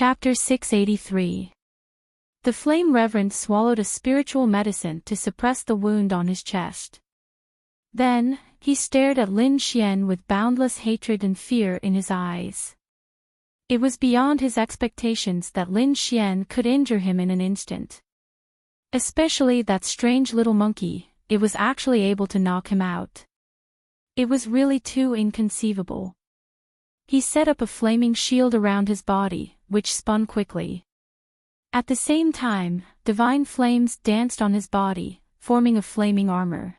Chapter 683. The Flame Reverend swallowed a spiritual medicine to suppress the wound on his chest. Then, he stared at Lin Xian with boundless hatred and fear in his eyes. It was beyond his expectations that Lin Xian could injure him in an instant. Especially that strange little monkey, it was actually able to knock him out. It was really too inconceivable. He set up a flaming shield around his body, which spun quickly. At the same time, divine flames danced on his body, forming a flaming armor.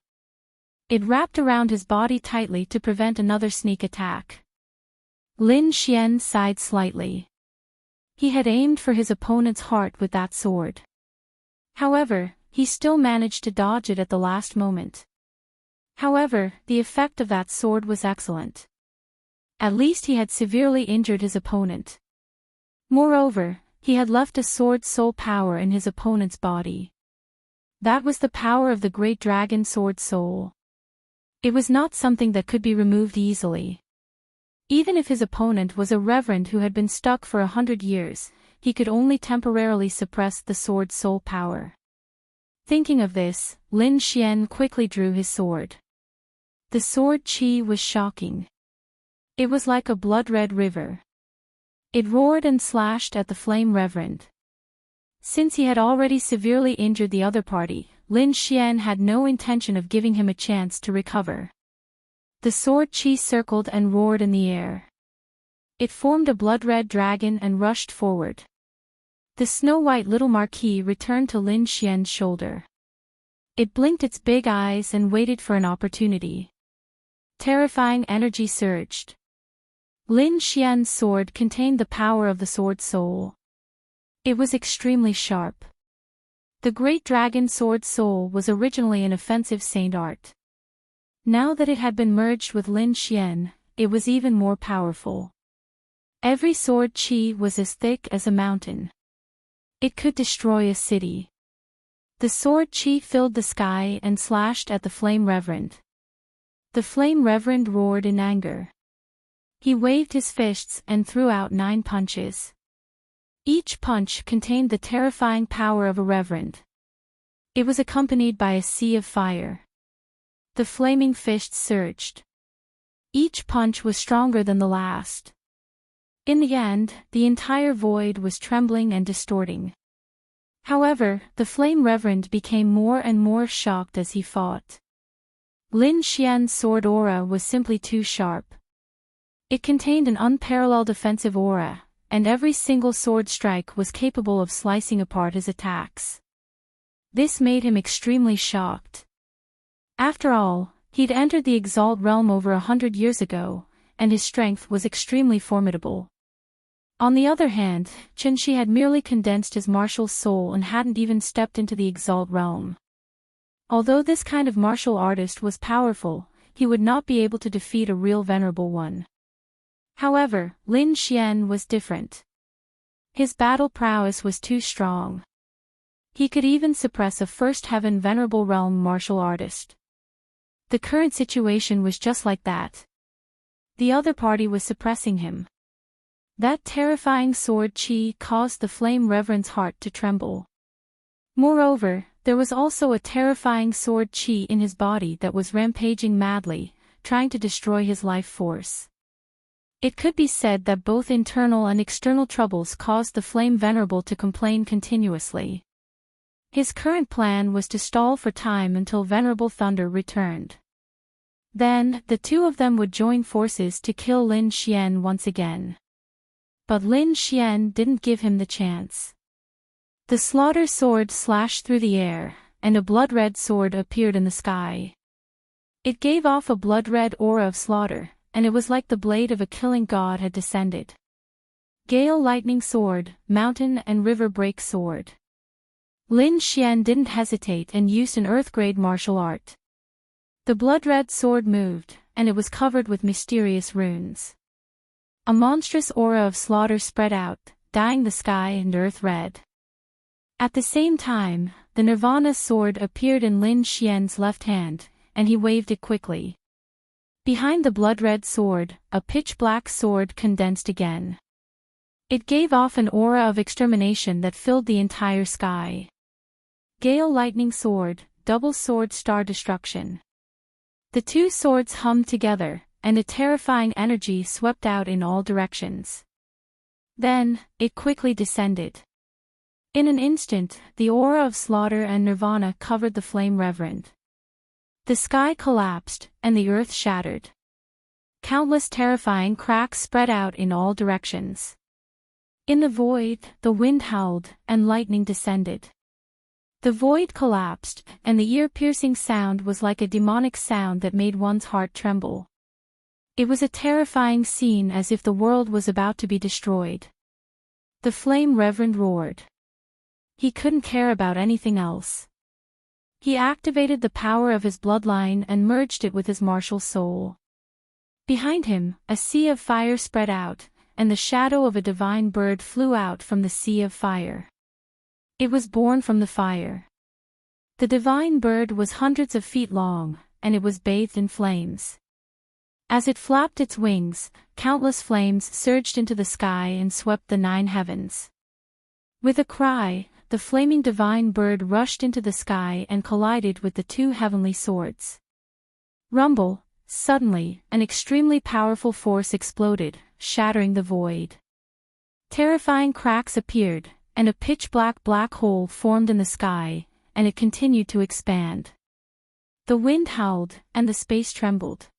It wrapped around his body tightly to prevent another sneak attack. Lin Xian sighed slightly. He had aimed for his opponent's heart with that sword. However, he still managed to dodge it at the last moment. However, the effect of that sword was excellent. At least he had severely injured his opponent. Moreover, he had left a sword soul power in his opponent's body. That was the power of the great dragon sword soul. It was not something that could be removed easily. Even if his opponent was a reverend who had been stuck for 100 years, he could only temporarily suppress the sword soul power. Thinking of this, Lin Xian quickly drew his sword. The sword qi was shocking. It was like a blood-red river. It roared and slashed at the Flame Reverend. Since he had already severely injured the other party, Lin Xian had no intention of giving him a chance to recover. The sword qi circled and roared in the air. It formed a blood-red dragon and rushed forward. The snow-white little marquis returned to Lin Xian's shoulder. It blinked its big eyes and waited for an opportunity. Terrifying energy surged. Lin Xian's sword contained the power of the sword soul. It was extremely sharp. The great dragon sword soul was originally an offensive saint art. Now that it had been merged with Lin Xian, it was even more powerful. Every sword qi was as thick as a mountain. It could destroy a city. The sword qi filled the sky and slashed at the Flame Reverend. The Flame Reverend roared in anger. He waved his fists and threw out 9 punches. Each punch contained the terrifying power of a reverend. It was accompanied by a sea of fire. The flaming fists surged. Each punch was stronger than the last. In the end, the entire void was trembling and distorting. However, the Flame Reverend became more and more shocked as he fought. Lin Xian's sword aura was simply too sharp. It contained an unparalleled offensive aura, and every single sword strike was capable of slicing apart his attacks. This made him extremely shocked. After all, he'd entered the Exalt realm over 100 years ago, and his strength was extremely formidable. On the other hand, Chen Shi had merely condensed his martial soul and hadn't even stepped into the Exalt realm. Although this kind of martial artist was powerful, he would not be able to defeat a real venerable one. However, Lin Xian was different. His battle prowess was too strong. He could even suppress a First Heaven Venerable Realm martial artist. The current situation was just like that. The other party was suppressing him. That terrifying sword qi caused the Flame Reverend's heart to tremble. Moreover, there was also a terrifying sword qi in his body that was rampaging madly, trying to destroy his life force. It could be said that both internal and external troubles caused the Flame Venerable to complain continuously. His current plan was to stall for time until Venerable Thunder returned. Then, the two of them would join forces to kill Lin Xian once again. But Lin Xian didn't give him the chance. The slaughter sword slashed through the air, and a blood-red sword appeared in the sky. It gave off a blood-red aura of slaughter, and it was like the blade of a killing god had descended. Gale Lightning Sword, Mountain and River Break Sword. Lin Xian didn't hesitate and used an earth-grade martial art. The blood-red sword moved, and it was covered with mysterious runes. A monstrous aura of slaughter spread out, dyeing the sky and earth red. At the same time, the Nirvana sword appeared in Lin Xian's left hand, and he waved it quickly. Behind the blood-red sword, a pitch-black sword condensed again. It gave off an aura of extermination that filled the entire sky. Gale Lightning Sword, Double Sword Star Destruction. The two swords hummed together, and a terrifying energy swept out in all directions. Then, it quickly descended. In an instant, the aura of slaughter and nirvana covered the Flame Reverend. The sky collapsed, and the earth shattered. Countless terrifying cracks spread out in all directions. In the void, the wind howled, and lightning descended. The void collapsed, and the ear-piercing sound was like a demonic sound that made one's heart tremble. It was a terrifying scene, as if the world was about to be destroyed. The Flame Reverend roared. He couldn't care about anything else. He activated the power of his bloodline and merged it with his martial soul. Behind him, a sea of fire spread out, and the shadow of a divine bird flew out from the sea of fire. It was born from the fire. The divine bird was hundreds of feet long, and it was bathed in flames. As it flapped its wings, countless flames surged into the sky and swept the 9 heavens. With a cry, the flaming divine bird rushed into the sky and collided with the 2 heavenly swords. Rumble! Suddenly, an extremely powerful force exploded, shattering the void. Terrifying cracks appeared, and a pitch-black black hole formed in the sky, and it continued to expand. The wind howled, and the space trembled.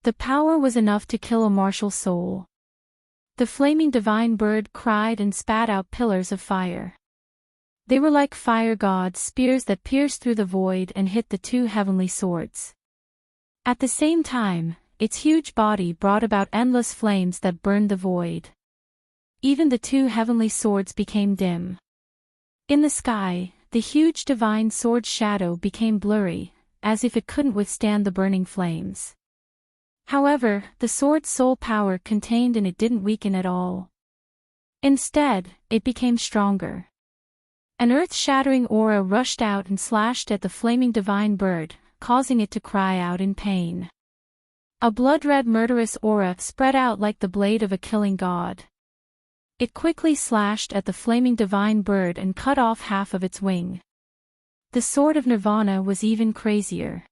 The power was enough to kill a martial soul. The flaming divine bird cried and spat out pillars of fire. They were like fire god's spears that pierced through the void and hit the 2 heavenly swords. At the same time, its huge body brought about endless flames that burned the void. Even the 2 heavenly swords became dim. In the sky, the huge divine sword's shadow became blurry, as if it couldn't withstand the burning flames. However, the sword's soul power contained in it didn't weaken at all. Instead, it became stronger. An earth-shattering aura rushed out and slashed at the flaming divine bird, causing it to cry out in pain. A blood-red murderous aura spread out like the blade of a killing god. It quickly slashed at the flaming divine bird and cut off half of its wing. The sword of Nirvana was even crazier.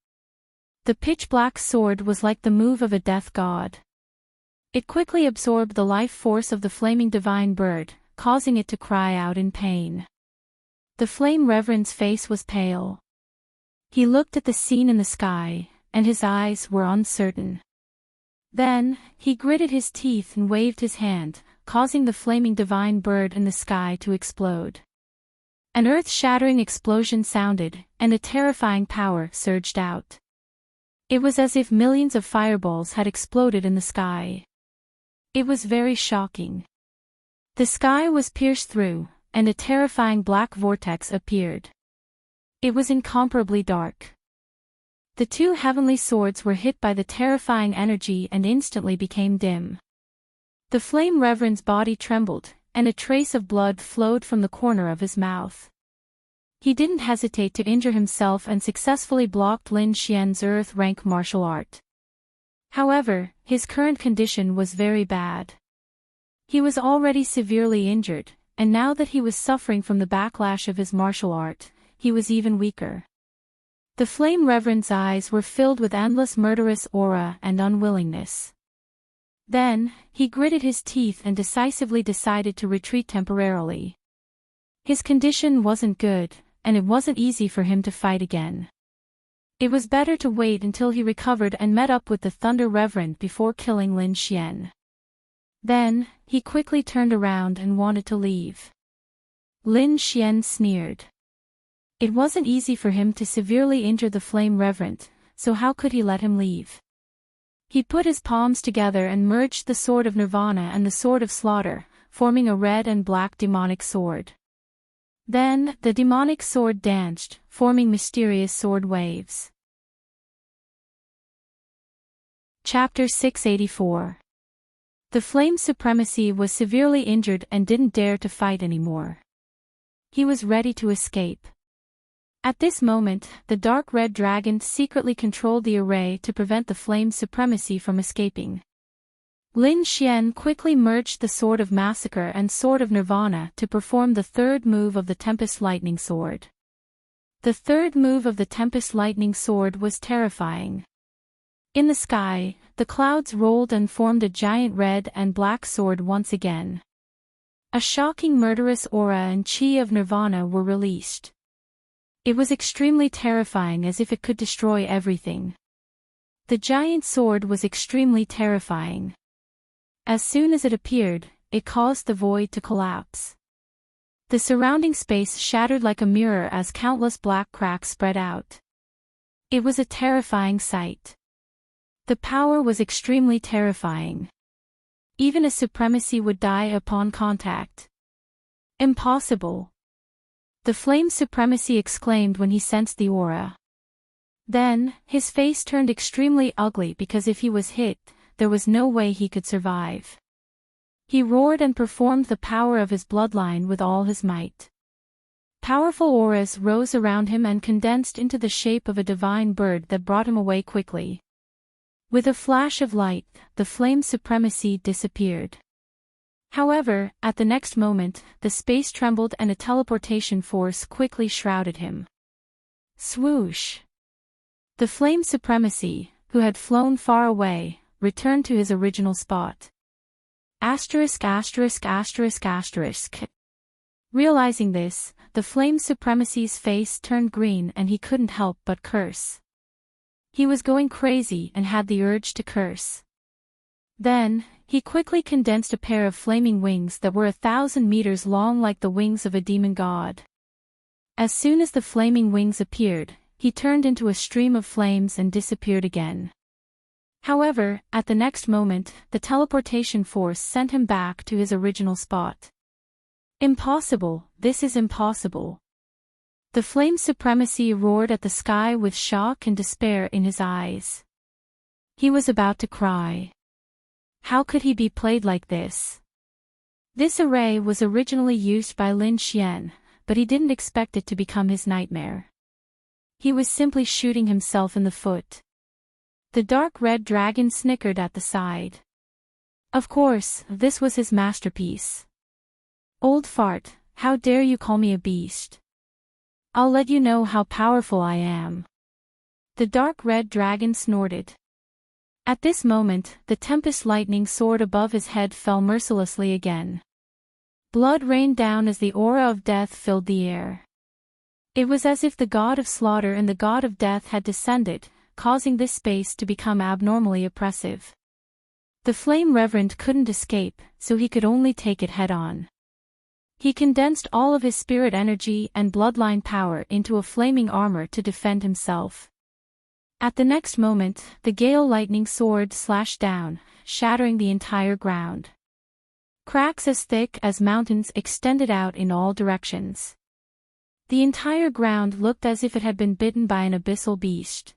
The pitch-black sword was like the move of a death god. It quickly absorbed the life force of the flaming divine bird, causing it to cry out in pain. The Flame Reverend's face was pale. He looked at the scene in the sky, and his eyes were uncertain. Then, he gritted his teeth and waved his hand, causing the flaming divine bird in the sky to explode. An earth-shattering explosion sounded, and a terrifying power surged out. It was as if millions of fireballs had exploded in the sky. It was very shocking. The sky was pierced through, and a terrifying black vortex appeared. It was incomparably dark. The 2 heavenly swords were hit by the terrifying energy and instantly became dim. The Flame Reverend's body trembled, and a trace of blood flowed from the corner of his mouth. He didn't hesitate to injure himself and successfully blocked Lin Xian's Earth-rank martial art. However, his current condition was very bad. He was already severely injured, and now that he was suffering from the backlash of his martial art, he was even weaker. The Flame Reverend's eyes were filled with endless murderous aura and unwillingness. Then, he gritted his teeth and decisively decided to retreat temporarily. His condition wasn't good, and it wasn't easy for him to fight again. It was better to wait until he recovered and met up with the Thunder Reverend before killing Lin Xian. Then, he quickly turned around and wanted to leave. Lin Xian sneered. It wasn't easy for him to severely injure the Flame Reverend, so how could he let him leave? He put his palms together and merged the Sword of Nirvana and the Sword of Slaughter, forming a red and black demonic sword. Then, the demonic sword danced, forming mysterious sword waves. Chapter 684. The Flame Supremacy was severely injured and didn't dare to fight anymore. He was ready to escape. At this moment, the dark red dragon secretly controlled the array to prevent the Flame Supremacy from escaping. Lin Xian quickly merged the Sword of Massacre and Sword of Nirvana to perform the third move of the Tempest Lightning Sword. The third move of the Tempest Lightning Sword was terrifying. In the sky, the clouds rolled and formed a giant red and black sword once again. A shocking murderous aura and chi of Nirvana were released. It was extremely terrifying, as if it could destroy everything. The giant sword was extremely terrifying. As soon as it appeared, it caused the void to collapse. The surrounding space shattered like a mirror as countless black cracks spread out. It was a terrifying sight. The power was extremely terrifying. Even a supremacy would die upon contact. Impossible. The Flame Supremacy exclaimed when he sensed the aura. Then, his face turned extremely ugly, because if he was hit, there was no way he could survive. He roared and performed the power of his bloodline with all his might. Powerful auras rose around him and condensed into the shape of a divine bird that brought him away quickly. With a flash of light, the Flame Supremacy disappeared. However, at the next moment, the space trembled and a teleportation force quickly shrouded him. Swoosh! The Flame Supremacy, who had flown far away, returned to his original spot. Asterisk asterisk asterisk asterisk. Realizing this, the Flame Supremacy's face turned green and he couldn't help but curse. He was going crazy and had the urge to curse. Then, he quickly condensed a pair of flaming wings that were 1,000 meters long, like the wings of a demon god. As soon as the flaming wings appeared, he turned into a stream of flames and disappeared again. However, at the next moment, the teleportation force sent him back to his original spot. Impossible, this is impossible. The Flame Supremacy roared at the sky with shock and despair in his eyes. He was about to cry. How could he be played like this? This array was originally used by Lin Xian, but he didn't expect it to become his nightmare. He was simply shooting himself in the foot. The dark red dragon snickered at the side. Of course, this was his masterpiece. Old fart, how dare you call me a beast? I'll let you know how powerful I am. The dark red dragon snorted. At this moment, the Tempest Lightning Sword above his head fell mercilessly again. Blood rained down as the aura of death filled the air. It was as if the god of slaughter and the god of death had descended, causing this space to become abnormally oppressive. The Flame Reverend couldn't escape, so he could only take it head-on. He condensed all of his spirit energy and bloodline power into a flaming armor to defend himself. At the next moment, the Gale Lightning Sword slashed down, shattering the entire ground. Cracks as thick as mountains extended out in all directions. The entire ground looked as if it had been bitten by an abyssal beast.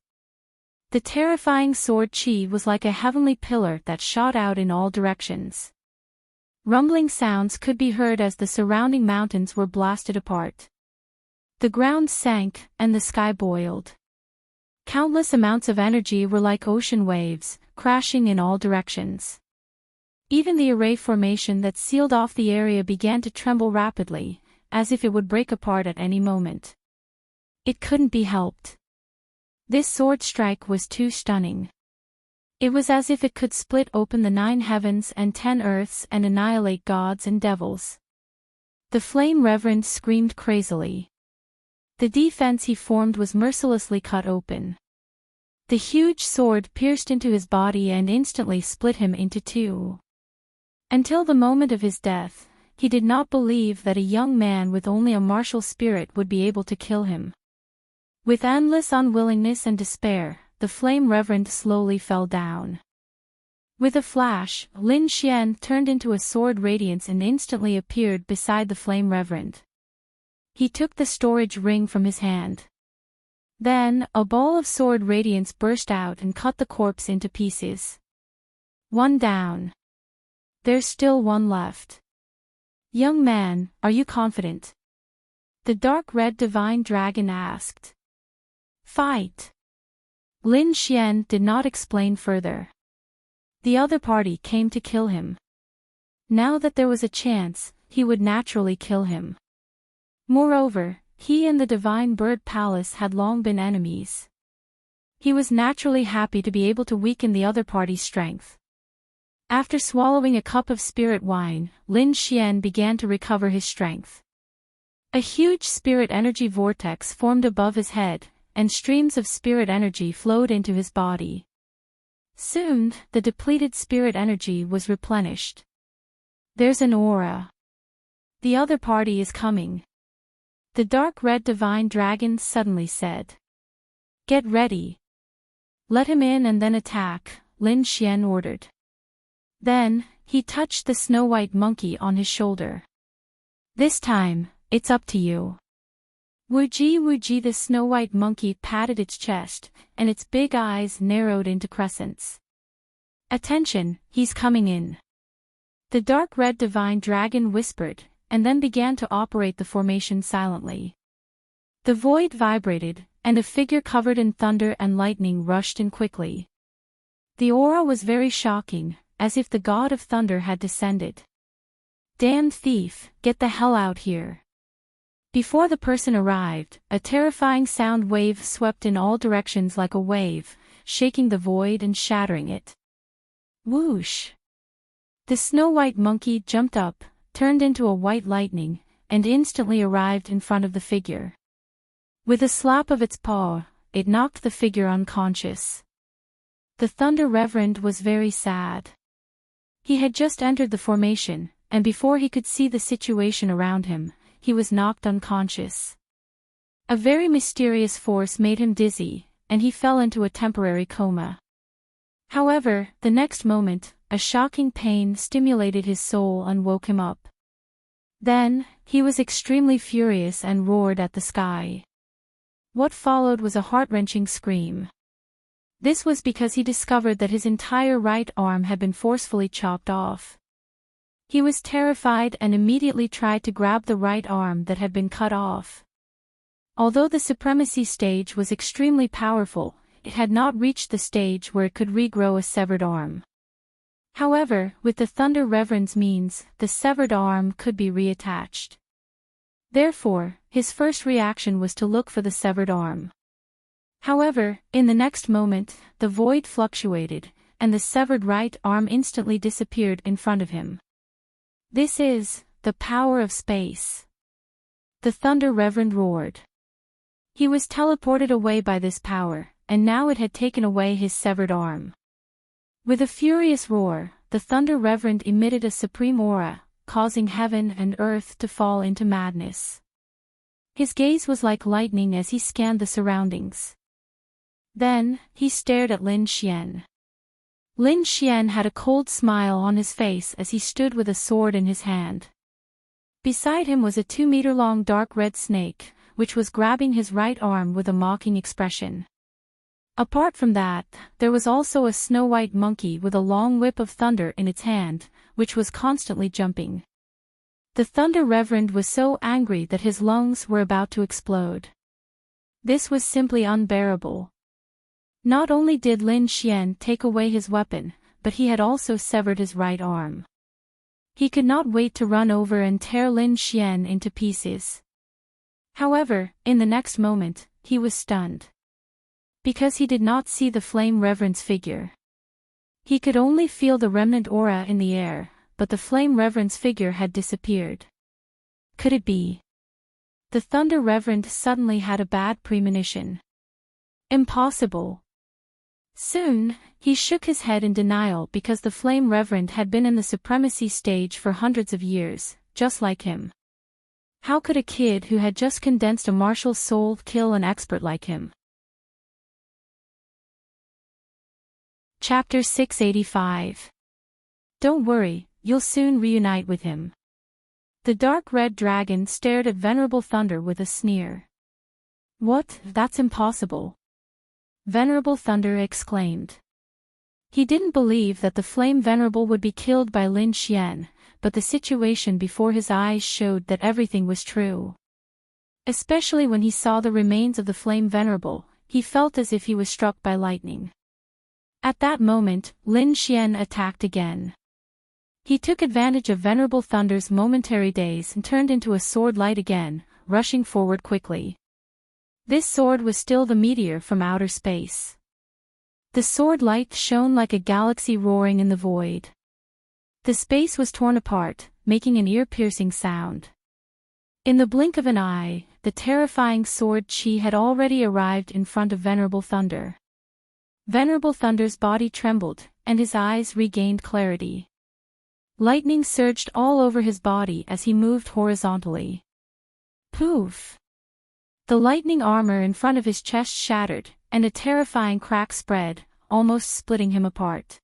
The terrifying sword chi was like a heavenly pillar that shot out in all directions. Rumbling sounds could be heard as the surrounding mountains were blasted apart. The ground sank, and the sky boiled. Countless amounts of energy were like ocean waves, crashing in all directions. Even the array formation that sealed off the area began to tremble rapidly, as if it would break apart at any moment. It couldn't be helped. This sword strike was too stunning. It was as if it could split open the 9 heavens and 10 earths and annihilate gods and devils. The Flame Reverend screamed crazily. The defense he formed was mercilessly cut open. The huge sword pierced into his body and instantly split him into 2. Until the moment of his death, he did not believe that a young man with only a martial spirit would be able to kill him. With endless unwillingness and despair, the Flame Reverend slowly fell down. With a flash, Lin Xian turned into a sword radiance and instantly appeared beside the Flame Reverend. He took the storage ring from his hand. Then, a ball of sword radiance burst out and cut the corpse into pieces. 1 down. There's still 1 left. Young man, are you confident? The dark red divine dragon asked. Fight. Lin Xian did not explain further. The other party came to kill him. Now that there was a chance, he would naturally kill him. Moreover, he and the Divine Bird Palace had long been enemies. He was naturally happy to be able to weaken the other party's strength. After swallowing a cup of spirit wine, Lin Xian began to recover his strength. A huge spirit energy vortex formed above his head, and streams of spirit energy flowed into his body. Soon, the depleted spirit energy was replenished. There's an aura. The other party is coming. The dark red divine dragon suddenly said. Get ready. Let him in and then attack, Lin Xian ordered. Then, he touched the snow-white monkey on his shoulder. This time, it's up to you. Wuji Wuji, the snow-white monkey patted its chest, and its big eyes narrowed into crescents. Attention, he's coming in. The dark red divine dragon whispered, and then began to operate the formation silently. The void vibrated, and a figure covered in thunder and lightning rushed in quickly. The aura was very shocking, as if the god of thunder had descended. Damn thief, get the hell out here. Before the person arrived, a terrifying sound wave swept in all directions like a wave, shaking the void and shattering it. Whoosh! The snow-white monkey jumped up, turned into a white lightning, and instantly arrived in front of the figure. With a slap of its paw, it knocked the figure unconscious. The Thunder Reverend was very sad. He had just entered the formation, and before he could see the situation around him, he was knocked unconscious. A very mysterious force made him dizzy, and he fell into a temporary coma. However, the next moment, a shocking pain stimulated his soul and woke him up. Then, he was extremely furious and roared at the sky. What followed was a heart-wrenching scream. This was because he discovered that his entire right arm had been forcefully chopped off. He was terrified and immediately tried to grab the right arm that had been cut off. Although the supremacy stage was extremely powerful, it had not reached the stage where it could regrow a severed arm. However, with the Thunder Reverend's means, the severed arm could be reattached. Therefore, his first reaction was to look for the severed arm. However, in the next moment, the void fluctuated, and the severed right arm instantly disappeared in front of him. This is the power of space. The Thunder Reverend roared. He was teleported away by this power, and now it had taken away his severed arm. With a furious roar, the Thunder Reverend emitted a supreme aura, causing heaven and earth to fall into madness. His gaze was like lightning as he scanned the surroundings. Then, he stared at Lin Xian. Lin Xian had a cold smile on his face as he stood with a sword in his hand. Beside him was a 2-meter-long dark red snake, which was grabbing his right arm with a mocking expression. Apart from that, there was also a snow-white monkey with a long whip of thunder in its hand, which was constantly jumping. The Thunder Reverend was so angry that his lungs were about to explode. This was simply unbearable. Not only did Lin Xian take away his weapon, but he had also severed his right arm. He could not wait to run over and tear Lin Xian into pieces. However, in the next moment, he was stunned. Because he did not see the Flame Reverend's figure. He could only feel the remnant aura in the air, but the Flame Reverend's figure had disappeared. Could it be? The Thunder Reverend suddenly had a bad premonition. Impossible. Soon, he shook his head in denial because the Flame Reverend had been in the supremacy stage for hundreds of years, just like him. How could a kid who had just condensed a martial soul kill an expert like him? Chapter 685. Don't worry, you'll soon reunite with him. The dark red dragon stared at Venerable Thunder with a sneer. What? That's impossible. Venerable Thunder exclaimed. He didn't believe that the Flame Venerable would be killed by Lin Xian, but the situation before his eyes showed that everything was true. Especially when he saw the remains of the Flame Venerable, he felt as if he was struck by lightning. At that moment, Lin Xian attacked again. He took advantage of Venerable Thunder's momentary daze and turned into a sword light again, rushing forward quickly. This sword was still the meteor from outer space. The sword light shone like a galaxy roaring in the void. The space was torn apart, making an ear-piercing sound. In the blink of an eye, the terrifying sword chi had already arrived in front of Venerable Thunder. Venerable Thunder's body trembled, and his eyes regained clarity. Lightning surged all over his body as he moved horizontally. Poof! The lightning armor in front of his chest shattered, and a terrifying crack spread, almost splitting him apart.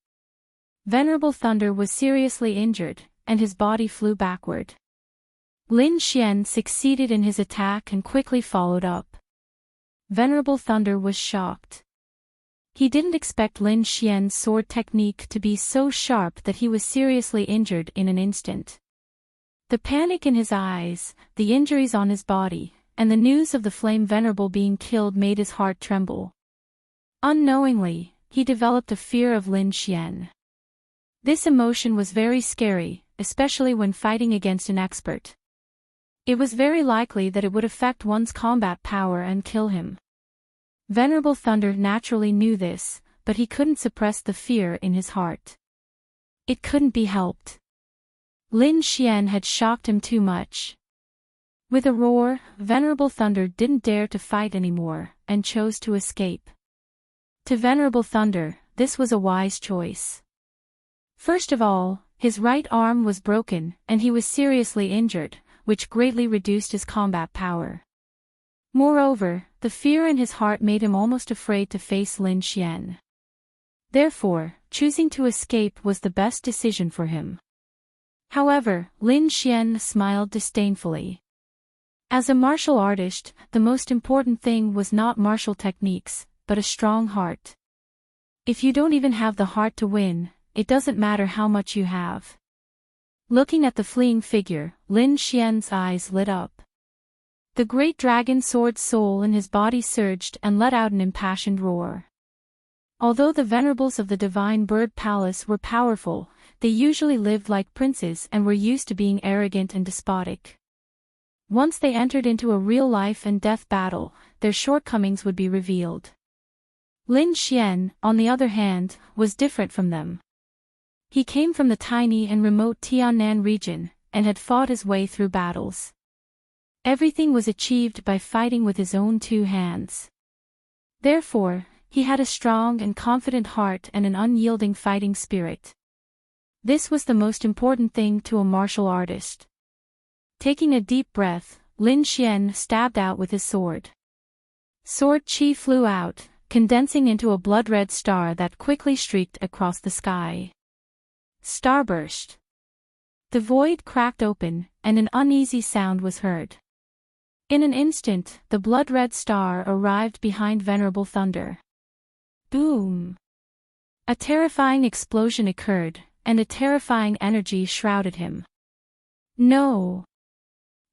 Venerable Thunder was seriously injured, and his body flew backward. Lin Xian succeeded in his attack and quickly followed up. Venerable Thunder was shocked. He didn't expect Lin Xian's sword technique to be so sharp that he was seriously injured in an instant. The panic in his eyes, the injuries on his body, and the news of the Flame Venerable being killed made his heart tremble. Unknowingly, he developed a fear of Lin Xian. This emotion was very scary, especially when fighting against an expert. It was very likely that it would affect one's combat power and kill him. Venerable Thunder naturally knew this, but he couldn't suppress the fear in his heart. It couldn't be helped. Lin Xian had shocked him too much. With a roar, Venerable Thunder didn't dare to fight anymore, and chose to escape. To Venerable Thunder, this was a wise choice. First of all, his right arm was broken, and he was seriously injured, which greatly reduced his combat power. Moreover, the fear in his heart made him almost afraid to face Lin Xian. Therefore, choosing to escape was the best decision for him. However, Lin Xian smiled disdainfully. As a martial artist, the most important thing was not martial techniques, but a strong heart. If you don't even have the heart to win, it doesn't matter how much you have. Looking at the fleeing figure, Lin Xian's eyes lit up. The great dragon sword soul in his body surged and let out an impassioned roar. Although the venerables of the Divine Bird Palace were powerful, they usually lived like princes and were used to being arrogant and despotic. Once they entered into a real life and death battle, their shortcomings would be revealed. Lin Xian, on the other hand, was different from them. He came from the tiny and remote Tiannan region, and had fought his way through battles. Everything was achieved by fighting with his own two hands. Therefore, he had a strong and confident heart and an unyielding fighting spirit. This was the most important thing to a martial artist. Taking a deep breath, Lin Xian stabbed out with his sword. Sword chi flew out, condensing into a blood-red star that quickly streaked across the sky. Starburst. The void cracked open, and an uneasy sound was heard. In an instant, the blood-red star arrived behind Venerable Thunder. Boom! A terrifying explosion occurred, and a terrifying energy shrouded him. No!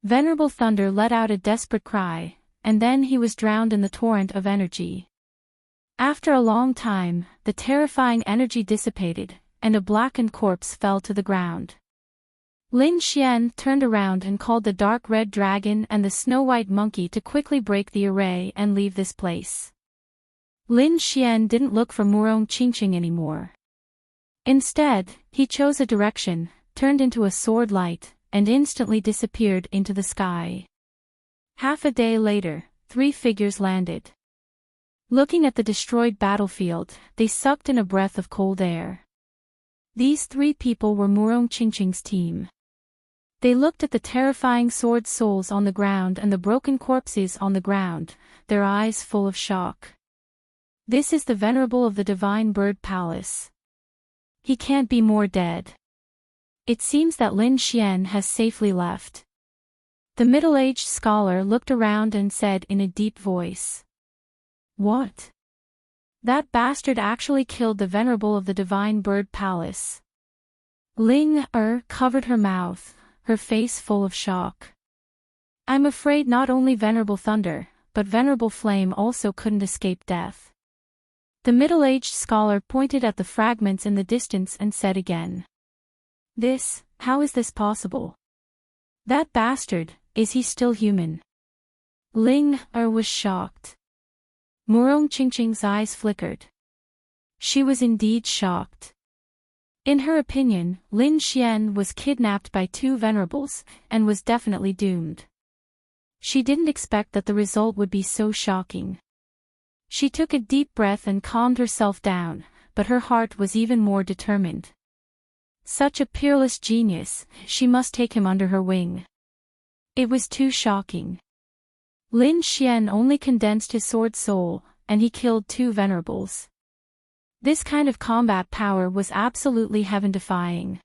Venerable Thunder let out a desperate cry, and then he was drowned in the torrent of energy. After a long time, the terrifying energy dissipated, and a blackened corpse fell to the ground. Lin Xian turned around and called the dark red dragon and the snow-white monkey to quickly break the array and leave this place. Lin Xian didn't look for Murong Qingqing anymore. Instead, he chose a direction, turned into a sword light, and instantly disappeared into the sky. Half a day later, 3 figures landed. Looking at the destroyed battlefield, they sucked in a breath of cold air. These 3 people were Murong Qingqing's team. They looked at the terrifying sword souls on the ground and the broken corpses on the ground, their eyes full of shock. This is the Venerable of the Divine Bird Palace. He can't be more dead. It seems that Lin Xian has safely left. The middle-aged scholar looked around and said in a deep voice. What? That bastard actually killed the Venerable of the Divine Bird Palace. Ling covered her mouth, her face full of shock. I'm afraid not only Venerable Thunder, but Venerable Flame also couldn't escape death. The middle-aged scholar pointed at the fragments in the distance and said again. How is this possible? That bastard, is he still human? Ling Er was shocked. Murong Qingqing's eyes flickered. She was indeed shocked. In her opinion, Lin Xian was kidnapped by two venerables, and was definitely doomed. She didn't expect that the result would be so shocking. She took a deep breath and calmed herself down, but her heart was even more determined. Such a peerless genius, she must take him under her wing. It was too shocking. Lin Xian only condensed his sword soul, and he killed two venerables. This kind of combat power was absolutely heaven-defying.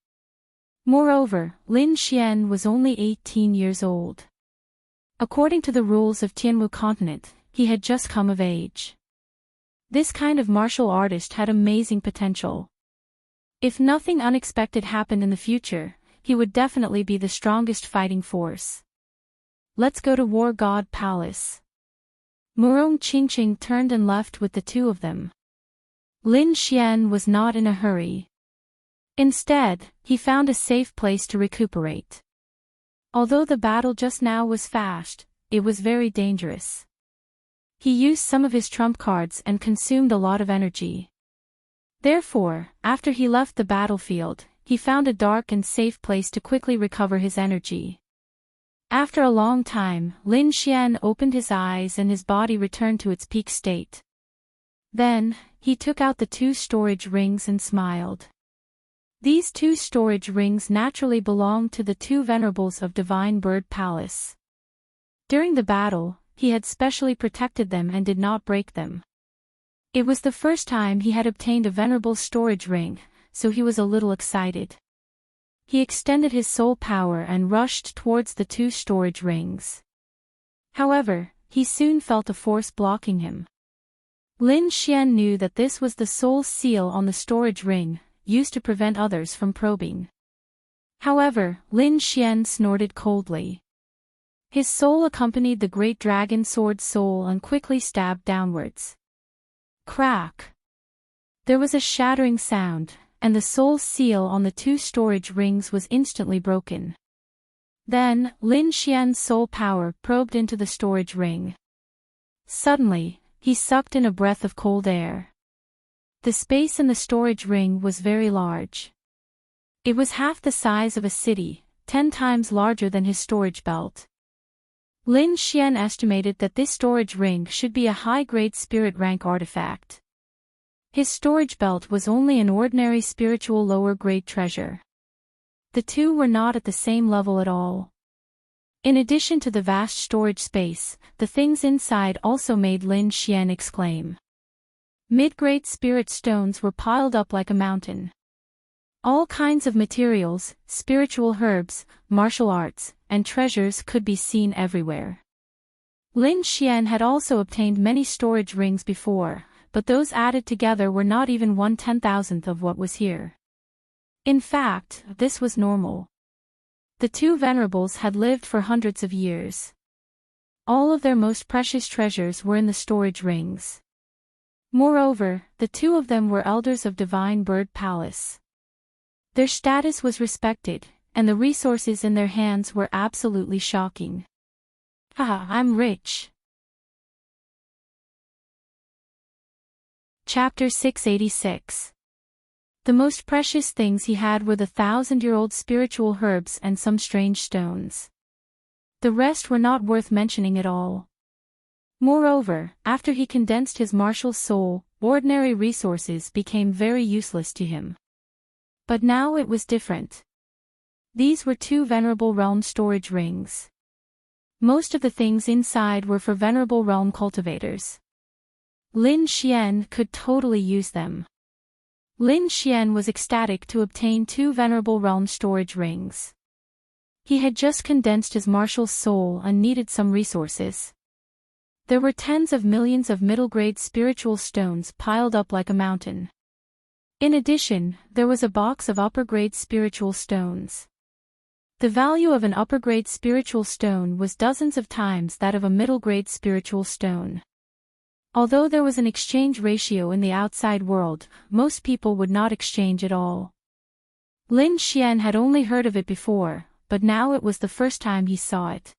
Moreover, Lin Xian was only 18 years old. According to the rules of Tianwu continent, he had just come of age. This kind of martial artist had amazing potential. If nothing unexpected happened in the future, he would definitely be the strongest fighting force. Let's go to War God Palace. Murong Qingqing turned and left with the two of them. Lin Xian was not in a hurry. Instead, he found a safe place to recuperate. Although the battle just now was fast, it was very dangerous. He used some of his trump cards and consumed a lot of energy. Therefore, after he left the battlefield, he found a dark and safe place to quickly recover his energy. After a long time, Lin Xian opened his eyes and his body returned to its peak state. Then, he took out the two storage rings and smiled. These two storage rings naturally belonged to the two venerables of Divine Bird Palace. During the battle, he had specially protected them and did not break them. It was the first time he had obtained a venerable storage ring, so he was a little excited. He extended his soul power and rushed towards the two storage rings. However, he soon felt a force blocking him. Lin Xian knew that this was the soul seal on the storage ring, used to prevent others from probing. However, Lin Xian snorted coldly. His soul accompanied the great dragon sword soul and quickly stabbed downwards. Crack! There was a shattering sound, and the soul seal on the two storage rings was instantly broken. Then, Lin Xian's soul power probed into the storage ring. Suddenly, he sucked in a breath of cold air. The space in the storage ring was very large. It was half the size of a city, 10 times larger than his storage belt. Lin Xian estimated that this storage ring should be a high-grade spirit rank artifact. His storage belt was only an ordinary spiritual lower-grade treasure. The two were not at the same level at all. In addition to the vast storage space, the things inside also made Lin Xian exclaim. Mid-grade spirit stones were piled up like a mountain. All kinds of materials, spiritual herbs, martial arts, and treasures could be seen everywhere. Lin Xian had also obtained many storage rings before, but those added together were not even 1/10,000th of what was here. In fact, this was normal. The two venerables had lived for hundreds of years. All of their most precious treasures were in the storage rings. Moreover, the two of them were elders of Divine Bird Palace. Their status was respected, and the resources in their hands were absolutely shocking. Haha, I'm rich. Chapter 686. The most precious things he had were the 1,000-year-old spiritual herbs and some strange stones. The rest were not worth mentioning at all. Moreover, after he condensed his martial soul, ordinary resources became very useless to him. But now it was different. These were two venerable realm storage rings. Most of the things inside were for venerable realm cultivators. Lin Xian could totally use them. Lin Xian was ecstatic to obtain two venerable realm storage rings. He had just condensed his martial soul and needed some resources. There were tens of millions of middle-grade spiritual stones piled up like a mountain. In addition, there was a box of upper-grade spiritual stones. The value of an upper-grade spiritual stone was dozens of times that of a middle-grade spiritual stone. Although there was an exchange ratio in the outside world, most people would not exchange at all. Lin Xian had only heard of it before, but now it was the first time he saw it.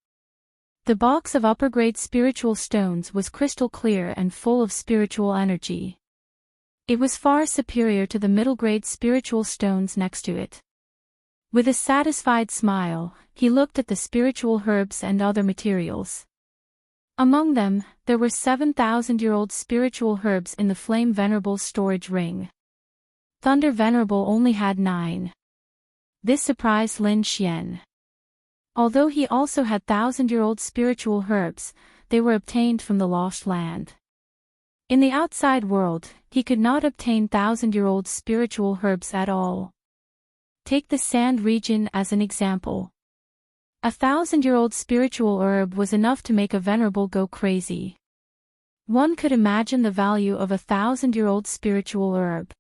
The box of upper-grade spiritual stones was crystal clear and full of spiritual energy. It was far superior to the middle-grade spiritual stones next to it. With a satisfied smile, he looked at the spiritual herbs and other materials. Among them, there were 7,000-year-old spiritual herbs in the Flame Venerable's storage ring. Thunder Venerable only had 9. This surprised Lin Xian. Although he also had 1,000-year-old spiritual herbs, they were obtained from the Lost Land. In the outside world, he could not obtain 1,000-year-old spiritual herbs at all. Take the Sand region as an example. 1,000-year-old spiritual herb was enough to make a venerable go crazy. One could imagine the value of 1,000-year-old spiritual herb.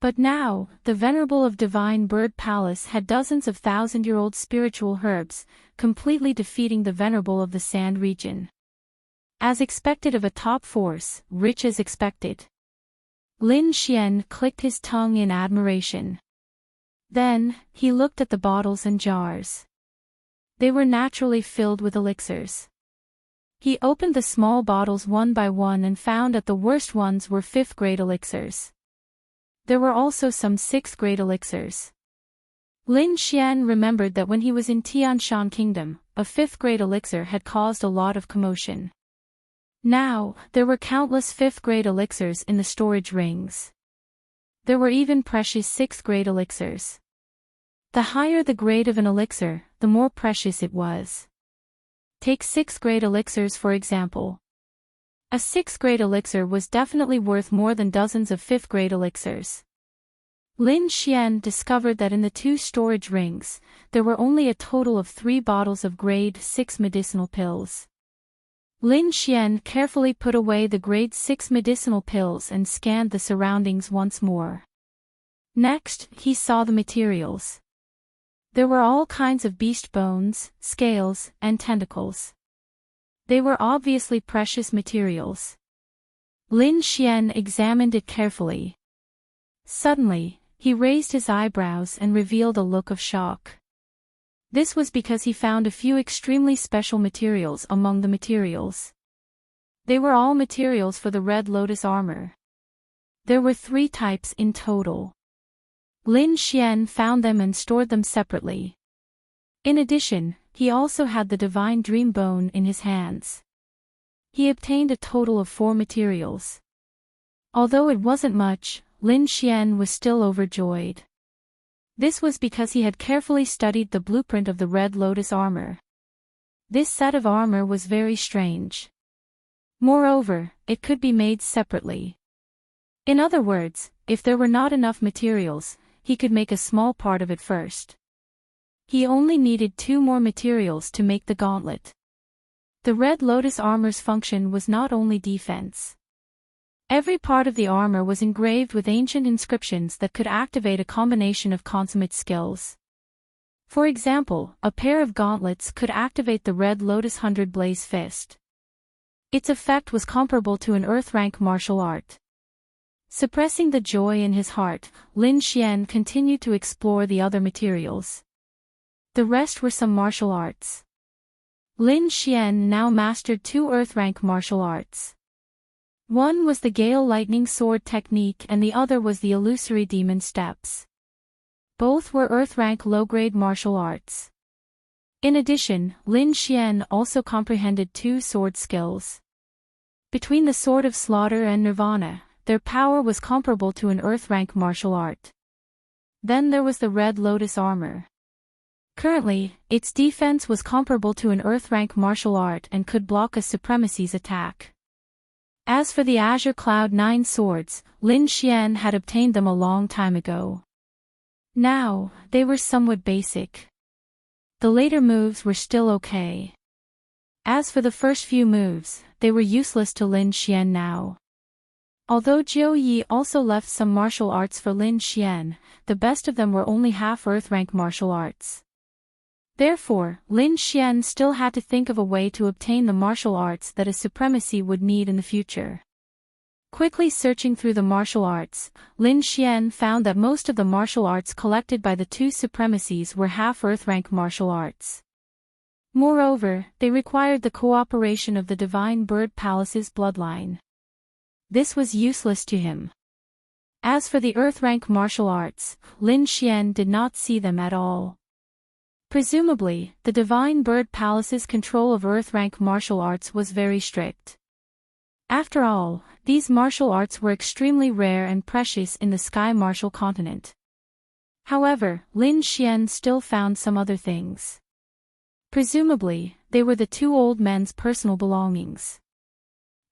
But now, the Venerable of Divine Bird Palace had dozens of 1,000-year-old spiritual herbs, completely defeating the Venerable of the Sand region. As expected of a top force, rich as expected. Lin Xian clicked his tongue in admiration. Then, he looked at the bottles and jars. They were naturally filled with elixirs. He opened the small bottles one by one and found that the worst ones were 5th-grade elixirs. There were also some 6th-grade elixirs. Lin Xian remembered that when he was in Tianshan Kingdom, a 5th-grade elixir had caused a lot of commotion. Now, there were countless 5th-grade elixirs in the storage rings. There were even precious 6th-grade elixirs. The higher the grade of an elixir, the more precious it was. Take 6th-grade elixirs for example. A 6th-grade elixir was definitely worth more than dozens of 5th-grade elixirs. Lin Xian discovered that in the 2 storage rings, there were only a total of 3 bottles of grade 6 medicinal pills. Lin Xian carefully put away the grade 6 medicinal pills and scanned the surroundings once more. Next, he saw the materials. There were all kinds of beast bones, scales, and tentacles. They were obviously precious materials. Lin Xian examined it carefully. Suddenly, he raised his eyebrows and revealed a look of shock. This was because he found a few extremely special materials among the materials. They were all materials for the Red Lotus armor. There were 3 types in total. Lin Xian found them and stored them separately. In addition, he also had the Divine Dream Bone in his hands. He obtained a total of 4 materials. Although it wasn't much, Lin Xian was still overjoyed. This was because he had carefully studied the blueprint of the Red Lotus armor. This set of armor was very strange. Moreover, it could be made separately. In other words, if there were not enough materials, he could make a small part of it first. He only needed 2 more materials to make the gauntlet. The Red Lotus armor's function was not only defense. Every part of the armor was engraved with ancient inscriptions that could activate a combination of consummate skills. For example, a pair of gauntlets could activate the Red Lotus 100 Blaze Fist. Its effect was comparable to an Earth-rank martial art. Suppressing the joy in his heart, Lin Xian continued to explore the other materials. The rest were some martial arts. Lin Xian now mastered 2 Earth-rank martial arts. One was the Gale Lightning Sword technique and the other was the Illusory Demon Steps. Both were Earth-rank low-grade martial arts. In addition, Lin Xian also comprehended 2 sword skills. Between the Sword of Slaughter and Nirvana, their power was comparable to an Earth-rank martial art. Then there was the Red Lotus armor. Currently, its defense was comparable to an Earth-rank martial art and could block a Supremacy's attack. As for the Azure Cloud 9 swords, Lin Xian had obtained them a long time ago. Now, they were somewhat basic. The later moves were still okay. As for the first few moves, they were useless to Lin Xian now. Although Jiu Yi also left some martial arts for Lin Xian, the best of them were only half Earth-rank martial arts. Therefore, Lin Xian still had to think of a way to obtain the martial arts that his supremacy would need in the future. Quickly searching through the martial arts, Lin Xian found that most of the martial arts collected by the two supremacies were half-earth rank martial arts. Moreover, they required the cooperation of the Divine Bird Palace's bloodline. This was useless to him. As for the earth-rank martial arts, Lin Xian did not see them at all. Presumably, the Divine Bird Palace's control of earth-rank martial arts was very strict. After all, these martial arts were extremely rare and precious in the Sky Martial Continent. However, Lin Xian still found some other things. Presumably, they were the two old men's personal belongings.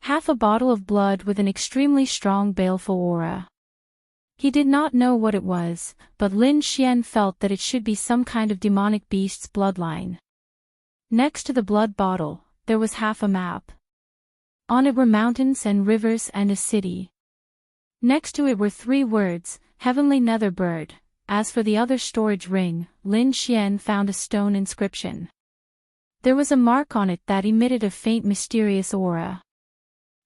Half a bottle of blood with an extremely strong baleful aura. He did not know what it was, but Lin Xian felt that it should be some kind of demonic beast's bloodline. Next to the blood bottle, there was half a map. On it were mountains and rivers and a city. Next to it were 3 words, Heavenly Nether Bird. As for the other storage ring, Lin Xian found a stone inscription. There was a mark on it that emitted a faint mysterious aura.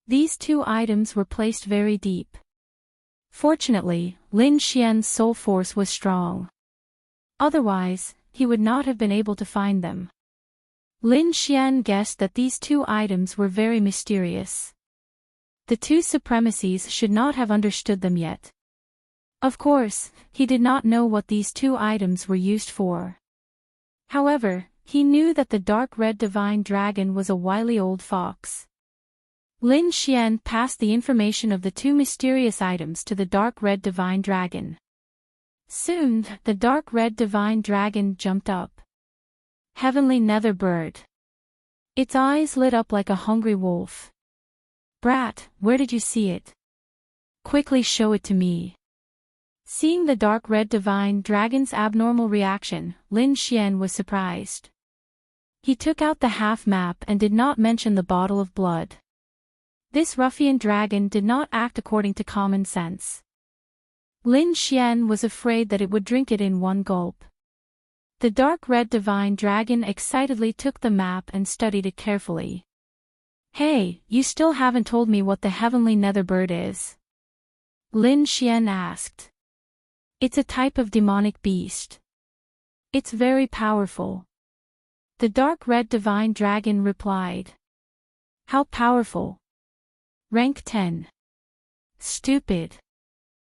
These 2 items were placed very deep. Fortunately, Lin Xian's soul force was strong. Otherwise, he would not have been able to find them. Lin Xian guessed that these 2 items were very mysterious. The 2 supremacies should not have understood them yet. Of course, he did not know what these 2 items were used for. However, he knew that the dark red divine dragon was a wily old fox. Lin Xian passed the information of the 2 mysterious items to the dark red divine dragon. Soon, the dark red divine dragon jumped up. Heavenly Nether Bird. Its eyes lit up like a hungry wolf. Brat, where did you see it? Quickly show it to me. Seeing the dark red divine dragon's abnormal reaction, Lin Xian was surprised. He took out the half map and did not mention the bottle of blood. This ruffian dragon did not act according to common sense. Lin Xian was afraid that it would drink it in one gulp. The dark red divine dragon excitedly took the map and studied it carefully. Hey, you still haven't told me what the Heavenly Nether Bird is? Lin Xian asked. It's a type of demonic beast. It's very powerful. The dark red divine dragon replied. How powerful? Rank 10. Stupid.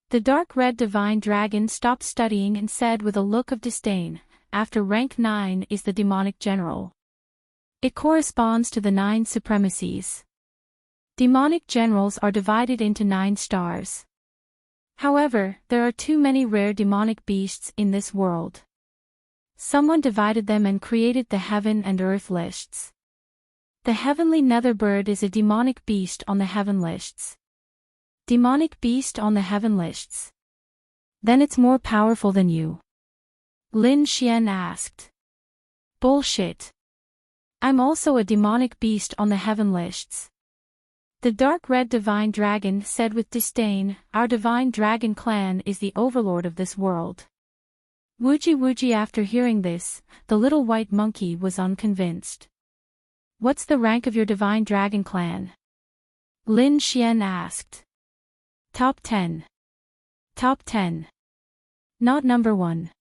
The dark red divine dragon stopped studying and said with a look of disdain, after rank 9 is the demonic general. It corresponds to the 9 supremacies. Demonic generals are divided into 9 stars. However, there are too many rare demonic beasts in this world. Someone divided them and created the heaven and earth lists. The Heavenly Nether Bird is a demonic beast on the heaven lists. Demonic beast on the heaven lists. Then it's more powerful than you? Lin Xian asked. Bullshit. I'm also a demonic beast on the heaven lists. The dark red divine dragon said with disdain, our divine dragon clan is the overlord of this world. Wooji after hearing this, the little white monkey was unconvinced. What's the rank of your divine dragon clan? Lin Xian asked. Top 10. Top 10. Not number 1.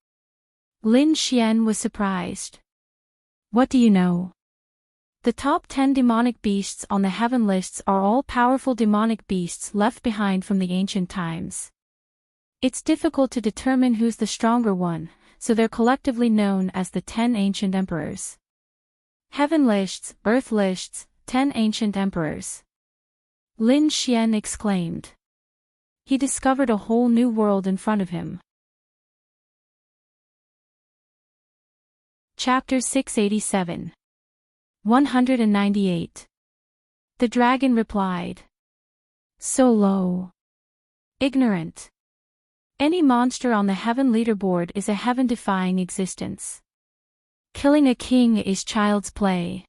Lin Xian was surprised. What do you know? The top 10 demonic beasts on the heaven lists are all powerful demonic beasts left behind from the ancient times. It's difficult to determine who's the stronger one, so they're collectively known as the 10 ancient emperors. Heaven lists, earth lists, 10 ancient emperors. Lin Xian exclaimed. He discovered a whole new world in front of him. Chapter 687. 198. The dragon replied. So low. Ignorant. Any monster on the heaven leaderboard is a heaven-defying existence. Killing a king is child's play.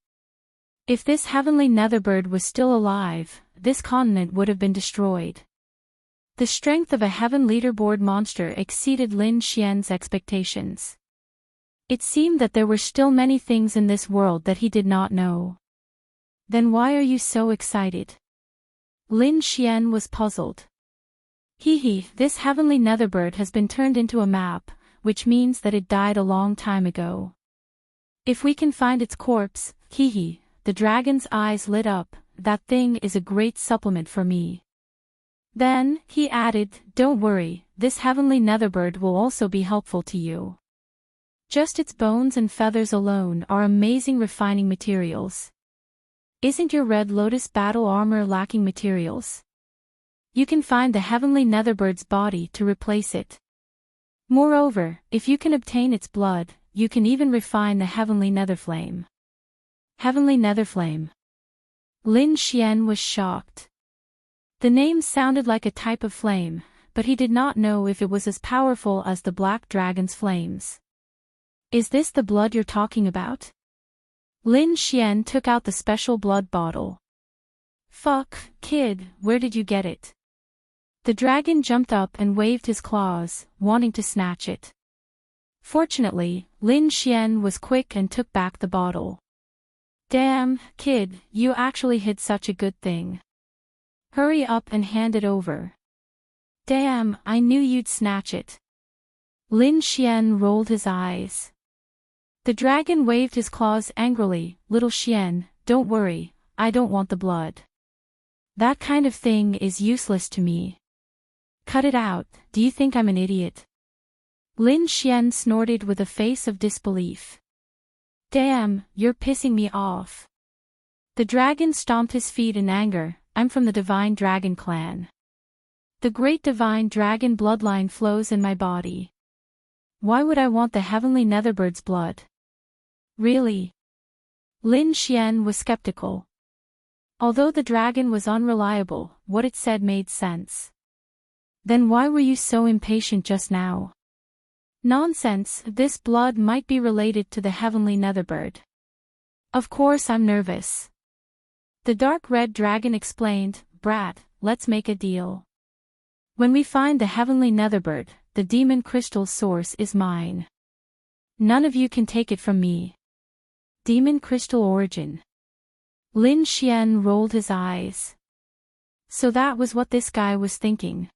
If this heavenly netherbird was still alive, this continent would have been destroyed. The strength of a heaven leaderboard monster exceeded Lin Xian's expectations. It seemed that there were still many things in this world that he did not know. Then why are you so excited? Lin Xian was puzzled. This heavenly netherbird has been turned into a map, which means that it died a long time ago. If we can find its corpse, the dragon's eyes lit up, that thing is a great supplement for me. Then, he added, don't worry, this heavenly netherbird will also be helpful to you. Just its bones and feathers alone are amazing refining materials. Isn't your Red Lotus battle armor lacking materials? You can find the heavenly netherbbird's body to replace it. Moreover, if you can obtain its blood, you can even refine the heavenly netherflame. Heavenly netherflame. Lin Xian was shocked. The name sounded like a type of flame, but he did not know if it was as powerful as the black dragon's flames. Is this the blood you're talking about? Lin Xian took out the special blood bottle. Fuck, kid, where did you get it? The dragon jumped up and waved his claws, wanting to snatch it. Fortunately, Lin Xian was quick and took back the bottle. Damn, kid, you actually hid such a good thing. Hurry up and hand it over. Damn, I knew you'd snatch it. Lin Xian rolled his eyes. The dragon waved his claws angrily. Little Xian, don't worry, I don't want the blood. That kind of thing is useless to me. Cut it out, do you think I'm an idiot? Lin Xian snorted with a face of disbelief. Damn, you're pissing me off. The dragon stomped his feet in anger. I'm from the Divine Dragon clan. The great Divine Dragon bloodline flows in my body. Why would I want the heavenly netherbird's blood? Really? Lin Xian was skeptical. Although the dragon was unreliable, what it said made sense. Then why were you so impatient just now? Nonsense, this blood might be related to the heavenly netherbird. Of course I'm nervous. The dark red dragon explained, Brat, let's make a deal. When we find the heavenly netherbird, the demon crystal source is mine. None of you can take it from me. Demon crystal origin. Lin Xian rolled his eyes. So that was what this guy was thinking.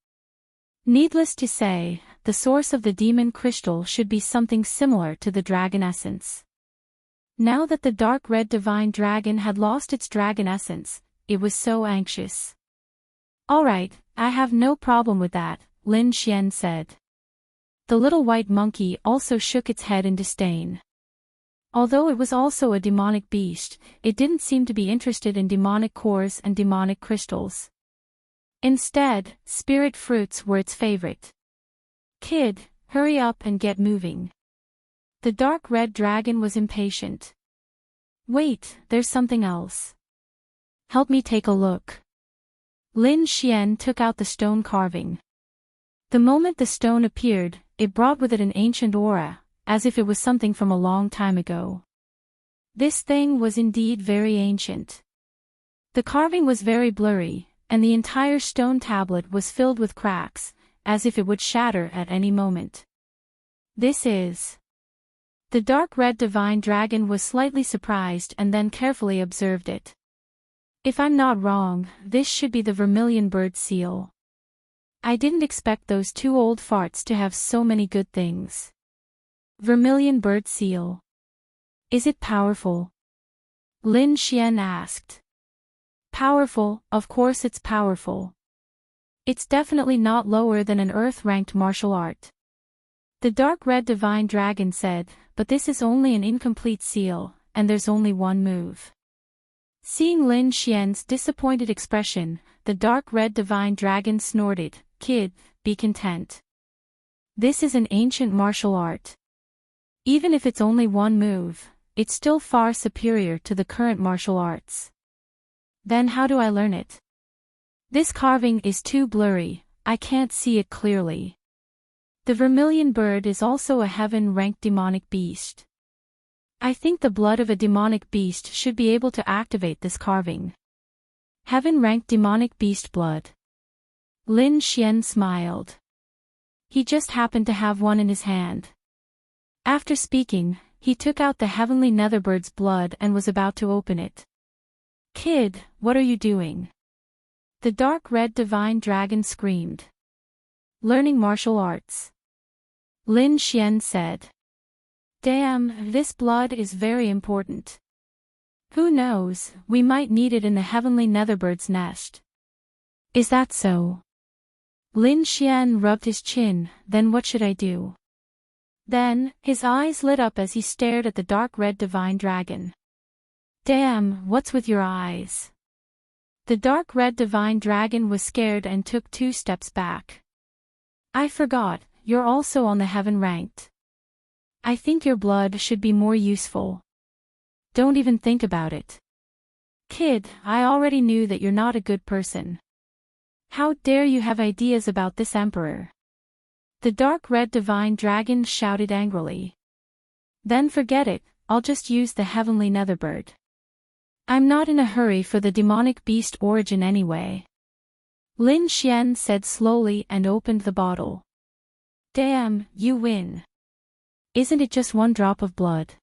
Needless to say, the source of the demon crystal should be something similar to the dragon essence. Now that the dark red divine dragon had lost its dragon essence, it was so anxious. Alright, I have no problem with that, Lin Xian said. The little white monkey also shook its head in disdain. Although it was also a demonic beast, it didn't seem to be interested in demonic cores and demonic crystals. Instead, spirit fruits were its favorite. Kid, hurry up and get moving. The dark red dragon was impatient. Wait, there's something else. Help me take a look. Lin Xian took out the stone carving. The moment the stone appeared, it brought with it an ancient aura, as if it was something from a long time ago. This thing was indeed very ancient. The carving was very blurry, and the entire stone tablet was filled with cracks, as if it would shatter at any moment. This is... The dark red divine dragon was slightly surprised and then carefully observed it. If I'm not wrong, this should be the vermilion bird seal. I didn't expect those two old farts to have so many good things. Vermilion bird seal. Is it powerful? Lin Xian asked. Powerful, of course it's powerful. It's definitely not lower than an earth-ranked martial art. The dark red divine dragon said, but this is only an incomplete seal, and there's only one move. Seeing Lin Xian's disappointed expression, the dark red divine dragon snorted, Kid, be content. This is an ancient martial art. Even if it's only one move, it's still far superior to the current martial arts. Then how do I learn it? This carving is too blurry, I can't see it clearly. The vermilion bird is also a heaven-ranked demonic beast. I think the blood of a demonic beast should be able to activate this carving. Heaven-ranked demonic beast blood. Lin Xian smiled. He just happened to have one in his hand. After speaking, he took out the heavenly netherbird's blood and was about to open it. "Kid, what are you doing?" The dark red divine dragon screamed. "Learning martial arts," Lin Xian said. "Damn, this blood is very important. Who knows, we might need it in the heavenly netherbird's nest." "Is that so?" Lin Xian rubbed his chin. "Then what should I do?" Then, his eyes lit up as he stared at the dark red divine dragon. "Damn, what's with your eyes?" The dark red divine dragon was scared and took 2 steps back. "I forgot, you're also on the heaven ranked. I think your blood should be more useful. Don't even think about it. Kid, I already knew that you're not a good person. How dare you have ideas about this emperor?" The dark red divine dragon shouted angrily. "Then forget it, I'll just use the heavenly netherbird. I'm not in a hurry for the demonic beast origin anyway." Lin Xian said slowly and opened the bottle. "Damn, you win. Isn't it just 1 drop of blood?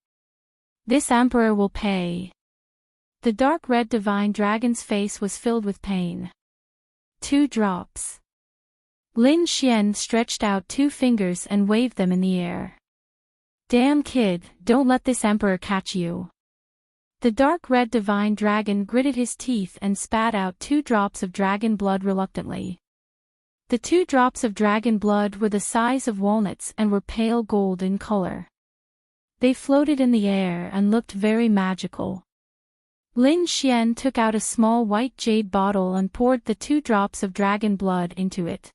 This emperor will pay." The dark red divine dragon's face was filled with pain. 2 drops. Lin Xian stretched out 2 fingers and waved them in the air. "Damn kid, don't let this emperor catch you." The dark red divine dragon gritted his teeth and spat out 2 drops of dragon blood reluctantly. The 2 drops of dragon blood were the size of walnuts and were pale gold in color. They floated in the air and looked very magical. Lin Xian took out a small white jade bottle and poured the 2 drops of dragon blood into it.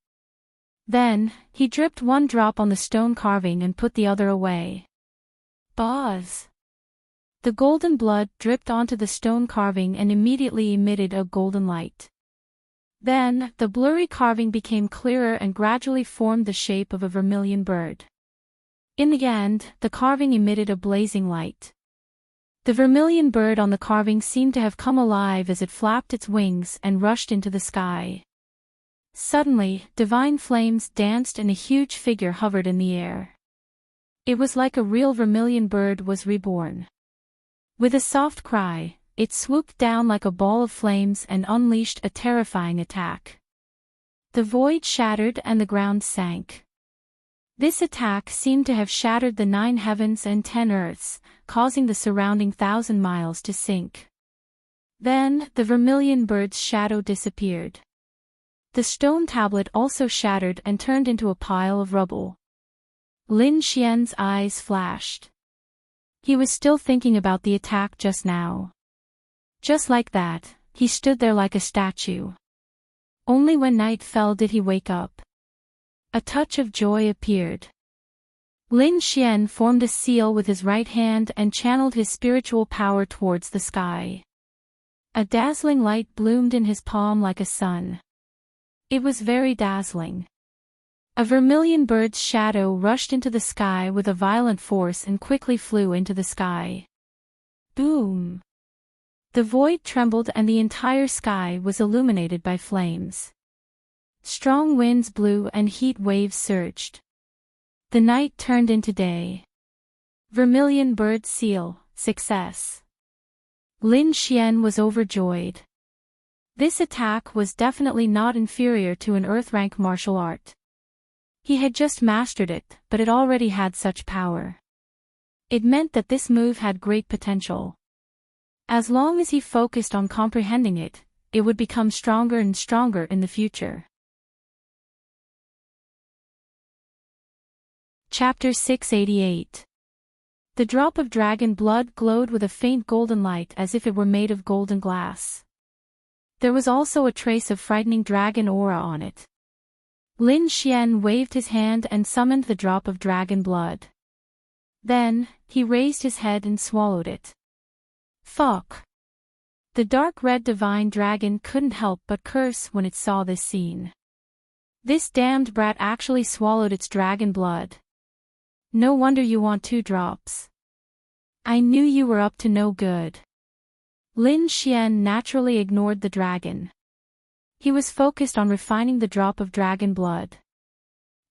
Then, he dripped 1 drop on the stone carving and put the other away. Buzz! The golden blood dripped onto the stone carving and immediately emitted a golden light. Then, the blurry carving became clearer and gradually formed the shape of a vermilion bird. In the end, the carving emitted a blazing light. The vermilion bird on the carving seemed to have come alive as it flapped its wings and rushed into the sky. Suddenly, divine flames danced and a huge figure hovered in the air. It was like a real vermilion bird was reborn. With a soft cry, it swooped down like a ball of flames and unleashed a terrifying attack. The void shattered and the ground sank. This attack seemed to have shattered the 9 heavens and 10 earths, causing the surrounding 1,000 miles to sink. Then, the vermilion bird's shadow disappeared. The stone tablet also shattered and turned into a pile of rubble. Lin Xian's eyes flashed. He was still thinking about the attack just now. Just like that, he stood there like a statue. Only when night fell did he wake up. A touch of joy appeared. Lin Xian formed a seal with his right hand and channeled his spiritual power towards the sky. A dazzling light bloomed in his palm like a sun. It was very dazzling. A vermilion bird's shadow rushed into the sky with a violent force and quickly flew into the sky. Boom! The void trembled and the entire sky was illuminated by flames. Strong winds blew and heat waves surged. The night turned into day. Vermilion bird seal, success. Lin Xian was overjoyed. This attack was definitely not inferior to an Earth-rank martial art. He had just mastered it, but it already had such power. It meant that this move had great potential. As long as he focused on comprehending it, it would become stronger and stronger in the future. Chapter 688. The drop of dragon blood glowed with a faint golden light as if it were made of golden glass. There was also a trace of frightening dragon aura on it. Lin Xian waved his hand and summoned the drop of dragon blood. Then, he raised his head and swallowed it. Fuck! The dark red divine dragon couldn't help but curse when it saw this scene. This damned brat actually swallowed its dragon blood. No wonder you want 2 drops. I knew you were up to no good. Lin Xian naturally ignored the dragon. He was focused on refining the drop of dragon blood.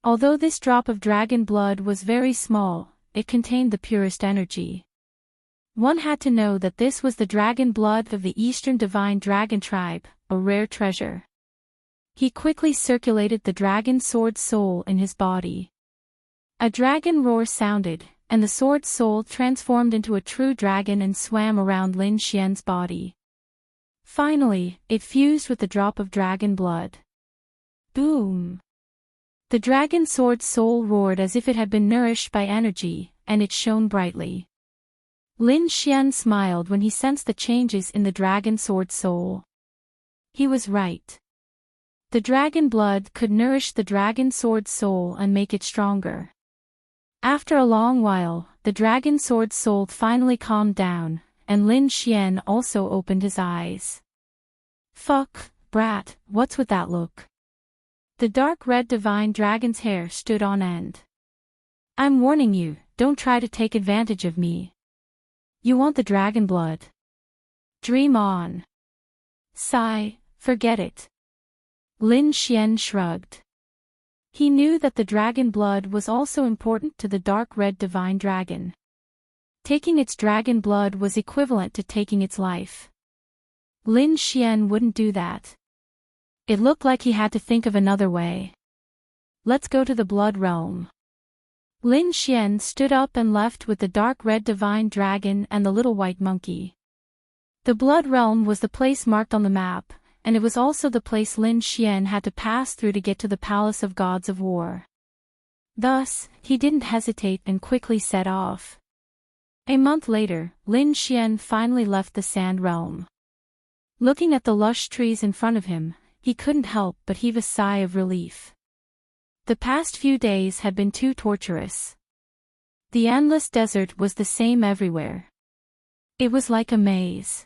Although this drop of dragon blood was very small, it contained the purest energy. One had to know that this was the dragon blood of the Eastern Divine Dragon tribe, a rare treasure. He quickly circulated the dragon sword soul in his body. A dragon roar sounded, and the sword soul transformed into a true dragon and swam around Lin Xian's body. Finally, it fused with the drop of dragon blood. Boom! The dragon sword soul roared as if it had been nourished by energy, and it shone brightly. Lin Xian smiled when he sensed the changes in the dragon sword soul. He was right. The dragon blood could nourish the dragon sword soul and make it stronger. After a long while, the dragon sword soul finally calmed down, and Lin Xian also opened his eyes. Fuck, brat, what's with that look? The dark red divine dragon's hair stood on end. I'm warning you, don't try to take advantage of me. You want the dragon blood? Dream on. Sigh, forget it. Lin Xian shrugged. He knew that the dragon blood was also important to the dark red divine dragon. Taking its dragon blood was equivalent to taking its life. Lin Xian wouldn't do that. It looked like he had to think of another way. Let's go to the blood realm. Lin Xian stood up and left with the dark red divine dragon and the little white monkey. The blood realm was the place marked on the map, and it was also the place Lin Xian had to pass through to get to the Palace of Gods of War. Thus, he didn't hesitate and quickly set off. A month later, Lin Xian finally left the Sand Realm. Looking at the lush trees in front of him, he couldn't help but heave a sigh of relief. The past few days had been too torturous. The endless desert was the same everywhere. It was like a maze.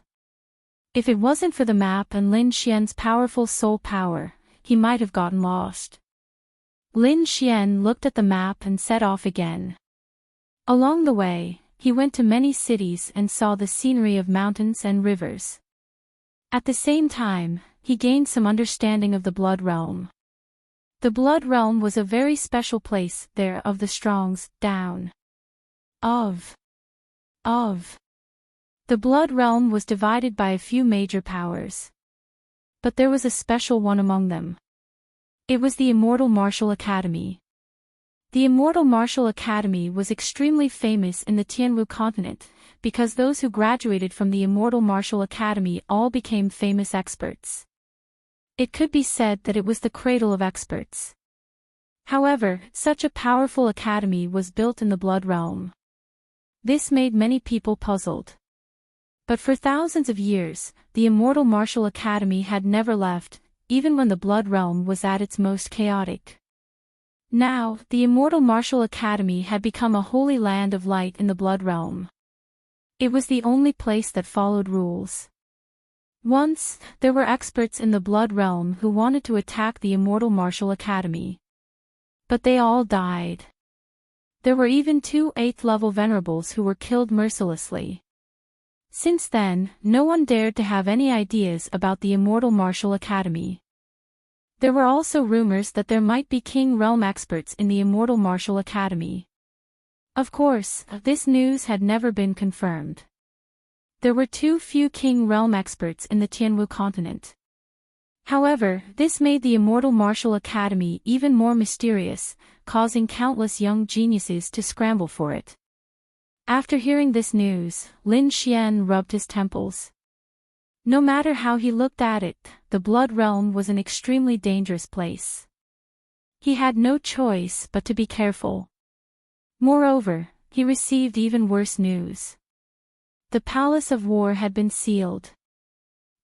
If it wasn't for the map and Lin Xian's powerful soul power, he might have gotten lost. Lin Xian looked at the map and set off again. Along the way, he went to many cities and saw the scenery of mountains and rivers. At the same time, he gained some understanding of the Blood Realm. The Blood Realm was a very special place there of the Strongs, down. The Blood Realm was divided by a few major powers. But there was a special one among them. It was the Immortal Martial Academy. The Immortal Martial Academy was extremely famous in the Tianwu continent, because those who graduated from the Immortal Martial Academy all became famous experts. It could be said that it was the cradle of experts. However, such a powerful academy was built in the Blood Realm. This made many people puzzled. But for thousands of years, the Immortal Martial Academy had never left, even when the Blood Realm was at its most chaotic. Now, the Immortal Martial Academy had become a holy land of light in the Blood Realm. It was the only place that followed rules. Once, there were experts in the Blood Realm who wanted to attack the Immortal Martial Academy. But they all died. There were even 2 8th-level venerables who were killed mercilessly. Since then, no one dared to have any ideas about the Immortal Martial Academy. There were also rumors that there might be King Realm experts in the Immortal Martial Academy. Of course, this news had never been confirmed. There were too few King Realm experts in the Tianwu continent. However, this made the Immortal Martial Academy even more mysterious, causing countless young geniuses to scramble for it. After hearing this news, Lin Xian rubbed his temples. No matter how he looked at it, the Blood Realm was an extremely dangerous place. He had no choice but to be careful. Moreover, he received even worse news. The Palace of War had been sealed.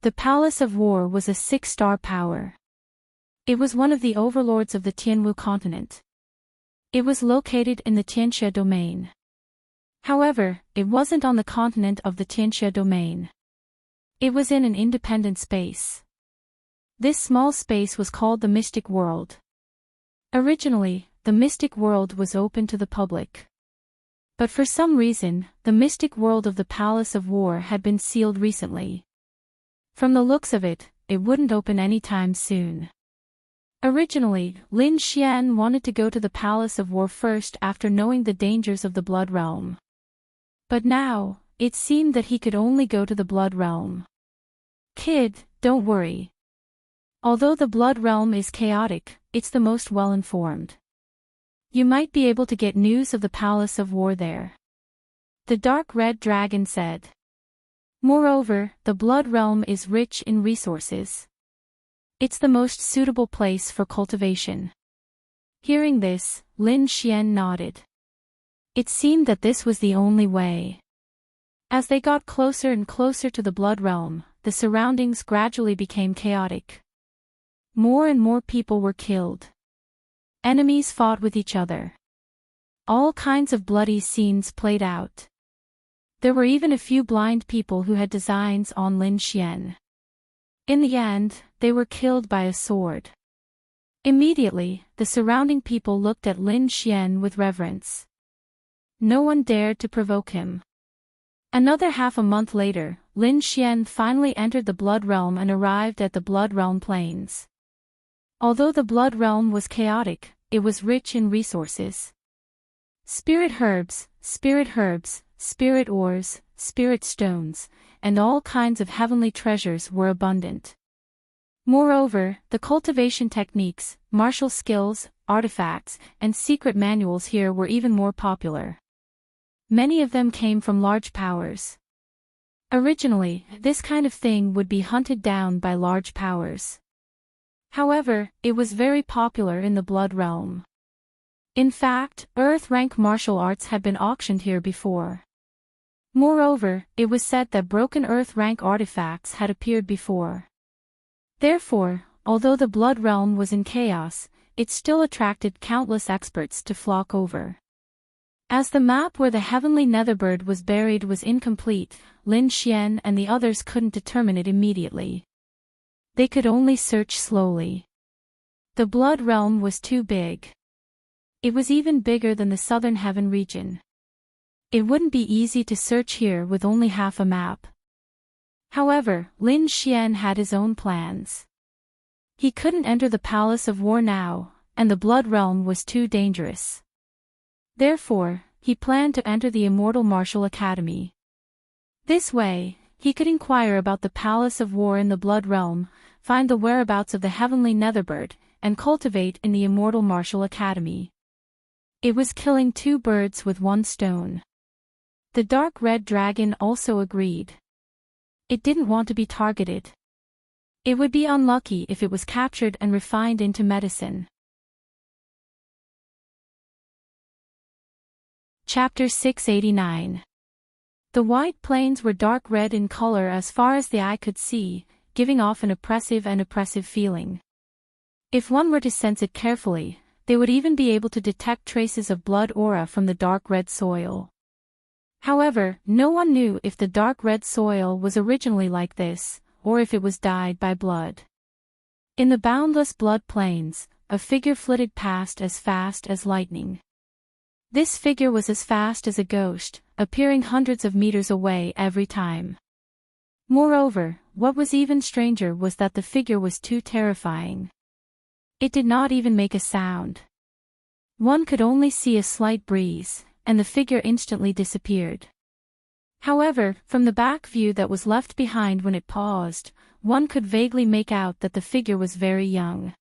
The Palace of War was a 6-star power. It was one of the overlords of the Tianwu continent. It was located in the Tianxia domain. However, it wasn't on the continent of the Tianxia domain. It was in an independent space. This small space was called the Mystic World. Originally, the Mystic World was open to the public. But for some reason, the Mystic World of the Palace of War had been sealed recently. From the looks of it, it wouldn't open anytime soon. Originally, Lin Xian wanted to go to the Palace of War first after knowing the dangers of the Blood Realm. But now, it seemed that he could only go to the Blood Realm. Kid, don't worry. Although the Blood Realm is chaotic, it's the most well-informed. You might be able to get news of the Palace of War there. The dark red dragon said. Moreover, the Blood Realm is rich in resources. It's the most suitable place for cultivation. Hearing this, Lin Xian nodded. It seemed that this was the only way. As they got closer and closer to the Blood Realm, the surroundings gradually became chaotic. More and more people were killed. Enemies fought with each other. All kinds of bloody scenes played out. There were even a few blind people who had designs on Lin Xian. In the end, they were killed by a sword. Immediately, the surrounding people looked at Lin Xian with reverence. No one dared to provoke him. Another half a month later, Lin Xian finally entered the Blood Realm and arrived at the Blood Realm Plains. Although the Blood Realm was chaotic, it was rich in resources. Spirit herbs, spirit ores, spirit stones, and all kinds of heavenly treasures were abundant. Moreover, the cultivation techniques, martial skills, artifacts, and secret manuals here were even more popular. Many of them came from large powers. Originally, this kind of thing would be hunted down by large powers. However, it was very popular in the Blood Realm. In fact, Earth-rank martial arts had been auctioned here before. Moreover, it was said that broken Earth-rank artifacts had appeared before. Therefore, although the Blood Realm was in chaos, it still attracted countless experts to flock over. As the map where the heavenly Netherbird was buried was incomplete, Lin Xian and the others couldn't determine it immediately. They could only search slowly. The Blood Realm was too big. It was even bigger than the Southern Heaven region. It wouldn't be easy to search here with only half a map. However, Lin Xian had his own plans. He couldn't enter the Palace of War now, and the Blood Realm was too dangerous. Therefore, he planned to enter the Immortal Martial Academy. This way, he could inquire about the Palace of War in the Blood Realm, find the whereabouts of the heavenly Netherbird, and cultivate in the Immortal Martial Academy. It was killing two birds with one stone. The dark red dragon also agreed. It didn't want to be targeted. It would be unlucky if it was captured and refined into medicine. Chapter 689. The White Plains were dark red in color as far as the eye could see, giving off an oppressive feeling. If one were to sense it carefully, they would even be able to detect traces of blood aura from the dark red soil. However, no one knew if the dark red soil was originally like this, or if it was dyed by blood. In the boundless blood plains, a figure flitted past as fast as lightning. This figure was as fast as a ghost, appearing hundreds of meters away every time. Moreover, what was even stranger was that the figure was too terrifying. It did not even make a sound. One could only see a slight breeze, and the figure instantly disappeared. However, from the back view that was left behind when it paused, one could vaguely make out that the figure was very young.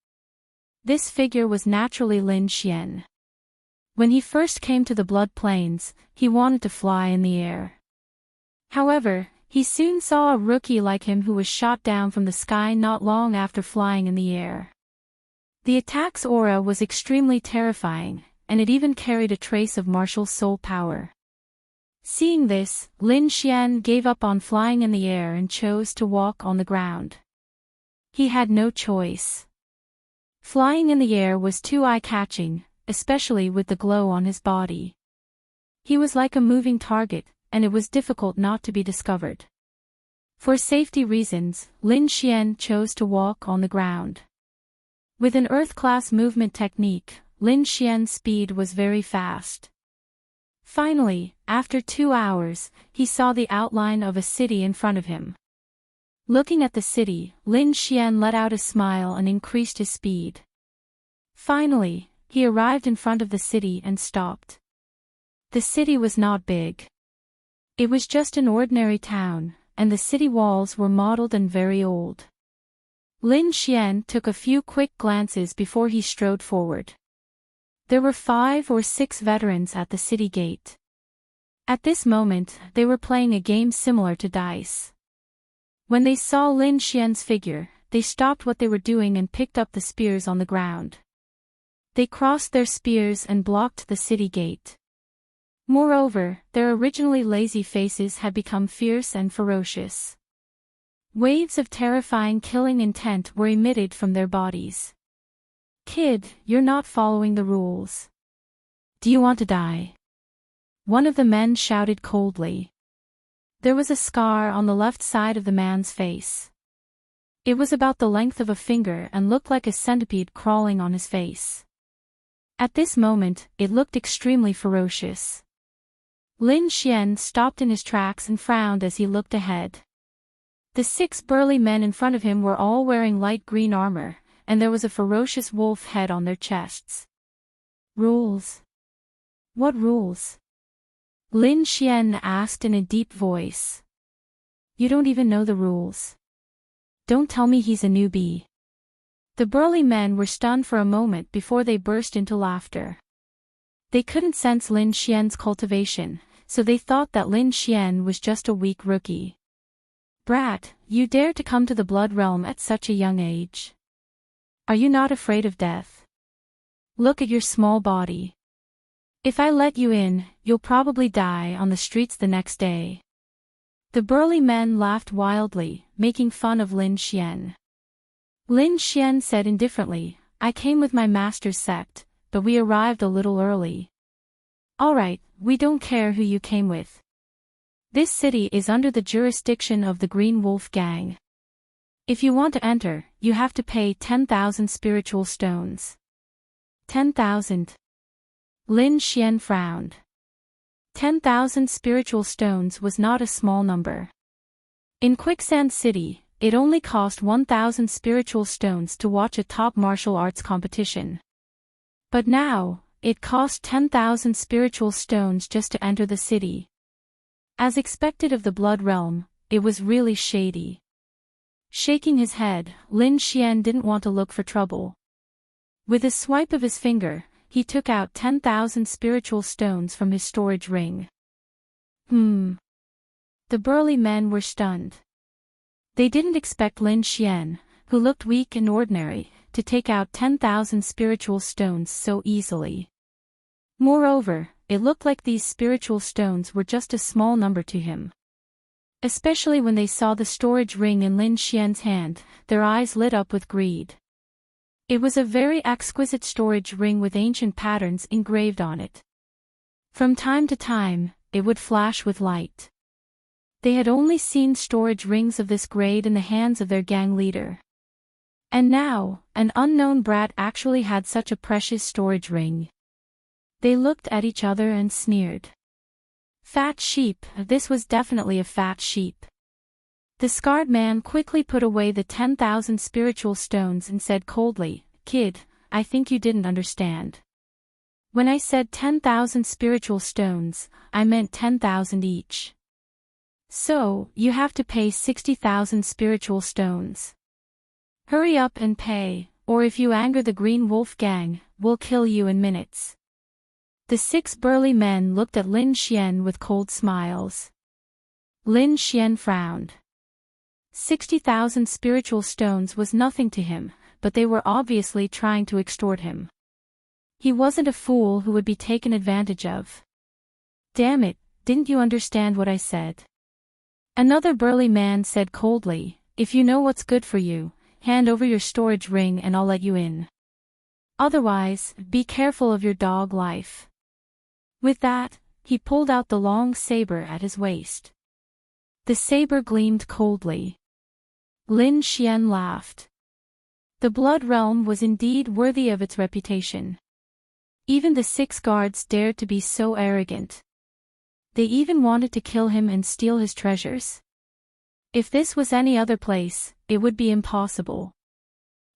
This figure was naturally Lin Xian. When he first came to the Blood Plains, he wanted to fly in the air. However, he soon saw a rookie like him who was shot down from the sky not long after flying in the air. The attack's aura was extremely terrifying, and it even carried a trace of martial soul power. Seeing this, Lin Xian gave up on flying in the air and chose to walk on the ground. He had no choice. Flying in the air was too eye-catching, especially with the glow on his body. He was like a moving target, and it was difficult not to be discovered. For safety reasons, Lin Xian chose to walk on the ground. With an Earth-class movement technique, Lin Xian's speed was very fast. Finally, after 2 hours, he saw the outline of a city in front of him. Looking at the city, Lin Xian let out a smile and increased his speed. Finally, he arrived in front of the city and stopped. The city was not big. It was just an ordinary town, and the city walls were mottled and very old. Lin Xian took a few quick glances before he strode forward. There were 5 or 6 veterans at the city gate. At this moment, they were playing a game similar to dice. When they saw Lin Xian's figure, they stopped what they were doing and picked up the spears on the ground. They crossed their spears and blocked the city gate. Moreover, their originally lazy faces had become fierce and ferocious. Waves of terrifying killing intent were emitted from their bodies. "Kid, you're not following the rules. Do you want to die?" One of the men shouted coldly. There was a scar on the left side of the man's face. It was about the length of a finger and looked like a centipede crawling on his face. At this moment, it looked extremely ferocious. Lin Xian stopped in his tracks and frowned as he looked ahead. The 6 burly men in front of him were all wearing light green armor, and there was a ferocious wolf head on their chests. "Rules? What rules?" Lin Xian asked in a deep voice. "You don't even know the rules. Don't tell me he's a newbie." The burly men were stunned for a moment before they burst into laughter. They couldn't sense Lin Xian's cultivation, so they thought that Lin Xian was just a weak rookie. "Brat, you dare to come to the Blood Realm at such a young age? Are you not afraid of death? Look at your small body. If I let you in, you'll probably die on the streets the next day." The burly men laughed wildly, making fun of Lin Xian. Lin Xian said indifferently, "I came with my master's sect, but we arrived a little early." "Alright, we don't care who you came with. This city is under the jurisdiction of the Green Wolf Gang. If you want to enter, you have to pay 10,000 spiritual stones." 10,000. Lin Xian frowned. 10,000 spiritual stones was not a small number. In Quicksand City, it only cost 1,000 spiritual stones to watch a top martial arts competition. But now, it cost 10,000 spiritual stones just to enter the city. As expected of the Blood Realm, it was really shady. Shaking his head, Lin Xian didn't want to look for trouble. With a swipe of his finger, he took out 10,000 spiritual stones from his storage ring. The burly men were stunned. They didn't expect Lin Xian, who looked weak and ordinary, to take out 10,000 spiritual stones so easily. Moreover, it looked like these spiritual stones were just a small number to him. Especially when they saw the storage ring in Lin Xian's hand, their eyes lit up with greed. It was a very exquisite storage ring with ancient patterns engraved on it. From time to time, it would flash with light. They had only seen storage rings of this grade in the hands of their gang leader. And now, an unknown brat actually had such a precious storage ring. They looked at each other and sneered. Fat sheep, this was definitely a fat sheep. The scarred man quickly put away the 10,000 spiritual stones and said coldly, "Kid, I think you didn't understand. When I said 10,000 spiritual stones, I meant 10,000 each. So, you have to pay 60,000 spiritual stones. Hurry up and pay, or if you anger the Green Wolf Gang, we'll kill you in minutes." The 6 burly men looked at Lin Xian with cold smiles. Lin Xian frowned. 60,000 spiritual stones was nothing to him, but they were obviously trying to extort him. He wasn't a fool who would be taken advantage of. "Damn it, didn't you understand what I said?" Another burly man said coldly, "If you know what's good for you, hand over your storage ring and I'll let you in. Otherwise, be careful of your dog life." With that, he pulled out the long saber at his waist. The saber gleamed coldly. Lin Xian laughed. The Blood Realm was indeed worthy of its reputation. Even the 6 guards dared to be so arrogant. They even wanted to kill him and steal his treasures. If this was any other place, it would be impossible.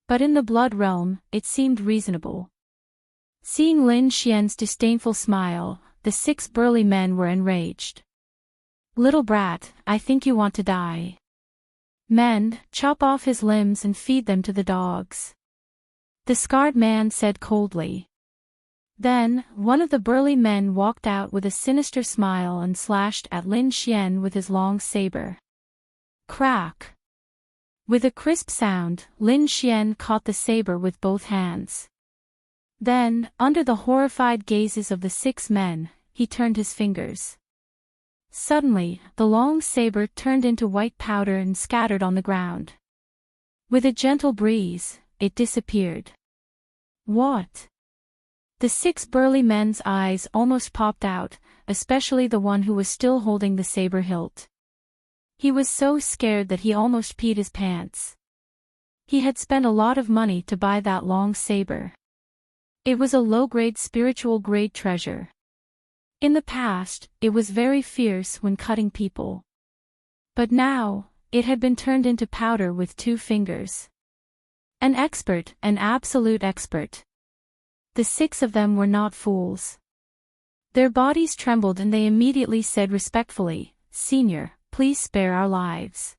But in the Blood Realm, it seemed reasonable. Seeing Lin Xian's disdainful smile, the 6 burly men were enraged. "Little brat, I think you want to die. Men, chop off his limbs and feed them to the dogs," the scarred man said coldly. Then, one of the burly men walked out with a sinister smile and slashed at Lin Xian with his long saber. Crack! With a crisp sound, Lin Xian caught the saber with both hands. Then, under the horrified gazes of the 6 men, he turned his fingers. Suddenly, the long saber turned into white powder and scattered on the ground. With a gentle breeze, it disappeared. What? The 6 burly men's eyes almost popped out, especially the one who was still holding the saber hilt. He was so scared that he almost peed his pants. He had spent a lot of money to buy that long saber. It was a low-grade spiritual-grade treasure. In the past, it was very fierce when cutting people. But now, it had been turned into powder with 2 fingers. An expert, an absolute expert. The 6 of them were not fools. Their bodies trembled and they immediately said respectfully, "Senior, please spare our lives.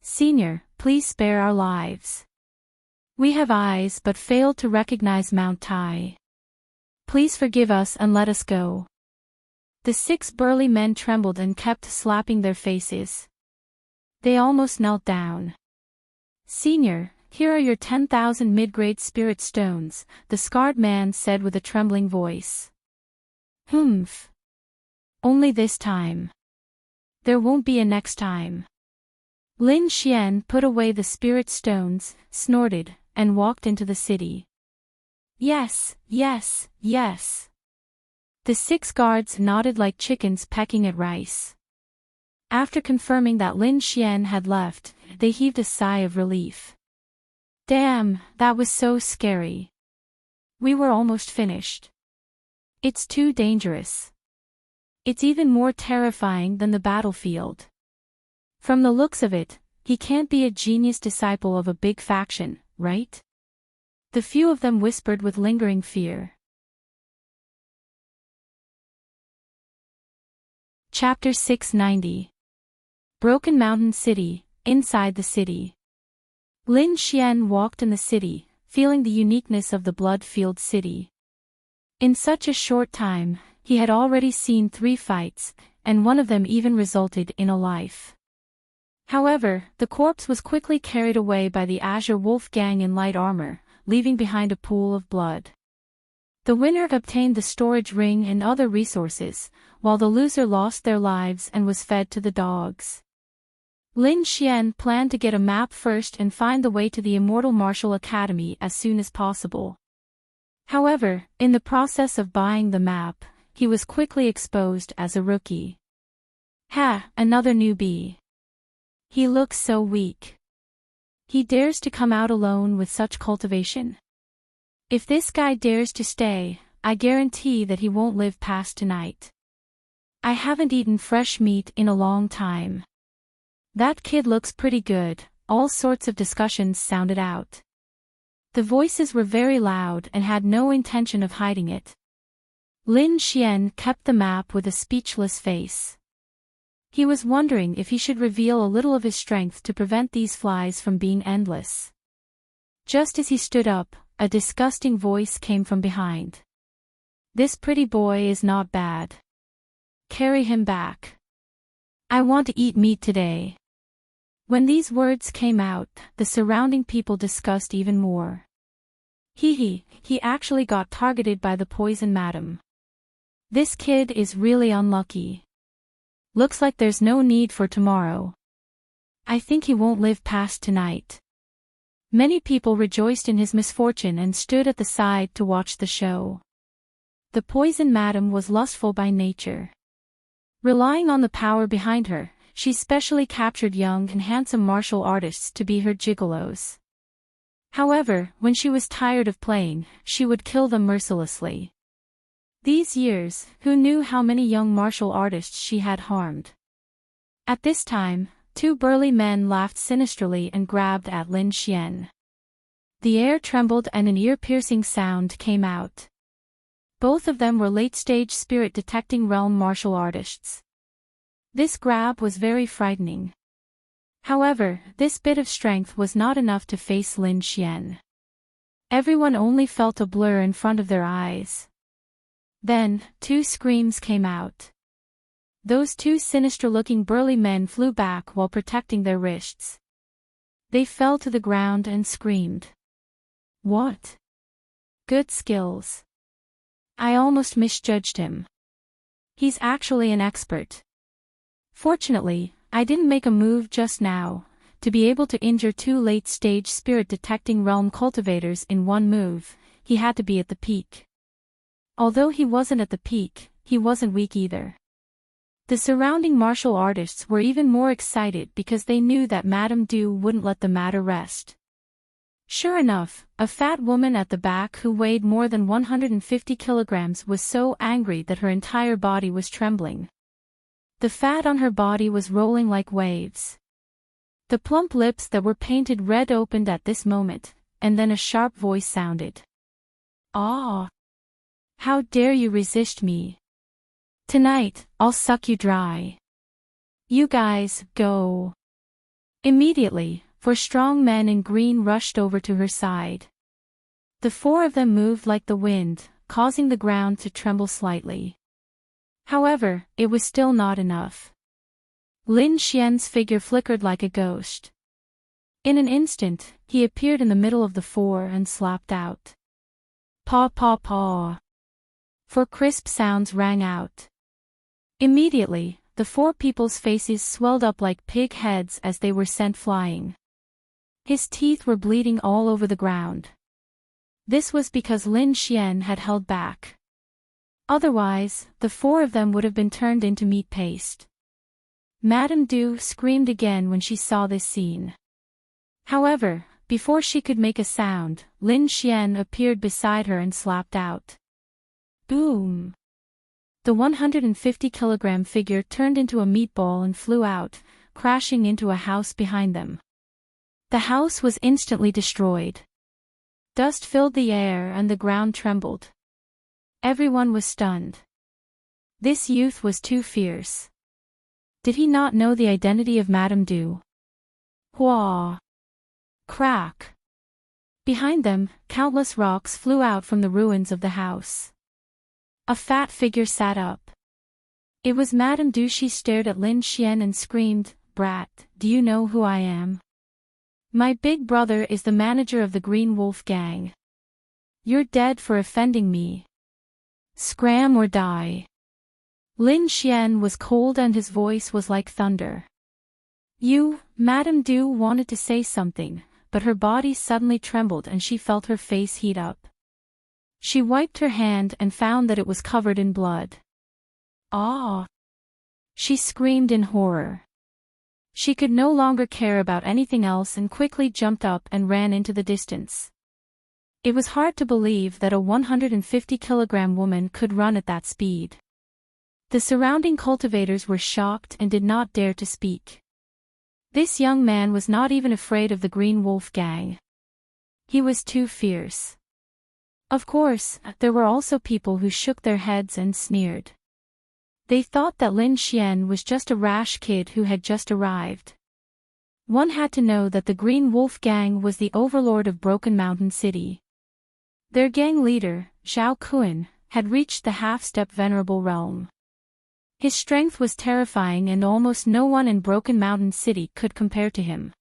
Senior, please spare our lives. We have eyes but failed to recognize Mount Tai. Please forgive us and let us go." The 6 burly men trembled and kept slapping their faces. They almost knelt down. "Senior, here are your 10,000 mid-grade spirit stones," the scarred man said with a trembling voice. "Humph. Only this time. There won't be a next time." Lin Xian put away the spirit stones, snorted, and walked into the city. "Yes, yes, yes." The 6 guards nodded like chickens pecking at rice. After confirming that Lin Xian had left, they heaved a sigh of relief. "Damn, that was so scary. We were almost finished. It's too dangerous. It's even more terrifying than the battlefield. From the looks of it, he can't be a genius disciple of a big faction, right?" The few of them whispered with lingering fear. Chapter 690. Broken Mountain City, inside the city. Lin Xian walked in the city, feeling the uniqueness of the blood-filled city. In such a short time, he had already seen 3 fights, and one of them even resulted in a life. However, the corpse was quickly carried away by the Azure Wolf gang in light armor, leaving behind a pool of blood. The winner obtained the storage ring and other resources, while the loser lost their lives and was fed to the dogs. Lin Xian planned to get a map first and find the way to the Immortal Martial Academy as soon as possible. However, in the process of buying the map, he was quickly exposed as a rookie. Ha, another newbie. He looks so weak. He dares to come out alone with such cultivation. If this guy dares to stay, I guarantee that he won't live past tonight. I haven't eaten fresh meat in a long time. That kid looks pretty good. All sorts of discussions sounded out. The voices were very loud and had no intention of hiding it. Lin Xian kept the map with a speechless face. He was wondering if he should reveal a little of his strength to prevent these flies from being endless. Just as he stood up, a disgusting voice came from behind. "This pretty boy is not bad. Carry him back. I want to eat meat today." When these words came out, the surrounding people discussed even more. He actually got targeted by the poison madam. This kid is really unlucky. Looks like there's no need for tomorrow. I think he won't live past tonight. Many people rejoiced in his misfortune and stood at the side to watch the show. The poison madam was lustful by nature. Relying on the power behind her, she specially captured young and handsome martial artists to be her gigolos. However, when she was tired of playing, she would kill them mercilessly. These years, who knew how many young martial artists she had harmed? At this time, 2 burly men laughed sinisterly and grabbed at Lin Xian. The air trembled and an ear-piercing sound came out. Both of them were late-stage spirit-detecting realm martial artists. This grab was very frightening. However, this bit of strength was not enough to face Lin Xian. Everyone only felt a blur in front of their eyes. Then, two screams came out. Those two sinister-looking burly men flew back while protecting their wrists. They fell to the ground and screamed. What? Good skills. I almost misjudged him. He's actually an expert. Fortunately, I didn't make a move just now. To be able to injure two late-stage spirit-detecting realm cultivators in one move, he had to be at the peak. Although he wasn't at the peak, he wasn't weak either. The surrounding martial artists were even more excited because they knew that Madame Du wouldn't let the matter rest. Sure enough, a fat woman at the back who weighed more than 150 kilograms was so angry that her entire body was trembling. The fat on her body was rolling like waves. The plump lips that were painted red opened at this moment, and then a sharp voice sounded. Ah! How dare you resist me? Tonight, I'll suck you dry. You guys, go. Immediately, four strong men in green rushed over to her side. The four of them moved like the wind, causing the ground to tremble slightly. However, it was still not enough. Lin Xian's figure flickered like a ghost. In an instant, he appeared in the middle of the four and slapped out. Paw paw paw. Four crisp sounds rang out. Immediately, the four people's faces swelled up like pig heads as they were sent flying. His teeth were bleeding all over the ground. This was because Lin Xian had held back. Otherwise, the four of them would have been turned into meat paste. Madame Du screamed again when she saw this scene. However, before she could make a sound, Lin Xian appeared beside her and slapped out. Boom! The 150-kilogram figure turned into a meatball and flew out, crashing into a house behind them. The house was instantly destroyed. Dust filled the air and the ground trembled. Everyone was stunned. This youth was too fierce. Did he not know the identity of Madame Du? Hua! Crack! Behind them, countless rocks flew out from the ruins of the house. A fat figure sat up. It was Madame Du. She stared at Lin Xian and screamed, "Brat, do you know who I am? My big brother is the manager of the Green Wolf Gang. You're dead for offending me. Scram or die." Lin Xian was cold and his voice was like thunder. Madame Du wanted to say something, but her body suddenly trembled and she felt her face heat up. She wiped her hand and found that it was covered in blood. Ah! She screamed in horror. She could no longer care about anything else and quickly jumped up and ran into the distance. It was hard to believe that a 150-kilogram woman could run at that speed. The surrounding cultivators were shocked and did not dare to speak. This young man was not even afraid of the Green Wolf Gang. He was too fierce. Of course, there were also people who shook their heads and sneered. They thought that Lin Xian was just a rash kid who had just arrived. One had to know that the Green Wolf Gang was the overlord of Broken Mountain City. Their gang leader, Zhao Kun, had reached the half-step venerable realm. His strength was terrifying and almost no one in Broken Mountain City could compare to him.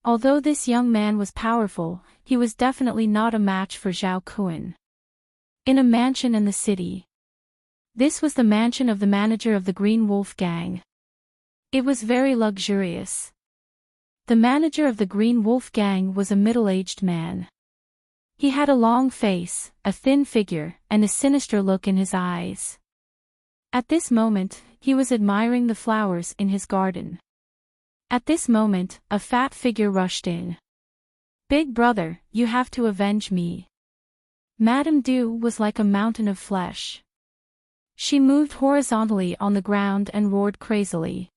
Although this young man was powerful, he was definitely not a match for Zhao Kun. In a mansion in the city. This was the mansion of the manager of the Green Wolf Gang. It was very luxurious. The manager of the Green Wolf Gang was a middle-aged man. He had a long face, a thin figure, and a sinister look in his eyes. At this moment, he was admiring the flowers in his garden. At this moment, a fat figure rushed in. "Big brother, you have to avenge me." Madame Du was like a mountain of flesh. She moved horizontally on the ground and roared crazily.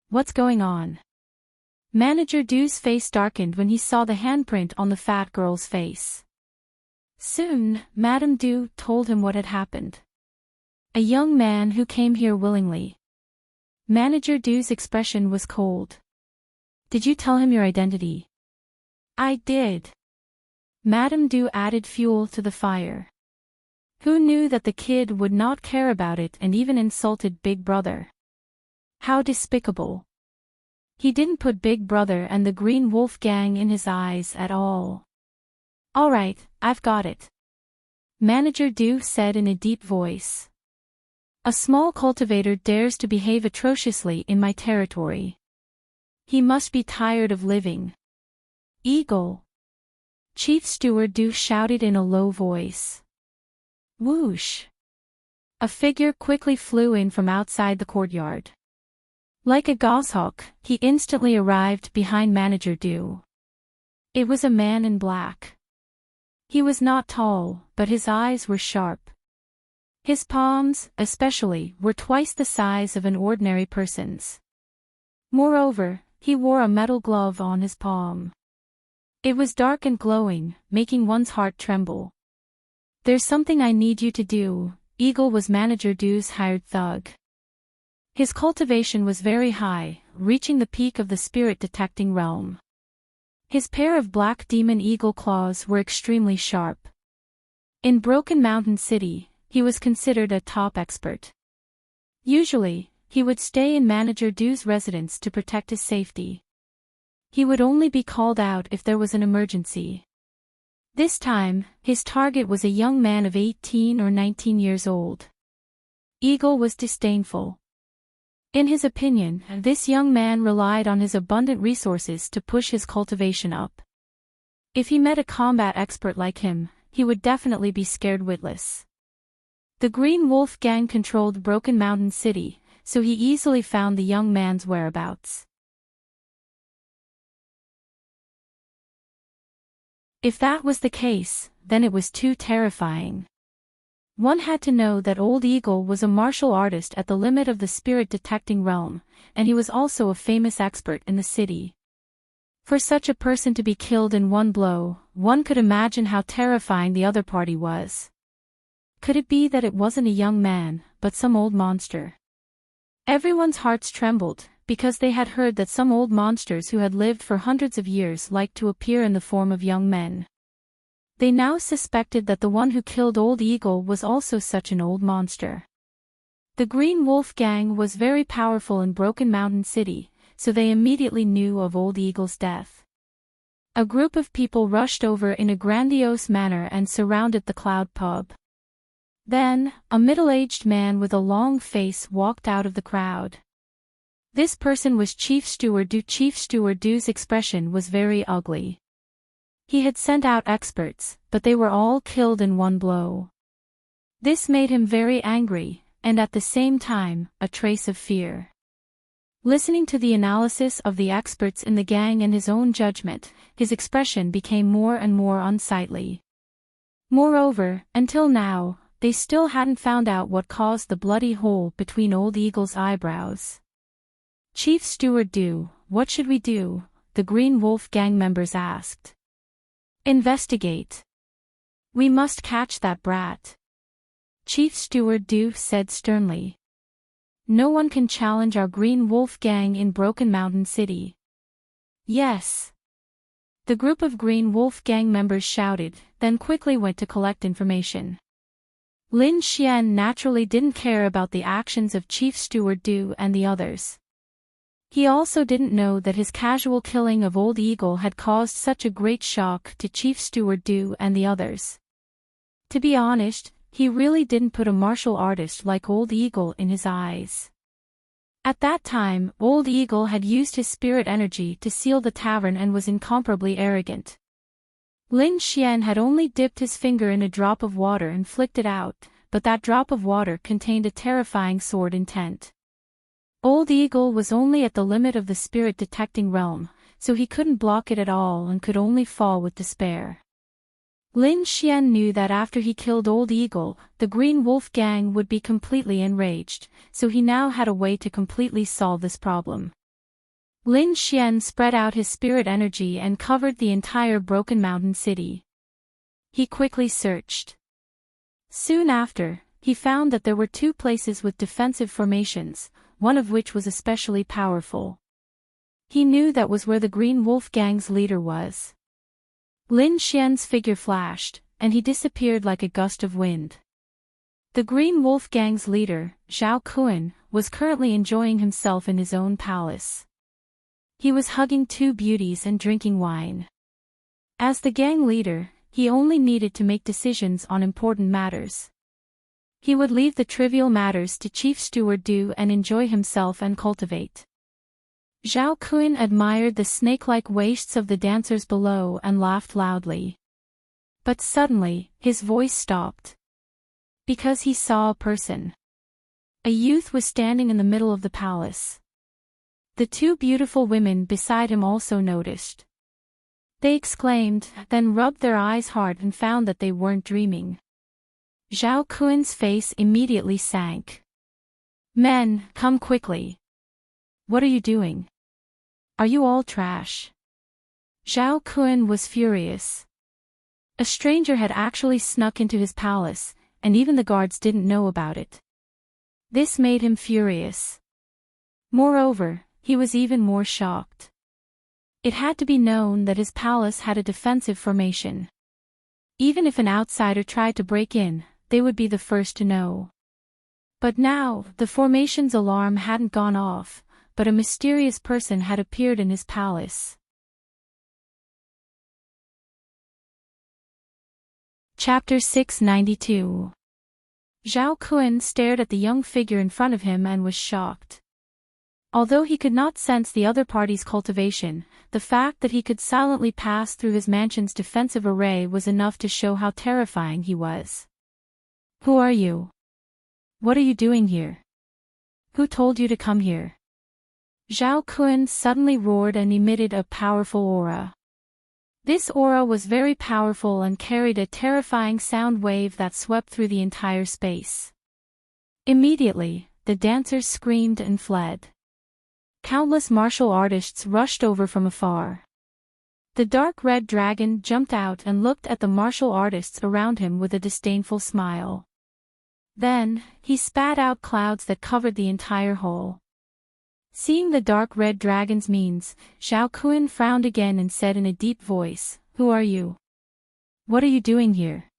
"What's going on?" Manager Du's face darkened when he saw the handprint on the fat girl's face. Soon, Madame Du told him what had happened. A young man who came here willingly. Manager Du's expression was cold. Did you tell him your identity? I did. Madame Du added fuel to the fire. Who knew that the kid would not care about it and even insulted Big Brother? How despicable. He didn't put Big Brother and the Green Wolf gang in his eyes at all. All right, I've got it. Manager Du said in a deep voice. A small cultivator dares to behave atrociously in my territory. He must be tired of living. Eagle. Chief Steward Du shouted in a low voice. Whoosh. A figure quickly flew in from outside the courtyard. Like a goshawk, he instantly arrived behind Manager Du. It was a man in black. He was not tall, but his eyes were sharp. His palms, especially, were twice the size of an ordinary person's. Moreover, he wore a metal glove on his palm. It was dark and glowing, making one's heart tremble. There's something I need you to do. Eagle was Manager Du's hired thug. His cultivation was very high, reaching the peak of the spirit-detecting realm. His pair of black demon eagle claws were extremely sharp. In Broken Mountain City, he was considered a top expert. Usually, he would stay in Manager Du's residence to protect his safety. He would only be called out if there was an emergency. This time, his target was a young man of 18 or 19 years old. Eagle was disdainful. In his opinion, this young man relied on his abundant resources to push his cultivation up. If he met a combat expert like him, he would definitely be scared witless. The Green Wolf gang controlled Broken Mountain City, so he easily found the young man's whereabouts. If that was the case, then it was too terrifying. One had to know that Old Eagle was a martial artist at the limit of the spirit-detecting realm, and he was also a famous expert in the city. For such a person to be killed in one blow, one could imagine how terrifying the other party was. Could it be that it wasn't a young man, but some old monster? Everyone's hearts trembled, because they had heard that some old monsters who had lived for hundreds of years liked to appear in the form of young men. They now suspected that the one who killed Old Eagle was also such an old monster. The Green Wolf gang was very powerful in Broken Mountain City, so they immediately knew of Old Eagle's death. A group of people rushed over in a grandiose manner and surrounded the Cloud Pub. Then, a middle-aged man with a long face walked out of the crowd. This person was Chief Steward Du. Chief Steward Du's expression was very ugly. He had sent out experts, but they were all killed in one blow. This made him very angry, and at the same time, a trace of fear. Listening to the analysis of the experts in the gang and his own judgment, his expression became more and more unsightly. Moreover, until now, they still hadn't found out what caused the bloody hole between Old Eagle's eyebrows. Chief Steward Du, what should we do? The Green Wolf gang members asked. Investigate. We must catch that brat. Chief Steward Du said sternly. No one can challenge our Green Wolf gang in Broken Mountain City. Yes. The group of Green Wolf gang members shouted, then quickly went to collect information. Lin Xian naturally didn't care about the actions of Chief Steward Du and the others. He also didn't know that his casual killing of Old Eagle had caused such a great shock to Chief Steward Du and the others. To be honest, he really didn't put a martial artist like Old Eagle in his eyes. At that time, Old Eagle had used his spirit energy to seal the tavern and was incomparably arrogant. Lin Xian had only dipped his finger in a drop of water and flicked it out, but that drop of water contained a terrifying sword intent. Old Eagle was only at the limit of the spirit-detecting realm, so he couldn't block it at all and could only fall with despair. Lin Xian knew that after he killed Old Eagle, the Green Wolf gang would be completely enraged, so he now had a way to completely solve this problem. Lin Xian spread out his spirit energy and covered the entire Broken Mountain City. He quickly searched. Soon after, he found that there were 2 places with defensive formations, one of which was especially powerful. He knew that was where the Green Wolf Gang's leader was. Lin Xian's figure flashed, and he disappeared like a gust of wind. The Green Wolf Gang's leader, Zhao Kun, was currently enjoying himself in his own palace. He was hugging 2 beauties and drinking wine. As the gang leader, he only needed to make decisions on important matters. He would leave the trivial matters to Chief Steward Du and enjoy himself and cultivate. Zhao Kun admired the snake-like waists of the dancers below and laughed loudly. But suddenly, his voice stopped. Because he saw a person. A youth was standing in the middle of the palace. The 2 beautiful women beside him also noticed. They exclaimed, then rubbed their eyes hard and found that they weren't dreaming. Zhao Kun's face immediately sank. Men, come quickly. What are you doing? Are you all trash? Zhao Kun was furious. A stranger had actually snuck into his palace, and even the guards didn't know about it. This made him furious. Moreover, he was even more shocked. It had to be known that his palace had a defensive formation. Even if an outsider tried to break in, they would be the first to know. But now, the formation's alarm hadn't gone off, but a mysterious person had appeared in his palace. Chapter 692. Zhao Kun stared at the young figure in front of him and was shocked. Although he could not sense the other party's cultivation, the fact that he could silently pass through his mansion's defensive array was enough to show how terrifying he was. Who are you? What are you doing here? Who told you to come here? Zhao Kun suddenly roared and emitted a powerful aura. This aura was very powerful and carried a terrifying sound wave that swept through the entire space. Immediately, the dancers screamed and fled. Countless martial artists rushed over from afar. The dark red dragon jumped out and looked at the martial artists around him with a disdainful smile. Then, he spat out clouds that covered the entire hall. Seeing the dark red dragon's means, Zhao Kun frowned again and said in a deep voice, "Who are you? What are you doing here?"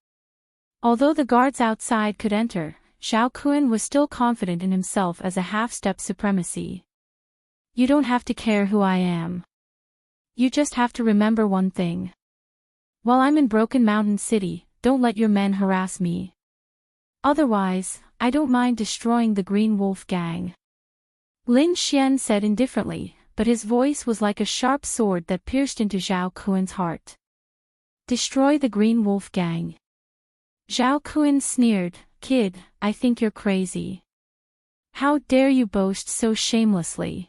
Although the guards outside could enter, Zhao Kun was still confident in himself as a half-step supremacy. You don't have to care who I am. You just have to remember one thing. While I'm in Broken Mountain City, don't let your men harass me. Otherwise, I don't mind destroying the Green Wolf Gang. Lin Xian said indifferently, but his voice was like a sharp sword that pierced into Zhao Kun's heart. Destroy the Green Wolf Gang. Zhao Kun sneered, "Kid, I think you're crazy. How dare you boast so shamelessly?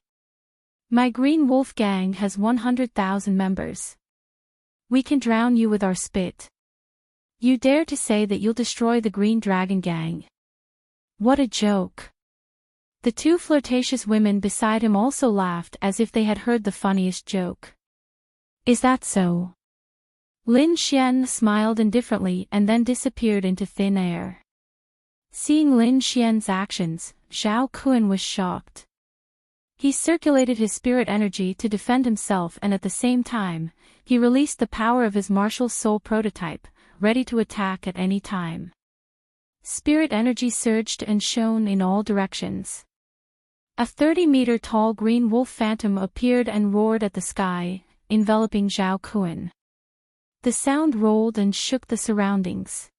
My Green Wolf Gang has 100,000 members. We can drown you with our spit. You dare to say that you'll destroy the Green Dragon Gang? What a joke." The 2 flirtatious women beside him also laughed as if they had heard the funniest joke. Is that so? Lin Xian smiled indifferently and then disappeared into thin air. Seeing Lin Xian's actions, Zhao Kun was shocked. He circulated his spirit energy to defend himself, and at the same time, he released the power of his martial soul prototype, ready to attack at any time. Spirit energy surged and shone in all directions. A 30-meter tall green wolf phantom appeared and roared at the sky, enveloping Zhao Kun. The sound rolled and shook the surroundings.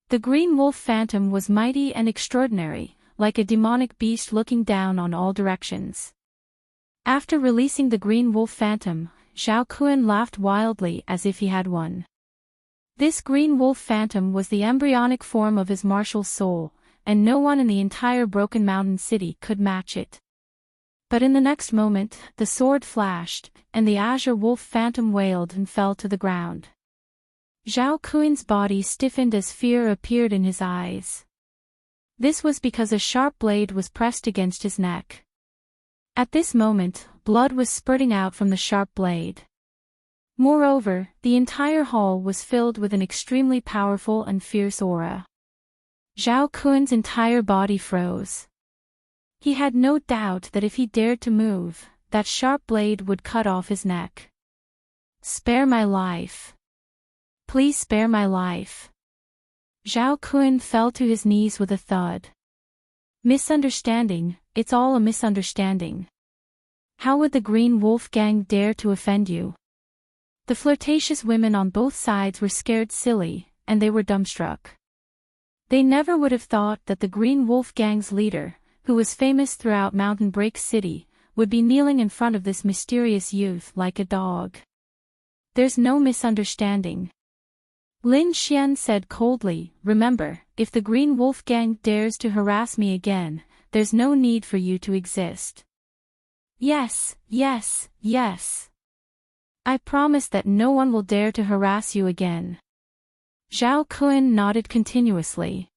The green wolf phantom was mighty and extraordinary, like a demonic beast looking down on all directions. After releasing the green wolf phantom, Zhao Kun laughed wildly as if he had won. This green wolf phantom was the embryonic form of his martial soul, and no one in the entire Broken Mountain City could match it. But in the next moment, the sword flashed, and the azure wolf phantom wailed and fell to the ground. Zhao Kun's body stiffened as fear appeared in his eyes. This was because a sharp blade was pressed against his neck. At this moment, blood was spurting out from the sharp blade. Moreover, the entire hall was filled with an extremely powerful and fierce aura. Zhao Kun's entire body froze. He had no doubt that if he dared to move, that sharp blade would cut off his neck. "Spare my life. Please spare my life." Zhao Kun fell to his knees with a thud. "Misunderstanding, it's all a misunderstanding. How would the Green Wolf Gang dare to offend you?" The flirtatious women on both sides were scared silly, and they were dumbstruck. They never would have thought that the Green Wolf Gang's leader, who was famous throughout Mountain Break City, would be kneeling in front of this mysterious youth like a dog. "There's no misunderstanding," Lin Xian said coldly. "Remember, if the Green Wolf Gang dares to harass me again, there's no need for you to exist." Yes, yes, yes. I promise that no one will dare to harass you again." Zhao Kun nodded continuously.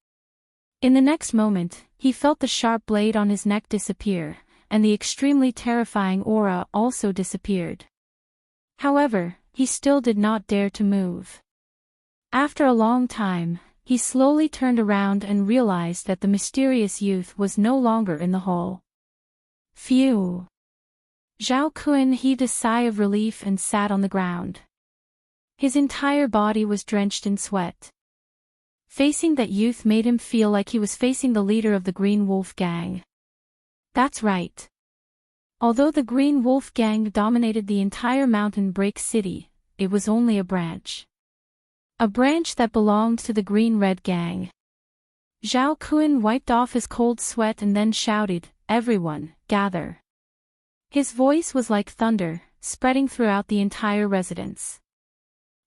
In the next moment, he felt the sharp blade on his neck disappear, and the extremely terrifying aura also disappeared. However, he still did not dare to move. After a long time, he slowly turned around and realized that the mysterious youth was no longer in the hall. Phew! Zhao Kun heaved a sigh of relief and sat on the ground. His entire body was drenched in sweat. Facing that youth made him feel like he was facing the leader of the Green Wolf Gang. That's right. Although the Green Wolf Gang dominated the entire Mountain Break City, it was only a branch. A branch that belonged to the Green Red Gang. Zhao Kun wiped off his cold sweat and then shouted, "Everyone, gather." His voice was like thunder, spreading throughout the entire residence.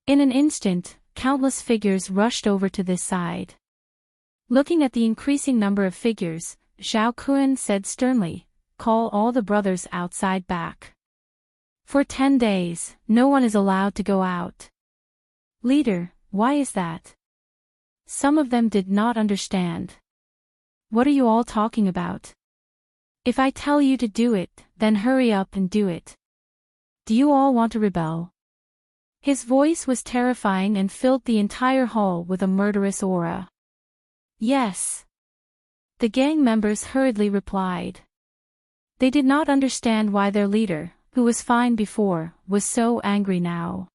In an instant, countless figures rushed over to this side. Looking at the increasing number of figures, Zhao Kun said sternly, "Call all the brothers outside back. For 10 days, no one is allowed to go out." "Leader, why is that?" Some of them did not understand. "What are you all talking about? If I tell you to do it, then hurry up and do it. Do you all want to rebel?" His voice was terrifying and filled the entire hall with a murderous aura. "Yes." The gang members hurriedly replied. They did not understand why their leader, who was fine before, was so angry now.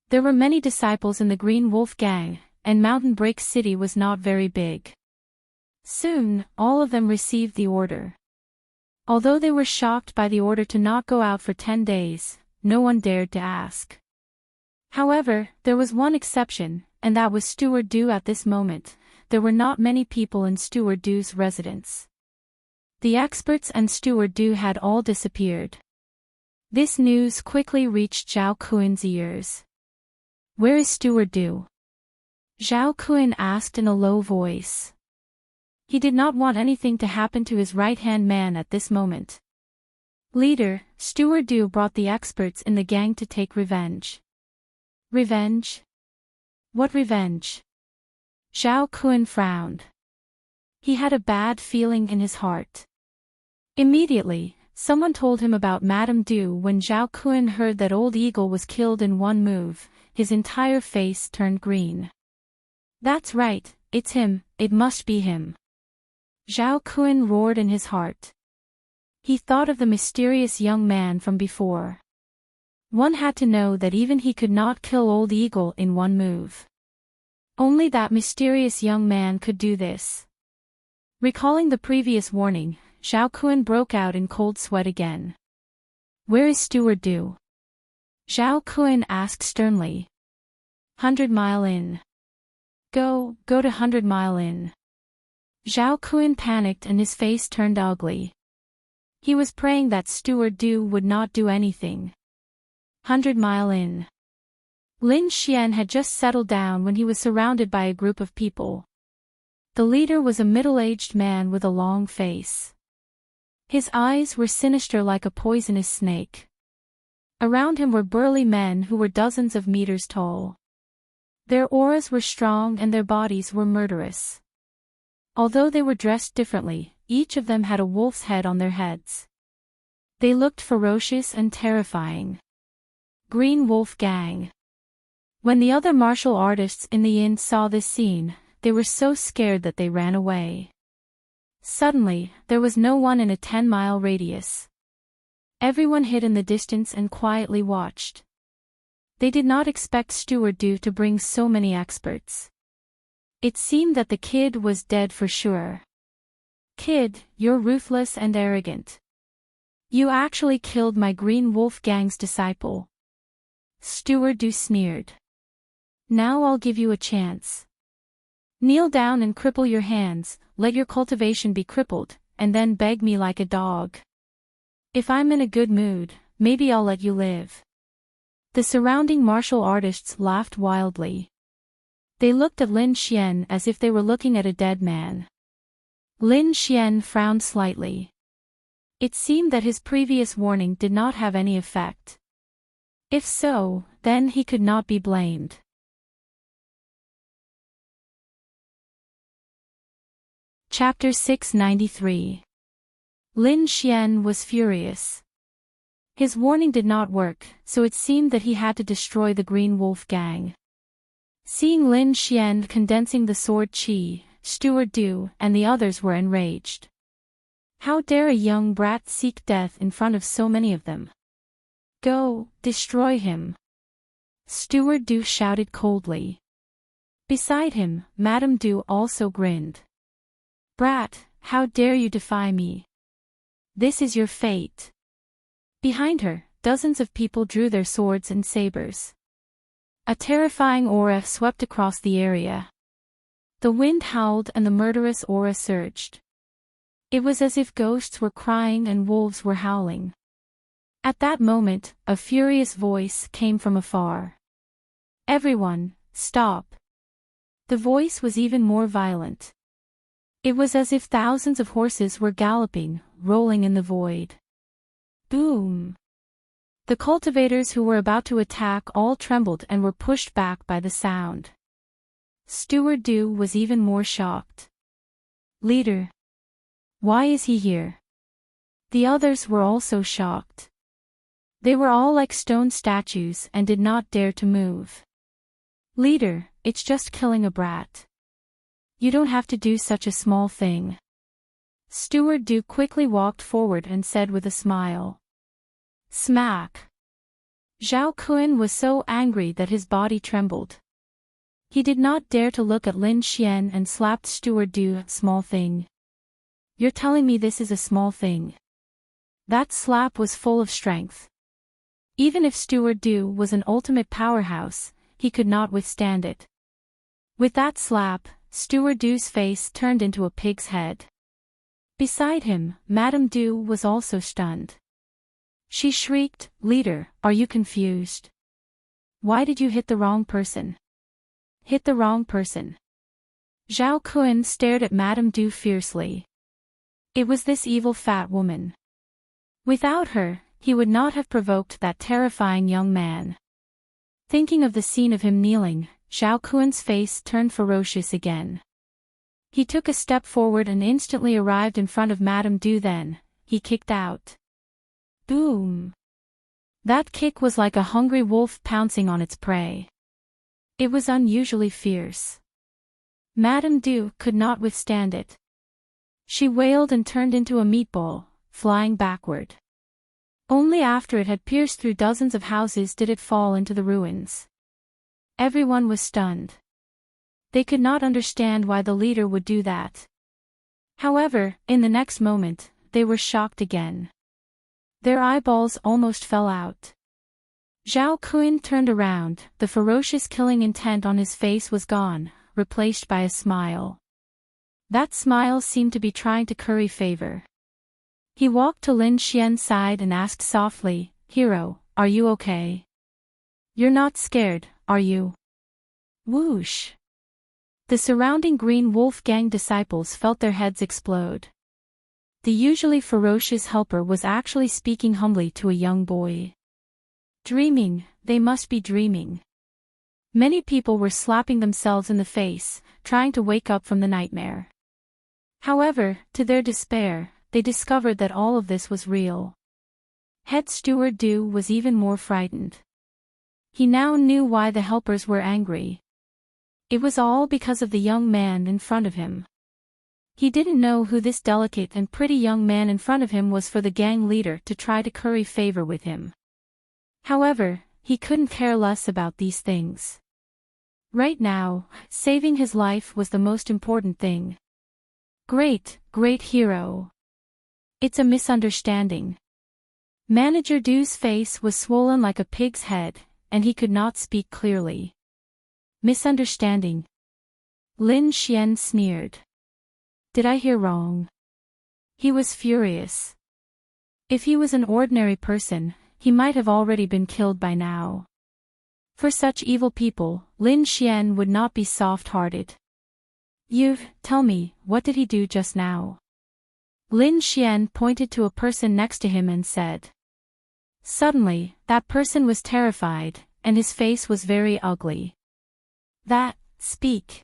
There were many disciples in the Green Wolf Gang, and Mountain Break City was not very big. Soon, all of them received the order. Although they were shocked by the order to not go out for 10 days, no one dared to ask. However, there was one exception, and that was Steward Du. At this moment, there were not many people in Steward Du's residence. The experts and Steward Du had all disappeared. This news quickly reached Zhao Kun's ears. "Where is Steward Du?" Zhao Kun asked in a low voice. He did not want anything to happen to his right-hand man at this moment. "Leader, Steward Du brought the experts in the gang to take revenge." "Revenge? What revenge?" Zhao Kun frowned. He had a bad feeling in his heart. Immediately, someone told him about Madame Du. When Zhao Kun heard that Old Eagle was killed in one move, his entire face turned green. "That's right, it's him, it must be him." Zhao Kun roared in his heart. He thought of the mysterious young man from before. One had to know that even he could not kill Old Eagle in one move. Only that mysterious young man could do this. Recalling the previous warning, Zhao Kun broke out in cold sweat again. "Where is Steward Du?" Zhao Kun asked sternly. 100 Mile Inn. Go to 100 Mile Inn." Zhao Kun panicked and his face turned ugly. He was praying that Steward Du would not do anything. 100 Mile Inn. Lin Xian had just settled down when he was surrounded by a group of people. The leader was a middle-aged man with a long face. His eyes were sinister like a poisonous snake. Around him were burly men who were dozens of meters tall. Their auras were strong and their bodies were murderous. Although they were dressed differently, each of them had a wolf's head on their heads. They looked ferocious and terrifying. Green Wolf Gang. When the other martial artists in the inn saw this scene, they were so scared that they ran away. Suddenly, there was no one in a 10-mile radius. Everyone hid in the distance and quietly watched. They did not expect Steward Do to bring so many experts. It seemed that the kid was dead for sure. Kid, you're ruthless and arrogant. You actually killed my Green Wolf Gang's disciple. Steward Do sneered. Now I'll give you a chance. Kneel down and cripple your hands, let your cultivation be crippled, and then beg me like a dog. If I'm in a good mood, maybe I'll let you live. The surrounding martial artists laughed wildly. They looked at Lin Xian as if they were looking at a dead man. Lin Xian frowned slightly. It seemed that his previous warning did not have any effect. If so, then he could not be blamed. Chapter 693. Lin Xian was furious. His warning did not work, so it seemed that he had to destroy the Green Wolf Gang. Seeing Lin Xian condensing the sword qi, Steward Do and the others were enraged. How dare a young brat seek death in front of so many of them? Go, destroy him. Steward Do shouted coldly. Beside him, Madame Do also grinned. Brat, how dare you defy me? This is your fate. Behind her, dozens of people drew their swords and sabers. A terrifying aura swept across the area. The wind howled and the murderous aura surged. It was as if ghosts were crying and wolves were howling. At that moment, a furious voice came from afar. Everyone, stop. The voice was even more violent. It was as if thousands of horses were galloping, rolling in the void. Boom! The cultivators who were about to attack all trembled and were pushed back by the sound. Steward Do was even more shocked. Leader. Why is he here? The others were also shocked. They were all like stone statues and did not dare to move. Leader, it's just killing a brat. You don't have to do such a small thing. Steward Do quickly walked forward and said with a smile. Smack. Zhao Kun was so angry that his body trembled. He did not dare to look at Lin Xian and slapped Steward Do. Small thing. You're telling me this is a small thing? That slap was full of strength. Even if Steward Do was an ultimate powerhouse, he could not withstand it. With that slap, Steward Do's face turned into a pig's head. Beside him, Madame Do was also stunned. She shrieked, Leader, are you confused? Why did you hit the wrong person? Hit the wrong person. Zhao Kun stared at Madame Do fiercely. It was this evil fat woman. Without her, he would not have provoked that terrifying young man. Thinking of the scene of him kneeling, Zhao Kun's face turned ferocious again. He took a step forward and instantly arrived in front of Madame Do. Then, he kicked out. Boom! That kick was like a hungry wolf pouncing on its prey. It was unusually fierce. Madame Do could not withstand it. She wailed and turned into a meatball, flying backward. Only after it had pierced through dozens of houses did it fall into the ruins. Everyone was stunned. They could not understand why the leader would do that. However, in the next moment, they were shocked again. Their eyeballs almost fell out. Zhao Kun turned around, the ferocious killing intent on his face was gone, replaced by a smile. That smile seemed to be trying to curry favor. He walked to Lin Xian's side and asked softly, Hero, are you okay? You're not scared, are you? Whoosh! The surrounding Green Wolf Gang disciples felt their heads explode. The usually ferocious helper was actually speaking humbly to a young boy. Dreaming, they must be dreaming. Many people were slapping themselves in the face, trying to wake up from the nightmare. However, to their despair, they discovered that all of this was real. Head Steward Do was even more frightened. He now knew why the helpers were angry. It was all because of the young man in front of him. He didn't know who this delicate and pretty young man in front of him was for the gang leader to try to curry favor with him. However, he couldn't care less about these things. Right now, saving his life was the most important thing. Great hero. It's a misunderstanding. Manager Du's face was swollen like a pig's head, and he could not speak clearly. Misunderstanding. Lin Xian sneered. Did I hear wrong? He was furious. If he was an ordinary person, he might have already been killed by now. For such evil people, Lin Xian would not be soft-hearted. Tell me, what did he do just now? Lin Xian pointed to a person next to him and said. Suddenly, that person was terrified, and his face was very ugly. Speak.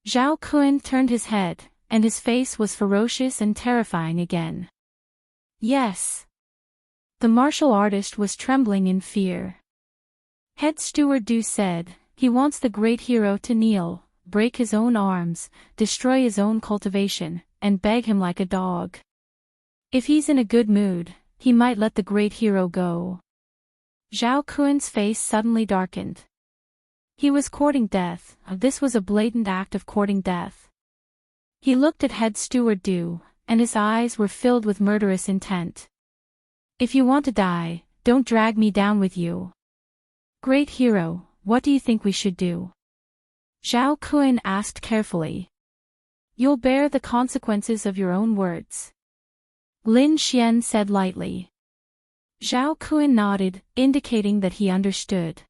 Zhao Kun turned his head, and his face was ferocious and terrifying again. Yes. The martial artist was trembling in fear. Head Steward Du said, he wants the great hero to kneel, break his own arms, destroy his own cultivation, and beg him like a dog. If he's in a good mood, he might let the great hero go. Zhao Kun's face suddenly darkened. He was courting death. This was a blatant act of courting death. He looked at Head Steward Du, and his eyes were filled with murderous intent. If you want to die, don't drag me down with you. Great hero, what do you think we should do? Zhao Kun asked carefully. You'll bear the consequences of your own words. Lin Xian said lightly. Zhao Kun nodded, indicating that he understood.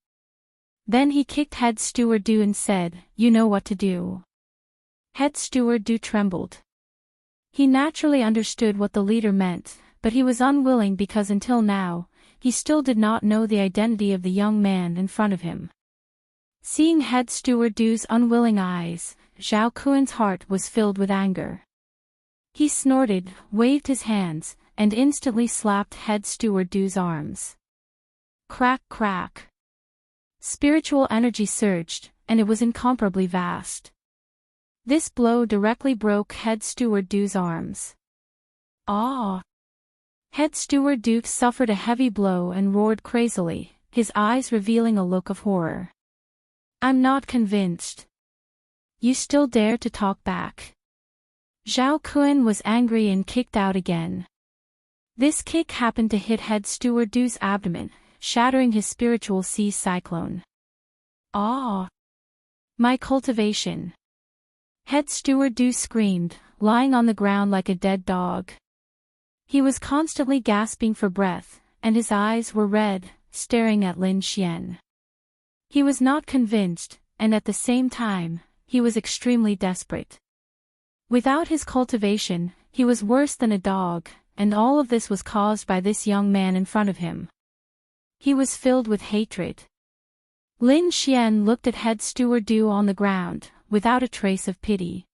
Then he kicked Head Steward Du and said, you know what to do. Head Steward Du trembled. He naturally understood what the leader meant, but he was unwilling because until now, he still did not know the identity of the young man in front of him. Seeing Head Steward Du's unwilling eyes, Zhao Kun's heart was filled with anger. He snorted, waved his hands, and instantly slapped Head Steward Du's arms. Crack crack. Spiritual energy surged, and it was incomparably vast. This blow directly broke Head Steward Du's arms. Ah! Head Steward Du suffered a heavy blow and roared crazily, his eyes revealing a look of horror. I'm not convinced. You still dare to talk back. Zhao Kun was angry and kicked out again. This kick happened to hit Head Steward Du's abdomen, shattering his spiritual sea cyclone. Ah! My cultivation. Head Steward Du screamed, lying on the ground like a dead dog. He was constantly gasping for breath, and his eyes were red, staring at Lin Xian. He was not convinced, and at the same time, he was extremely desperate. Without his cultivation, he was worse than a dog, and all of this was caused by this young man in front of him. He was filled with hatred. Lin Xian looked at Head Steward Du on the ground, without a trace of pity.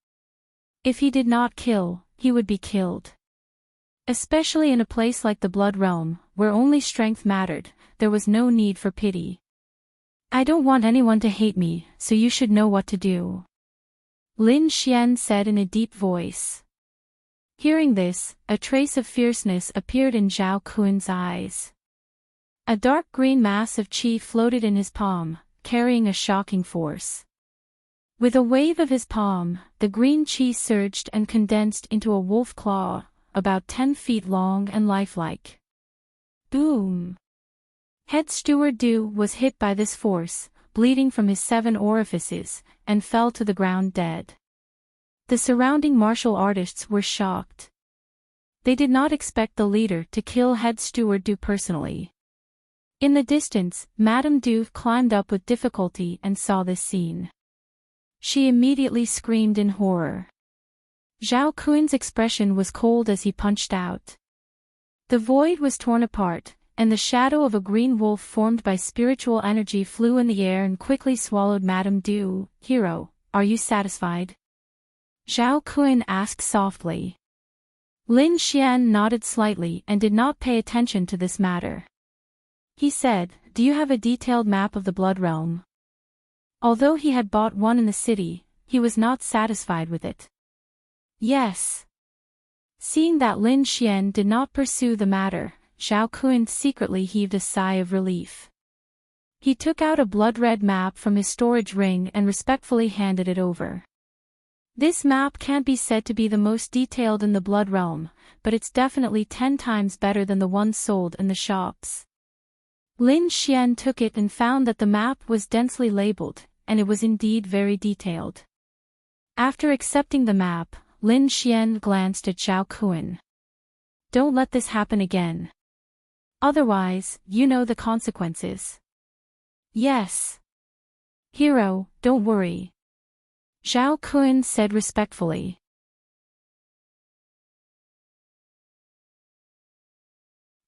If he did not kill, he would be killed. Especially in a place like the Blood Realm, where only strength mattered, there was no need for pity. I don't want anyone to hate me, so you should know what to do. Lin Xian said in a deep voice. Hearing this, a trace of fierceness appeared in Zhao Kun's eyes. A dark green mass of qi floated in his palm, carrying a shocking force. With a wave of his palm, the green qi surged and condensed into a wolf claw, about 10 feet long and lifelike. Boom! Head Steward Du was hit by this force, bleeding from his 7 orifices, and fell to the ground dead. The surrounding martial artists were shocked. They did not expect the leader to kill Head Steward Du personally. In the distance, Madame Du climbed up with difficulty and saw this scene. She immediately screamed in horror. Zhao Kun's expression was cold as he punched out. The void was torn apart, and the shadow of a green wolf formed by spiritual energy flew in the air and quickly swallowed Madame Du. Hero, are you satisfied? Zhao Kun asked softly. Lin Xian nodded slightly and did not pay attention to this matter. He said, "Do you have a detailed map of the Blood Realm?" Although he had bought one in the city, he was not satisfied with it. Yes. Seeing that Lin Xian did not pursue the matter, Zhao Kun secretly heaved a sigh of relief. He took out a blood-red map from his storage ring and respectfully handed it over. This map can't be said to be the most detailed in the Blood Realm, but it's definitely 10 times better than the ones sold in the shops. Lin Xian took it and found that the map was densely labeled, and it was indeed very detailed. After accepting the map, Lin Xian glanced at Zhao Kun. "Don't let this happen again. Otherwise, you know the consequences." "Yes. Hero, don't worry," Zhao Kun said respectfully.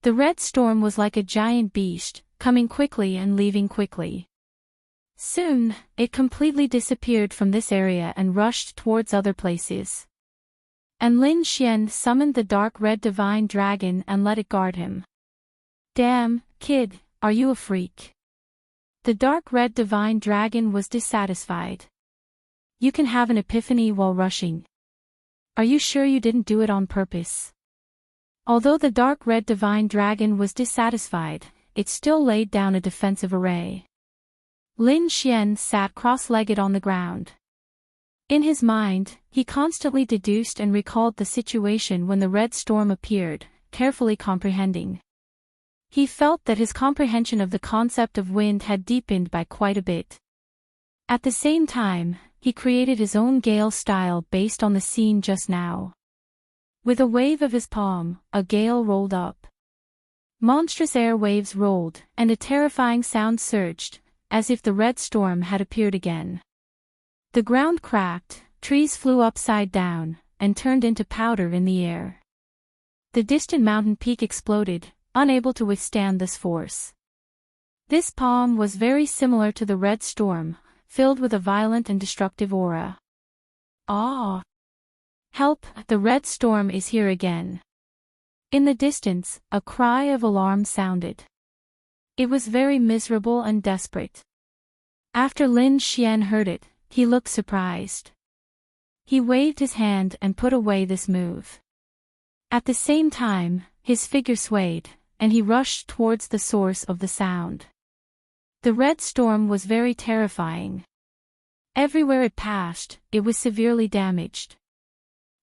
The red storm was like a giant beast, coming quickly and leaving quickly. Soon, it completely disappeared from this area and rushed towards other places. And Lin Xian summoned the dark red divine dragon and let it guard him. "Damn, kid, are you a freak?" The dark red divine dragon was dissatisfied. "You can have an epiphany while rushing. Are you sure you didn't do it on purpose?" Although the dark red divine dragon was dissatisfied, it still laid down a defensive array. Lin Xian sat cross-legged on the ground. In his mind, he constantly deduced and recalled the situation when the red storm appeared, carefully comprehending. He felt that his comprehension of the concept of wind had deepened by quite a bit. At the same time, he created his own gale style based on the scene just now. With a wave of his palm, a gale rolled up. Monstrous air waves rolled, and a terrifying sound surged, as if the red storm had appeared again. The ground cracked, trees flew upside down, and turned into powder in the air. The distant mountain peak exploded, unable to withstand this force. This palm was very similar to the red storm, filled with a violent and destructive aura. "Ah! Help, the red storm is here again." In the distance, a cry of alarm sounded. It was very miserable and desperate. After Lin Xian heard it, he looked surprised. He waved his hand and put away this move. At the same time, his figure swayed, and he rushed towards the source of the sound. The red storm was very terrifying. Everywhere it passed, it was severely damaged.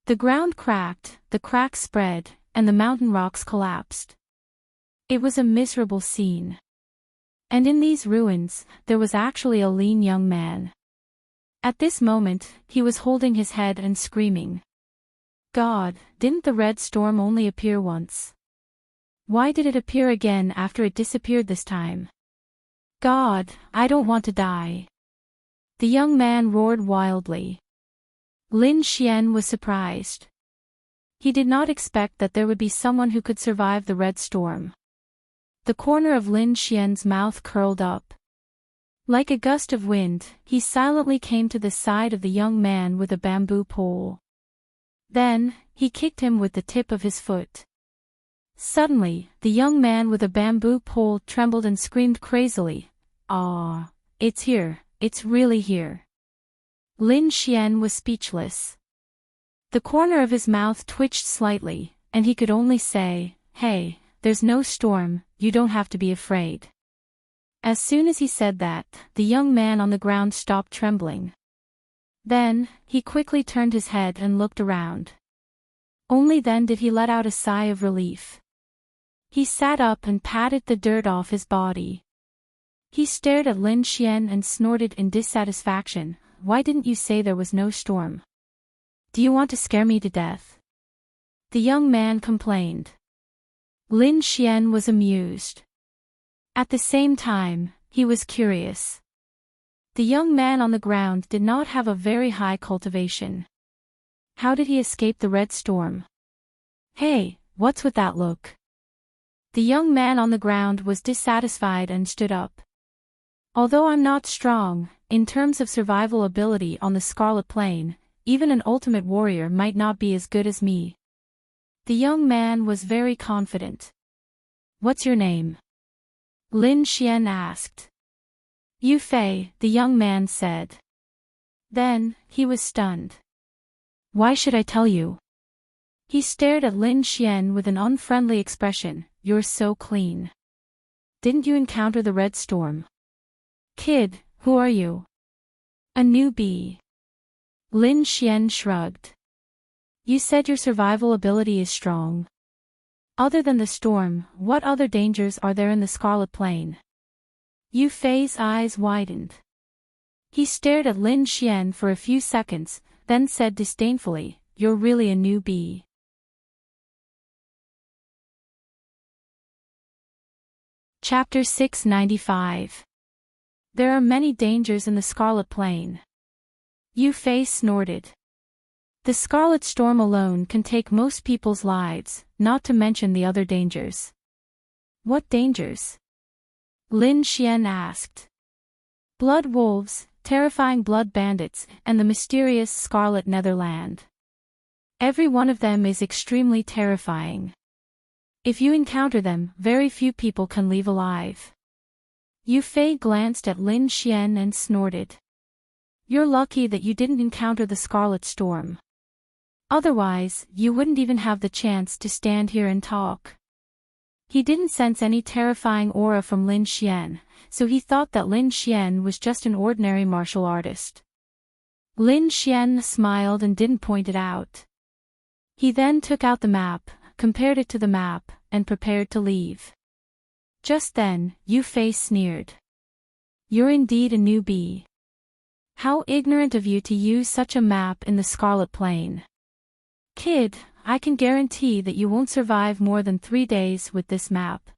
The ground cracked, the cracks spread, and the mountain rocks collapsed. It was a miserable scene. And in these ruins, there was actually a lean young man. At this moment, he was holding his head and screaming. "God, didn't the red storm only appear once? Why did it appear again after it disappeared this time? God, I don't want to die." The young man roared wildly. Lin Xian was surprised. He did not expect that there would be someone who could survive the red storm. The corner of Lin Xian's mouth curled up. Like a gust of wind, he silently came to the side of the young man with a bamboo pole. Then, he kicked him with the tip of his foot. Suddenly, the young man with a bamboo pole trembled and screamed crazily, "Ah, it's here, it's really here." Lin Xian was speechless. The corner of his mouth twitched slightly, and he could only say, "Hey, there's no storm, you don't have to be afraid." As soon as he said that, the young man on the ground stopped trembling. Then, he quickly turned his head and looked around. Only then did he let out a sigh of relief. He sat up and patted the dirt off his body. He stared at Lin Xian and snorted in dissatisfaction. "Why didn't you say there was no storm? Do you want to scare me to death?" The young man complained. Lin Xian was amused. At the same time, he was curious. The young man on the ground did not have a very high cultivation. How did he escape the red storm? "Hey, what's with that look?" The young man on the ground was dissatisfied and stood up. "Although I'm not strong, in terms of survival ability on the Scarlet Plain, even an ultimate warrior might not be as good as me." The young man was very confident. "What's your name?" Lin Xian asked. Yu Fei, the young man said. Then, he was stunned. Why should I tell you? He stared at Lin Xian with an unfriendly expression. You're so clean. Didn't you encounter the red storm? Kid, who are you? A newbie. Lin Xian shrugged. You said your survival ability is strong. Other than the storm, what other dangers are there in the Scarlet Plain? Yu Fei's eyes widened. He stared at Lin Xian for a few seconds, then said disdainfully, You're really a newbie. Chapter 695. There are many dangers in the Scarlet Plain. Yu Fei snorted. The Scarlet Storm alone can take most people's lives, not to mention the other dangers. What dangers? Lin Xian asked. Blood wolves, terrifying blood bandits, and the mysterious Scarlet Netherland. Every one of them is extremely terrifying. If you encounter them, very few people can leave alive. Yu Fei glanced at Lin Xian and snorted. You're lucky that you didn't encounter the Scarlet Storm. Otherwise, you wouldn't even have the chance to stand here and talk. He didn't sense any terrifying aura from Lin Xian, so he thought that Lin Xian was just an ordinary martial artist. Lin Xian smiled and didn't point it out. He then took out the map, compared it to the map, and prepared to leave. Just then, Yu Fei sneered. You're indeed a newbie. How ignorant of you to use such a map in the Scarlet Plain. Kid, I can guarantee that you won't survive more than 3 days with this map.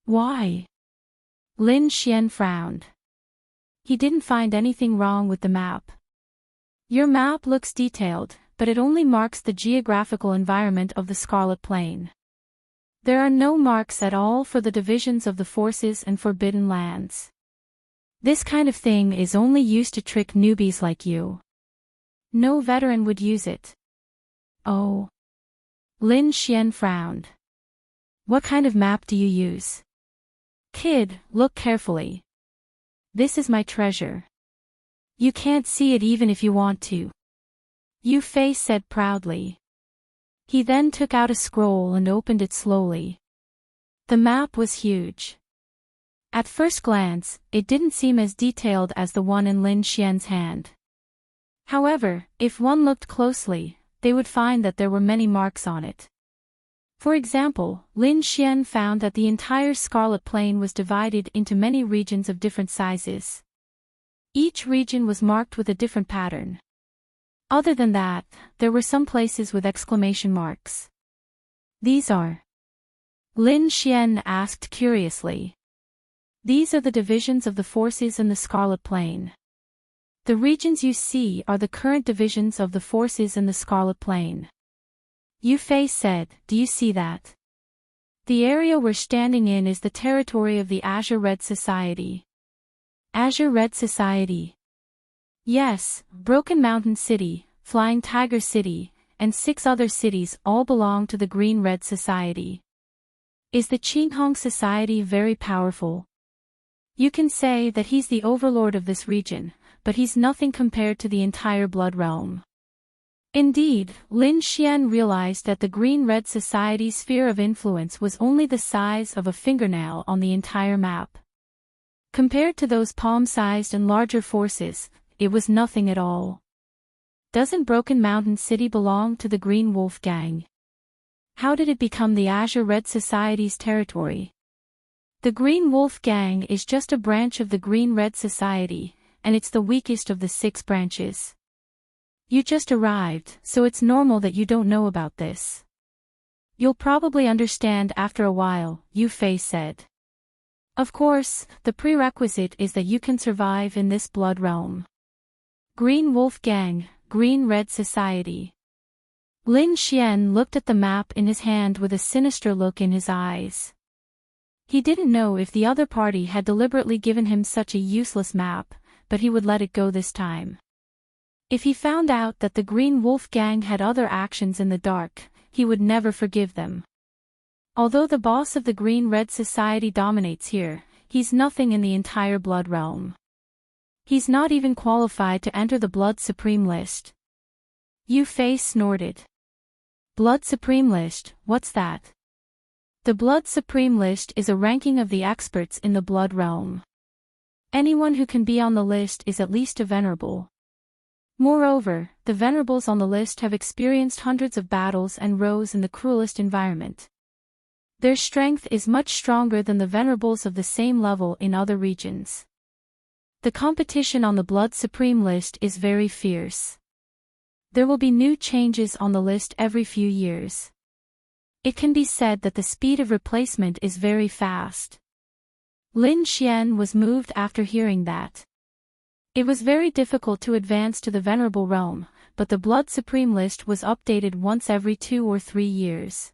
Why? Lin Xian frowned. He didn't find anything wrong with the map. Your map looks detailed, but it only marks the geographical environment of the Scarlet Plain. There are no marks at all for the divisions of the forces and forbidden lands. This kind of thing is only used to trick newbies like you. No veteran would use it. Oh. Lin Xian frowned. What kind of map do you use? Kid, look carefully. This is my treasure. You can't see it even if you want to. Yu Fei said proudly. He then took out a scroll and opened it slowly. The map was huge. At first glance, it didn't seem as detailed as the one in Lin Xian's hand. However, if one looked closely, they would find that there were many marks on it. For example, Lin Xian found that the entire Scarlet Plain was divided into many regions of different sizes. Each region was marked with a different pattern. Other than that, there were some places with exclamation marks. These are? Lin Xian asked curiously. These are the divisions of the forces in the Scarlet Plain. The regions you see are the current divisions of the forces in the Scarlet Plain. Yu Fei said, Do you see that? The area we're standing in is the territory of the Azure Red Society. Azure Red Society. Yes, Broken Mountain City, Flying Tiger City, and 6 other cities all belong to the Green Red Society. Is the Qinghong Society very powerful? You can say that he's the overlord of this region, but he's nothing compared to the entire Blood Realm. Indeed, Lin Xian realized that the Green-Red Society's sphere of influence was only the size of a fingernail on the entire map. Compared to those palm-sized and larger forces, it was nothing at all. Doesn't Broken Mountain City belong to the Green Wolf Gang? How did it become the Azure Red Society's territory? The Green Wolf Gang is just a branch of the Green-Red Society, and it's the weakest of the 6 branches. You just arrived, so it's normal that you don't know about this. You'll probably understand after a while, Yu Fei said. Of course, the prerequisite is that you can survive in this blood realm. Green Wolf Gang, Green-Red Society. Lin Xian looked at the map in his hand with a sinister look in his eyes. He didn't know if the other party had deliberately given him such a useless map, but he would let it go this time. If he found out that the Green Wolf Gang had other actions in the dark, he would never forgive them. Although the boss of the Green-Red Society dominates here, he's nothing in the entire Blood Realm. He's not even qualified to enter the Blood Supreme list. Yu Fei snorted. Blood Supreme list, what's that? The Blood Supreme list is a ranking of the experts in the Blood Realm. Anyone who can be on the list is at least a venerable. Moreover, the venerables on the list have experienced hundreds of battles and rose in the cruelest environment. Their strength is much stronger than the venerables of the same level in other regions. The competition on the Blood Supreme list is very fierce. There will be new changes on the list every few years. It can be said that the speed of replacement is very fast. Lin Xian was moved after hearing that. It was very difficult to advance to the Venerable Realm, but the Blood Supreme list was updated once every 2 or 3 years.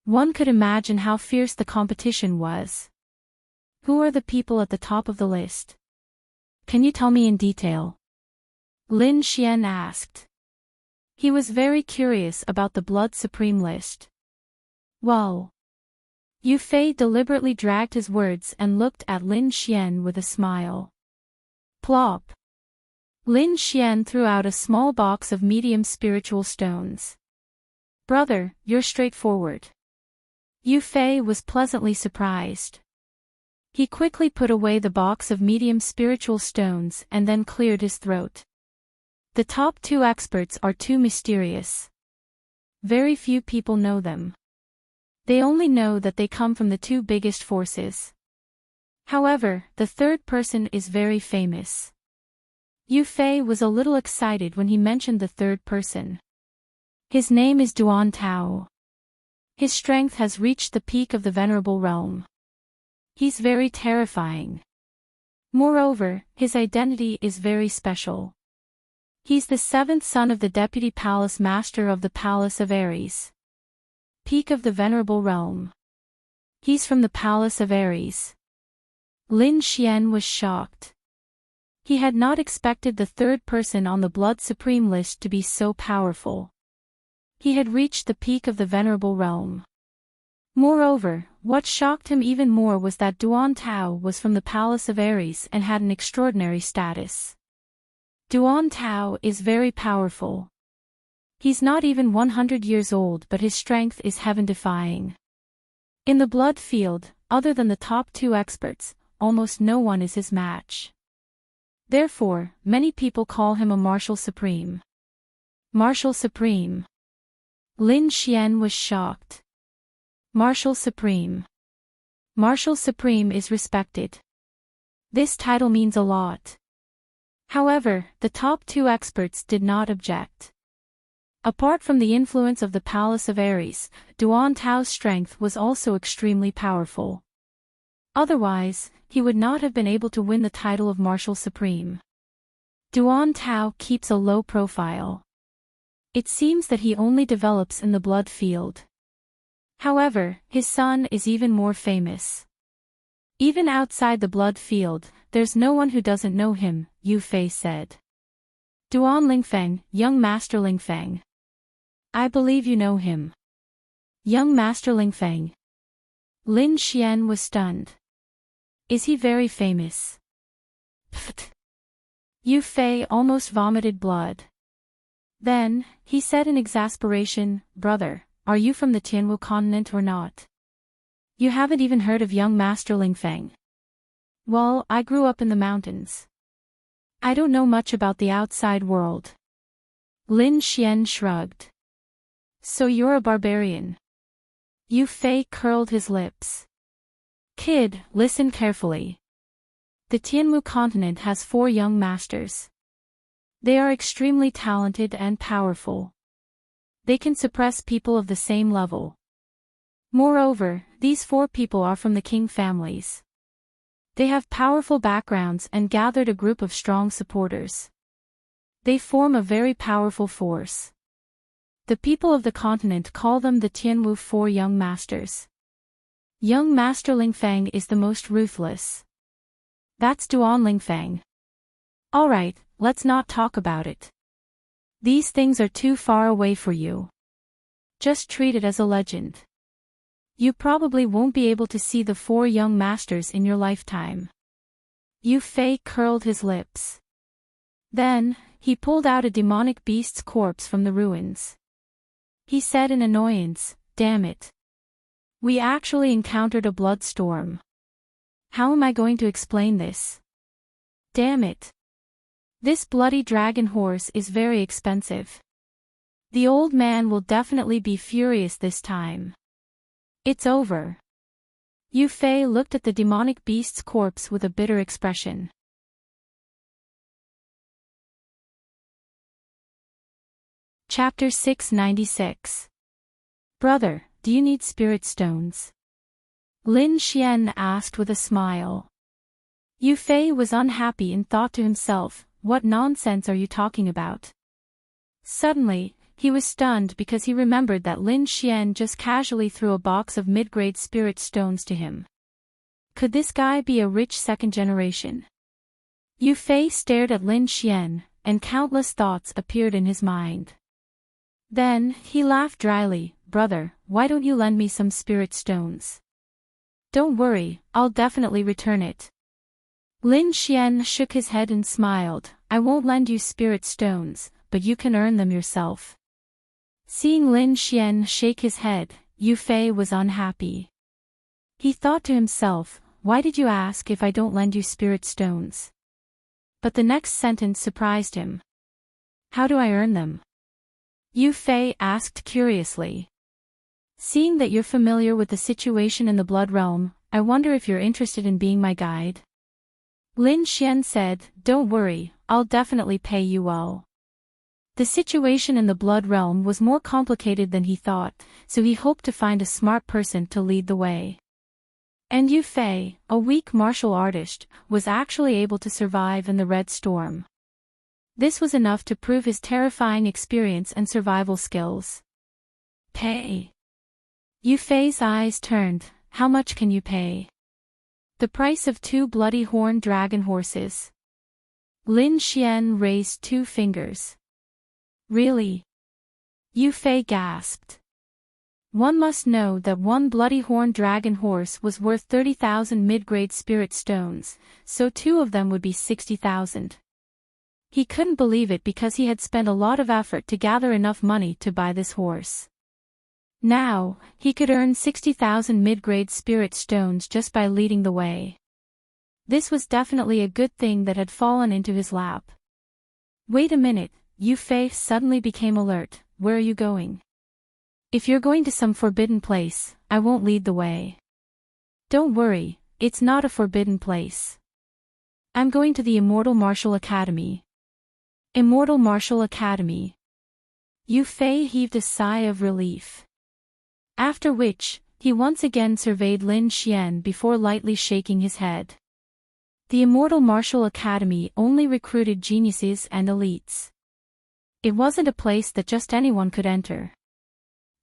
One could imagine how fierce the competition was. Who are the people at the top of the list? Can you tell me in detail? Lin Xian asked. He was very curious about the Blood Supreme list. Well. Yu Fei deliberately dragged his words and looked at Lin Xian with a smile. Plop. Lin Xian threw out a small box of medium spiritual stones. Brother, you're straightforward. Yu Fei was pleasantly surprised. He quickly put away the box of medium spiritual stones and then cleared his throat. The top 2 experts are too mysterious. Very few people know them. They only know that they come from the 2 biggest forces. However, the third person is very famous. Yu Fei was a little excited when he mentioned the third person. His name is Duan Tao. His strength has reached the peak of the Venerable Realm. He's very terrifying. Moreover, his identity is very special. He's the 7th son of the Deputy Palace Master of the Palace of Ares. Peak of the Venerable Realm. He's from the Palace of Ares. Lin Xian was shocked. He had not expected the third person on the Blood Supreme list to be so powerful. He had reached the peak of the Venerable Realm. Moreover, what shocked him even more was that Duan Tao was from the Palace of Ares and had an extraordinary status. Duan Tao is very powerful. He's not even 100 years old, but his strength is heaven-defying. In the blood field, other than the top 2 experts, almost no one is his match. Therefore, many people call him a Martial Supreme. Martial Supreme. Lin Xian was shocked. Martial Supreme. Martial Supreme is respected. This title means a lot. However, the top 2 experts did not object. Apart from the influence of the Palace of Ares, Duan Tao's strength was also extremely powerful. Otherwise, he would not have been able to win the title of Martial Supreme. Duan Tao keeps a low profile. It seems that he only develops in the blood field. However, his son is even more famous. Even outside the blood field, there's no one who doesn't know him, Yu Fei said. Duan Lingfeng, young Master Lingfeng. I believe you know him. Young Master Lingfeng. Lin Xian was stunned. Is he very famous? Pfft. Yu Fei almost vomited blood. Then, he said in exasperation, Brother, are you from the Tianwu continent or not? You haven't even heard of young Master Lingfeng. Well, I grew up in the mountains. I don't know much about the outside world. Lin Xian shrugged. So you're a barbarian. Yu Fei curled his lips. Kid, listen carefully. The Tianwu continent has 4 young masters. They are extremely talented and powerful. They can suppress people of the same level. Moreover, these 4 people are from the king families. They have powerful backgrounds and gathered a group of strong supporters. They form a very powerful force. The people of the continent call them the Tianwu 4 Young Masters. Young Master Lingfeng is the most ruthless. That's Duan Lingfeng. Alright, let's not talk about it. These things are too far away for you. Just treat it as a legend. You probably won't be able to see the 4 young masters in your lifetime. Yu Fei curled his lips. Then, he pulled out a demonic beast's corpse from the ruins. He said in annoyance, "Damn it. We actually encountered a blood storm. How am I going to explain this? Damn it. This bloody dragon horse is very expensive. The old man will definitely be furious this time. It's over." Yu Fei looked at the demonic beast's corpse with a bitter expression. Chapter 696. Brother, do you need spirit stones? Lin Xian asked with a smile. Yu Fei was unhappy and thought to himself, what nonsense are you talking about? Suddenly, he was stunned because he remembered that Lin Xian just casually threw a box of mid-grade spirit stones to him. Could this guy be a rich second generation? Yu Fei stared at Lin Xian, and countless thoughts appeared in his mind. Then, he laughed dryly, "Brother, why don't you lend me some spirit stones? Don't worry, I'll definitely return it." Lin Xian shook his head and smiled, "I won't lend you spirit stones, but you can earn them yourself." Seeing Lin Xian shake his head, Yu Fei was unhappy. He thought to himself, "Why did you ask if I don't lend you spirit stones?" But the next sentence surprised him. "How do I earn them?" Yu Fei asked curiously. "Seeing that you're familiar with the situation in the Blood Realm, I wonder if you're interested in being my guide?" Lin Xian said, "Don't worry, I'll definitely pay you well." The situation in the Blood Realm was more complicated than he thought, so he hoped to find a smart person to lead the way. And Yu Fei, a weak martial artist, was actually able to survive in the Red Storm. This was enough to prove his terrifying experience and survival skills. "Pay." Yu Fei's eyes turned. "How much can you pay?" "The price of 2 bloody horned dragon horses." Lin Xian raised 2 fingers. "Really?" Yu Fei gasped. One must know that 1 bloody horned dragon horse was worth 30,000 mid-grade spirit stones, so 2 of them would be 60,000. He couldn't believe it because he had spent a lot of effort to gather enough money to buy this horse. Now, he could earn 60,000 mid-grade spirit stones just by leading the way. This was definitely a good thing that had fallen into his lap. "Wait a minute," Yu Fei suddenly became alert, "where are you going?" "If you're going to some forbidden place, I won't lead the way." "Don't worry, it's not a forbidden place. I'm going to the Immortal Martial Academy." Immortal Martial Academy. Yu Fei heaved a sigh of relief. After which, he once again surveyed Lin Xian before lightly shaking his head. The Immortal Martial Academy only recruited geniuses and elites. It wasn't a place that just anyone could enter.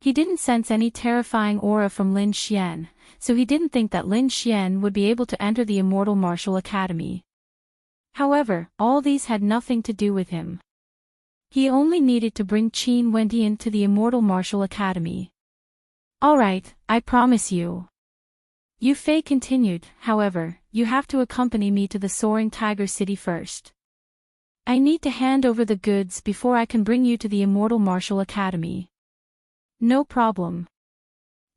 He didn't sense any terrifying aura from Lin Xian, so he didn't think that Lin Xian would be able to enter the Immortal Martial Academy. However, all these had nothing to do with him. He only needed to bring Qin Wendian to the Immortal Martial Academy. "Alright, I promise you." Yu Fei continued, "However, you have to accompany me to the Soaring Tiger City first. I need to hand over the goods before I can bring you to the Immortal Martial Academy." "No problem."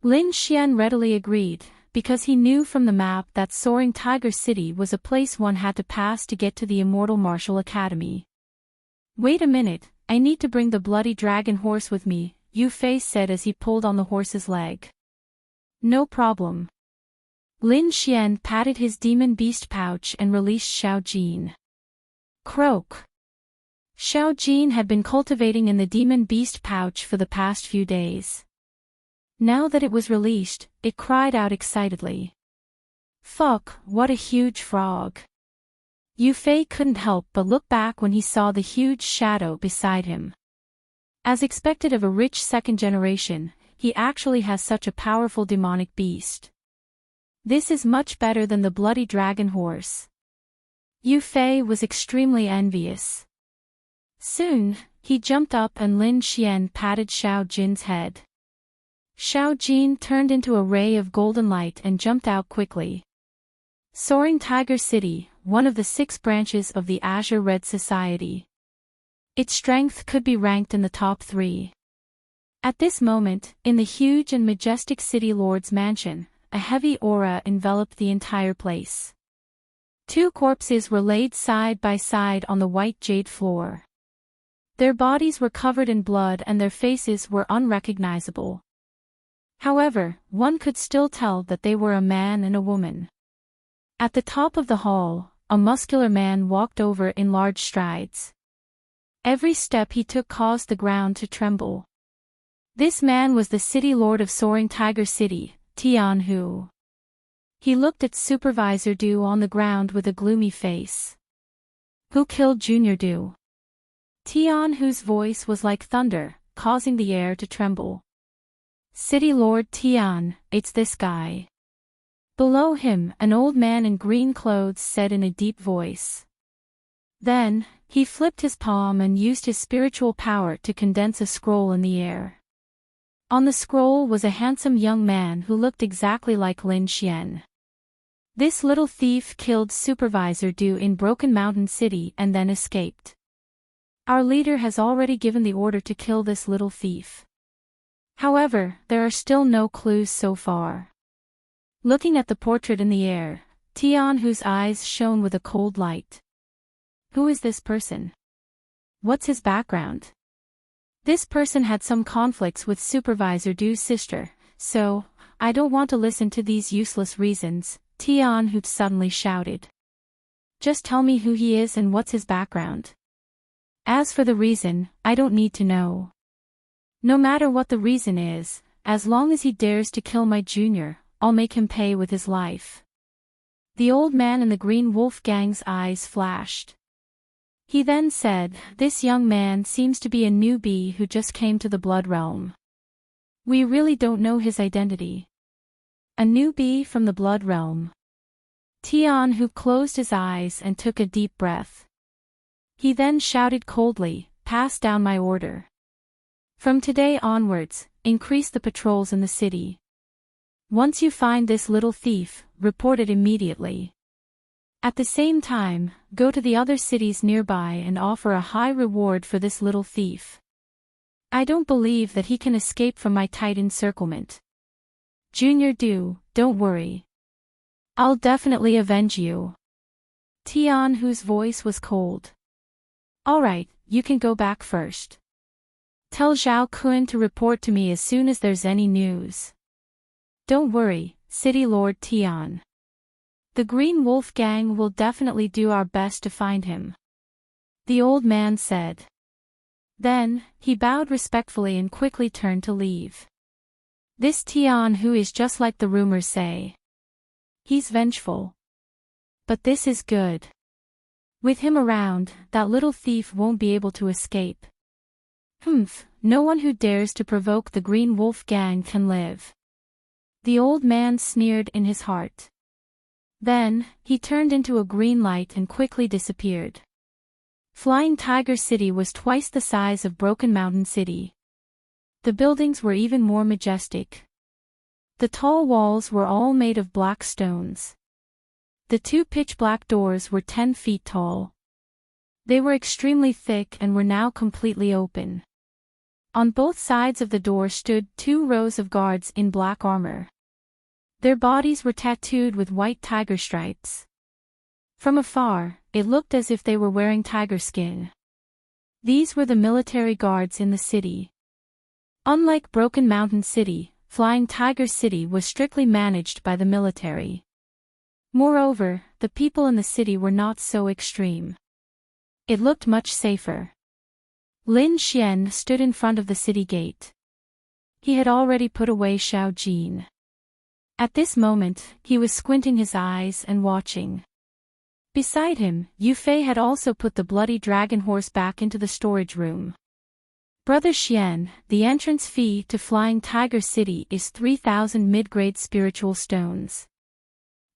Lin Xian readily agreed, because he knew from the map that Soaring Tiger City was a place one had to pass to get to the Immortal Martial Academy. "Wait a minute, I need to bring the bloody dragon horse with me," Yu Fei said as he pulled on the horse's leg. "No problem." Lin Xian patted his demon beast pouch and released Xiao Jin. Croak. Xiao Jin had been cultivating in the demon beast pouch for the past few days. Now that it was released, it cried out excitedly. "Fuck, what a huge frog." Yu Fei couldn't help but look back when he saw the huge shadow beside him. As expected of a rich second generation, he actually has such a powerful demonic beast. This is much better than the bloody dragon horse. Yu Fei was extremely envious. Soon, he jumped up and Lin Xian patted Xiao Jin's head. Xiao Jin turned into a ray of golden light and jumped out quickly. Soaring Tiger City, one of the 6 branches of the Azure Red Society. Its strength could be ranked in the top 3. At this moment, in the huge and majestic City Lord's mansion, a heavy aura enveloped the entire place. 2 corpses were laid side by side on the white jade floor. Their bodies were covered in blood and their faces were unrecognizable. However, one could still tell that they were a man and a woman. At the top of the hall, a muscular man walked over in large strides. Every step he took caused the ground to tremble. This man was the City Lord of Soaring Tiger City, Tian Hu. He looked at Supervisor Du on the ground with a gloomy face. Who killed Junior Du? Tian Hu's voice was like thunder, causing the air to tremble. City Lord Tian, it's this guy. Below him, an old man in green clothes said in a deep voice. Then, he flipped his palm and used his spiritual power to condense a scroll in the air. On the scroll was a handsome young man who looked exactly like Lin Xian. This little thief killed Supervisor Du in Broken Mountain City and then escaped. Our leader has already given the order to kill this little thief. However, there are still no clues so far. Looking at the portrait in the air, Tian Hu's eyes shone with a cold light. Who is this person? What's his background? This person had some conflicts with Supervisor Du's sister, so, I don't want to listen to these useless reasons, Tian Hu suddenly shouted. Just tell me who he is and what's his background. As for the reason, I don't need to know. No matter what the reason is, as long as he dares to kill my junior, I'll make him pay with his life. The old man in the Green Wolf Gang's eyes flashed. He then said, this young man seems to be a newbie who just came to the Blood Realm. We really don't know his identity. A newbie from the Blood Realm. Tian Hu closed his eyes and took a deep breath. He then shouted coldly, pass down my order. From today onwards, increase the patrols in the city. Once you find this little thief, report it immediately. At the same time, go to the other cities nearby and offer a high reward for this little thief. I don't believe that he can escape from my tight encirclement. Junior Du, don't worry. I'll definitely avenge you. Tian Hu's voice was cold. Alright, you can go back first. Tell Zhao Kun to report to me as soon as there's any news. Don't worry, City Lord Tian. The Green Wolf Gang will definitely do our best to find him. The old man said. Then, he bowed respectfully and quickly turned to leave. This Tian Hu is just like the rumors say. He's vengeful. But this is good. With him around, that little thief won't be able to escape. No one who dares to provoke the Green Wolf Gang can live. The old man sneered in his heart. Then, he turned into a green light and quickly disappeared. Flying Tiger City was twice the size of Broken Mountain City. The buildings were even more majestic. The tall walls were all made of black stones. The 2 pitch-black doors were 10 feet tall. They were extremely thick and were now completely open. On both sides of the door stood 2 rows of guards in black armor. Their bodies were tattooed with white tiger stripes. From afar, it looked as if they were wearing tiger skin. These were the military guards in the city. Unlike Broken Mountain City, Flying Tiger City was strictly managed by the military. Moreover, the people in the city were not so extreme. It looked much safer. Lin Xian stood in front of the city gate. He had already put away Xiao Jin. At this moment, he was squinting his eyes and watching. Beside him, Yu Fei had also put the bloody dragon horse back into the storage room. Brother Xian, the entrance fee to Flying Tiger City is 3,000 mid-grade spiritual stones.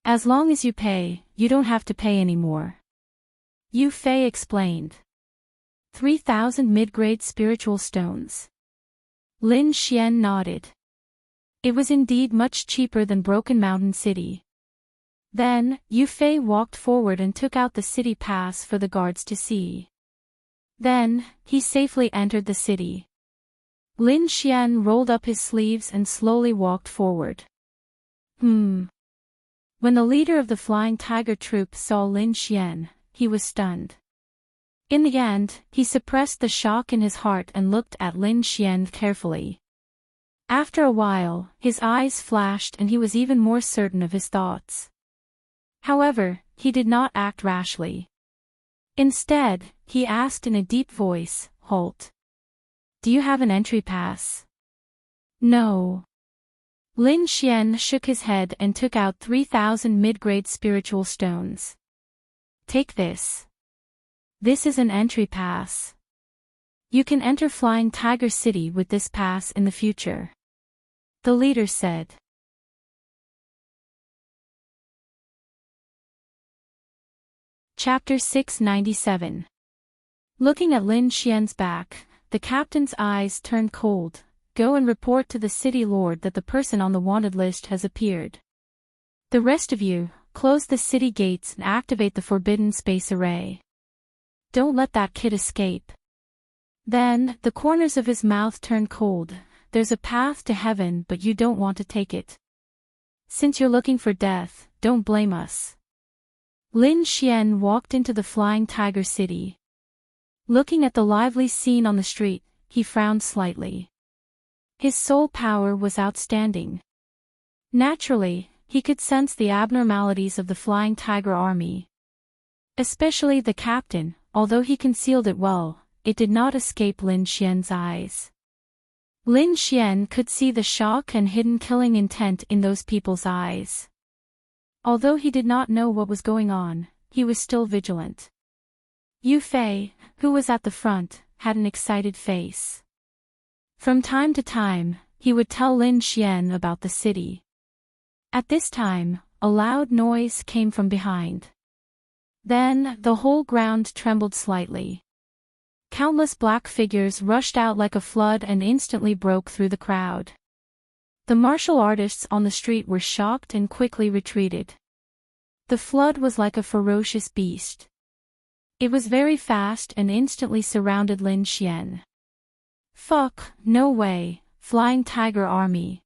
As long as you pay, you don't have to pay anymore. Yu Fei explained. 3,000 mid-grade spiritual stones. Lin Xian nodded. It was indeed much cheaper than Broken Mountain City. Then, Yu Fei walked forward and took out the city pass for the guards to see. Then, he safely entered the city. Lin Xian rolled up his sleeves and slowly walked forward. When the leader of the Flying Tiger Troop saw Lin Xian, he was stunned. In the end, he suppressed the shock in his heart and looked at Lin Xian carefully. After a while, his eyes flashed and he was even more certain of his thoughts. However, he did not act rashly. Instead, he asked in a deep voice, "Halt. Do you have an entry pass?" "No." Lin Xian shook his head and took out 3,000 mid-grade spiritual stones. "Take this. This is an entry pass. You can enter Flying Tiger City with this pass in the future," the leader said. Chapter 697. Looking at Lin Xian's back, the captain's eyes turned cold. "Go and report to the city lord that the person on the wanted list has appeared. The rest of you, close the city gates and activate the forbidden space array. Don't let that kid escape." Then, the corners of his mouth turned cold. "There's a path to heaven, but you don't want to take it. Since you're looking for death, don't blame us." Lin Xian walked into the Flying Tiger City. Looking at the lively scene on the street, he frowned slightly. His soul power was outstanding. Naturally, he could sense the abnormalities of the Flying Tiger Army. Especially the captain, although he concealed it well, it did not escape Lin Xian's eyes. Lin Xian could see the shock and hidden killing intent in those people's eyes. Although he did not know what was going on, he was still vigilant. Yu Fei, who was at the front, had an excited face. From time to time, he would tell Lin Xian about the city. At this time, a loud noise came from behind. Then, the whole ground trembled slightly. Countless black figures rushed out like a flood and instantly broke through the crowd. The martial artists on the street were shocked and quickly retreated. The flood was like a ferocious beast. It was very fast and instantly surrounded Lin Xian. "Fuck, no way, Flying Tiger Army."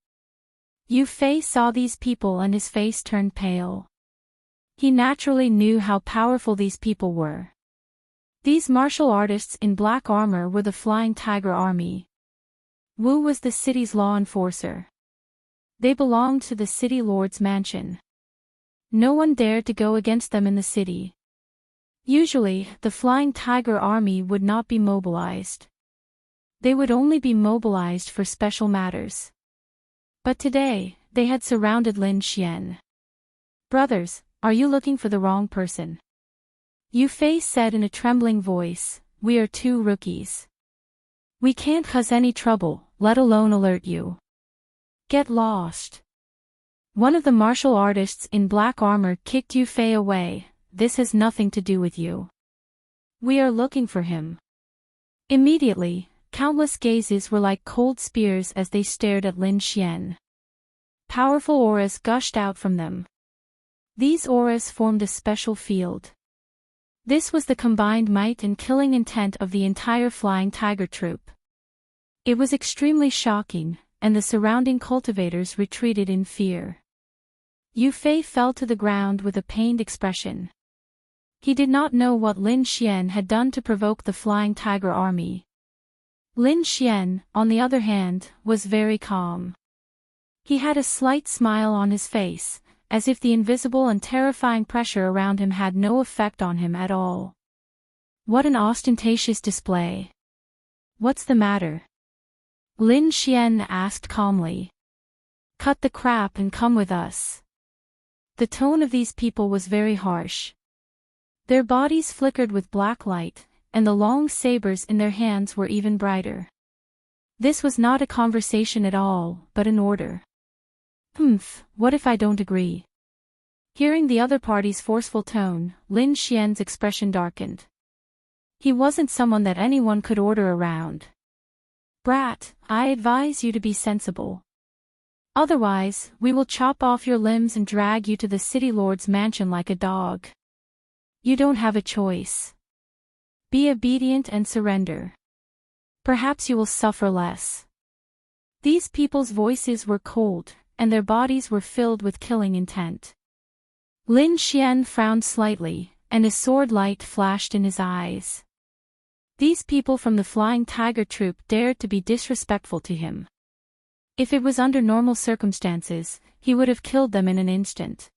Yu Fei saw these people and his face turned pale. He naturally knew how powerful these people were. These martial artists in black armor were the Flying Tiger Army. Wu was the city's law enforcer. They belonged to the city lord's mansion. No one dared to go against them in the city. Usually, the Flying Tiger Army would not be mobilized. They would only be mobilized for special matters. But today, they had surrounded Lin Xian. "Brothers, are you looking for the wrong person?" Yu Fei said in a trembling voice, "We are two rookies. We can't cause any trouble, let alone alert you. Get lost." One of the martial artists in black armor kicked Yu Fei away. "This has nothing to do with you. We are looking for him." Immediately, countless gazes were like cold spears as they stared at Lin Xian. Powerful auras gushed out from them. These auras formed a special field. This was the combined might and killing intent of the entire Flying Tiger Troop. It was extremely shocking, and the surrounding cultivators retreated in fear. Yu Fei fell to the ground with a pained expression. He did not know what Lin Xian had done to provoke the Flying Tiger Army. Lin Xian, on the other hand, was very calm. He had a slight smile on his face, as if the invisible and terrifying pressure around him had no effect on him at all. "What an ostentatious display. What's the matter?" Lin Xian asked calmly. "Cut the crap and come with us." The tone of these people was very harsh. Their bodies flickered with black light, and the long sabers in their hands were even brighter. This was not a conversation at all, but an order. What if I don't agree?" Hearing the other party's forceful tone, Lin Xian's expression darkened. He wasn't someone that anyone could order around. "Brat, I advise you to be sensible. Otherwise, we will chop off your limbs and drag you to the city lord's mansion like a dog. You don't have a choice. Be obedient and surrender. Perhaps you will suffer less." These people's voices were cold, and their bodies were filled with killing intent. Lin Xian frowned slightly, and a sword light flashed in his eyes. These people from the Flying Tiger Troupe dared to be disrespectful to him. If it was under normal circumstances, he would have killed them in an instant.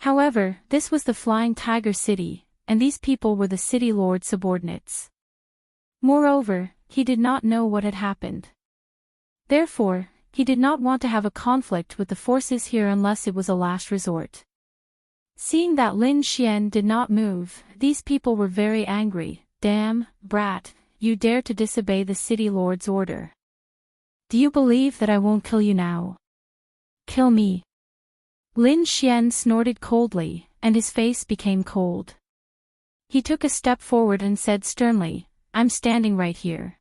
However, this was the Flying Tiger City, and these people were the city lord's subordinates. Moreover, he did not know what had happened. Therefore, he did not want to have a conflict with the forces here unless it was a last resort. Seeing that Lin Xian did not move, these people were very angry. "Damn, brat, you dare to disobey the city lord's order. Do you believe that I won't kill you now? Kill me." Lin Xian snorted coldly, and his face became cold. He took a step forward and said sternly, "I'm standing right here.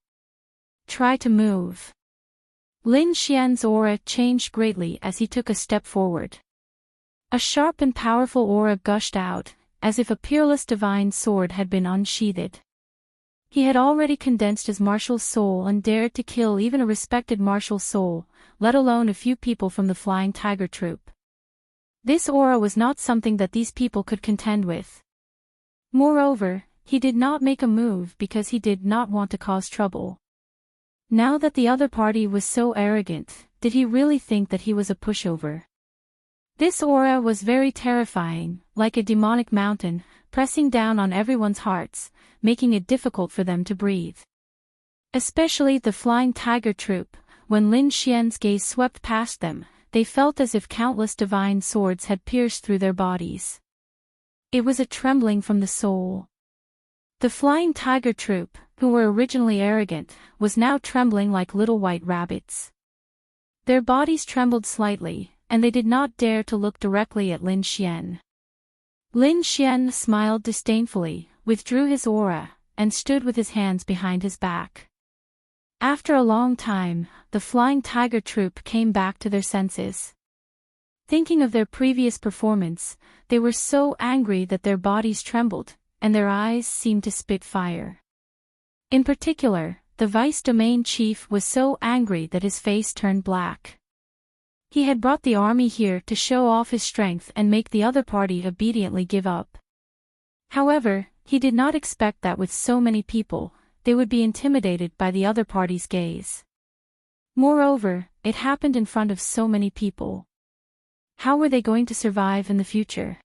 Try to move." Lin Xian's aura changed greatly as he took a step forward. A sharp and powerful aura gushed out, as if a peerless divine sword had been unsheathed. He had already condensed his martial soul and dared to kill even a respected martial soul, let alone a few people from the Flying Tiger Troupe. This aura was not something that these people could contend with. Moreover, he did not make a move because he did not want to cause trouble. Now that the other party was so arrogant, did he really think that he was a pushover? This aura was very terrifying, like a demonic mountain, pressing down on everyone's hearts, making it difficult for them to breathe. Especially the Flying Tiger Troupe, when Lin Xian's gaze swept past them, they felt as if countless divine swords had pierced through their bodies. It was a trembling from the soul. The Flying Tiger Troupe, who were originally arrogant, was now trembling like little white rabbits. Their bodies trembled slightly, and they did not dare to look directly at Lin Xian. Lin Xian smiled disdainfully, withdrew his aura, and stood with his hands behind his back. After a long time, the Flying Tiger Troupe came back to their senses. Thinking of their previous performance, they were so angry that their bodies trembled, and their eyes seemed to spit fire. In particular, the Vice Domain Chief was so angry that his face turned black. He had brought the army here to show off his strength and make the other party obediently give up. However, he did not expect that with so many people, they would be intimidated by the other party's gaze. Moreover, it happened in front of so many people. How were they going to survive in the future?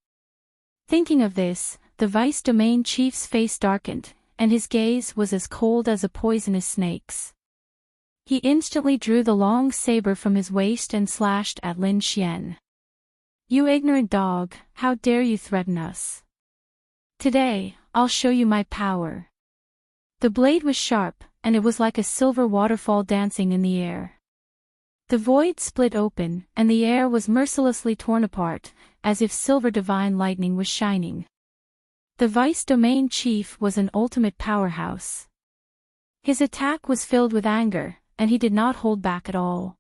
Thinking of this, the Vice Domain Chief's face darkened, and his gaze was as cold as a poisonous snake's. He instantly drew the long saber from his waist and slashed at Lin Xian. "You ignorant dog, how dare you threaten us? Today, I'll show you my power." The blade was sharp, and it was like a silver waterfall dancing in the air. The void split open, and the air was mercilessly torn apart, as if silver divine lightning was shining. The Vice Domain Chief was an ultimate powerhouse. His attack was filled with anger, and he did not hold back at all.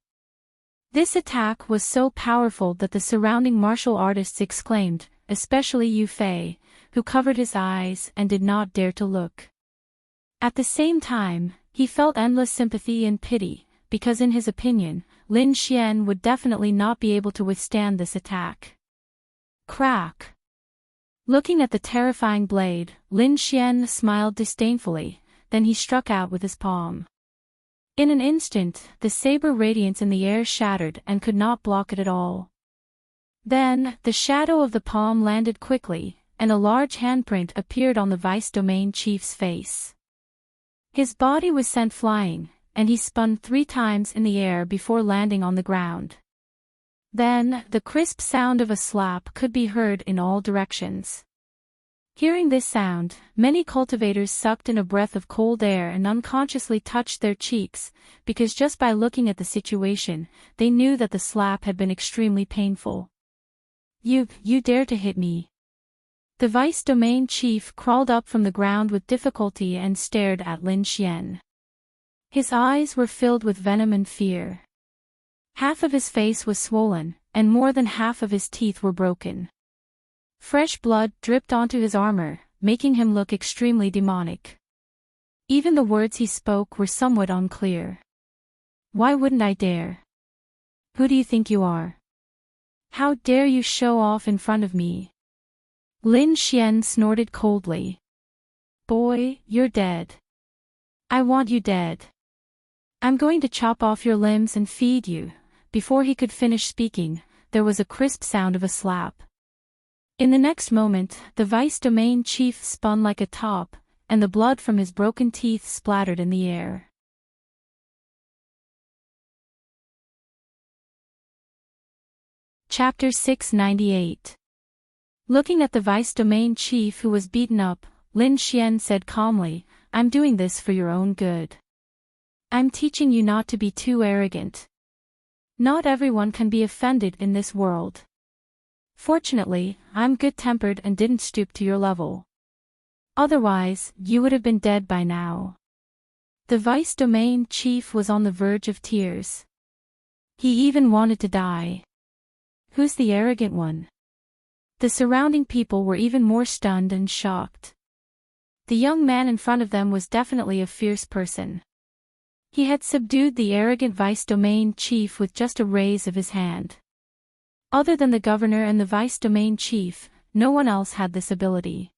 This attack was so powerful that the surrounding martial artists exclaimed, especially Yu Fei, who covered his eyes and did not dare to look. At the same time, he felt endless sympathy and pity, because in his opinion, Lin Xian would definitely not be able to withstand this attack. Crack! Looking at the terrifying blade, Lin Xian smiled disdainfully, then he struck out with his palm. In an instant, the saber radiance in the air shattered and could not block it at all. Then, the shadow of the palm landed quickly, and a large handprint appeared on the Vice Domain Chief's face. His body was sent flying, and he spun 3 times in the air before landing on the ground. Then, the crisp sound of a slap could be heard in all directions. Hearing this sound, many cultivators sucked in a breath of cold air and unconsciously touched their cheeks, because just by looking at the situation, they knew that the slap had been extremely painful. You dare to hit me?" The Vice Domain Chief crawled up from the ground with difficulty and stared at Lin Xian. His eyes were filled with venom and fear. Half of his face was swollen, and more than half of his teeth were broken. Fresh blood dripped onto his armor, making him look extremely demonic. Even the words he spoke were somewhat unclear. Why wouldn't I dare? Who do you think you are? How dare you show off in front of me? Lin Xian snorted coldly. Boy, you're dead. I want you dead. I'm going to chop off your limbs and feed you. Before he could finish speaking, there was a crisp sound of a slap. In the next moment, the vice domain chief spun like a top, and the blood from his broken teeth splattered in the air. Chapter 698. Looking at the vice domain chief who was beaten up, Lin Xian said calmly, I'm doing this for your own good. I'm teaching you not to be too arrogant. Not everyone can be offended in this world. Fortunately, I'm good-tempered and didn't stoop to your level. Otherwise, you would have been dead by now. The vice domain chief was on the verge of tears. He even wanted to die. Who's the arrogant one? The surrounding people were even more stunned and shocked. The young man in front of them was definitely a fierce person. He had subdued the arrogant vice domain chief with just a raise of his hand. Other than the governor and the vice domain chief, no one else had this ability.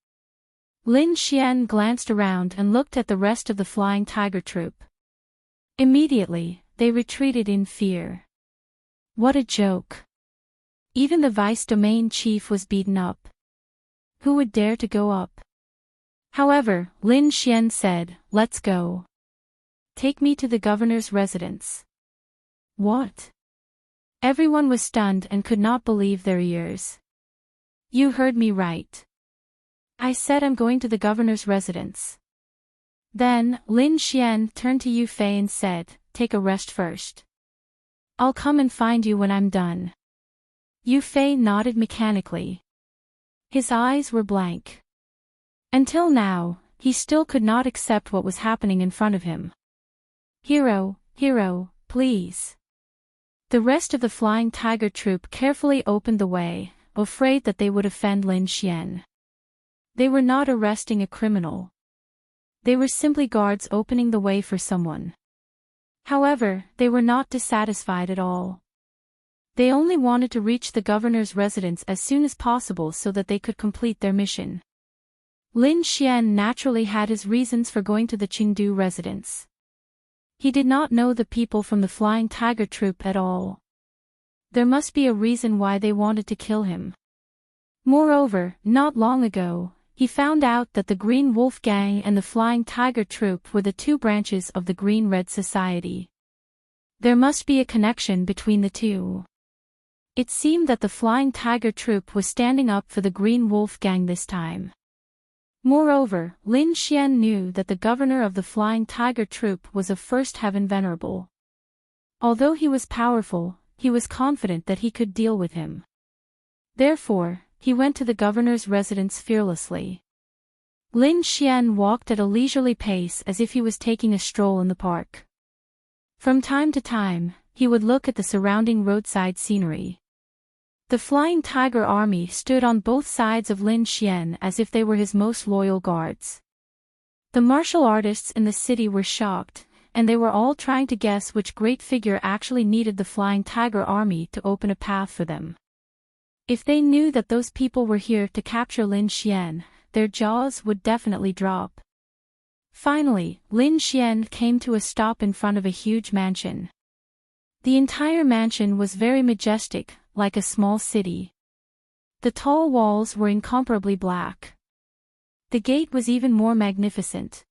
Lin Xian glanced around and looked at the rest of the flying tiger troop. Immediately, they retreated in fear. What a joke. Even the vice domain chief was beaten up. Who would dare to go up? However, Lin Xian said, let's go. Take me to the governor's residence. What? Everyone was stunned and could not believe their ears. You heard me right. I said I'm going to the governor's residence. Then, Lin Xian turned to Yu Fei and said, take a rest first. I'll come and find you when I'm done. Yu Fei nodded mechanically. His eyes were blank. Until now, he still could not accept what was happening in front of him. Hero, please. The rest of the flying tiger troop carefully opened the way, afraid that they would offend Lin Xian. They were not arresting a criminal. They were simply guards opening the way for someone. However, they were not dissatisfied at all. They only wanted to reach the governor's residence as soon as possible so that they could complete their mission. Lin Xian naturally had his reasons for going to the Qingdu residence. He did not know the people from the Flying Tiger Troop at all. There must be a reason why they wanted to kill him. Moreover, not long ago, he found out that the Green Wolf Gang and the Flying Tiger Troop were the two branches of the Green Red Society. There must be a connection between the two. It seemed that the Flying Tiger Troop was standing up for the Green Wolf Gang this time. Moreover, Lin Xian knew that the governor of the Flying Tiger Troop was of First Heaven Venerable. Although he was powerful, he was confident that he could deal with him. Therefore, he went to the governor's residence fearlessly. Lin Xian walked at a leisurely pace as if he was taking a stroll in the park. From time to time, he would look at the surrounding roadside scenery. The Flying Tiger Army stood on both sides of Lin Xian as if they were his most loyal guards. The martial artists in the city were shocked, and they were all trying to guess which great figure actually needed the Flying Tiger Army to open a path for them. If they knew that those people were here to capture Lin Xian, their jaws would definitely drop. Finally, Lin Xian came to a stop in front of a huge mansion. The entire mansion was very majestic, like a small city. The tall walls were incomparably black. The gate was even more magnificent.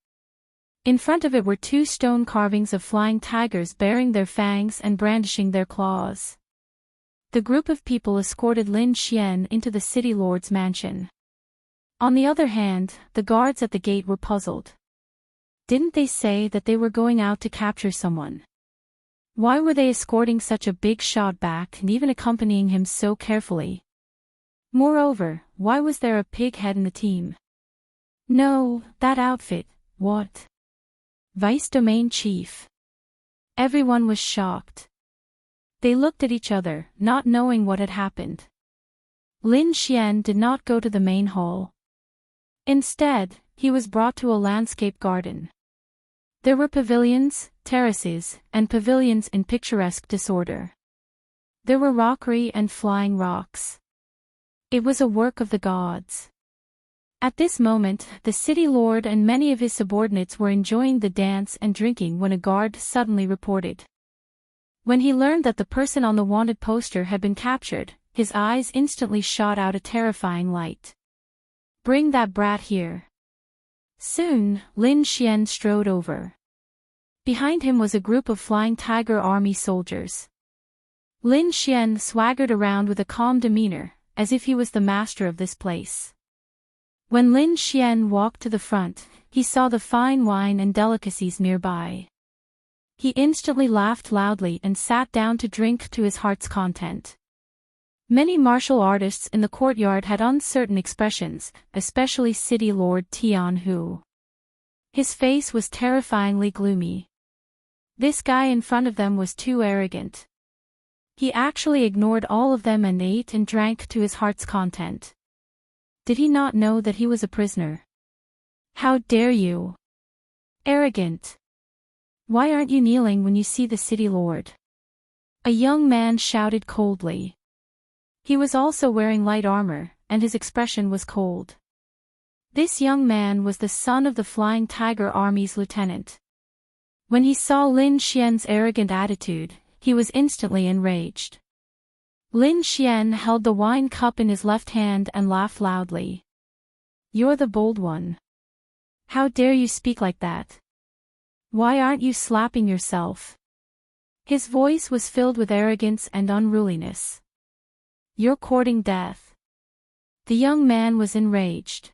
In front of it were two stone carvings of flying tigers baring their fangs and brandishing their claws. The group of people escorted Lin Xian into the city lord's mansion. On the other hand, the guards at the gate were puzzled. Didn't they say that they were going out to capture someone? Why were they escorting such a big shot back and even accompanying him so carefully? Moreover, why was there a pig head in the team? No, that outfit, what? Vice Domain Chief. Everyone was shocked. They looked at each other, not knowing what had happened. Lin Xian did not go to the main hall. Instead, he was brought to a landscape garden. There were pavilions, terraces, and pavilions in picturesque disorder. There were rockery and flying rocks. It was a work of the gods. At this moment, the city lord and many of his subordinates were enjoying the dance and drinking when a guard suddenly reported. When he learned that the person on the wanted poster had been captured, his eyes instantly shot out a terrifying light. "Bring that brat here." Soon, Lin Xian strode over. Behind him was a group of Flying Tiger Army soldiers. Lin Xian swaggered around with a calm demeanor, as if he was the master of this place. When Lin Xian walked to the front, he saw the fine wine and delicacies nearby. He instantly laughed loudly and sat down to drink to his heart's content. Many martial artists in the courtyard had uncertain expressions, especially City Lord Tianhu. His face was terrifyingly gloomy. This guy in front of them was too arrogant. He actually ignored all of them and ate and drank to his heart's content. Did he not know that he was a prisoner? How dare you? Arrogant. Why aren't you kneeling when you see the city lord? A young man shouted coldly. He was also wearing light armor, and his expression was cold. This young man was the son of the Flying Tiger Army's lieutenant. When he saw Lin Xian's arrogant attitude, he was instantly enraged. Lin Xian held the wine cup in his left hand and laughed loudly. "You're the bold one. How dare you speak like that? Why aren't you slapping yourself?" His voice was filled with arrogance and unruliness. "You're courting death." The young man was enraged.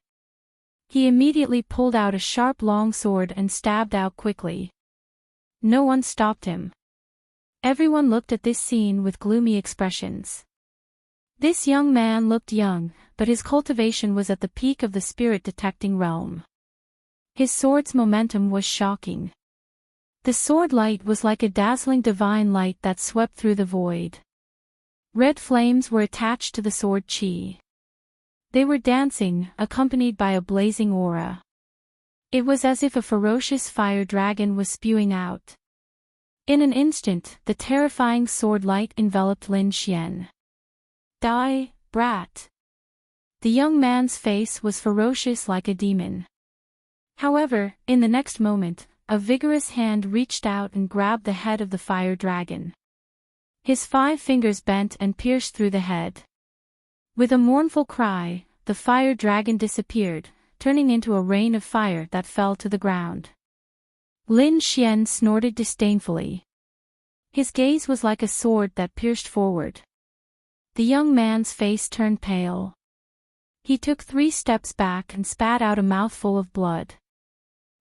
He immediately pulled out a sharp long sword and stabbed out quickly. No one stopped him. Everyone looked at this scene with gloomy expressions. This young man looked young, but his cultivation was at the peak of the spirit-detecting realm. His sword's momentum was shocking. The sword light was like a dazzling divine light that swept through the void. Red flames were attached to the sword chi. They were dancing, accompanied by a blazing aura. It was as if a ferocious fire dragon was spewing out. In an instant, the terrifying sword light enveloped Lin Xian. "Die, brat!" The young man's face was ferocious like a demon. However, in the next moment, a vigorous hand reached out and grabbed the head of the fire dragon. His 5 fingers bent and pierced through the head. With a mournful cry, the fire dragon disappeared, turning into a rain of fire that fell to the ground. Lin Xian snorted disdainfully. His gaze was like a sword that pierced forward. The young man's face turned pale. He took 3 steps back and spat out a mouthful of blood.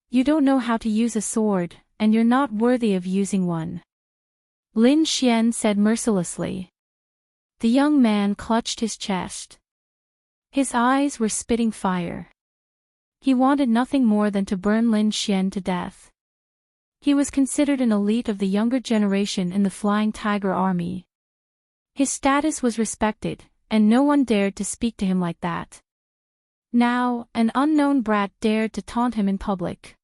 "You don't know how to use a sword, and you're not worthy of using one," Lin Xian said mercilessly. The young man clutched his chest. His eyes were spitting fire. He wanted nothing more than to burn Lin Xian to death. He was considered an elite of the younger generation in the Flying Tiger Army. His status was respected, and no one dared to speak to him like that. Now, an unknown brat dared to taunt him in public.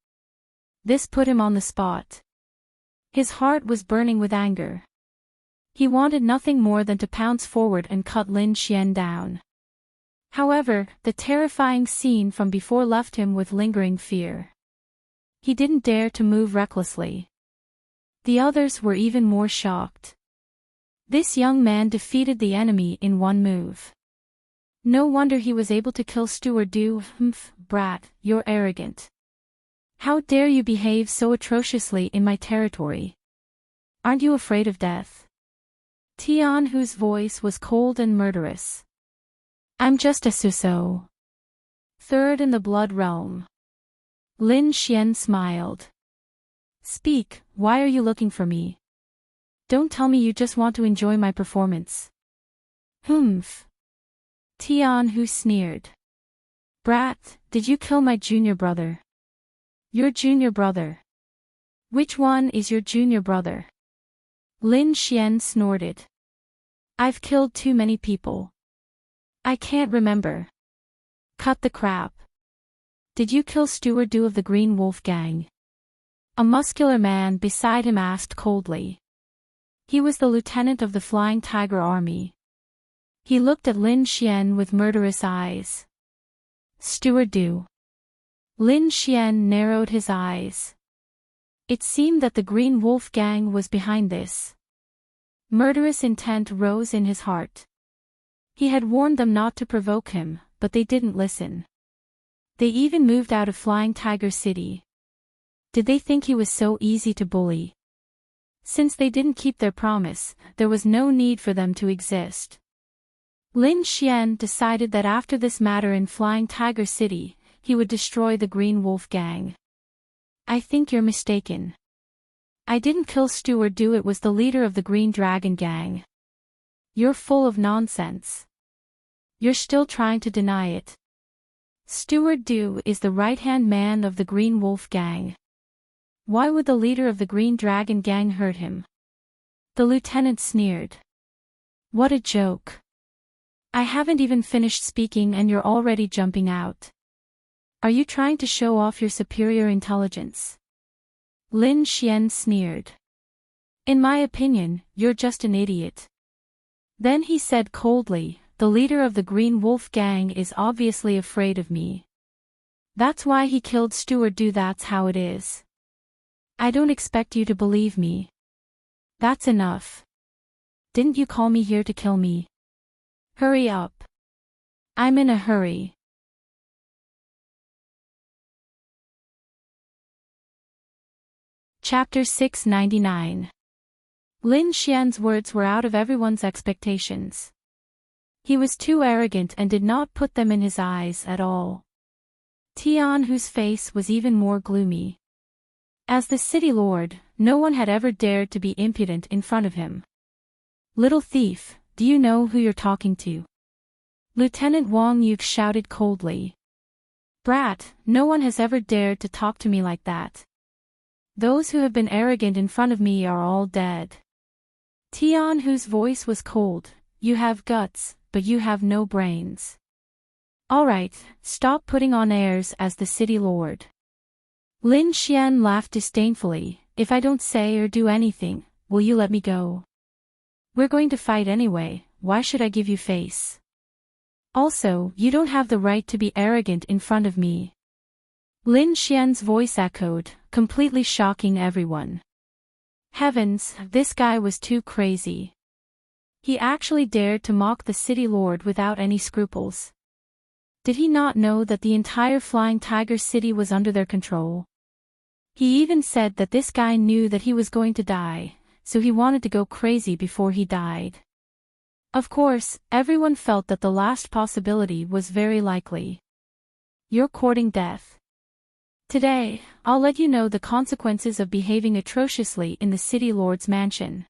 This put him on the spot. His heart was burning with anger. He wanted nothing more than to pounce forward and cut Lin Xian down. However, the terrifying scene from before left him with lingering fear. He didn't dare to move recklessly. The others were even more shocked. This young man defeated the enemy in one move. No wonder he was able to kill Steward Du. Brat, you're arrogant. How dare you behave so atrociously in my territory? Aren't you afraid of death? Tianhu's voice was cold and murderous. "I'm just a Suso. Third in the blood realm." Lin Xian smiled. "Speak, why are you looking for me? Don't tell me you just want to enjoy my performance." "Humph." Tianhu sneered. "Brat, did you kill my junior brother?" "Your junior brother? Which one is your junior brother?" Lin Xian snorted. I've killed too many people. I can't remember. Cut the crap. Did you kill Steward Du of the Green Wolf Gang? A muscular man beside him asked coldly. He was the lieutenant of the Flying Tiger Army. He looked at Lin Xian with murderous eyes. Steward Du. Lin Xian narrowed his eyes. It seemed that the Green Wolf Gang was behind this. Murderous intent rose in his heart. He had warned them not to provoke him, but they didn't listen. They even moved out of Flying Tiger City. Did they think he was so easy to bully? Since they didn't keep their promise, there was no need for them to exist. Lin Xian decided that after this matter in Flying Tiger City, he would destroy the Green Wolf Gang. I think you're mistaken. I didn't kill Steward Du, it was the leader of the Green Dragon Gang. You're full of nonsense. You're still trying to deny it. Steward Du is the right-hand man of the Green Wolf Gang. Why would the leader of the Green Dragon Gang hurt him? The lieutenant sneered. What a joke. I haven't even finished speaking and you're already jumping out. Are you trying to show off your superior intelligence? Lin Xian sneered. In my opinion, you're just an idiot. Then he said coldly, the leader of the Green Wolf Gang is obviously afraid of me. That's why he killed Steward Du, that's how it is. I don't expect you to believe me. That's enough. Didn't you call me here to kill me? Hurry up. I'm in a hurry. Chapter 699. Lin Xian's words were out of everyone's expectations. He was too arrogant and did not put them in his eyes at all. Tian, whose face was even more gloomy. As the city lord, no one had ever dared to be impudent in front of him. Little thief, do you know who you're talking to? Lieutenant Wang Yuk shouted coldly. Brat, no one has ever dared to talk to me like that. Those who have been arrogant in front of me are all dead. Tian, whose voice was cold, you have guts, but you have no brains. All right, stop putting on airs as the city lord. Lin Xian laughed disdainfully. If I don't say or do anything, will you let me go? We're going to fight anyway, why should I give you face? Also, you don't have the right to be arrogant in front of me. Lin Xian's voice echoed, completely shocking everyone. Heavens, this guy was too crazy. He actually dared to mock the city lord without any scruples. Did he not know that the entire Flying Tiger City was under their control? He even said that this guy knew that he was going to die, so he wanted to go crazy before he died. Of course, everyone felt that the last possibility was very likely. You're courting death. Today, I'll let you know the consequences of behaving atrociously in the city lord's mansion.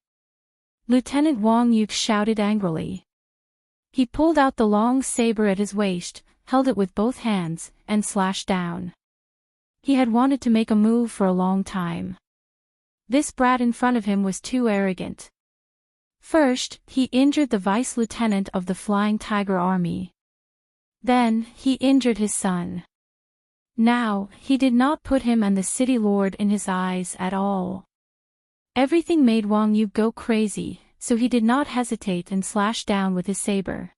Lieutenant Wang Yuk shouted angrily. He pulled out the long saber at his waist, held it with both hands, and slashed down. He had wanted to make a move for a long time. This brat in front of him was too arrogant. First, he injured the vice lieutenant of the Flying Tiger Army. Then, he injured his son. Now, he did not put him and the city lord in his eyes at all. Everything made Wang Yu go crazy, so he did not hesitate and slashed down with his saber.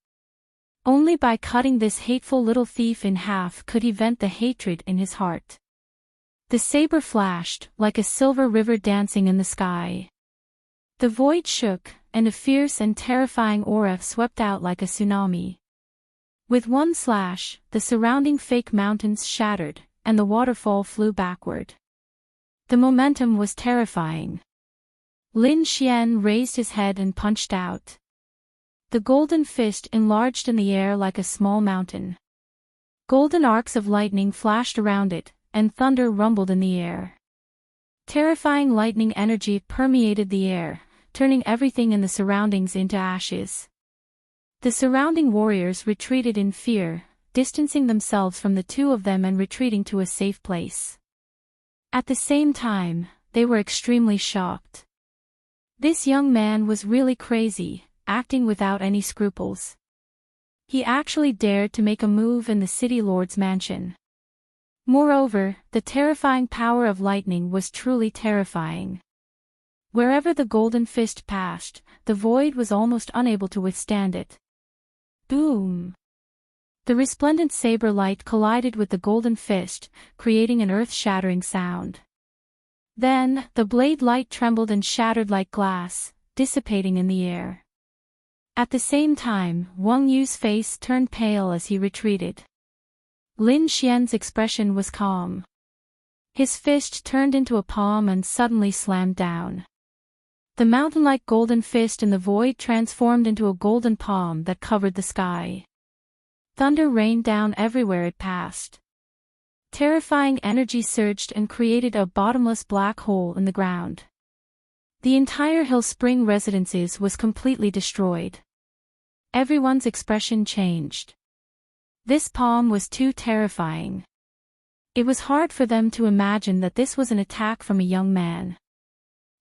Only by cutting this hateful little thief in half could he vent the hatred in his heart. The saber flashed, like a silver river dancing in the sky. The void shook, and a fierce and terrifying aura swept out like a tsunami. With one slash, the surrounding fake mountains shattered, and the waterfall flew backward. The momentum was terrifying. Lin Xian raised his head and punched out. The golden fist enlarged in the air like a small mountain. Golden arcs of lightning flashed around it, and thunder rumbled in the air. Terrifying lightning energy permeated the air, turning everything in the surroundings into ashes. The surrounding warriors retreated in fear, distancing themselves from the two of them and retreating to a safe place. At the same time, they were extremely shocked. This young man was really crazy, acting without any scruples. He actually dared to make a move in the city lord's mansion. Moreover, the terrifying power of lightning was truly terrifying. Wherever the golden fist passed, the void was almost unable to withstand it. Boom! The resplendent saber light collided with the golden fist, creating an earth-shattering sound. Then, the blade light trembled and shattered like glass, dissipating in the air. At the same time, Wang Yu's face turned pale as he retreated. Lin Xian's expression was calm. His fist turned into a palm and suddenly slammed down. The mountain-like golden fist in the void transformed into a golden palm that covered the sky. Thunder rained down everywhere it passed. Terrifying energy surged and created a bottomless black hole in the ground. The entire Hill Spring residences was completely destroyed. Everyone's expression changed. This palm was too terrifying. It was hard for them to imagine that this was an attack from a young man.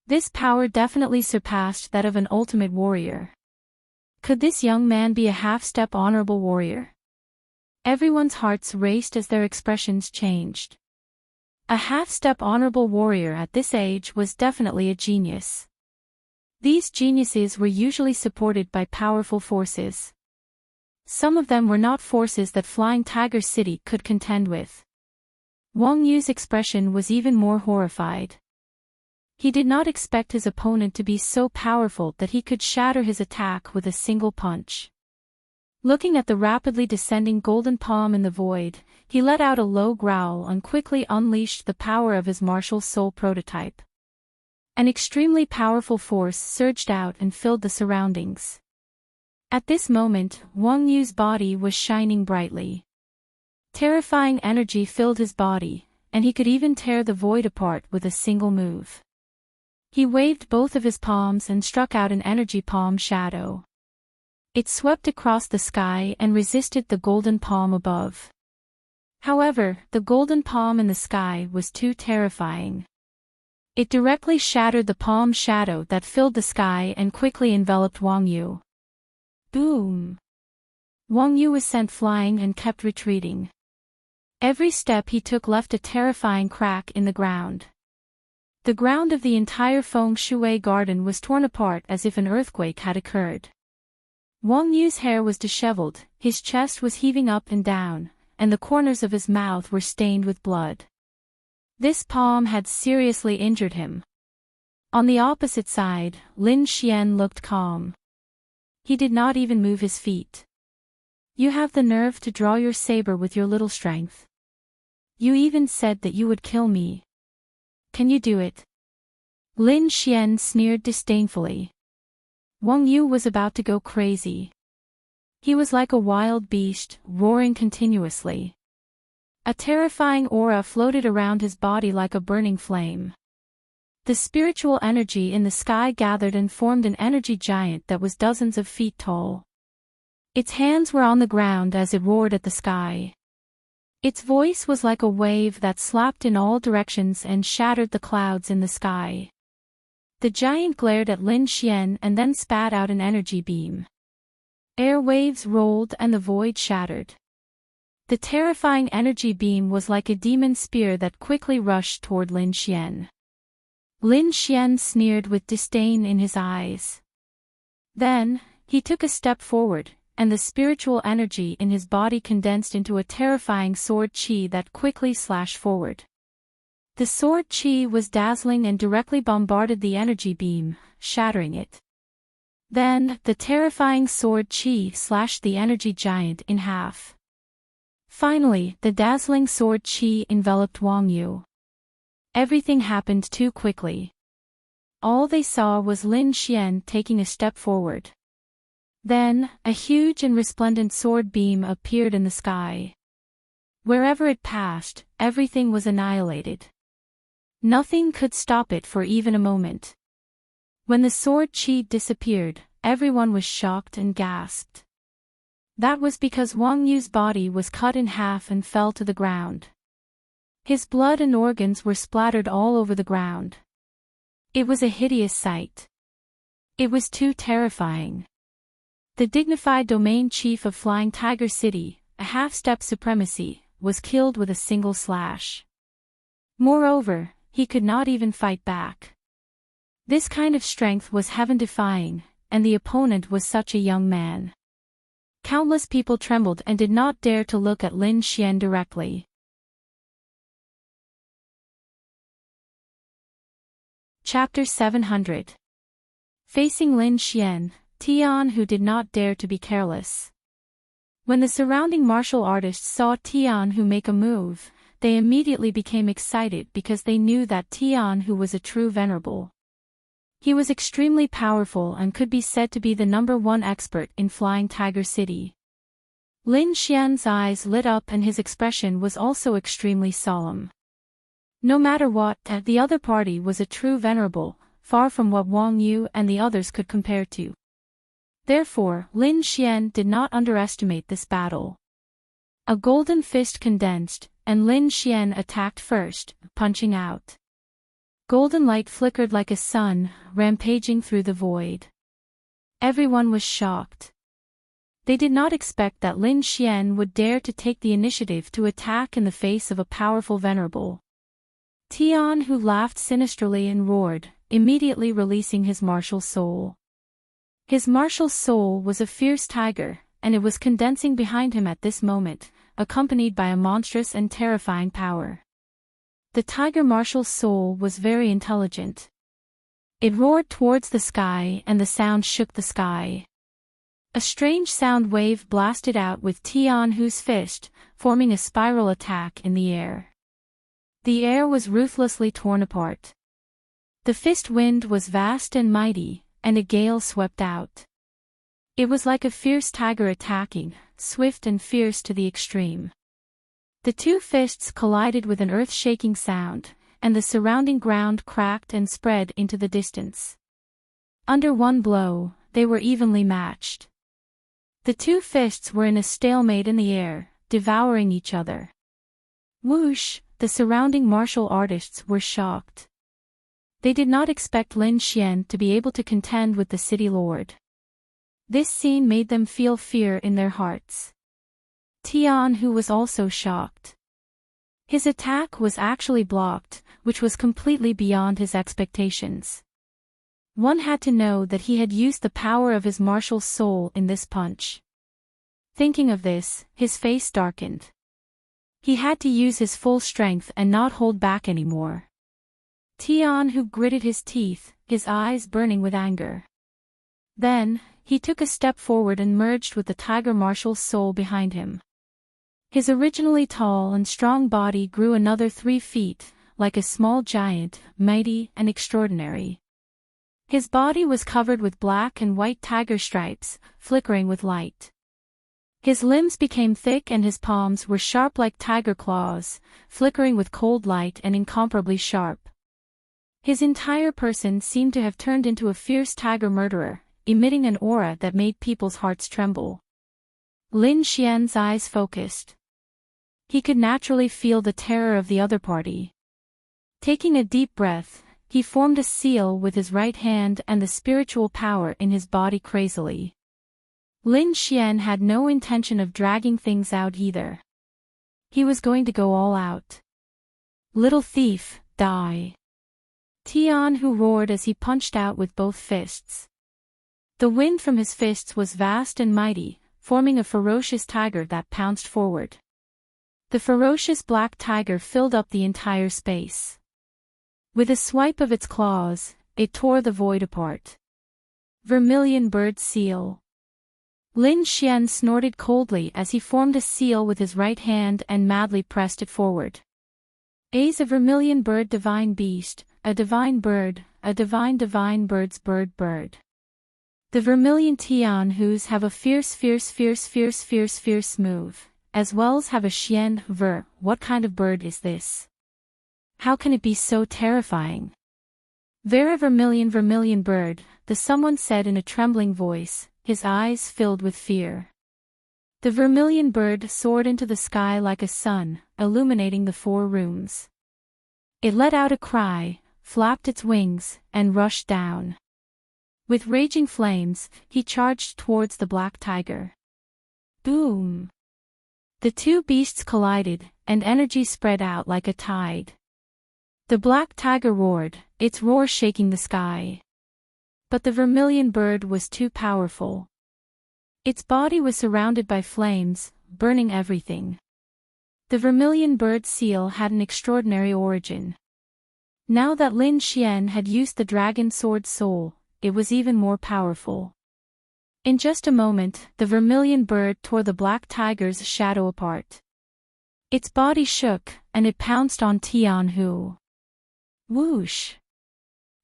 This power definitely surpassed that of an ultimate warrior. Could this young man be a half-step honorable warrior? Everyone's hearts raced as their expressions changed. A half-step honorable warrior at this age was definitely a genius. These geniuses were usually supported by powerful forces. Some of them were not forces that Flying Tiger City could contend with. Wang Yu's expression was even more horrified. He did not expect his opponent to be so powerful that he could shatter his attack with a single punch. Looking at the rapidly descending golden palm in the void, he let out a low growl and quickly unleashed the power of his martial soul prototype. An extremely powerful force surged out and filled the surroundings. At this moment, Wang Yu's body was shining brightly. Terrifying energy filled his body, and he could even tear the void apart with a single move. He waved both of his palms and struck out an energy palm shadow. It swept across the sky and resisted the golden palm above. However, the golden palm in the sky was too terrifying. It directly shattered the palm shadow that filled the sky and quickly enveloped Wang Yu. Boom! Wang Yu was sent flying and kept retreating. Every step he took left a terrifying crack in the ground. The ground of the entire Feng Shui garden was torn apart as if an earthquake had occurred. Wang Yu's hair was disheveled, his chest was heaving up and down, and the corners of his mouth were stained with blood. This palm had seriously injured him. On the opposite side, Lin Xian looked calm. He did not even move his feet. You have the nerve to draw your saber with your little strength. You even said that you would kill me. Can you do it? Lin Xian sneered disdainfully. Wang Yu was about to go crazy. He was like a wild beast, roaring continuously. A terrifying aura floated around his body like a burning flame. The spiritual energy in the sky gathered and formed an energy giant that was dozens of feet tall. Its hands were on the ground as it roared at the sky. Its voice was like a wave that slapped in all directions and shattered the clouds in the sky. The giant glared at Lin Xian and then spat out an energy beam. Air waves rolled and the void shattered. The terrifying energy beam was like a demon spear that quickly rushed toward Lin Xian. Lin Xian sneered with disdain in his eyes. Then, he took a step forward, and the spiritual energy in his body condensed into a terrifying sword qi that quickly slashed forward. The sword qi was dazzling and directly bombarded the energy beam, shattering it. Then, the terrifying sword qi slashed the energy giant in half. Finally, the dazzling sword qi enveloped Wang Yu. Everything happened too quickly. All they saw was Lin Xian taking a step forward. Then, a huge and resplendent sword beam appeared in the sky. Wherever it passed, everything was annihilated. Nothing could stop it for even a moment. When the sword qi disappeared, everyone was shocked and gasped. That was because Wang Yu's body was cut in half and fell to the ground. His blood and organs were splattered all over the ground. It was a hideous sight. It was too terrifying. The dignified domain chief of Flying Tiger City, a half-step supremacy, was killed with a single slash. Moreover, he could not even fight back. This kind of strength was heaven-defying, and the opponent was such a young man. Countless people trembled and did not dare to look at Lin Xian directly. Chapter 700. Facing Lin Xian, Tian who did not dare to be careless. When the surrounding martial artists saw Tian who make a move, they immediately became excited because they knew that Tian who was a true venerable. He was extremely powerful and could be said to be the #1 expert in Flying Tiger City. Lin Xian's eyes lit up and his expression was also extremely solemn. No matter what, the other party was a true venerable, far from what Wang Yu and the others could compare to. Therefore, Lin Xian did not underestimate this battle. A golden fist condensed, and Lin Xian attacked first, punching out. Golden light flickered like a sun, rampaging through the void. Everyone was shocked. They did not expect that Lin Xian would dare to take the initiative to attack in the face of a powerful venerable. Tian who laughed sinisterly and roared, immediately releasing his martial soul. His martial soul was a fierce tiger, and it was condensing behind him at this moment, accompanied by a monstrous and terrifying power. The tiger martial soul was very intelligent. It roared towards the sky and the sound shook the sky. A strange sound wave blasted out with Tian Hu's fist, forming a spiral attack in the air. The air was ruthlessly torn apart. The fist wind was vast and mighty, and a gale swept out. It was like a fierce tiger attacking, swift and fierce to the extreme. The two fists collided with an earth-shaking sound, and the surrounding ground cracked and spread into the distance. Under one blow, they were evenly matched. The two fists were in a stalemate in the air, devouring each other. Whoosh! The surrounding martial artists were shocked. They did not expect Lin Xian to be able to contend with the city lord. This scene made them feel fear in their hearts. Tian Hu was also shocked. His attack was actually blocked, which was completely beyond his expectations. One had to know that he had used the power of his martial soul in this punch. Thinking of this, his face darkened. He had to use his full strength and not hold back anymore. Tian Hu gritted his teeth, his eyes burning with anger. Then, he took a step forward and merged with the tiger martial soul behind him. His originally tall and strong body grew another 3 feet, like a small giant, mighty and extraordinary. His body was covered with black and white tiger stripes, flickering with light. His limbs became thick and his palms were sharp like tiger claws, flickering with cold light and incomparably sharp. His entire person seemed to have turned into a fierce tiger murderer, emitting an aura that made people's hearts tremble. Lin Xian's eyes focused. He could naturally feel the terror of the other party. Taking a deep breath, he formed a seal with his right hand and the spiritual power in his body crazily. Lin Xian had no intention of dragging things out either. He was going to go all out. Little thief, die! Tian Hu roared as he punched out with both fists. The wind from his fists was vast and mighty, forming a ferocious tiger that pounced forward. The ferocious black tiger filled up the entire space. With a swipe of its claws, it tore the void apart. Vermilion bird seal. Lin Xian snorted coldly as he formed a seal with his right hand and madly pressed it forward. A's a vermilion bird divine beast, a divine bird, a divine bird's bird. The vermilion Tian Hus have a fierce move, as well as have a Xian ver. What kind of bird is this? How can it be so terrifying? Vera vermilion bird, the someone said in a trembling voice, his eyes filled with fear. The vermilion bird soared into the sky like a sun, illuminating the 4 rooms. It let out a cry, flapped its wings, and rushed down. With raging flames, he charged towards the black tiger. Boom! The two beasts collided, and energy spread out like a tide. The black tiger roared, its roar shaking the sky. But the vermilion bird was too powerful. Its body was surrounded by flames, burning everything. The vermilion bird seal had an extraordinary origin. Now that Lin Xian had used the dragon sword soul, it was even more powerful. In just a moment, the vermilion bird tore the black tiger's shadow apart. Its body shook, and it pounced on Tianhu. Whoosh!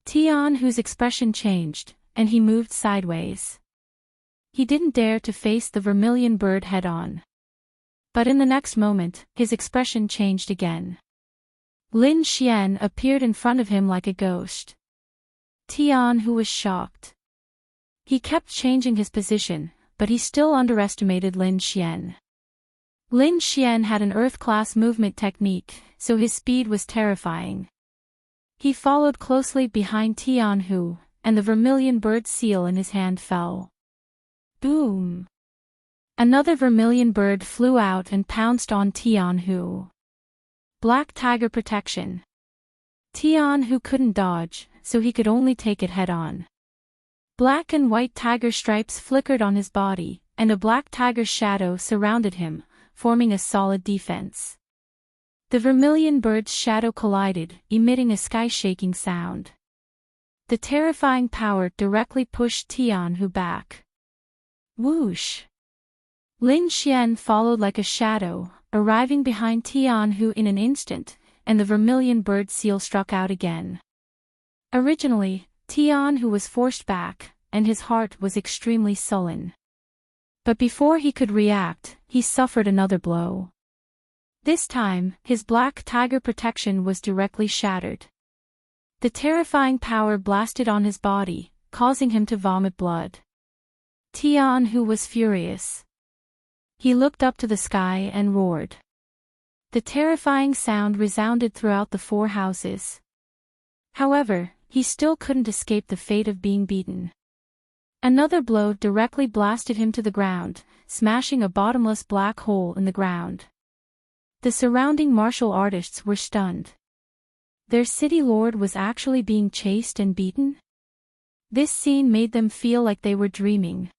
Tianhu's expression changed, and he moved sideways. He didn't dare to face the vermilion bird head-on. But in the next moment, his expression changed again. Lin Xian appeared in front of him like a ghost. Tianhu was shocked. He kept changing his position, but he still underestimated Lin Xian. Lin Xian had an Earth-class movement technique, so his speed was terrifying. He followed closely behind Tianhu, and the vermilion bird seal in his hand fell. Boom! Another vermilion bird flew out and pounced on Tianhu. Black tiger protection. Tianhu couldn't dodge, so he could only take it head-on. Black and white tiger stripes flickered on his body, and a black tiger shadow surrounded him, forming a solid defense. The vermilion bird's shadow collided, emitting a sky-shaking sound. The terrifying power directly pushed Tianhu back. Whoosh! Lin Xian followed like a shadow, arriving behind Tianhu in an instant, and the vermilion bird seal struck out again. Originally, Tianhu was forced back, and his heart was extremely sullen. But before he could react, he suffered another blow. This time, his black tiger protection was directly shattered. The terrifying power blasted on his body, causing him to vomit blood. Tianhu was furious. He looked up to the sky and roared. The terrifying sound resounded throughout the 4 houses. However, he still couldn't escape the fate of being beaten. Another blow directly blasted him to the ground, smashing a bottomless black hole in the ground. The surrounding martial artists were stunned. Their city lord was actually being chased and beaten? This scene made them feel like they were dreaming.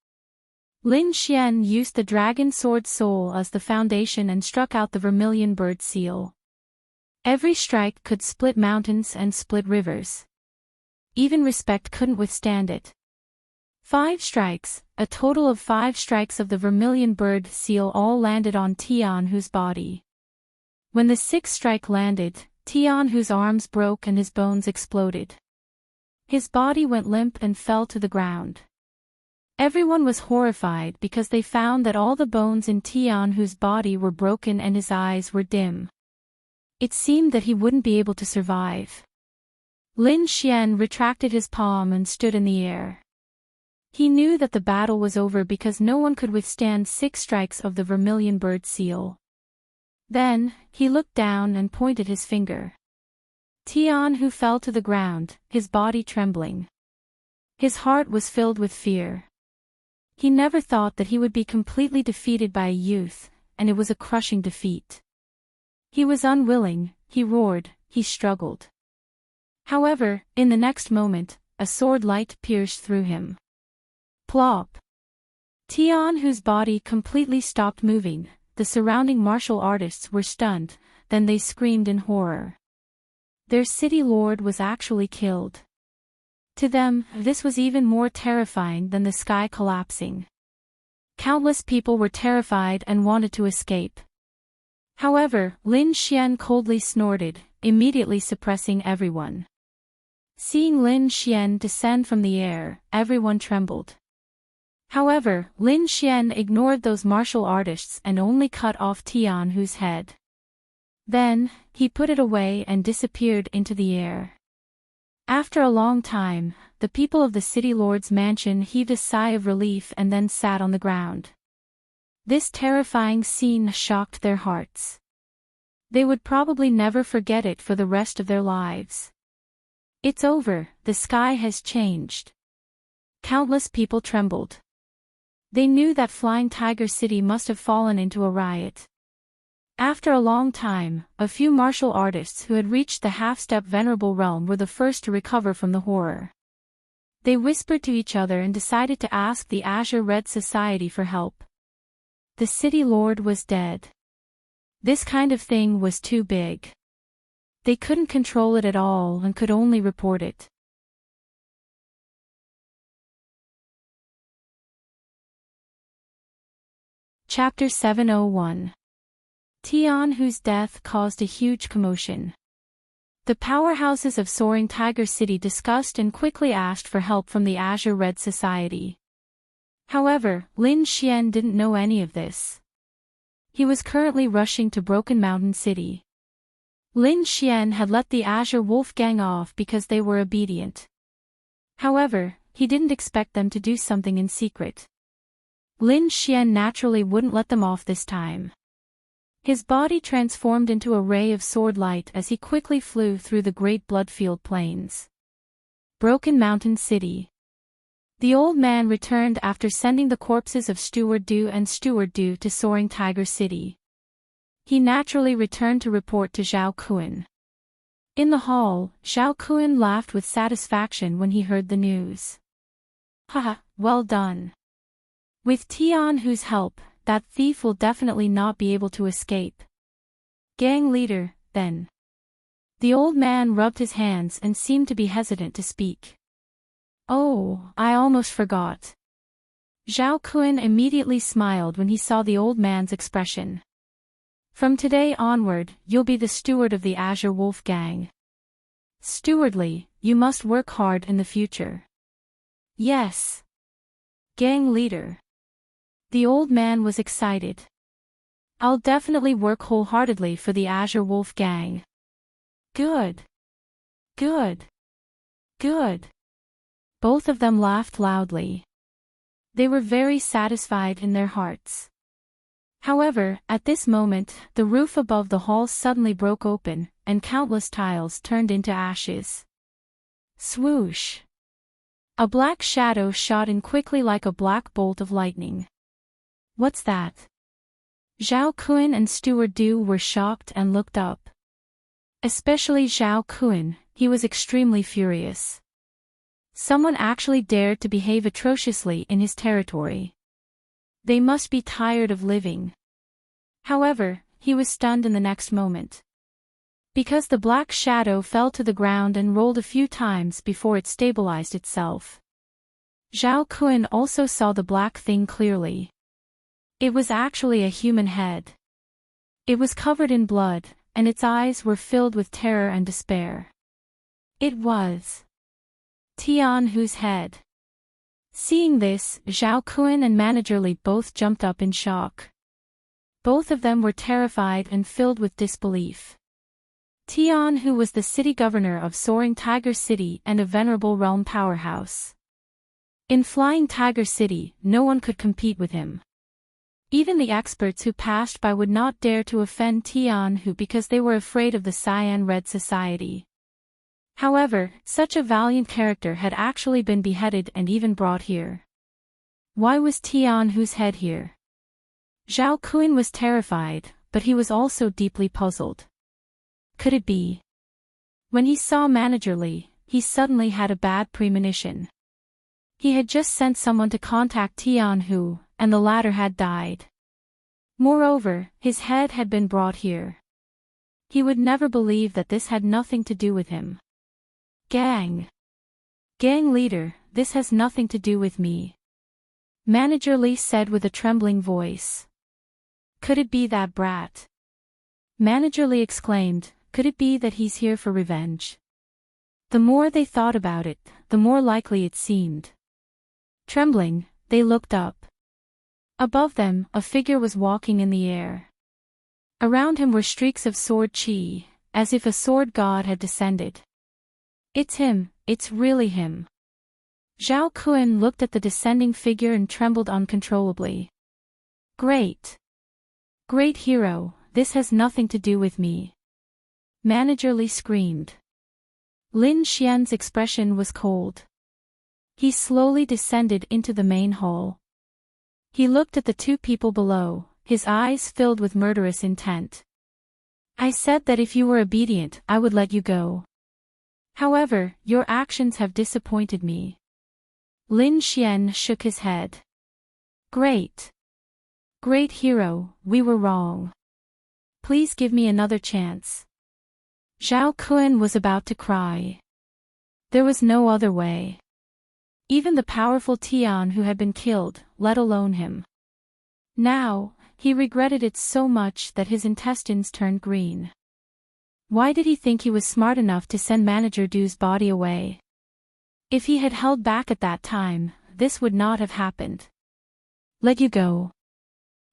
Lin Xian used the dragon sword soul as the foundation and struck out the vermilion bird seal. Every strike could split mountains and split rivers. Even respect couldn't withstand it. 5 strikes, a total of 5 strikes of the vermilion bird seal all landed on Tianhu's body. When the 6th strike landed, Tianhu's arms broke and his bones exploded. His body went limp and fell to the ground. Everyone was horrified because they found that all the bones in Tianhu's body were broken and his eyes were dim. It seemed that he wouldn't be able to survive. Lin Xian retracted his palm and stood in the air. He knew that the battle was over because no one could withstand 6 strikes of the vermilion bird seal. Then, he looked down and pointed his finger. Tianhu fell to the ground, his body trembling. His heart was filled with fear. He never thought that he would be completely defeated by a youth, and it was a crushing defeat. He was unwilling, he roared, he struggled. However, in the next moment, a sword light pierced through him. Plop! Tianhu's body completely stopped moving, the surrounding martial artists were stunned, then they screamed in horror. Their city lord was actually killed. To them, this was even more terrifying than the sky collapsing. Countless people were terrified and wanted to escape. However, Lin Xian coldly snorted, immediately suppressing everyone. Seeing Lin Xian descend from the air, everyone trembled. However, Lin Xian ignored those martial artists and only cut off Tianhu's head. Then, he put it away and disappeared into the air. After a long time, the people of the city lord's mansion heaved a sigh of relief and then sat on the ground. This terrifying scene shocked their hearts. They would probably never forget it for the rest of their lives. It's over, the sky has changed. Countless people trembled. They knew that Flying Tiger City must have fallen into a riot. After a long time, a few martial artists who had reached the half-step venerable realm were the first to recover from the horror. They whispered to each other and decided to ask the Azure Red Society for help. The city lord was dead. This kind of thing was too big. They couldn't control it at all and could only report it. Chapter 701. Tian, whose death caused a huge commotion. The powerhouses of Soaring Tiger City discussed and quickly asked for help from the Azure Red Society. However, Lin Xian didn't know any of this. He was currently rushing to Broken Mountain City. Lin Xian had let the Azure Wolf Gang off because they were obedient. However, he didn't expect them to do something in secret. Lin Xian naturally wouldn't let them off this time. His body transformed into a ray of sword light as he quickly flew through the great blood-filled plains. Broken Mountain City. The old man returned after sending the corpses of Steward Du and Steward Du to Soaring Tiger City. He naturally returned to report to Zhao Kun. In the hall, Zhao Kun laughed with satisfaction when he heard the news. Haha, well done. With Tian whose help, that thief will definitely not be able to escape. Gang leader, then. The old man rubbed his hands and seemed to be hesitant to speak. Oh, I almost forgot. Zhao Kun immediately smiled when he saw the old man's expression. From today onward, you'll be the steward of the Azure Wolf Gang. Stewardly, you must work hard in the future. Yes. Gang leader. The old man was excited. I'll definitely work wholeheartedly for the Azure Wolf Gang. Good. Good. Good. Both of them laughed loudly. They were very satisfied in their hearts. However, at this moment, the roof above the hall suddenly broke open, and countless tiles turned into ashes. Swoosh. A black shadow shot in quickly like a black bolt of lightning. What's that? Zhao Kun and Steward Du were shocked and looked up. Especially Zhao Kun, he was extremely furious. Someone actually dared to behave atrociously in his territory. They must be tired of living. However, he was stunned in the next moment. Because the black shadow fell to the ground and rolled a few times before it stabilized itself. Zhao Kun also saw the black thing clearly. It was actually a human head. It was covered in blood, and its eyes were filled with terror and despair. It was Tian whose head. Seeing this, Zhao Kun and Manager Li both jumped up in shock. Both of them were terrified and filled with disbelief. Tian, who was the city governor of Soaring Tiger City and a venerable realm powerhouse. In Flying Tiger City, no one could compete with him. Even the experts who passed by would not dare to offend Tian who because they were afraid of the Cyan Red Society. However, such a valiant character had actually been beheaded and even brought here. Why was Tian whose head here? Zhao Kun was terrified, but he was also deeply puzzled. Could it be? When he saw Manager Li, he suddenly had a bad premonition. He had just sent someone to contact Tian Hu, and the latter had died. Moreover, his head had been brought here. He would never believe that this had nothing to do with him. Gang leader, this has nothing to do with me. Manager Li said with a trembling voice. Could it be that brat? Manager Li exclaimed, could it be that he's here for revenge? The more they thought about it, the more likely it seemed. Trembling, they looked up. Above them, a figure was walking in the air. Around him were streaks of sword chi, as if a sword god had descended. It's him, it's really him. Zhao Kun looked at the descending figure and trembled uncontrollably. Great hero, this has nothing to do with me. Manager Li screamed. Lin Xian's expression was cold. He slowly descended into the main hall. He looked at the two people below, his eyes filled with murderous intent. I said that if you were obedient, I would let you go. However, your actions have disappointed me. Lin Xian shook his head. Great. Great hero, we were wrong. Please give me another chance. Zhao Kun was about to cry. There was no other way. Even the powerful Tian who had been killed, let alone him. Now, he regretted it so much that his intestines turned green. Why did he think he was smart enough to send Manager Du's body away? If he had held back at that time, this would not have happened. Let you go.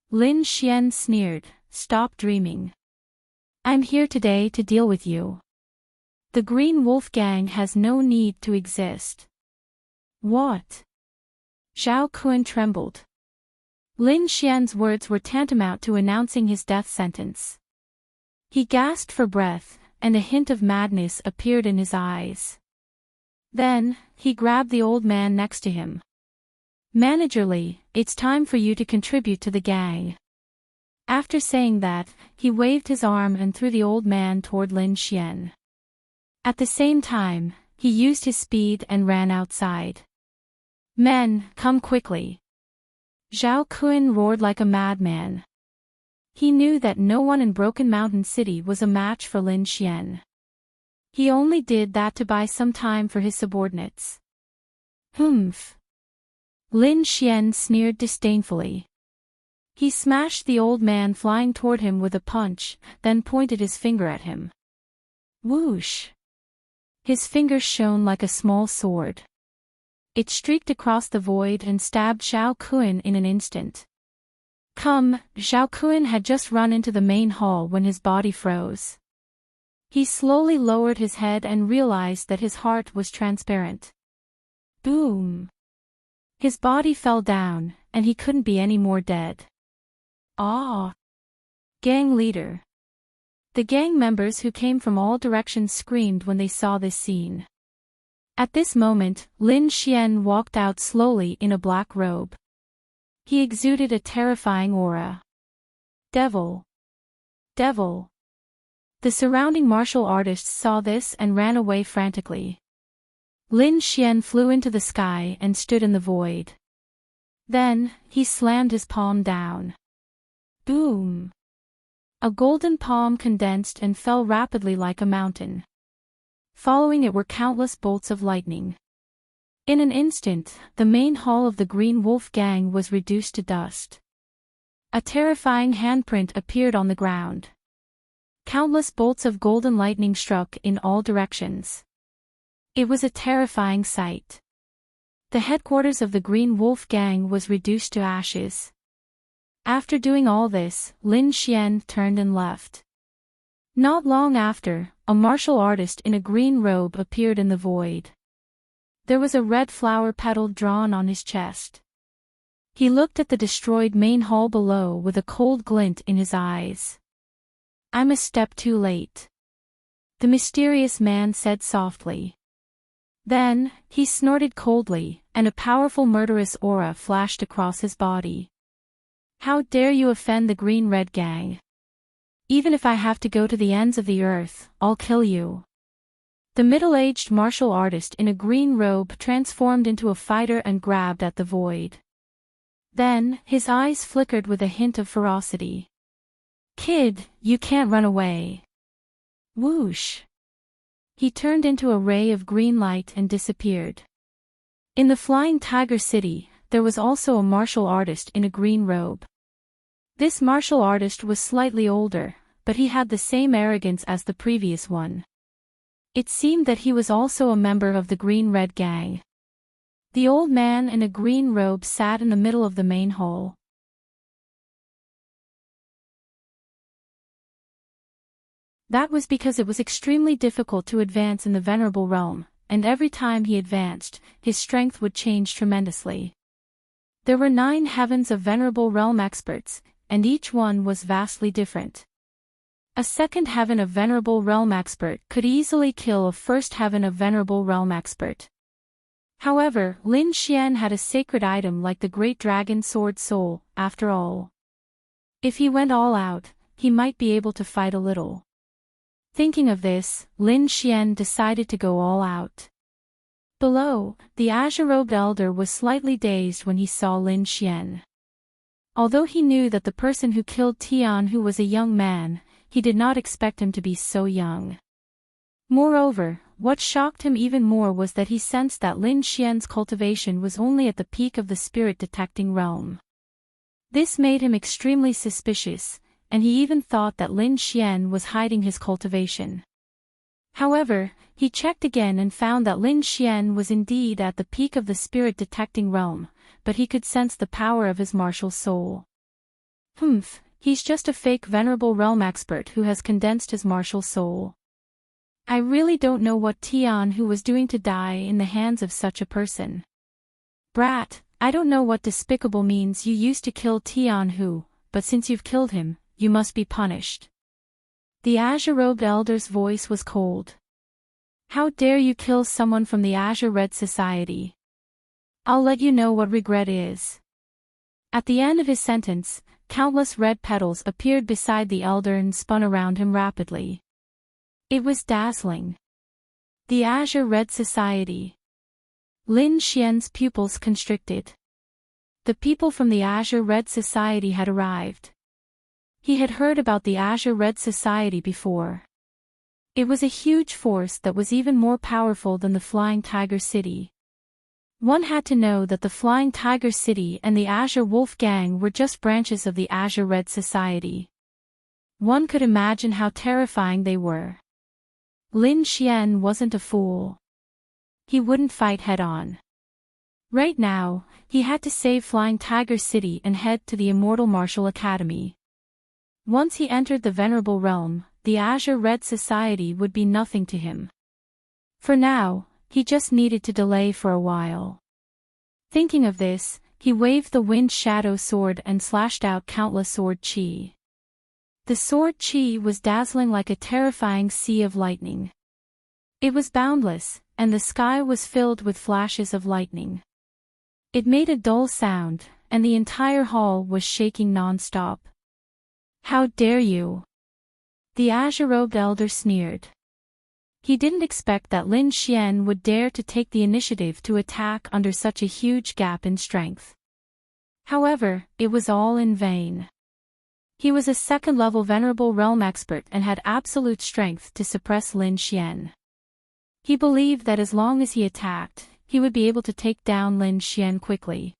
Lin Xian sneered, stop dreaming. I'm here today to deal with you. The Green Wolf Gang has no need to exist. What? Zhao Kun trembled. Lin Xian's words were tantamount to announcing his death sentence. He gasped for breath, and a hint of madness appeared in his eyes. Then, he grabbed the old man next to him. Manager Li, it's time for you to contribute to the gang. After saying that, he waved his arm and threw the old man toward Lin Xian. At the same time, he used his speed and ran outside. Men, come quickly. Zhao Kun roared like a madman. He knew that no one in Broken Mountain City was a match for Lin Xian. He only did that to buy some time for his subordinates. Humph. Lin Xian sneered disdainfully. He smashed the old man flying toward him with a punch, then pointed his finger at him. Whoosh! His finger shone like a small sword. It streaked across the void and stabbed Zhao Kun in an instant. Come, Zhao Kun had just run into the main hall when his body froze. He slowly lowered his head and realized that his heart was transparent. Boom! His body fell down, and he couldn't be any more dead. Ah! Gang leader. The gang members who came from all directions screamed when they saw this scene. At this moment, Lin Xian walked out slowly in a black robe. He exuded a terrifying aura. Devil! Devil! The surrounding martial artists saw this and ran away frantically. Lin Xian flew into the sky and stood in the void. Then, he slammed his palm down. Boom! A golden palm condensed and fell rapidly like a mountain. Following it were countless bolts of lightning. In an instant, the main hall of the Green Wolf Gang was reduced to dust. A terrifying handprint appeared on the ground. Countless bolts of golden lightning struck in all directions. It was a terrifying sight. The headquarters of the Green Wolf Gang was reduced to ashes. After doing all this, Lin Xian turned and left. Not long after, a martial artist in a green robe appeared in the void. There was a red flower petal drawn on his chest. He looked at the destroyed main hall below with a cold glint in his eyes. I'm a step too late. The mysterious man said softly. Then, he snorted coldly, and a powerful murderous aura flashed across his body. How dare you offend the Green-Red Gang? Even if I have to go to the ends of the earth, I'll kill you. The middle-aged martial artist in a green robe transformed into a fighter and grabbed at the void. Then, his eyes flickered with a hint of ferocity. Kid, you can't run away. Whoosh! He turned into a ray of green light and disappeared. In the Flying Tiger City, there was also a martial artist in a green robe. This martial artist was slightly older, but he had the same arrogance as the previous one. It seemed that he was also a member of the Green-Red Gang. The old man in a green robe sat in the middle of the main hall. That was because it was extremely difficult to advance in the Venerable Realm, and every time he advanced, his strength would change tremendously. There were 9 heavens of Venerable Realm experts, and each one was vastly different. A second heaven of Venerable Realm expert could easily kill a first heaven of Venerable Realm expert. However, Lin Xian had a sacred item like the great dragon sword soul, after all. If he went all out, he might be able to fight a little. Thinking of this, Lin Xian decided to go all out. Below, the azure-robed elder was slightly dazed when he saw Lin Xian. Although he knew that the person who killed Tianhu was a young man, he did not expect him to be so young. Moreover, what shocked him even more was that he sensed that Lin Xian's cultivation was only at the peak of the spirit-detecting realm. This made him extremely suspicious, and he even thought that Lin Xian was hiding his cultivation. However, he checked again and found that Lin Xian was indeed at the peak of the spirit-detecting realm, but he could sense the power of his martial soul. He's just a fake venerable realm expert who has condensed his martial soul. I really don't know what Tianhu was doing to die in the hands of such a person. Brat, I don't know what despicable means you used to kill Tianhu, but since you've killed him, you must be punished. The azure-robed elder's voice was cold. How dare you kill someone from the Azure Red Society? I'll let you know what regret is. At the end of his sentence, countless red petals appeared beside the elder and spun around him rapidly. It was dazzling. The Azure Red Society. Lin Xian's pupils constricted. The people from the Azure Red Society had arrived. He had heard about the Azure Red Society before. It was a huge force that was even more powerful than the Flying Tiger City. One had to know that the Flying Tiger City and the Azure Wolf Gang were just branches of the Azure Red Society. One could imagine how terrifying they were. Lin Xian wasn't a fool. He wouldn't fight head-on. Right now, he had to save Flying Tiger City and head to the Immortal Martial Academy. Once he entered the Venerable Realm, the Azure Red Society would be nothing to him. For now, he just needed to delay for a while. Thinking of this, he waved the Wind Shadow Sword and slashed out countless sword chi. The sword chi was dazzling like a terrifying sea of lightning. It was boundless, and the sky was filled with flashes of lightning. It made a dull sound, and the entire hall was shaking non-stop. How dare you? The azure-robed elder sneered. He didn't expect that Lin Xian would dare to take the initiative to attack under such a huge gap in strength. However, it was all in vain. He was a second-level Venerable Realm expert and had absolute strength to suppress Lin Xian. He believed that as long as he attacked, he would be able to take down Lin Xian quickly.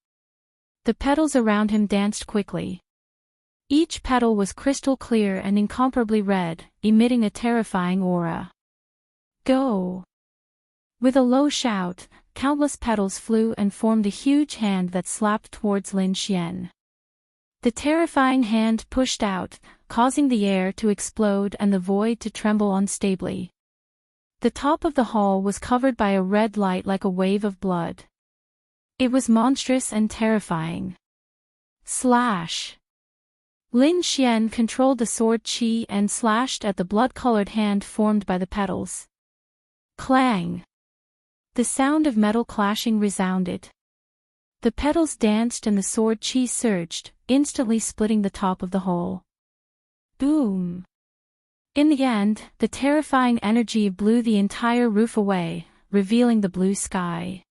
The petals around him danced quickly. Each petal was crystal clear and incomparably red, emitting a terrifying aura. Go! With a low shout, countless petals flew and formed a huge hand that slapped towards Lin Xian. The terrifying hand pushed out, causing the air to explode and the void to tremble unstably. The top of the hall was covered by a red light like a wave of blood. It was monstrous and terrifying. Slash! Lin Xian controlled the sword chi and slashed at the blood-colored hand formed by the petals. Clang! The sound of metal clashing resounded. The petals danced and the sword chi surged, instantly splitting the top of the hole. Boom! In the end, the terrifying energy blew the entire roof away, revealing the blue sky.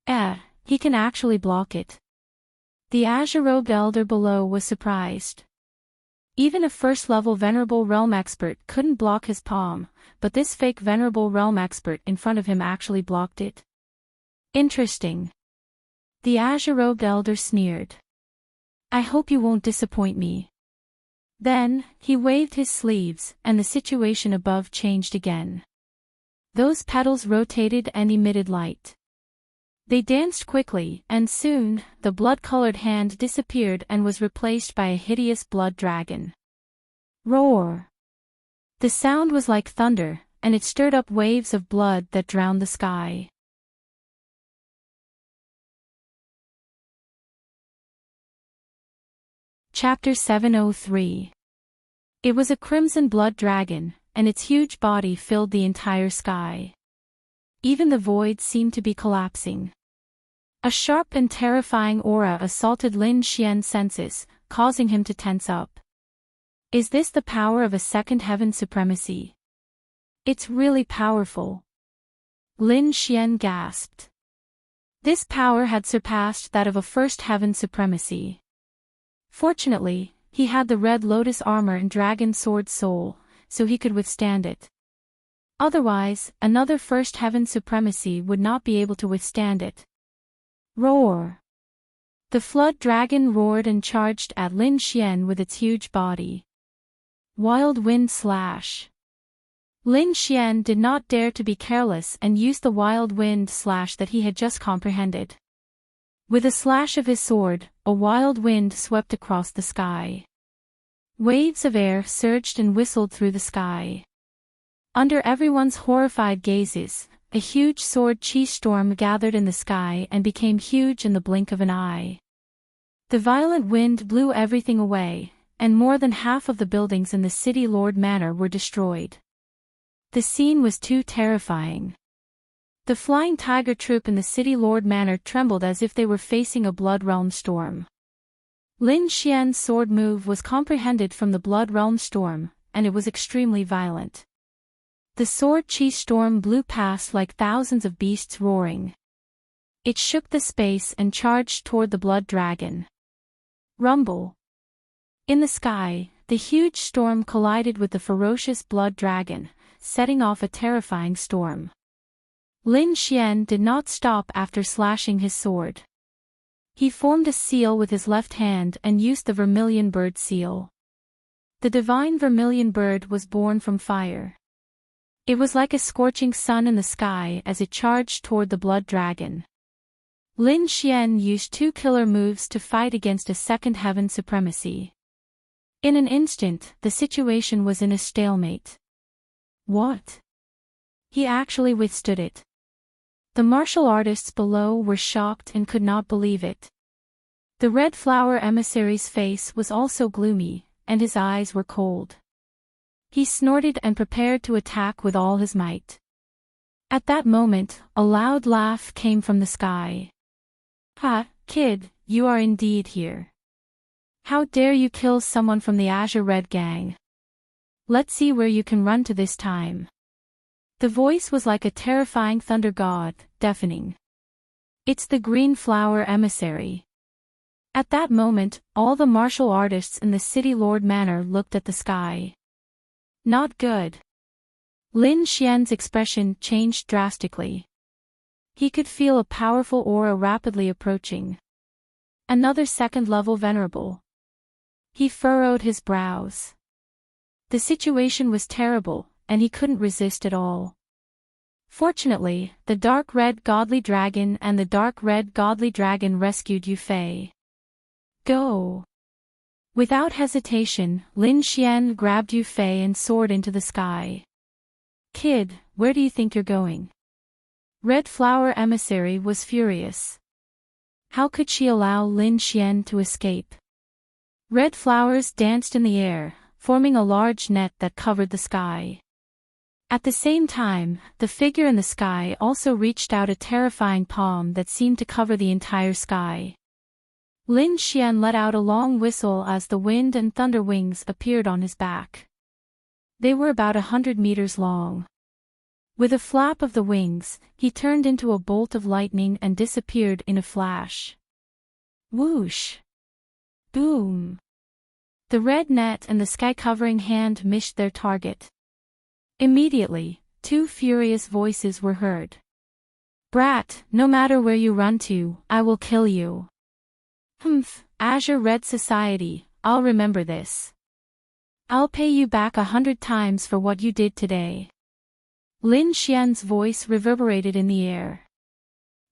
He can actually block it. The azure-robed elder below was surprised. Even a first-level Venerable Realm expert couldn't block his palm, but this fake Venerable Realm expert in front of him actually blocked it. Interesting. The azure-robed elder sneered. I hope you won't disappoint me. Then, he waved his sleeves, and the situation above changed again. Those petals rotated and emitted light. They danced quickly, and soon, the blood-colored hand disappeared and was replaced by a hideous blood dragon. Roar! The sound was like thunder, and it stirred up waves of blood that drowned the sky. Chapter 703. It was a crimson blood dragon, and its huge body filled the entire sky. Even the void seemed to be collapsing. A sharp and terrifying aura assaulted Lin Xian's senses, causing him to tense up. Is this the power of a second heaven supremacy? It's really powerful. Lin Xian gasped. This power had surpassed that of a first heaven supremacy. Fortunately, he had the red lotus armor and dragon sword soul, so he could withstand it. Otherwise, another first heaven supremacy would not be able to withstand it. Roar! The flood dragon roared and charged at Lin Xian with its huge body. Wild wind slash. Lin Xian did not dare to be careless and used the wild wind slash that he had just comprehended. With a slash of his sword, a wild wind swept across the sky. Waves of air surged and whistled through the sky. Under everyone's horrified gazes, a huge sword chi storm gathered in the sky and became huge in the blink of an eye. The violent wind blew everything away, and more than half of the buildings in the city Lord Manor were destroyed. The scene was too terrifying. The flying tiger troop in the city Lord Manor trembled as if they were facing a Blood Realm storm. Lin Xian's sword move was comprehended from the Blood Realm storm, and it was extremely violent. The sword chi storm blew past like thousands of beasts roaring. It shook the space and charged toward the blood dragon. Rumble. In the sky, the huge storm collided with the ferocious blood dragon, setting off a terrifying storm. Lin Xian did not stop after slashing his sword. He formed a seal with his left hand and used the vermilion bird seal. The divine vermilion bird was born from fire. It was like a scorching sun in the sky as it charged toward the blood dragon. Lin Xian used 2 killer moves to fight against a second heaven supremacy. In an instant, the situation was in a stalemate. What? He actually withstood it. The martial artists below were shocked and could not believe it. The red flower emissary's face was also gloomy, and his eyes were cold. He snorted and prepared to attack with all his might. At that moment, a loud laugh came from the sky. Ha, kid, you are indeed here. How dare you kill someone from the Azure Red Gang? Let's see where you can run to this time. The voice was like a terrifying thunder god, deafening. It's the green flower emissary. At that moment, all the martial artists in the city Lord Manor looked at the sky. Not good. Lin Xian's expression changed drastically. He could feel a powerful aura rapidly approaching. Another second-level venerable. He furrowed his brows. The situation was terrible, and he couldn't resist at all. Fortunately, the dark red godly dragon and the dark red godly dragon rescued Yu Fei. Go! Without hesitation, Lin Xian grabbed Yu Fei and soared into the sky. Kid, where do you think you're going? Red Flower Emissary was furious. How could she allow Lin Xian to escape? Red flowers danced in the air, forming a large net that covered the sky. At the same time, the figure in the sky also reached out a terrifying palm that seemed to cover the entire sky. Lin Xian let out a long whistle as the wind and thunder wings appeared on his back. They were about 100 meters long. With a flap of the wings, he turned into a bolt of lightning and disappeared in a flash. Whoosh! Boom! The red net and the sky-covering hand missed their target. Immediately, 2 furious voices were heard. Brat, no matter where you run to, I will kill you. Humph, Azure Red Society, I'll remember this. I'll pay you back 100 times for what you did today. Lin Xian's voice reverberated in the air.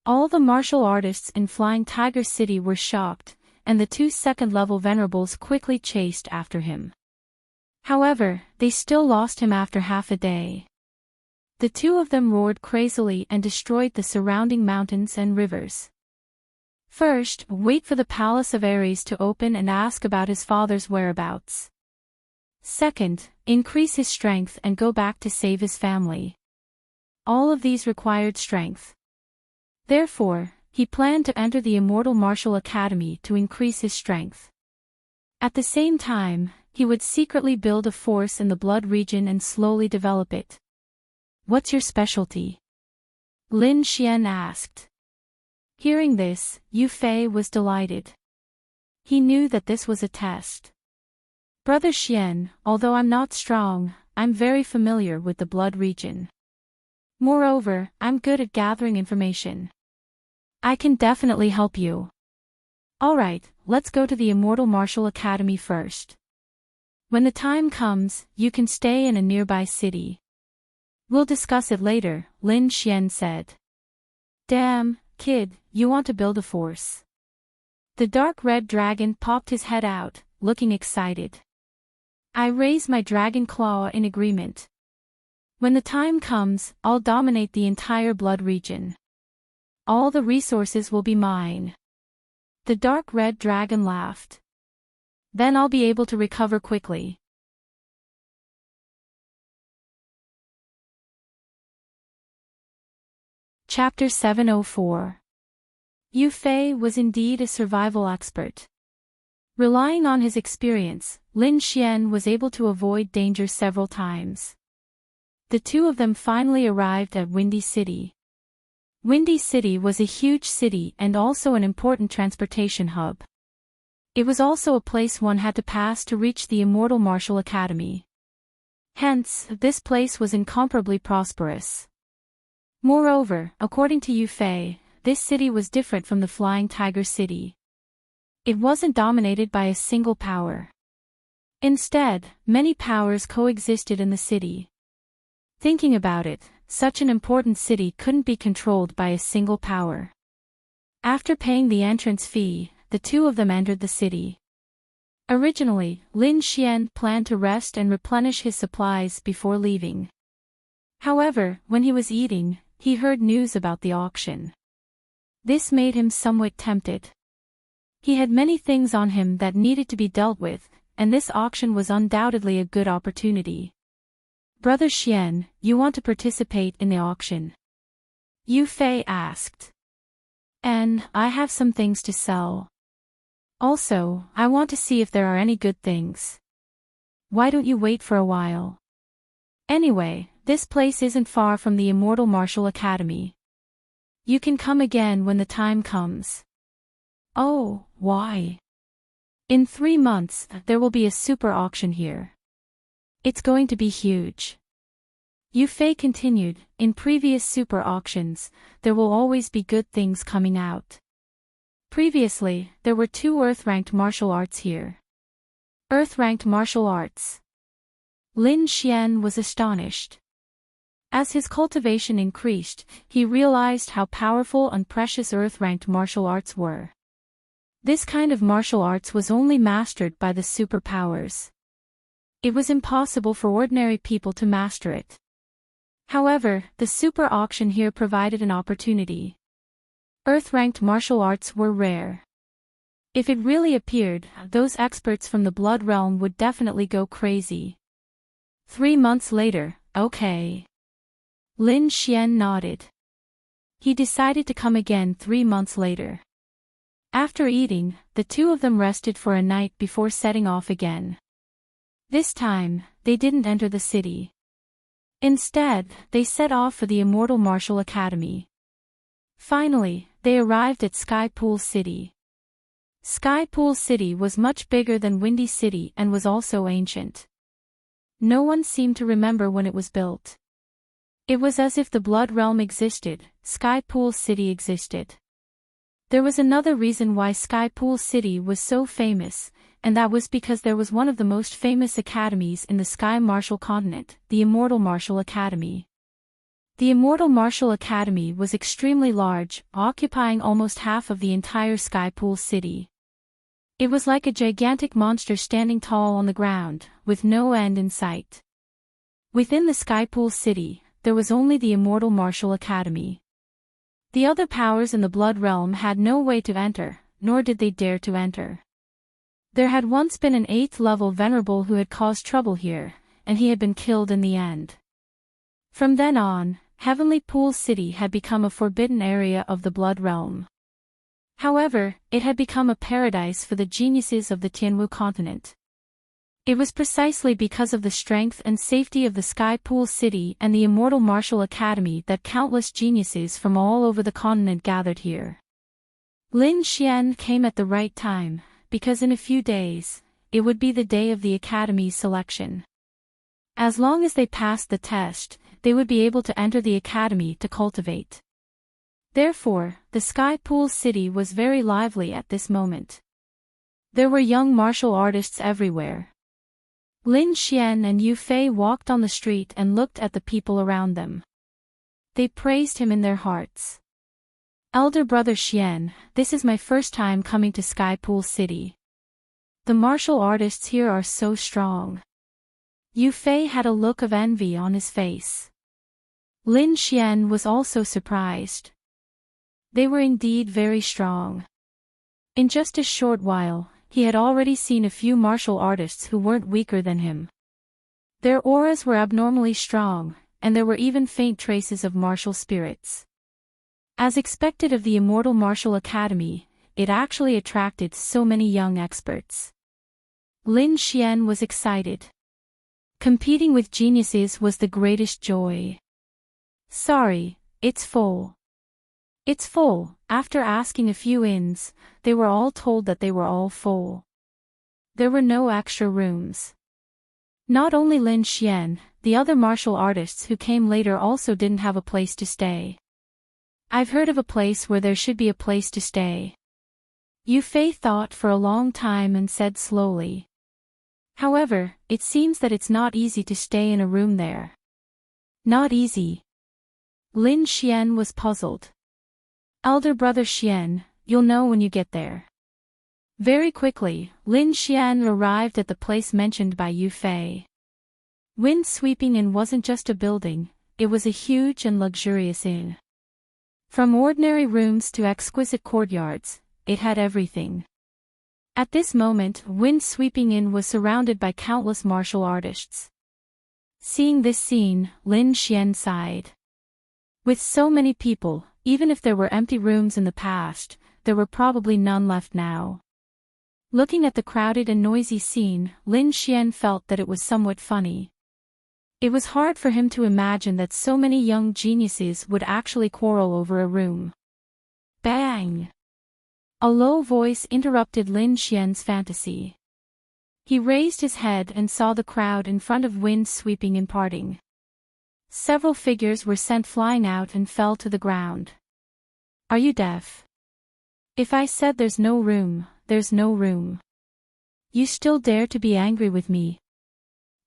All the martial artists in Flying Tiger City were shocked, and the 2 second-level venerables quickly chased after him. However, they still lost him after half a day. The 2 of them roared crazily and destroyed the surrounding mountains and rivers. First, wait for the Palace of Ares to open and ask about his father's whereabouts. Second, increase his strength and go back to save his family. All of these required strength. Therefore, he planned to enter the Immortal Martial Academy to increase his strength. At the same time, he would secretly build a force in the blood region and slowly develop it. "What's your specialty?" Lin Xian asked. Hearing this, Yu Fei was delighted. He knew that this was a test. "Brother Xian, although I'm not strong, I'm very familiar with the blood region. Moreover, I'm good at gathering information. I can definitely help you." "Alright, let's go to the Immortal Martial Academy first. When the time comes, you can stay in a nearby city. We'll discuss it later," Lin Xian said. "Damn, kid, you want to build a force." The dark red dragon popped his head out, looking excited. "I raise my dragon claw in agreement. When the time comes, I'll dominate the entire blood region. All the resources will be mine." The dark red dragon laughed. "Then I'll be able to recover quickly." Chapter 704. Yu Fei was indeed a survival expert. Relying on his experience, Lin Xian was able to avoid danger several times. The two of them finally arrived at Windy City. Windy City was a huge city and also an important transportation hub. It was also a place one had to pass to reach the Immortal Martial Academy. Hence, this place was incomparably prosperous. Moreover, according to Yu Fei, this city was different from the Flying Tiger City. It wasn't dominated by a single power. Instead, many powers coexisted in the city. Thinking about it, such an important city couldn't be controlled by a single power. After paying the entrance fee, the two of them entered the city. Originally, Lin Xian planned to rest and replenish his supplies before leaving. However, when he was eating, he heard news about the auction. This made him somewhat tempted. He had many things on him that needed to be dealt with, and this auction was undoubtedly a good opportunity. "Brother Xian, you want to participate in the auction?" Yu Fei asked. "And I have some things to sell. Also, I want to see if there are any good things. Why don't you wait for a while? Anyway, this place isn't far from the Immortal Martial Academy. You can come again when the time comes." "Oh, why?" "In 3 months, there will be a super auction here. It's going to be huge." Yu Fei continued, "In previous super auctions, there will always be good things coming out. Previously, there were 2 Earth-ranked martial arts here." "Earth-ranked martial arts?" Lin Xian was astonished. As his cultivation increased, he realized how powerful and precious Earth-ranked martial arts were. This kind of martial arts was only mastered by the superpowers. It was impossible for ordinary people to master it. However, the super auction here provided an opportunity. Earth-ranked martial arts were rare. If it really appeared, those experts from the blood realm would definitely go crazy. 3 months later, okay. Lin Xian nodded. He decided to come again 3 months later. After eating, the two of them rested for a night before setting off again. This time, they didn't enter the city. Instead, they set off for the Immortal Martial Academy. Finally, they arrived at Sky Pool City. Sky Pool City was much bigger than Windy City and was also ancient. No one seemed to remember when it was built. It was as if the blood realm existed, Sky Pool City existed. There was another reason why Sky Pool City was so famous, and that was because there was one of the most famous academies in the Sky Martial Continent, the Immortal Martial Academy. The Immortal Martial Academy was extremely large, occupying almost half of the entire Sky Pool City. It was like a gigantic monster standing tall on the ground, with no end in sight. Within the Sky Pool City, there was only the Immortal Martial Academy. The other powers in the Blood Realm had no way to enter, nor did they dare to enter. There had once been an 8th-level venerable who had caused trouble here, and he had been killed in the end. From then on, Heavenly Pool City had become a forbidden area of the Blood Realm. However, it had become a paradise for the geniuses of the Tianwu continent. It was precisely because of the strength and safety of the Sky Pool City and the Immortal Martial Academy that countless geniuses from all over the continent gathered here. Lin Xian came at the right time, because in a few days, it would be the day of the Academy's selection. As long as they passed the test, they would be able to enter the Academy to cultivate. Therefore, the Sky Pool City was very lively at this moment. There were young martial artists everywhere. Lin Xian and Yu Fei walked on the street and looked at the people around them. They praised him in their hearts. Elder brother Xian, this is my first time coming to Sky Pool City. The martial artists here are so strong. Yu Fei had a look of envy on his face. Lin Xian was also surprised. They were indeed very strong. In just a short while, he had already seen a few martial artists who weren't weaker than him. Their auras were abnormally strong, and there were even faint traces of martial spirits. As expected of the Immortal Martial Academy, it actually attracted so many young experts. Lin Xian was excited. Competing with geniuses was the greatest joy. Sorry, it's full. It's full. After asking a few ins, they were all told that they were all full. There were no extra rooms. Not only Lin Xian, the other martial artists who came later also didn't have a place to stay. I've heard of a place where there should be a place to stay. Yu Fei thought for a long time and said slowly. However, it seems that it's not easy to stay in a room there. Not easy. Lin Xian was puzzled. Elder brother Xian, you'll know when you get there. Very quickly, Lin Xian arrived at the place mentioned by Yu Fei. Wind Sweeping Inn wasn't just a building, it was a huge and luxurious inn. From ordinary rooms to exquisite courtyards, it had everything. At this moment, Wind Sweeping Inn was surrounded by countless martial artists. Seeing this scene, Lin Xian sighed. With so many people, even if there were empty rooms in the past, there were probably none left now. Looking at the crowded and noisy scene, Lin Xian felt that it was somewhat funny. It was hard for him to imagine that so many young geniuses would actually quarrel over a room. Bang! A low voice interrupted Lin Xian's fantasy. He raised his head and saw the crowd in front of Wind Sweeping Inn parting. Several figures were sent flying out and fell to the ground. Are you deaf? If I said there's no room, there's no room. You still dare to be angry with me?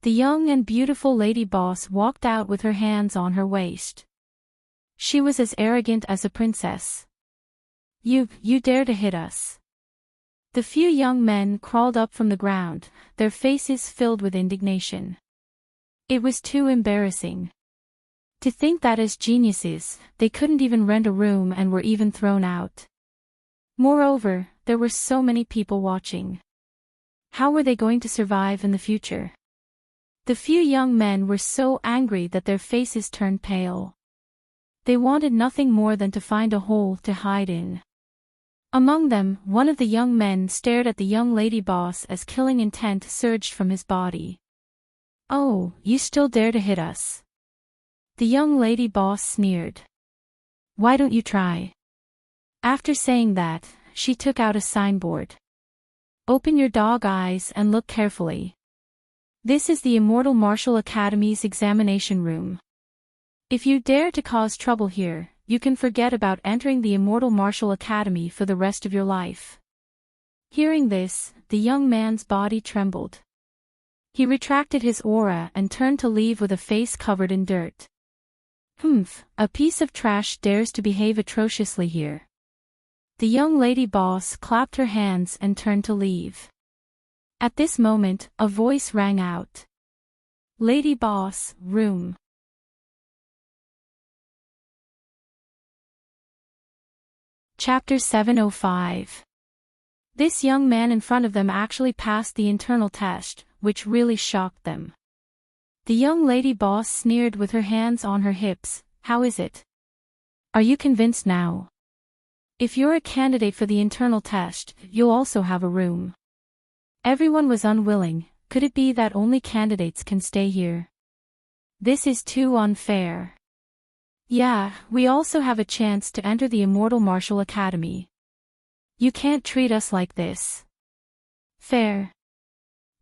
The young and beautiful lady boss walked out with her hands on her waist. She was as arrogant as a princess. You dare to hit us? The few young men crawled up from the ground, their faces filled with indignation. It was too embarrassing. To think that as geniuses, they couldn't even rent a room and were even thrown out. Moreover, there were so many people watching. How were they going to survive in the future? The few young men were so angry that their faces turned pale. They wanted nothing more than to find a hole to hide in. Among them, one of the young men stared at the young lady boss as killing intent surged from his body. Oh, you still dare to hit us? The young lady boss sneered. Why don't you try? After saying that, she took out a signboard. Open your dog eyes and look carefully. This is the Immortal Martial Academy's examination room. If you dare to cause trouble here, you can forget about entering the Immortal Martial Academy for the rest of your life. Hearing this, the young man's body trembled. He retracted his aura and turned to leave with a face covered in dirt. A piece of trash dares to behave atrociously here. The young lady boss clapped her hands and turned to leave. At this moment, a voice rang out. Lady boss, room. Chapter 705. This young man in front of them actually passed the internal test, which really shocked them. The young lady boss sneered with her hands on her hips. how is it? Are you convinced now? If you're a candidate for the internal test, you'll also have a room. Everyone was unwilling. Could it be that only candidates can stay here? This is too unfair. Yeah, we also have a chance to enter the Immortal Martial Academy. You can't treat us like this. Fair.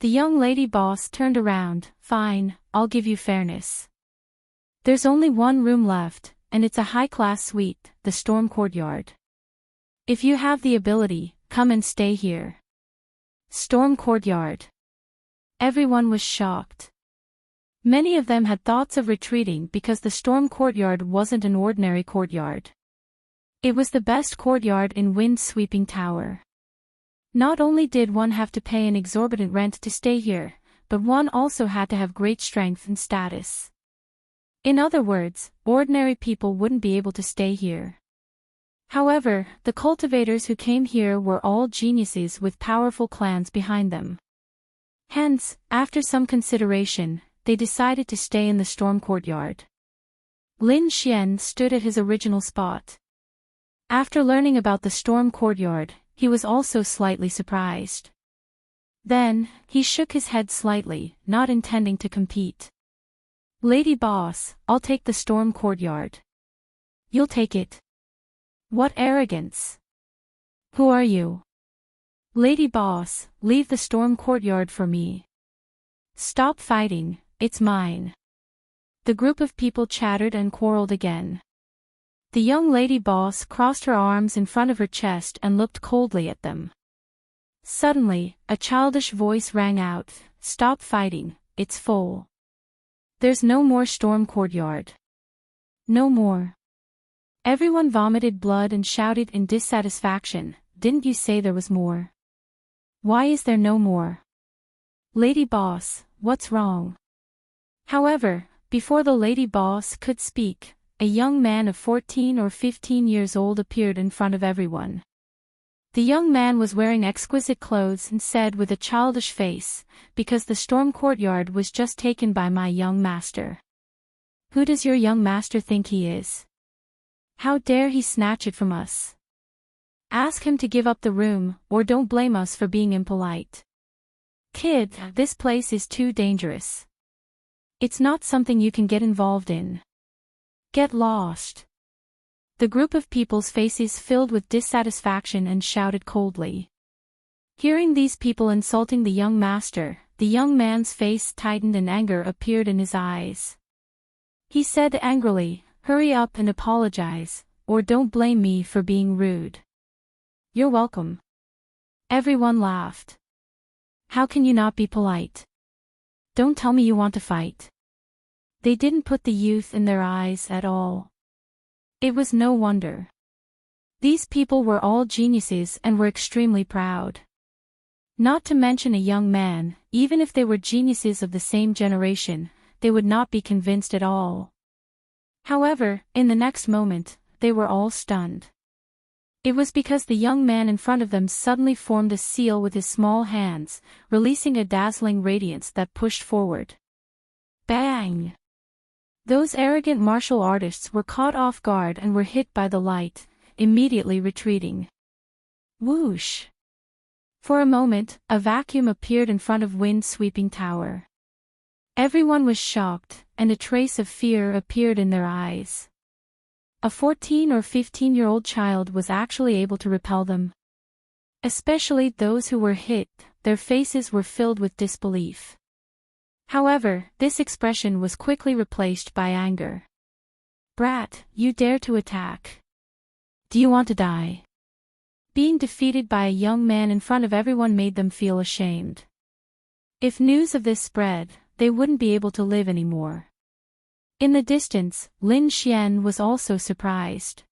The young lady boss turned around. Fine, I'll give you fairness. There's only one room left, and it's a high-class suite, the Storm Courtyard. If you have the ability, come and stay here. Storm Courtyard. Everyone was shocked. Many of them had thoughts of retreating because the Storm Courtyard wasn't an ordinary courtyard. It was the best courtyard in Wind-Sweeping Tower. Not only did one have to pay an exorbitant rent to stay here, but one also had to have great strength and status. In other words, ordinary people wouldn't be able to stay here. However, the cultivators who came here were all geniuses with powerful clans behind them. Hence, after some consideration, they decided to stay in the Storm Courtyard. Lin Xian stood at his original spot. After learning about the Storm Courtyard, he was also slightly surprised. Then, he shook his head slightly, not intending to compete. Lady Boss, I'll take the Storm Courtyard. You'll take it? What arrogance! Who are you? Lady Boss, leave the Storm Courtyard for me. Stop fighting, it's mine. The group of people chattered and quarreled again. The young lady boss crossed her arms in front of her chest and looked coldly at them. Suddenly, a childish voice rang out, "Stop fighting, it's full. There's no more Storm Courtyard. No more." Everyone vomited blood and shouted in dissatisfaction, "Didn't you say there was more? Why is there no more? Lady Boss, what's wrong?" However, before the lady boss could speak, a young man of 14 or 15 years old appeared in front of everyone. The young man was wearing exquisite clothes and said with a childish face, "Because the Storm Courtyard was just taken by my young master." "Who does your young master think he is? How dare he snatch it from us? Ask him to give up the room, or don't blame us for being impolite. Kid, this place is too dangerous. It's not something you can get involved in. Get lost." The group of people's faces filled with dissatisfaction and shouted coldly. Hearing these people insulting the young master, the young man's face tightened and anger appeared in his eyes. He said angrily, "Hurry up and apologize, or don't blame me for being rude." "You're welcome." Everyone laughed. "How can you not be polite? Don't tell me you want to fight." They didn't put the youth in their eyes at all. It was no wonder. These people were all geniuses and were extremely proud. Not to mention a young man, even if they were geniuses of the same generation, they would not be convinced at all. However, in the next moment, they were all stunned. It was because the young man in front of them suddenly formed a seal with his small hands, releasing a dazzling radiance that pushed forward. Bang! Those arrogant martial artists were caught off guard and were hit by the light, immediately retreating. Whoosh! For a moment, a vacuum appeared in front of Wind-Sweeping Tower. Everyone was shocked, and a trace of fear appeared in their eyes. A 14 or 15-year-old child was actually able to repel them. Especially those who were hit, their faces were filled with disbelief. However, this expression was quickly replaced by anger. "Brat, you dare to attack? Do you want to die?" Being defeated by a young man in front of everyone made them feel ashamed. If news of this spread, they wouldn't be able to live anymore. In the distance, Lin Xian was also surprised.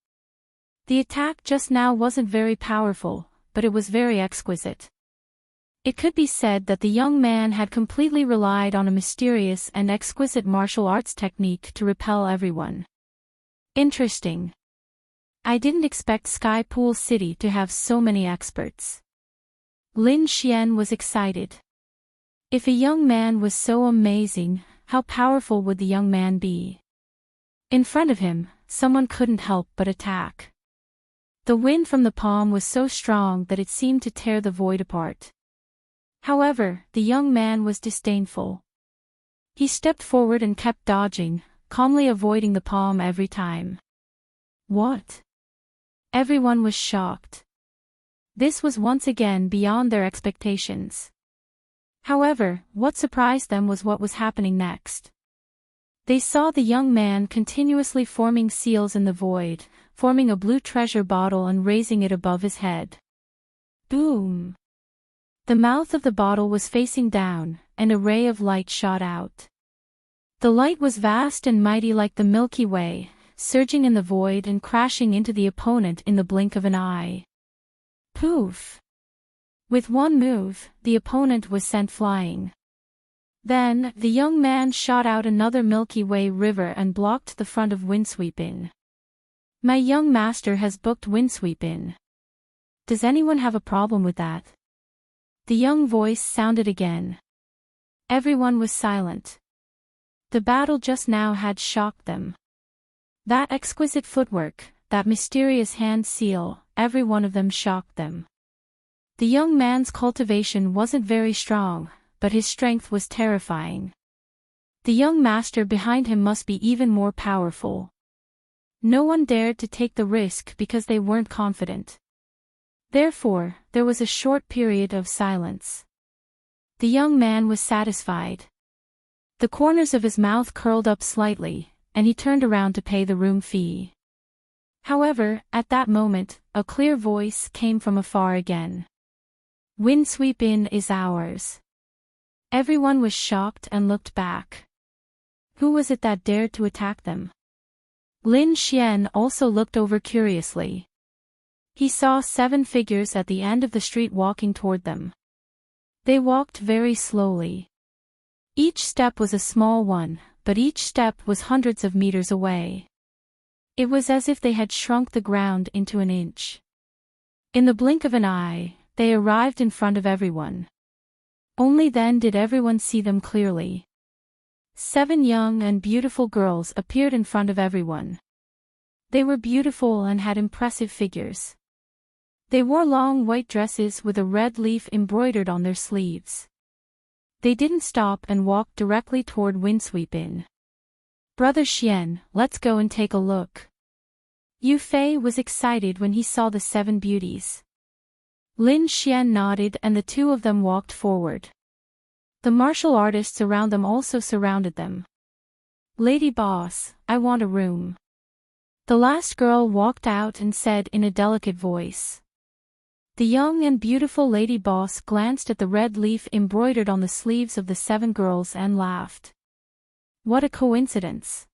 The attack just now wasn't very powerful, but it was very exquisite. It could be said that the young man had completely relied on a mysterious and exquisite martial arts technique to repel everyone. Interesting. I didn't expect Sky Pool City to have so many experts. Lin Xian was excited. If a young man was so amazing, how powerful would the young man be? In front of him, someone couldn't help but attack. The wind from the palm was so strong that it seemed to tear the void apart. However, the young man was disdainful. He stepped forward and kept dodging, calmly avoiding the palm every time. What? Everyone was shocked. This was once again beyond their expectations. However, what surprised them was what was happening next. They saw the young man continuously forming seals in the void, forming a blue treasure bottle and raising it above his head. Boom! The mouth of the bottle was facing down, and a ray of light shot out. The light was vast and mighty like the Milky Way, surging in the void and crashing into the opponent in the blink of an eye. Poof! With one move, the opponent was sent flying. Then, the young man shot out another Milky Way river and blocked the front of Windsweepin. My young master has booked Windsweepin. Does anyone have a problem with that? The young voice sounded again. Everyone was silent. The battle just now had shocked them. That exquisite footwork, that mysterious hand seal, every one of them shocked them. The young man's cultivation wasn't very strong, but his strength was terrifying. The young master behind him must be even more powerful. No one dared to take the risk because they weren't confident. Therefore, there was a short period of silence. The young man was satisfied. The corners of his mouth curled up slightly, and he turned around to pay the room fee. However, at that moment, a clear voice came from afar again. Windsweepin is ours. Everyone was shocked and looked back. Who was it that dared to attack them? Lin Xian also looked over curiously. He saw 7 figures at the end of the street walking toward them. They walked very slowly. Each step was a small one, but each step was hundreds of meters away. It was as if they had shrunk the ground into an inch. In the blink of an eye, they arrived in front of everyone. Only then did everyone see them clearly. 7 young and beautiful girls appeared in front of everyone. They were beautiful and had impressive figures. They wore long white dresses with a red leaf embroidered on their sleeves. They didn't stop and walked directly toward Windsweepin. Brother Xian, let's go and take a look. Yu Fei was excited when he saw the 7 beauties. Lin Xian nodded and the 2 of them walked forward. The martial artists around them also surrounded them. Lady Boss, I want a room. The last girl walked out and said in a delicate voice. The young and beautiful Lady Boss glanced at the red leaf embroidered on the sleeves of the 7 girls and laughed. What a coincidence.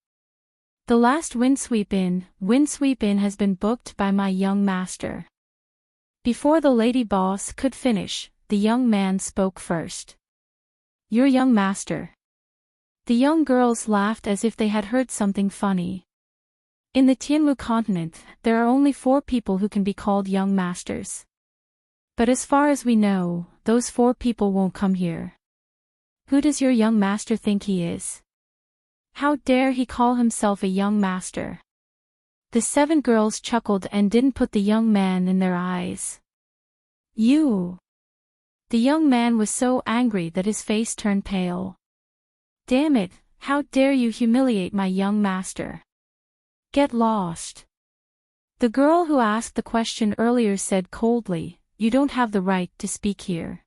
The last Windsweepin has been booked by my young master. Before the Lady Boss could finish, the young man spoke first. Your young master. The young girls laughed as if they had heard something funny. In the Tianmu continent, there are only 4 people who can be called young masters. But as far as we know, those 4 people won't come here. Who does your young master think he is? How dare he call himself a young master? The 7 girls chuckled and didn't put the young man in their eyes. You! The young man was so angry that his face turned pale. Damn it, how dare you humiliate my young master? Get lost. The girl who asked the question earlier said coldly, you don't have the right to speak here.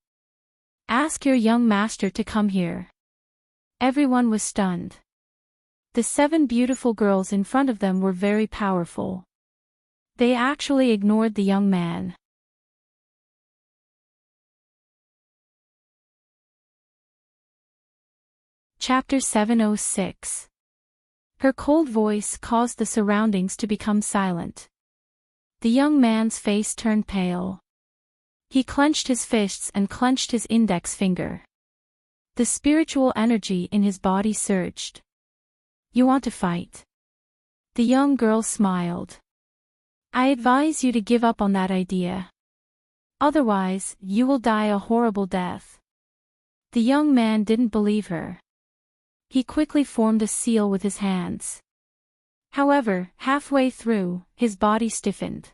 Ask your young master to come here. Everyone was stunned. The 7 beautiful girls in front of them were very powerful. They actually ignored the young man. Chapter 706. Her cold voice caused the surroundings to become silent. The young man's face turned pale. He clenched his fists and clenched his index finger. The spiritual energy in his body surged. You want to fight? The young girl smiled. I advise you to give up on that idea. Otherwise, you will die a horrible death. The young man didn't believe her. He quickly formed a seal with his hands. However, halfway through, his body stiffened.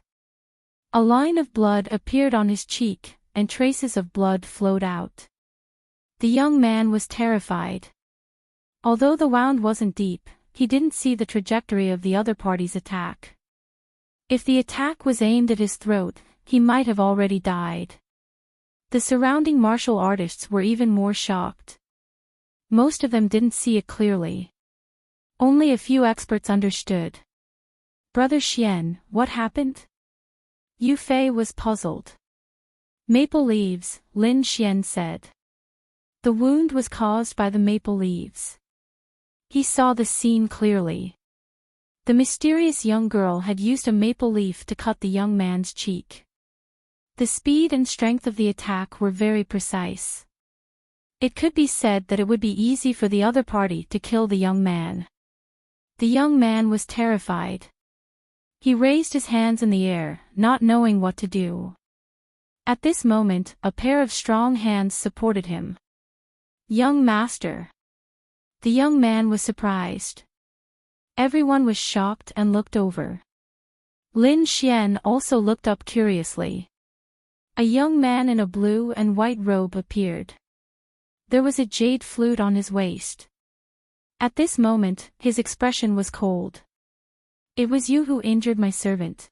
A line of blood appeared on his cheek, and traces of blood flowed out. The young man was terrified. Although the wound wasn't deep, he didn't see the trajectory of the other party's attack. If the attack was aimed at his throat, he might have already died. The surrounding martial artists were even more shocked. Most of them didn't see it clearly. Only a few experts understood. Brother Xian, what happened? Yu Fei was puzzled. Maple leaves, Lin Xian said. The wound was caused by the maple leaves. He saw the scene clearly. The mysterious young girl had used a maple leaf to cut the young man's cheek. The speed and strength of the attack were very precise. It could be said that it would be easy for the other party to kill the young man. The young man was terrified. He raised his hands in the air, not knowing what to do. At this moment, a pair of strong hands supported him. Young master. The young man was surprised. Everyone was shocked and looked over. Lin Xian also looked up curiously. A young man in a blue and white robe appeared. There was a jade flute on his waist. At this moment, his expression was cold. It was you who injured my servant.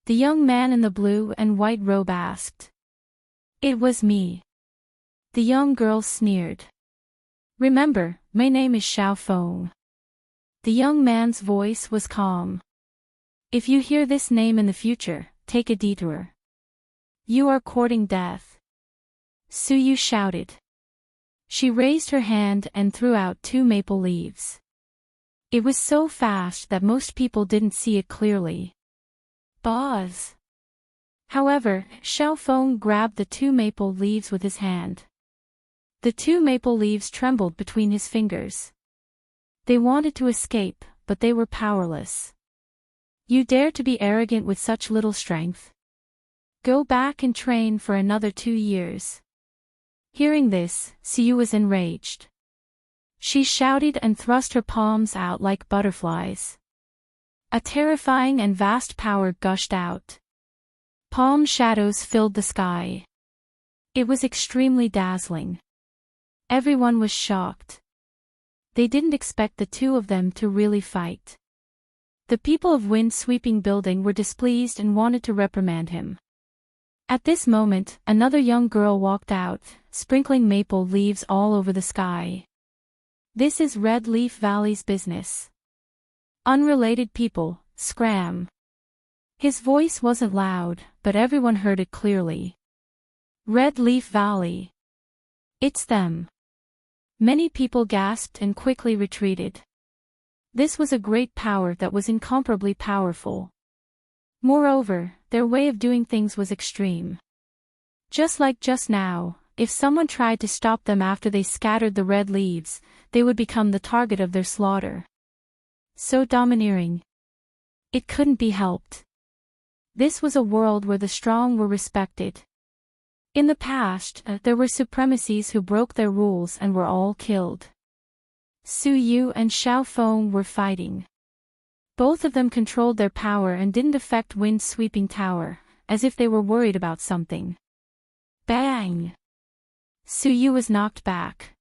The young man in the blue and white robe asked. It was me. The young girl sneered. Remember, my name is Xiao Feng. The young man's voice was calm. If you hear this name in the future, take a detour. You are courting death. Su Yu shouted. She raised her hand and threw out 2 maple leaves. It was so fast that most people didn't see it clearly. Buzz. However, Xiao Feng grabbed the 2 maple leaves with his hand. The 2 maple leaves trembled between his fingers. They wanted to escape, but they were powerless. You dare to be arrogant with such little strength? Go back and train for another 2 years. Hearing this, Siyu was enraged. She shouted and thrust her palms out like butterflies. A terrifying and vast power gushed out. Palm shadows filled the sky. It was extremely dazzling. Everyone was shocked. They didn't expect the 2 of them to really fight. The people of Wind-Sweeping Building were displeased and wanted to reprimand him. At this moment, another young girl walked out, sprinkling maple leaves all over the sky. This is Red Leaf Valley's business. Unrelated people, scram. His voice wasn't loud, but everyone heard it clearly. Red Leaf Valley. It's them. Many people gasped and quickly retreated. This was a great power that was incomparably powerful. Moreover, their way of doing things was extreme. Just like just now, if someone tried to stop them after they scattered the red leaves, they would become the target of their slaughter. So domineering. It couldn't be helped. This was a world where the strong were respected. In the past, there were supremacies who broke their rules and were all killed. Su Yu and Xiao Feng were fighting. Both of them controlled their power and didn't affect Wind-Sweeping Tower, as if they were worried about something. Bang! Su Yu was knocked back.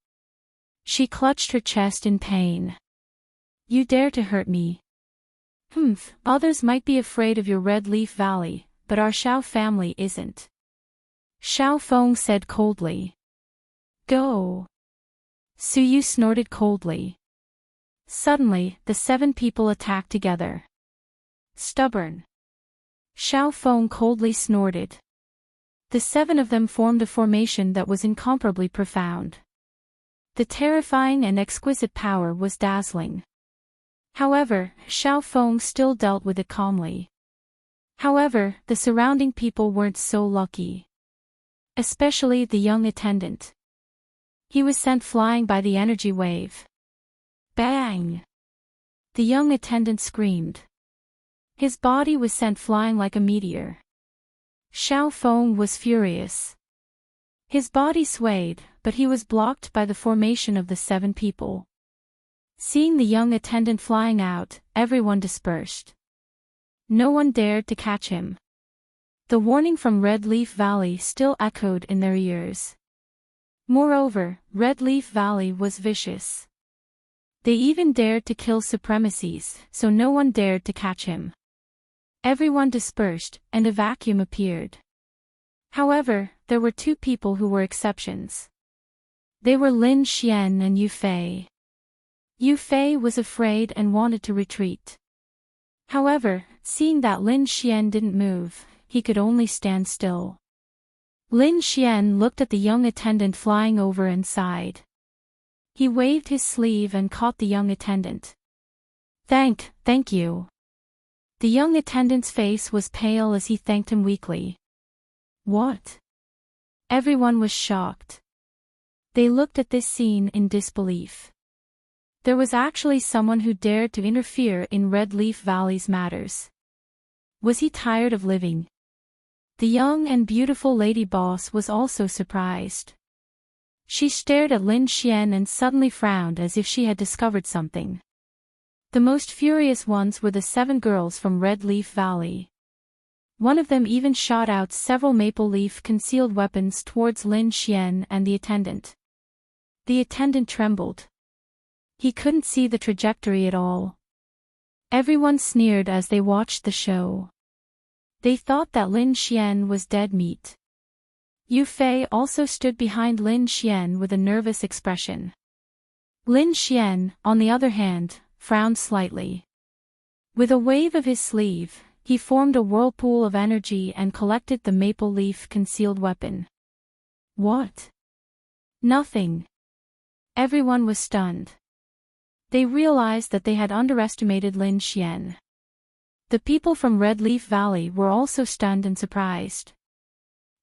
She clutched her chest in pain. You dare to hurt me? Others might be afraid of your Red Leaf Valley, but our Xiao family isn't. Xiao Feng said coldly. Go. Su Yu snorted coldly. Suddenly, the 7 people attacked together. Stubborn. Xiao Feng coldly snorted. The 7 of them formed a formation that was incomparably profound. The terrifying and exquisite power was dazzling. However, Xiao Feng still dealt with it calmly. However, the surrounding people weren't so lucky. Especially the young attendant. He was sent flying by the energy wave. Bang! The young attendant screamed. His body was sent flying like a meteor. Xiao Feng was furious. His body swayed, but he was blocked by the formation of the 7 people. Seeing the young attendant flying out, everyone dispersed. No one dared to catch him. The warning from Red Leaf Valley still echoed in their ears. Moreover, Red Leaf Valley was vicious. They even dared to kill supremacies, so no one dared to catch him. Everyone dispersed, and a vacuum appeared. However, there were two people who were exceptions. They were Lin Xian and Yu Fei. Yu Fei was afraid and wanted to retreat. However, seeing that Lin Xian didn't move, he could only stand still. Lin Xian looked at the young attendant flying over and sighed. He waved his sleeve and caught the young attendant. Thank you. The young attendant's face was pale as he thanked him weakly. What? Everyone was shocked. They looked at this scene in disbelief. There was actually someone who dared to interfere in Red Leaf Valley's matters. Was he tired of living? The young and beautiful lady boss was also surprised. She stared at Lin Xian and suddenly frowned as if she had discovered something. The most furious ones were the 7 girls from Red Leaf Valley. One of them even shot out several maple leaf concealed weapons towards Lin Xian and the attendant. The attendant trembled. He couldn't see the trajectory at all. Everyone sneered as they watched the show. They thought that Lin Xian was dead meat. Yu Fei also stood behind Lin Xian with a nervous expression. Lin Xian, on the other hand, frowned slightly. With a wave of his sleeve, he formed a whirlpool of energy and collected the maple leaf concealed weapon. What? Nothing. Everyone was stunned. They realized that they had underestimated Lin Xian. The people from Red Leaf Valley were also stunned and surprised.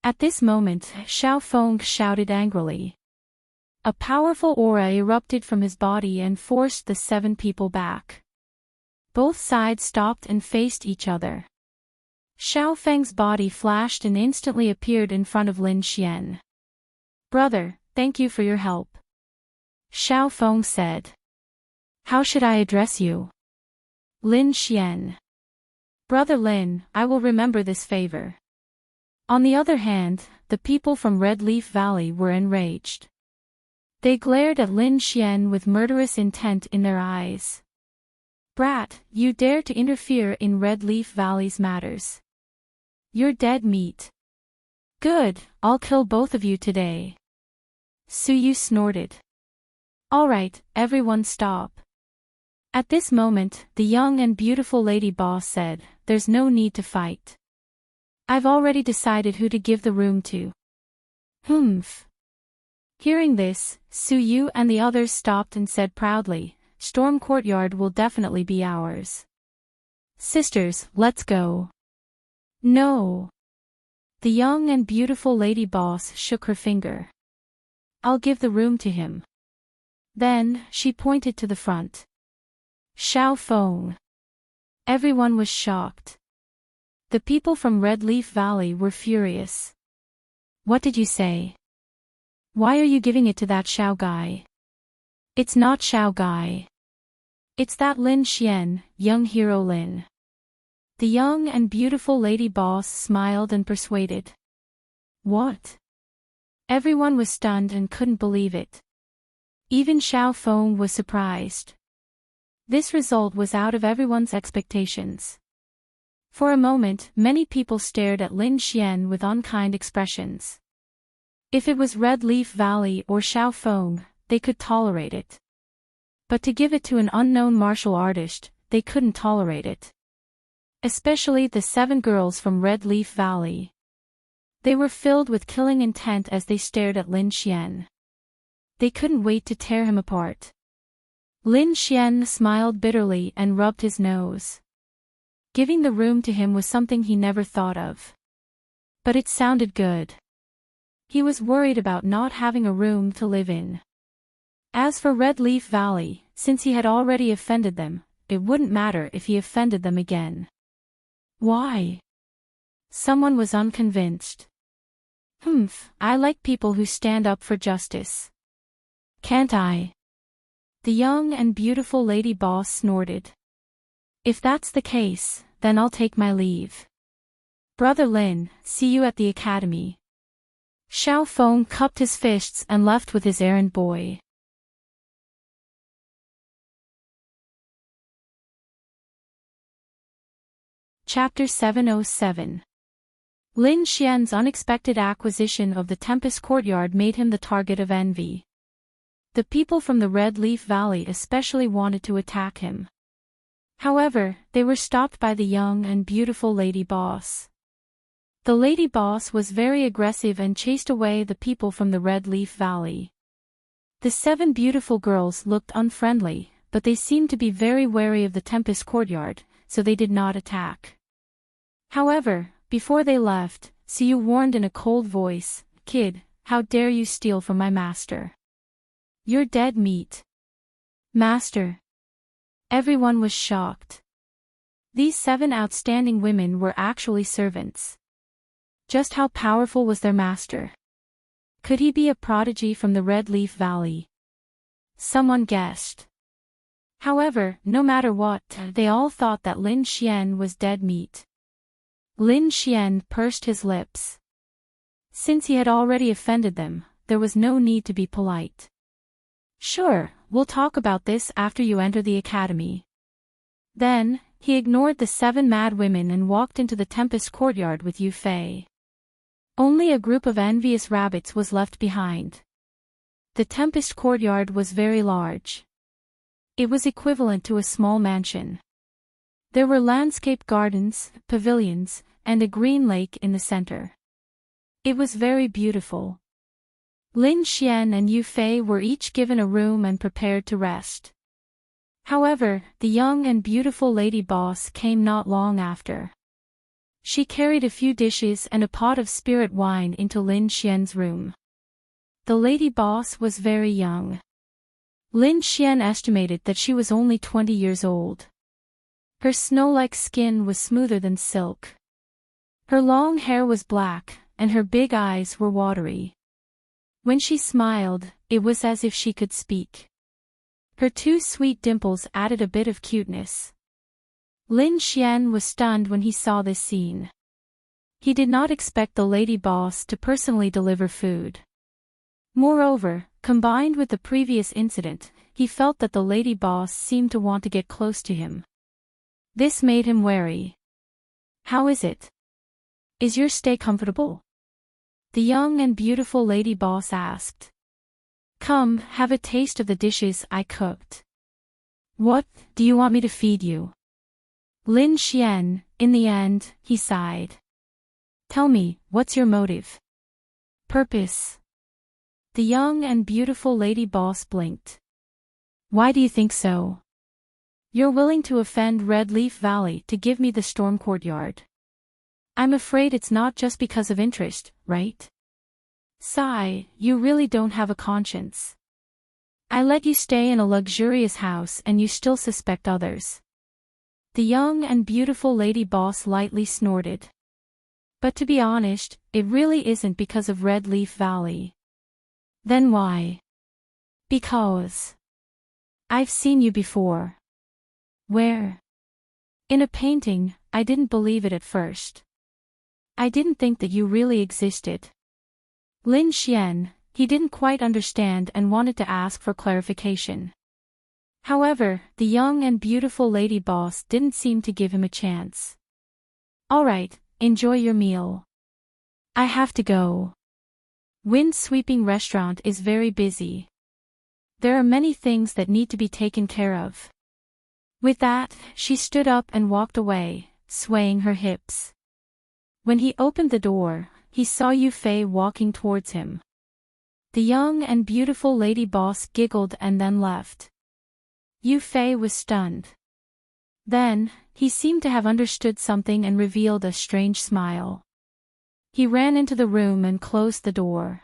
At this moment, Xiao Feng shouted angrily. A powerful aura erupted from his body and forced the 7 people back. Both sides stopped and faced each other. Xiao Feng's body flashed and instantly appeared in front of Lin Xian. Brother, thank you for your help. Xiao Feng said. How should I address you? Lin Xian. Brother Lin, I will remember this favor. On the other hand, the people from Red Leaf Valley were enraged. They glared at Lin Xian with murderous intent in their eyes. Brat, you dare to interfere in Red Leaf Valley's matters. You're dead meat. Good, I'll kill both of you today. Suyu snorted. All right, everyone stop. At this moment, the young and beautiful lady boss said, there's no need to fight. I've already decided who to give the room to. Humph. Hearing this, Suyu and the others stopped and said proudly, Storm Courtyard will definitely be ours. Sisters, let's go. No. The young and beautiful lady boss shook her finger. I'll give the room to him. Then, she pointed to the front. Xiao Feng. Everyone was shocked. The people from Red Leaf Valley were furious. What did you say? Why are you giving it to that Xiao guy? It's not Xiao guy. It's that Lin Xian, young hero Lin. The young and beautiful lady boss smiled and persuaded. What? Everyone was stunned and couldn't believe it. Even Xiao Feng was surprised. This result was out of everyone's expectations. For a moment, many people stared at Lin Xian with unkind expressions. If it was Red Leaf Valley or Xiao Feng, they could tolerate it. But to give it to an unknown martial artist, they couldn't tolerate it. Especially the 7 girls from Red Leaf Valley. They were filled with killing intent as they stared at Lin Xian. They couldn't wait to tear him apart. Lin Xian smiled bitterly and rubbed his nose. Giving the room to him was something he never thought of. But it sounded good. He was worried about not having a room to live in. As for Red Leaf Valley, since he had already offended them, it wouldn't matter if he offended them again. Why? Someone was unconvinced. I like people who stand up for justice. Can't I? The young and beautiful lady boss snorted. If that's the case, then I'll take my leave. Brother Lin, see you at the academy. Xiao Feng cupped his fists and left with his errand boy. Chapter 707. Lin Xian's unexpected acquisition of the Tempest Courtyard made him the target of envy. The people from the Red Leaf Valley especially wanted to attack him. However, they were stopped by the young and beautiful lady boss. The lady boss was very aggressive and chased away the people from the Red Leaf Valley. The 7 beautiful girls looked unfriendly, but they seemed to be very wary of the Tempest Courtyard, so they did not attack. However, before they left, Siyu warned in a cold voice, "Kid, how dare you steal from my master? You're dead meat." Master. Everyone was shocked. These 7 outstanding women were actually servants. Just how powerful was their master? Could he be a prodigy from the Red Leaf Valley? Someone guessed. However, no matter what, they all thought that Lin Xian was dead meat. Lin Xian pursed his lips. Since he had already offended them, there was no need to be polite. Sure, we'll talk about this after you enter the academy. Then, he ignored the 7 mad women and walked into the Tempest Courtyard with Yu Fei. Only a group of envious rabbits was left behind. The Tempest Courtyard was very large. It was equivalent to a small mansion. There were landscape gardens, pavilions, and a green lake in the center. It was very beautiful. Lin Xian and Yu Fei were each given a room and prepared to rest. However, the young and beautiful lady boss came not long after. She carried a few dishes and a pot of spirit wine into Lin Xian's room. The lady boss was very young. Lin Xian estimated that she was only 20 years old. Her snow-like skin was smoother than silk. Her long hair was black, and her big eyes were watery. When she smiled, it was as if she could speak. Her 2 sweet dimples added a bit of cuteness. Lin Xian was stunned when he saw this scene. He did not expect the lady boss to personally deliver food. Moreover, combined with the previous incident, he felt that the lady boss seemed to want to get close to him. This made him wary. How is it? Is your stay comfortable? The young and beautiful lady boss asked. Come, have a taste of the dishes I cooked. What, do you want me to feed you? Lin Xian, in the end, he sighed. Tell me, what's your motive? Purpose. The young and beautiful lady boss blinked. Why do you think so? You're willing to offend Red Leaf Valley to give me the Storm Courtyard. I'm afraid it's not just because of interest, right? Sigh, you really don't have a conscience. I let you stay in a luxurious house and you still suspect others. The young and beautiful lady boss lightly snorted. But to be honest, it really isn't because of Red Leaf Valley. Then why? Because I've seen you before. Where? In a painting. I didn't believe it at first. I didn't think that you really existed. Lin Xian, he didn't quite understand and wanted to ask for clarification. However, the young and beautiful lady boss didn't seem to give him a chance. Alright, enjoy your meal. I have to go. Wind-sweeping restaurant is very busy. There are many things that need to be taken care of. With that, she stood up and walked away, swaying her hips. When he opened the door, he saw Yu Fei walking towards him. The young and beautiful lady boss giggled and then left. Yu Fei was stunned. Then, he seemed to have understood something and revealed a strange smile. He ran into the room and closed the door.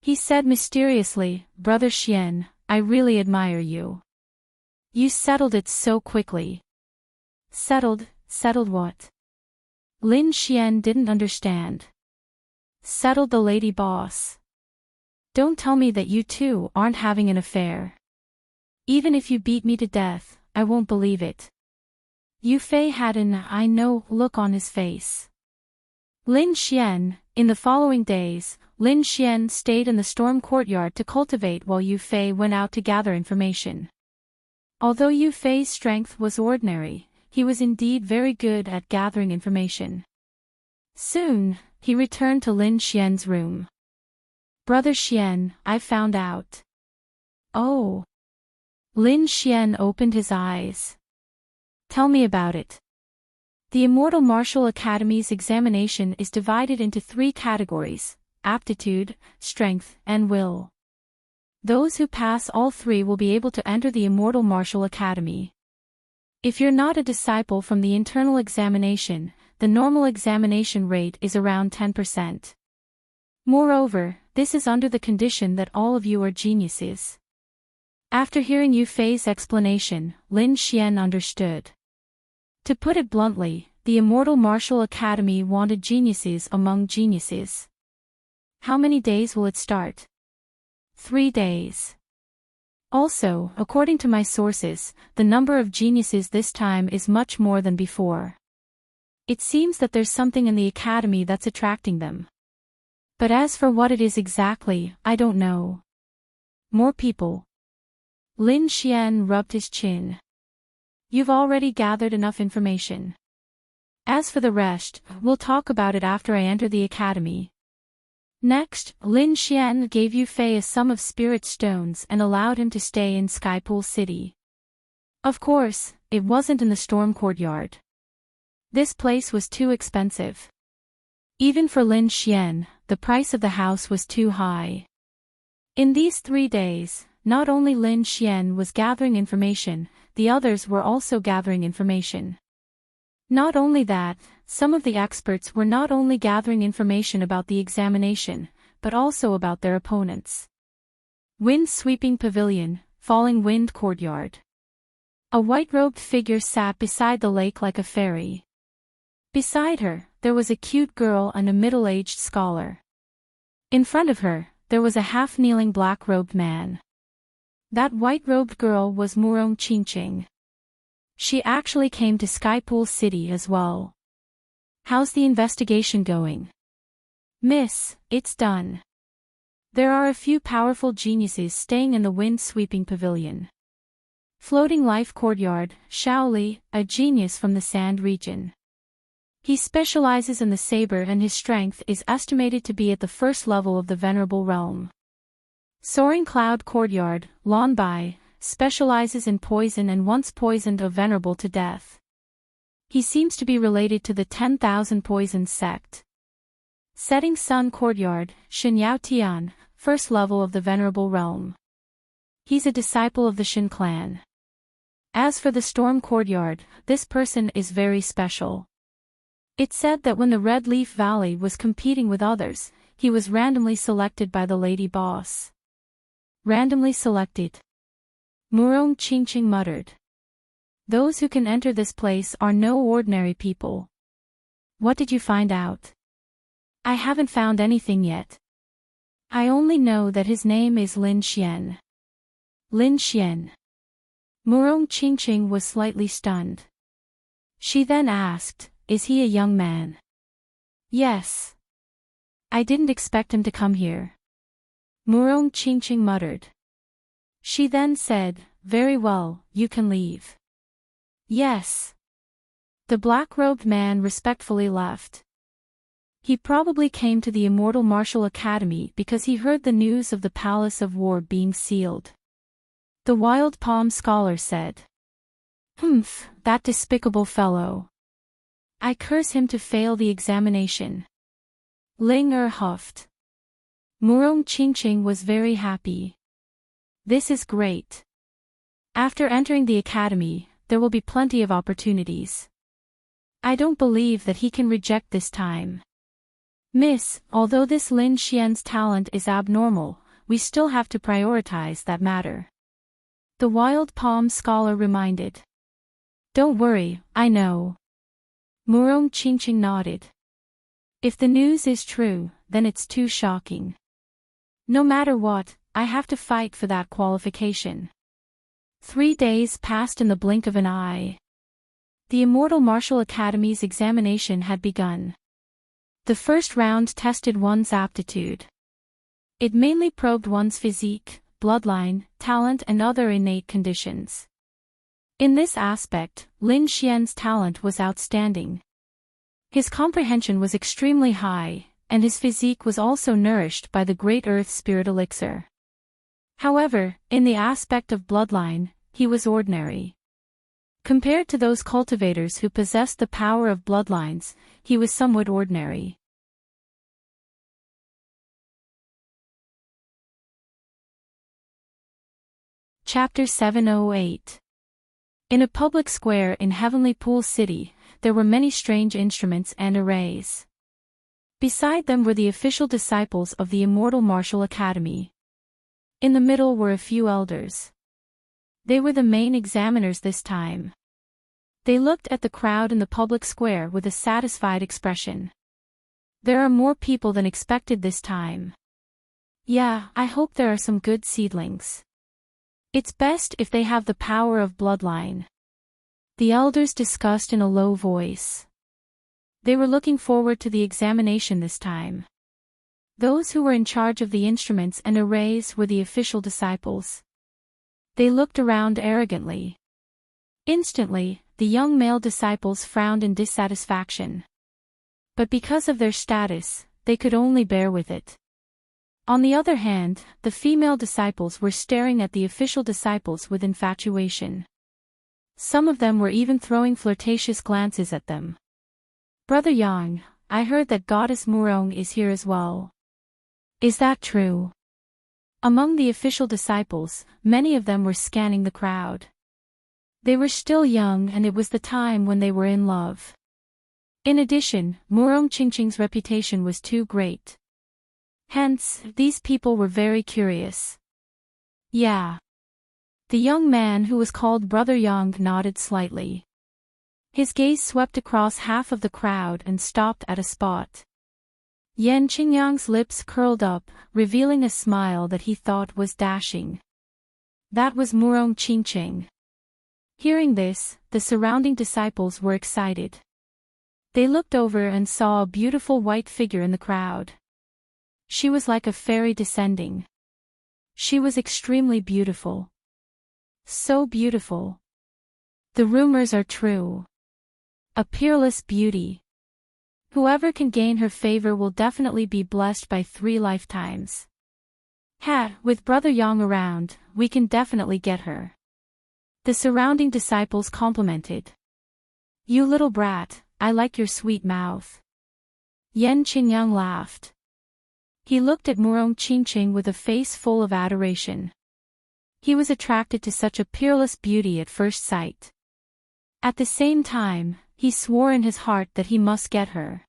He said mysteriously, Brother Xian, I really admire you. You settled it so quickly. Settled what? Lin Xian didn't understand. Settled the lady boss. Don't tell me that you two aren't having an affair. Even if you beat me to death, I won't believe it. Yu Fei had an "I know" look on his face. Lin Xian. In the following days, Lin Xian stayed in the storm courtyard to cultivate while Yu Fei went out to gather information. Although Yu Fei's strength was ordinary, he was indeed very good at gathering information. Soon, he returned to Lin Xian's room. "Brother Xian, I found out." "Oh." Lin Xian opened his eyes. "Tell me about it." The Immortal Martial Academy's examination is divided into 3 categories: aptitude, strength, and will. Those who pass all 3 will be able to enter the Immortal Martial Academy. If you're not a disciple from the internal examination, the normal examination rate is around 10%. Moreover, this is under the condition that all of you are geniuses. After hearing Yu Fei's explanation, Lin Xian understood. To put it bluntly, the Immortal Martial Academy wanted geniuses among geniuses. How many days will it start? 3 days. Also, according to my sources, the number of geniuses this time is much more than before. It seems that there's something in the academy that's attracting them. But as for what it is exactly, I don't know. More people. Lin Xian rubbed his chin. You've already gathered enough information. As for the rest, we'll talk about it after I enter the academy. Next, Lin Xian gave Yu Fei a sum of spirit stones and allowed him to stay in Skypool City. Of course, it wasn't in the storm courtyard. This place was too expensive. Even for Lin Xian, the price of the house was too high. In these 3 days, not only Lin Xian was gathering information, the others were also gathering information. Not only that, some of the experts were not only gathering information about the examination, but also about their opponents. Wind-sweeping pavilion, falling wind courtyard. A white-robed figure sat beside the lake like a fairy. Beside her, there was a cute girl and a middle-aged scholar. In front of her, there was a half-kneeling black-robed man. That white-robed girl was Murong Qingqing. She actually came to Skypool City as well. How's the investigation going? Miss, it's done. There are a few powerful geniuses staying in the wind-sweeping pavilion. Floating life courtyard, Shaoli, a genius from the sand region. He specializes in the saber and his strength is estimated to be at the 1st level of the Venerable Realm. Soaring Cloud Courtyard, Lonbai, specializes in poison and once poisoned a Venerable to death. He seems to be related to the 10,000 Poison sect. Setting Sun Courtyard, Xinyao Tian, 1st level of the Venerable Realm. He's a disciple of the Shin clan. As for the Storm Courtyard, this person is very special. It's said that when the Red Leaf Valley was competing with others, he was randomly selected by the Lady Boss. Randomly selected. Murong Qingqing muttered. Those who can enter this place are no ordinary people. What did you find out? I haven't found anything yet. I only know that his name is Lin Xian. Lin Xian. Murong Qingqing was slightly stunned. She then asked, is he a young man? Yes. I didn't expect him to come here. Murong Qingqing muttered. She then said, very well, you can leave. Yes. The black-robed man respectfully left. He probably came to the Immortal Martial Academy because he heard the news of the Palace of War being sealed. The Wild Palm Scholar said. Humph, that despicable fellow. I curse him to fail the examination. Ling huffed. Murong Qingqing was very happy. This is great. After entering the academy, there will be plenty of opportunities. I don't believe that he can reject this time. Miss, although this Lin Xian's talent is abnormal, we still have to prioritize that matter. The Wild Palm Scholar reminded. Don't worry, I know. Murong Qingqing nodded. If the news is true, then it's too shocking. No matter what, I have to fight for that qualification. 3 days passed in the blink of an eye. The Immortal Martial Academy's examination had begun. The first round tested one's aptitude. It mainly probed one's physique, bloodline, talent and other innate conditions. In this aspect, Lin Xian's talent was outstanding. His comprehension was extremely high, and his physique was also nourished by the Great Earth Spirit Elixir. However, in the aspect of bloodline, he was ordinary. Compared to those cultivators who possessed the power of bloodlines, he was somewhat ordinary. Chapter 708. In a public square in Heavenly Pool City, there were many strange instruments and arrays. Beside them were the official disciples of the Immortal Martial Academy. In the middle were a few elders. They were the main examiners this time. They looked at the crowd in the public square with a satisfied expression. There are more people than expected this time. Yeah, I hope there are some good seedlings. It's best if they have the power of bloodline. The elders discussed in a low voice. They were looking forward to the examination this time. Those who were in charge of the instruments and arrays were the official disciples. They looked around arrogantly. Instantly, the young male disciples frowned in dissatisfaction. But because of their status, they could only bear with it. On the other hand, the female disciples were staring at the official disciples with infatuation. Some of them were even throwing flirtatious glances at them. Brother Yang, I heard that Goddess Murong is here as well. Is that true? Among the official disciples, many of them were scanning the crowd. They were still young and it was the time when they were in love. In addition, Murong Qingqing's reputation was too great. Hence, these people were very curious. Yeah. The young man who was called Brother Yang nodded slightly. His gaze swept across half of the crowd and stopped at a spot. Yan Qingyang's lips curled up, revealing a smile that he thought was dashing. That was Murong Qingqing. Hearing this, the surrounding disciples were excited. They looked over and saw a beautiful white figure in the crowd. She was like a fairy descending. She was extremely beautiful. So beautiful. The rumors are true. A peerless beauty. Whoever can gain her favor will definitely be blessed by 3 lifetimes. With Brother Yang around, we can definitely get her. The surrounding disciples complimented. You little brat, I like your sweet mouth. Yan Qingyang laughed. He looked at Murong Qingqing with a face full of adoration. He was attracted to such a peerless beauty at first sight. At the same time, he swore in his heart that he must get her.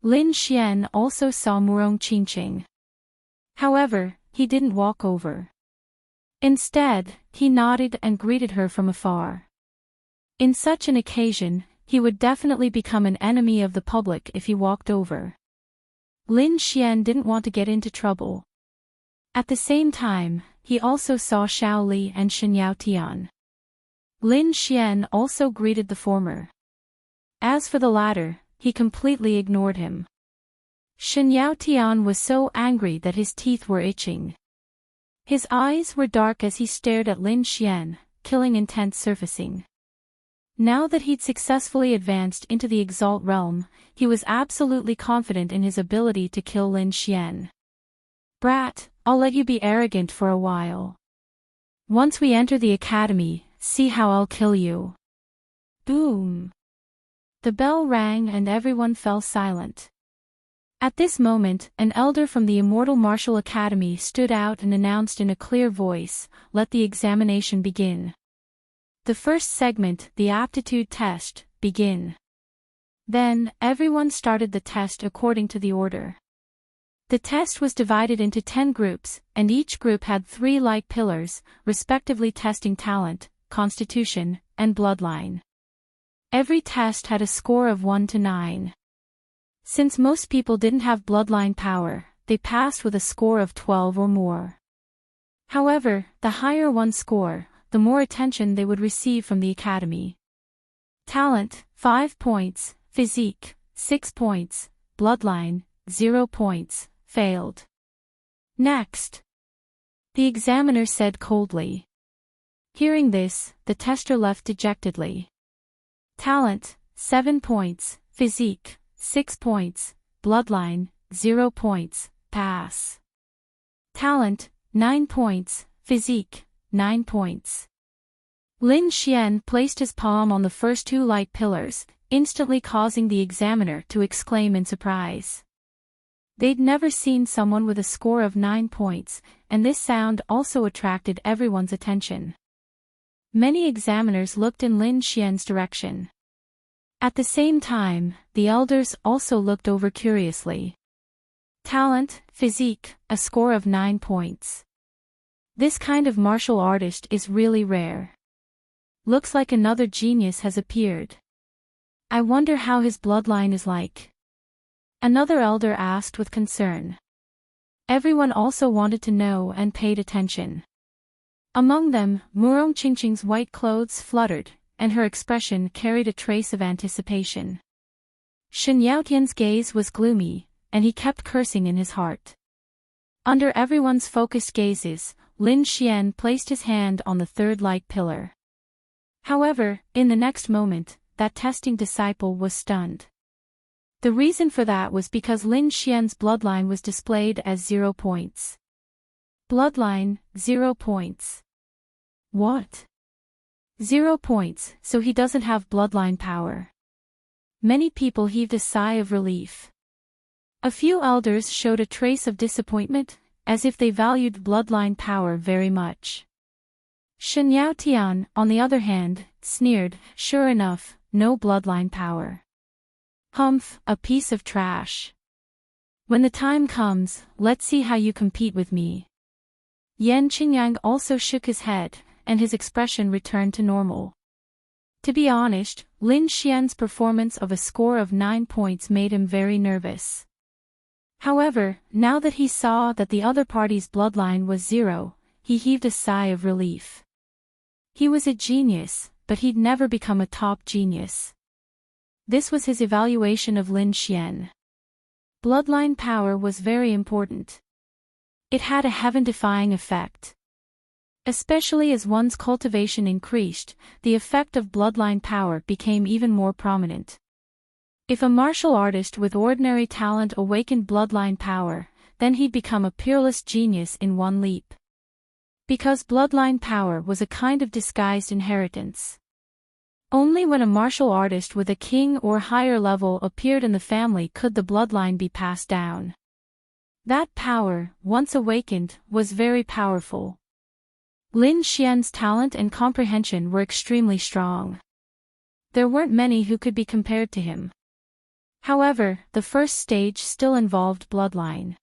Lin Xian also saw Murong Qingqing. However, he didn't walk over. Instead, he nodded and greeted her from afar. In such an occasion, he would definitely become an enemy of the public if he walked over. Lin Xian didn't want to get into trouble. At the same time, he also saw Xiao Li and Shen Yao Tian. Lin Xian also greeted the former. As for the latter, he completely ignored him. Shen Yao Tian was so angry that his teeth were itching. His eyes were dark as he stared at Lin Xian, killing intent surfacing. Now that he'd successfully advanced into the Exalt realm, he was absolutely confident in his ability to kill Lin Xian. Brat, I'll let you be arrogant for a while. Once we enter the academy, see how I'll kill you. Boom. The bell rang and everyone fell silent. At this moment, an elder from the Immortal Martial Academy stood out and announced in a clear voice, "Let the examination begin. The first segment, the aptitude test, begin." Then, everyone started the test according to the order. The test was divided into 10 groups, and each group had 3 like pillars, respectively testing talent, constitution, and bloodline. Every test had a score of 1 to 9. Since most people didn't have bloodline power, they passed with a score of 12 or more. However, the higher one score, the more attention they would receive from the Academy. Talent, 5 points, Physique, 6 points, Bloodline, 0 points, failed. Next. The examiner said coldly. Hearing this, the tester left dejectedly. Talent, 7 points, Physique, 6 points, Bloodline, 0 points, pass. Talent, 9 points, Physique, 9 points. Lin Xian placed his palm on the first 2 light pillars, instantly causing the examiner to exclaim in surprise. They'd never seen someone with a score of 9 points, and this sound also attracted everyone's attention. Many examiners looked in Lin Xian's direction. At the same time, the elders also looked over curiously. Talent, Physique, a score of 9 points. This kind of martial artist is really rare. Looks like another genius has appeared. I wonder how his bloodline is like. Another elder asked with concern. Everyone also wanted to know and paid attention. Among them, Murong Qingqing's white clothes fluttered, and her expression carried a trace of anticipation. Shen Yaotian's gaze was gloomy, and he kept cursing in his heart. Under everyone's focused gazes, Lin Xian placed his hand on the 3rd light pillar. However, in the next moment, that testing disciple was stunned. The reason for that was because Lin Xian's bloodline was displayed as 0 points. Bloodline, 0 points. What? 0 points, so he doesn't have bloodline power. Many people heaved a sigh of relief. A few elders showed a trace of disappointment, as if they valued bloodline power very much. Shen Yaotian, on the other hand, sneered, sure enough, no bloodline power. Humph, a piece of trash. When the time comes, let's see how you compete with me. Yan Qingyang also shook his head, and his expression returned to normal. To be honest, Lin Xian's performance of a score of 9 points made him very nervous. However, now that he saw that the other party's bloodline was 0, he heaved a sigh of relief. He was a genius, but he'd never become a top genius. This was his evaluation of Lin Xian. Bloodline power was very important. It had a heaven-defying effect. Especially as one's cultivation increased, the effect of bloodline power became even more prominent. If a martial artist with ordinary talent awakened bloodline power, then he'd become a peerless genius in one leap. Because bloodline power was a kind of disguised inheritance. Only when a martial artist with a king or higher level appeared in the family could the bloodline be passed down. That power, once awakened, was very powerful. Lin Xian's talent and comprehension were extremely strong. There weren't many who could be compared to him. However, the first stage still involved bloodline.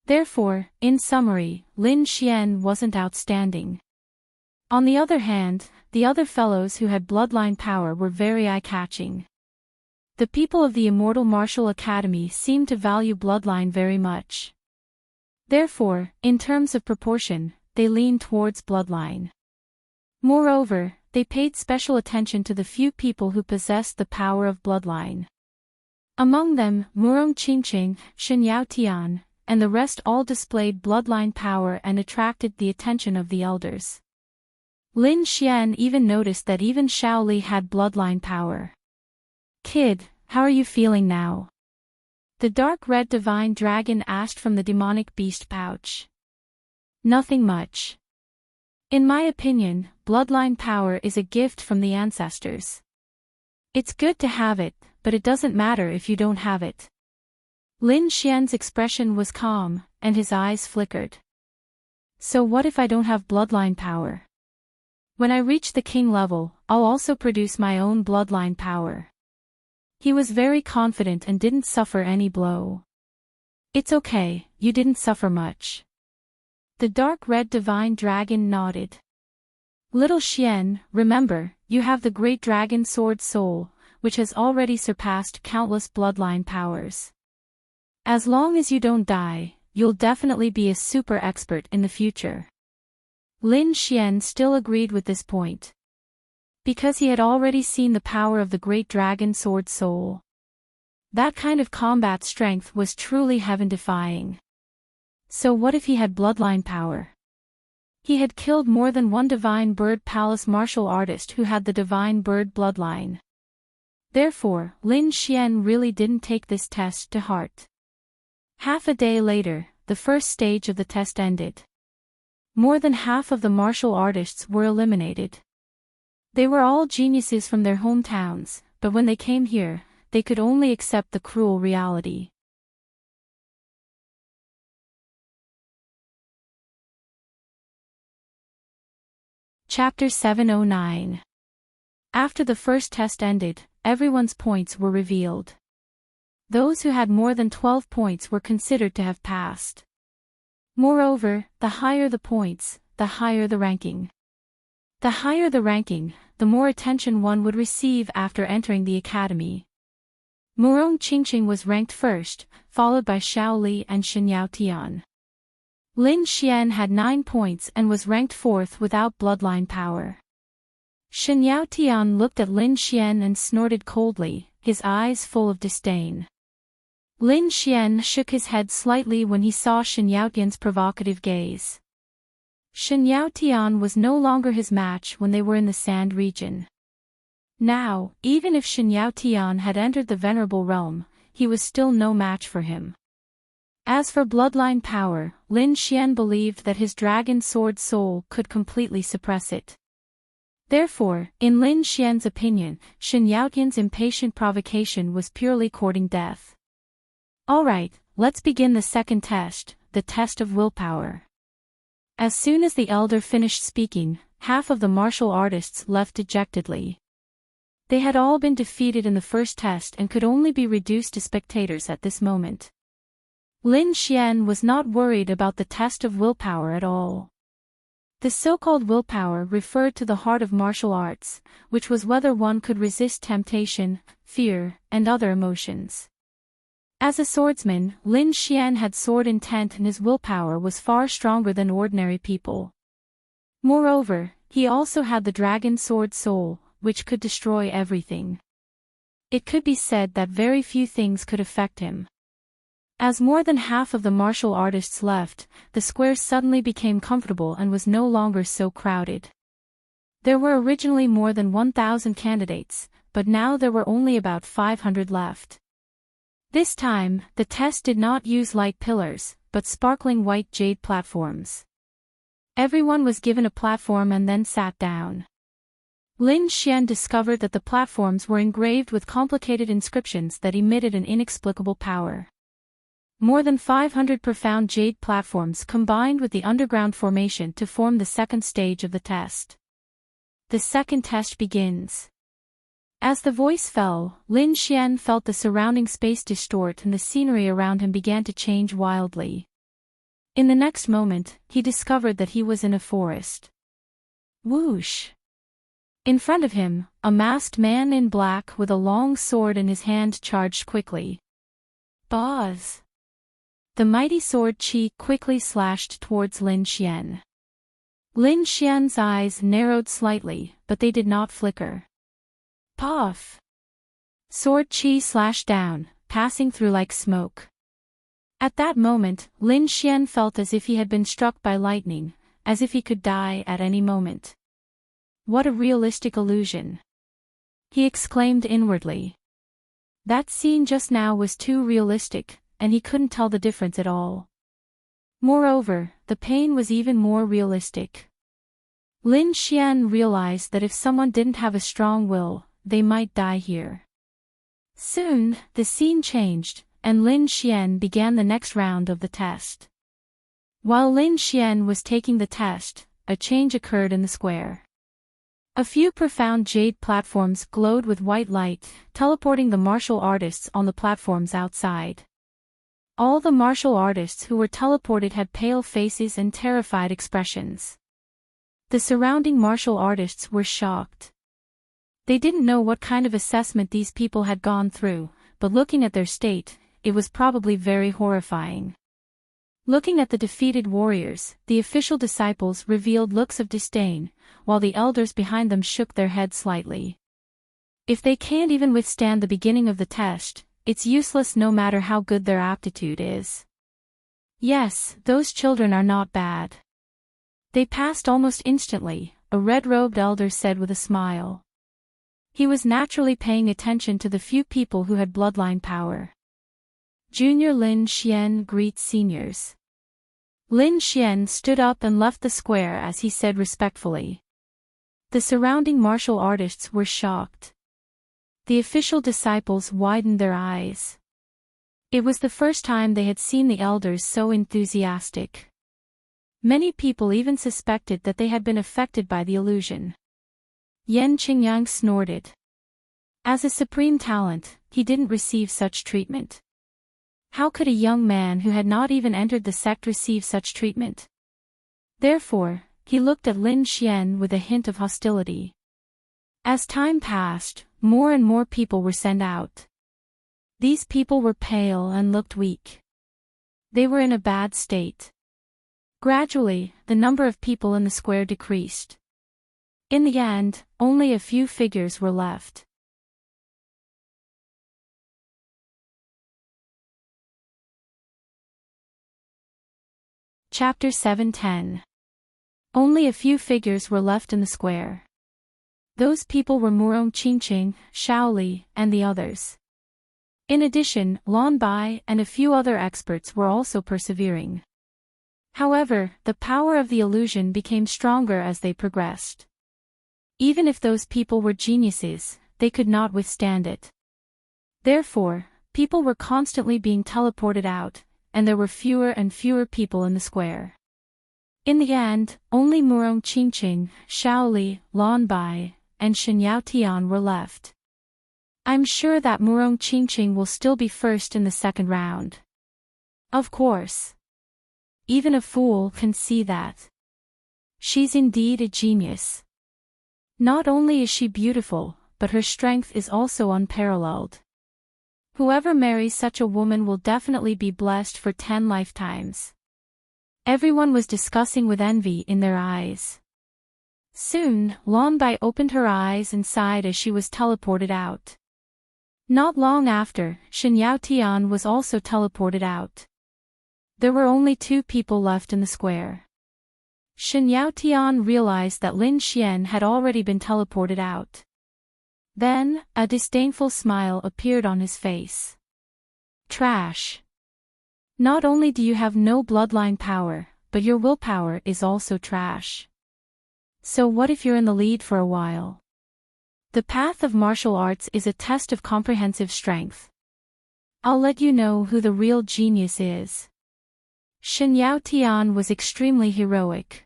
Therefore, in summary, Lin Xian wasn't outstanding. On the other hand, the other fellows who had bloodline power were very eye-catching. The people of the Immortal Martial Academy seemed to value bloodline very much. Therefore, in terms of proportion, they leaned towards bloodline. Moreover, they paid special attention to the few people who possessed the power of bloodline. Among them, Murong Qingqing, Shen Yaotian, and the rest all displayed bloodline power and attracted the attention of the elders. Lin Xian even noticed that even Shaoli had bloodline power. Kid, how are you feeling now? The dark red divine dragon asked from the demonic beast pouch. Nothing much. In my opinion, bloodline power is a gift from the ancestors. It's good to have it, but it doesn't matter if you don't have it. Lin Xian's expression was calm, and his eyes flickered. So what if I don't have bloodline power? When I reach the king level, I'll also produce my own bloodline power. He was very confident and didn't suffer any blow. It's okay, you didn't suffer much. The dark red divine dragon nodded. Little Xian, remember, you have the great dragon sword soul, which has already surpassed countless bloodline powers. As long as you don't die, you'll definitely be a super expert in the future. Lin Xian still agreed with this point, because he had already seen the power of the great dragon sword soul. That kind of combat strength was truly heaven-defying. So what if he had bloodline power? He had killed more than one Divine Bird Palace martial artist who had the Divine Bird bloodline. Therefore, Lin Xian really didn't take this test to heart. Half a day later, the first stage of the test ended. More than half of the martial artists were eliminated. They were all geniuses from their hometowns, but when they came here, they could only accept the cruel reality. Chapter 709. After the first test ended, everyone's points were revealed. Those who had more than 12 points were considered to have passed. Moreover, the higher the points, the higher the ranking. The higher the ranking, the more attention one would receive after entering the academy. Murong Qingqing was ranked first, followed by Xiao Li and Xinyao Tian. Lin Xian had 9 points and was ranked fourth without bloodline power. Xinyao Tian looked at Lin Xian and snorted coldly, his eyes full of disdain. Lin Xian shook his head slightly when he saw Xinyao Tian's provocative gaze. Xinyao Tian was no longer his match when they were in the Sand region. Now, even if Xinyao Tian had entered the Venerable Realm, he was still no match for him. As for bloodline power, Lin Xian believed that his dragon sword soul could completely suppress it. Therefore, in Lin Xian's opinion, Xinyao Tian's impatient provocation was purely courting death. Alright, let's begin the second test, the test of willpower. As soon as the elder finished speaking, half of the martial artists left dejectedly. They had all been defeated in the first test and could only be reduced to spectators at this moment. Lin Xian was not worried about the test of willpower at all. The so-called willpower referred to the heart of martial arts, which was whether one could resist temptation, fear, and other emotions. As a swordsman, Lin Xian had sword intent and his willpower was far stronger than ordinary people. Moreover, he also had the dragon sword soul, which could destroy everything. It could be said that very few things could affect him. As more than half of the martial artists left, the square suddenly became comfortable and was no longer so crowded. There were originally more than 1,000 candidates, but now there were only about 500 left. This time, the test did not use light pillars, but sparkling white jade platforms. Everyone was given a platform and then sat down. Lin Xian discovered that the platforms were engraved with complicated inscriptions that emitted an inexplicable power. More than 500 profound jade platforms combined with the underground formation to form the second stage of the test. The second test begins. As the voice fell, Lin Xian felt the surrounding space distort and the scenery around him began to change wildly. In the next moment, he discovered that he was in a forest. Whoosh! In front of him, a masked man in black with a long sword in his hand charged quickly. Buzz! The mighty sword qi quickly slashed towards Lin Xian. Lin Xian's eyes narrowed slightly, but they did not flicker. Puff! Sword qi slashed down, passing through like smoke. At that moment, Lin Xian felt as if he had been struck by lightning, as if he could die at any moment. What a realistic illusion! He exclaimed inwardly. That scene just now was too realistic, and he couldn't tell the difference at all. Moreover, the pain was even more realistic. Lin Xian realized that if someone didn't have a strong will, they might die here. Soon, the scene changed, and Lin Xian began the next round of the test. While Lin Xian was taking the test, a change occurred in the square. A few profound jade platforms glowed with white light, teleporting the martial artists on the platforms outside. All the martial artists who were teleported had pale faces and terrified expressions. The surrounding martial artists were shocked. They didn't know what kind of assessment these people had gone through, but looking at their state, it was probably very horrifying. Looking at the defeated warriors, the official disciples revealed looks of disdain, while the elders behind them shook their heads slightly. If they can't even withstand the beginning of the test, it's useless no matter how good their aptitude is. Yes, those children are not bad. They passed almost instantly, a red-robed elder said with a smile. He was naturally paying attention to the few people who had bloodline power. Junior Lin Xian greets seniors. Lin Xian stood up and left the square as he said respectfully. The surrounding martial artists were shocked. The official disciples widened their eyes. It was the first time they had seen the elders so enthusiastic. Many people even suspected that they had been affected by the illusion. Yan Qingyang snorted. As a supreme talent, he didn't receive such treatment. How could a young man who had not even entered the sect receive such treatment? Therefore, he looked at Lin Xian with a hint of hostility. As time passed, more and more people were sent out. These people were pale and looked weak. They were in a bad state. Gradually, the number of people in the square decreased. In the end, only a few figures were left. Chapter 7:10. Only a few figures were left in the square. Those people were Murong Qingqing, Shaoli, and the others. In addition, Lon Bai and a few other experts were also persevering. However, the power of the illusion became stronger as they progressed. Even if those people were geniuses, they could not withstand it. Therefore, people were constantly being teleported out, and there were fewer and fewer people in the square. In the end, only Murong Qingqing, Shaoli, Lon Bai, and Shen Yao Tian were left. I'm sure that Murong Qingqing will still be first in the second round. Of course. Even a fool can see that. She's indeed a genius. Not only is she beautiful, but her strength is also unparalleled. Whoever marries such a woman will definitely be blessed for 10 lifetimes. Everyone was discussing with envy in their eyes. Soon, Lon Bai opened her eyes and sighed as she was teleported out. Not long after, Shen Yao Tian was also teleported out. There were only 2 people left in the square. Shen Yao Tian realized that Lin Xian had already been teleported out. Then, a disdainful smile appeared on his face. Trash. Not only do you have no bloodline power, but your willpower is also trash. So what if you're in the lead for a while? The path of martial arts is a test of comprehensive strength. I'll let you know who the real genius is. Shen Yao Tian was extremely heroic.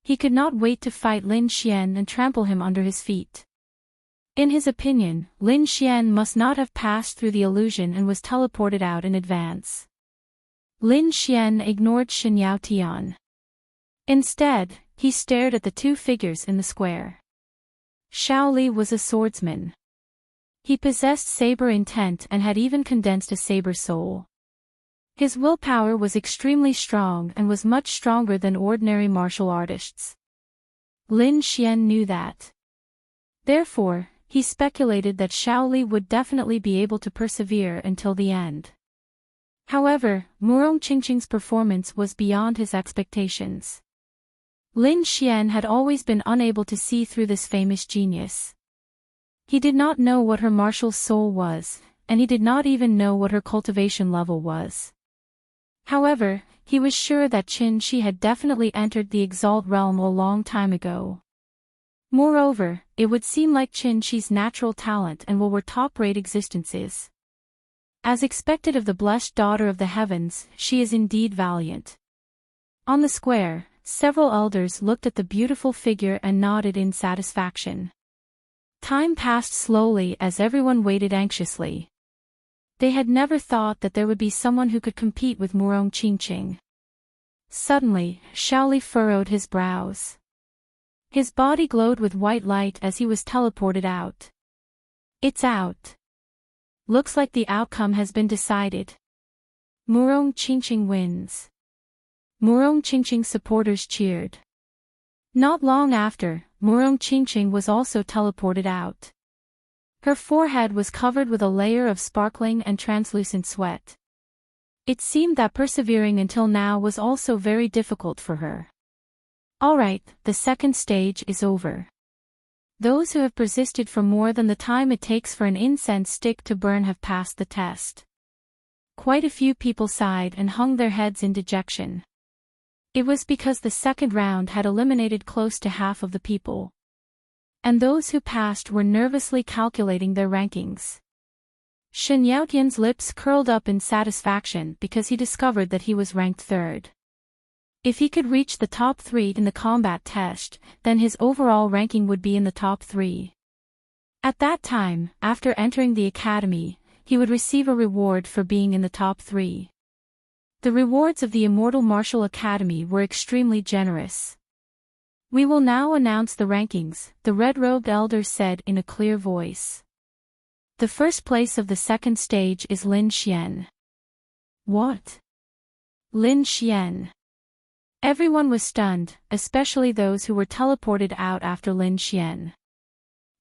He could not wait to fight Lin Xian and trample him under his feet. In his opinion, Lin Xian must not have passed through the illusion and was teleported out in advance. Lin Xian ignored Shen Yao Tian. Instead, he stared at the 2 figures in the square. Shaoli was a swordsman. He possessed saber intent and had even condensed a saber soul. His willpower was extremely strong and was much stronger than ordinary martial artists. Lin Xian knew that. Therefore, he speculated that Shaoli would definitely be able to persevere until the end. However, Murong Qingqing's performance was beyond his expectations. Lin Xian had always been unable to see through this famous genius. He did not know what her martial soul was, and he did not even know what her cultivation level was. However, he was sure that Qin Shi had definitely entered the Exalt realm a long time ago. Moreover, it would seem like Qin Shi's natural talent and will were top-rate existences. As expected of the blessed daughter of the heavens, she is indeed valiant. On the square, several elders looked at the beautiful figure and nodded in satisfaction. Time passed slowly as everyone waited anxiously. They had never thought that there would be someone who could compete with Murong Qingqing. Suddenly, Shaoli furrowed his brows. His body glowed with white light as he was teleported out. It's out. Looks like the outcome has been decided. Murong Qingqing wins. Murong Qingqing's supporters cheered. Not long after, Murong Qingqing was also teleported out. Her forehead was covered with a layer of sparkling and translucent sweat. It seemed that persevering until now was also very difficult for her. Alright, the second stage is over. Those who have persisted for more than the time it takes for an incense stick to burn have passed the test. Quite a few people sighed and hung their heads in dejection. It was because the second round had eliminated close to half of the people. And those who passed were nervously calculating their rankings. Shen Yaotian's lips curled up in satisfaction because he discovered that he was ranked third. If he could reach the top 3 in the combat test, then his overall ranking would be in the top 3. At that time, after entering the academy, he would receive a reward for being in the top 3. The rewards of the Immortal Martial Academy were extremely generous. We will now announce the rankings, the red-robed elder said in a clear voice. The first place of the second stage is Lin Xian. What? Lin Xian. Everyone was stunned, especially those who were teleported out after Lin Xian.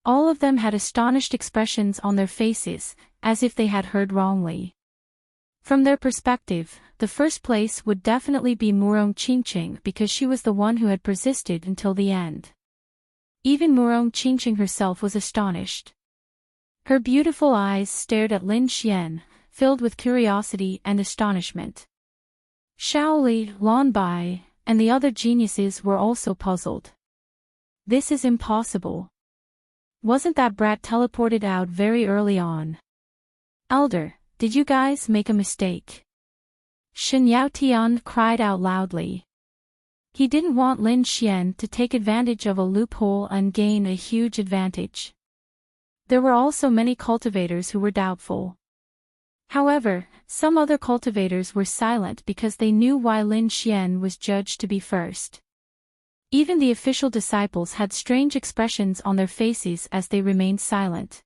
All of them had astonished expressions on their faces, as if they had heard wrongly. From their perspective, the first place would definitely be Murong Qingqing because she was the one who had persisted until the end. Even Murong Qingqing herself was astonished. Her beautiful eyes stared at Lin Xian, filled with curiosity and astonishment. Shaoli, Lan Bai, and the other geniuses were also puzzled. This is impossible. Wasn't that brat teleported out very early on? Elder, did you guys make a mistake? Shen Yaotian cried out loudly. He didn't want Lin Xian to take advantage of a loophole and gain a huge advantage. There were also many cultivators who were doubtful. However, some other cultivators were silent because they knew why Lin Xian was judged to be first. Even the official disciples had strange expressions on their faces as they remained silent.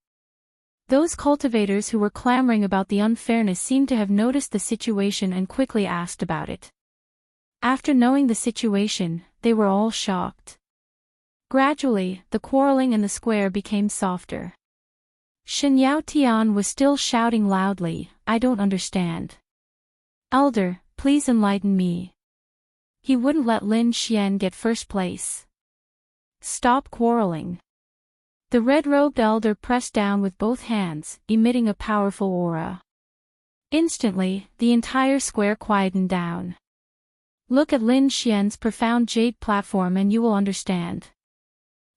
Those cultivators who were clamoring about the unfairness seemed to have noticed the situation and quickly asked about it. After knowing the situation, they were all shocked. Gradually, the quarreling in the square became softer. Shen Yaotian was still shouting loudly, "I don't understand. Elder, please enlighten me." He wouldn't let Lin Xian get first place. Stop quarreling. The red-robed elder pressed down with both hands, emitting a powerful aura. Instantly, the entire square quietened down. Look at Lin Xian's profound jade platform and you will understand.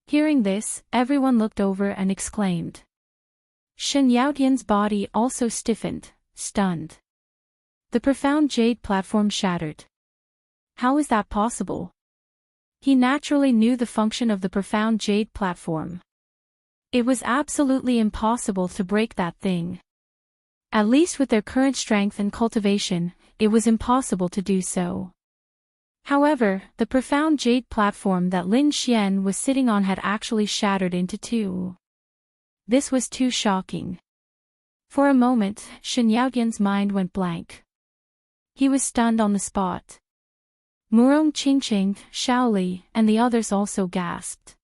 Hearing this, everyone looked over and exclaimed. Shen Yaotian's body also stiffened, stunned. The profound jade platform shattered. How is that possible? He naturally knew the function of the profound jade platform. It was absolutely impossible to break that thing. At least with their current strength and cultivation, it was impossible to do so. However, the profound jade platform that Lin Xian was sitting on had actually shattered into 2. This was too shocking. For a moment, Shen Yaotian's mind went blank. He was stunned on the spot. Murong Qingqing, Shaoli, and the others also gasped.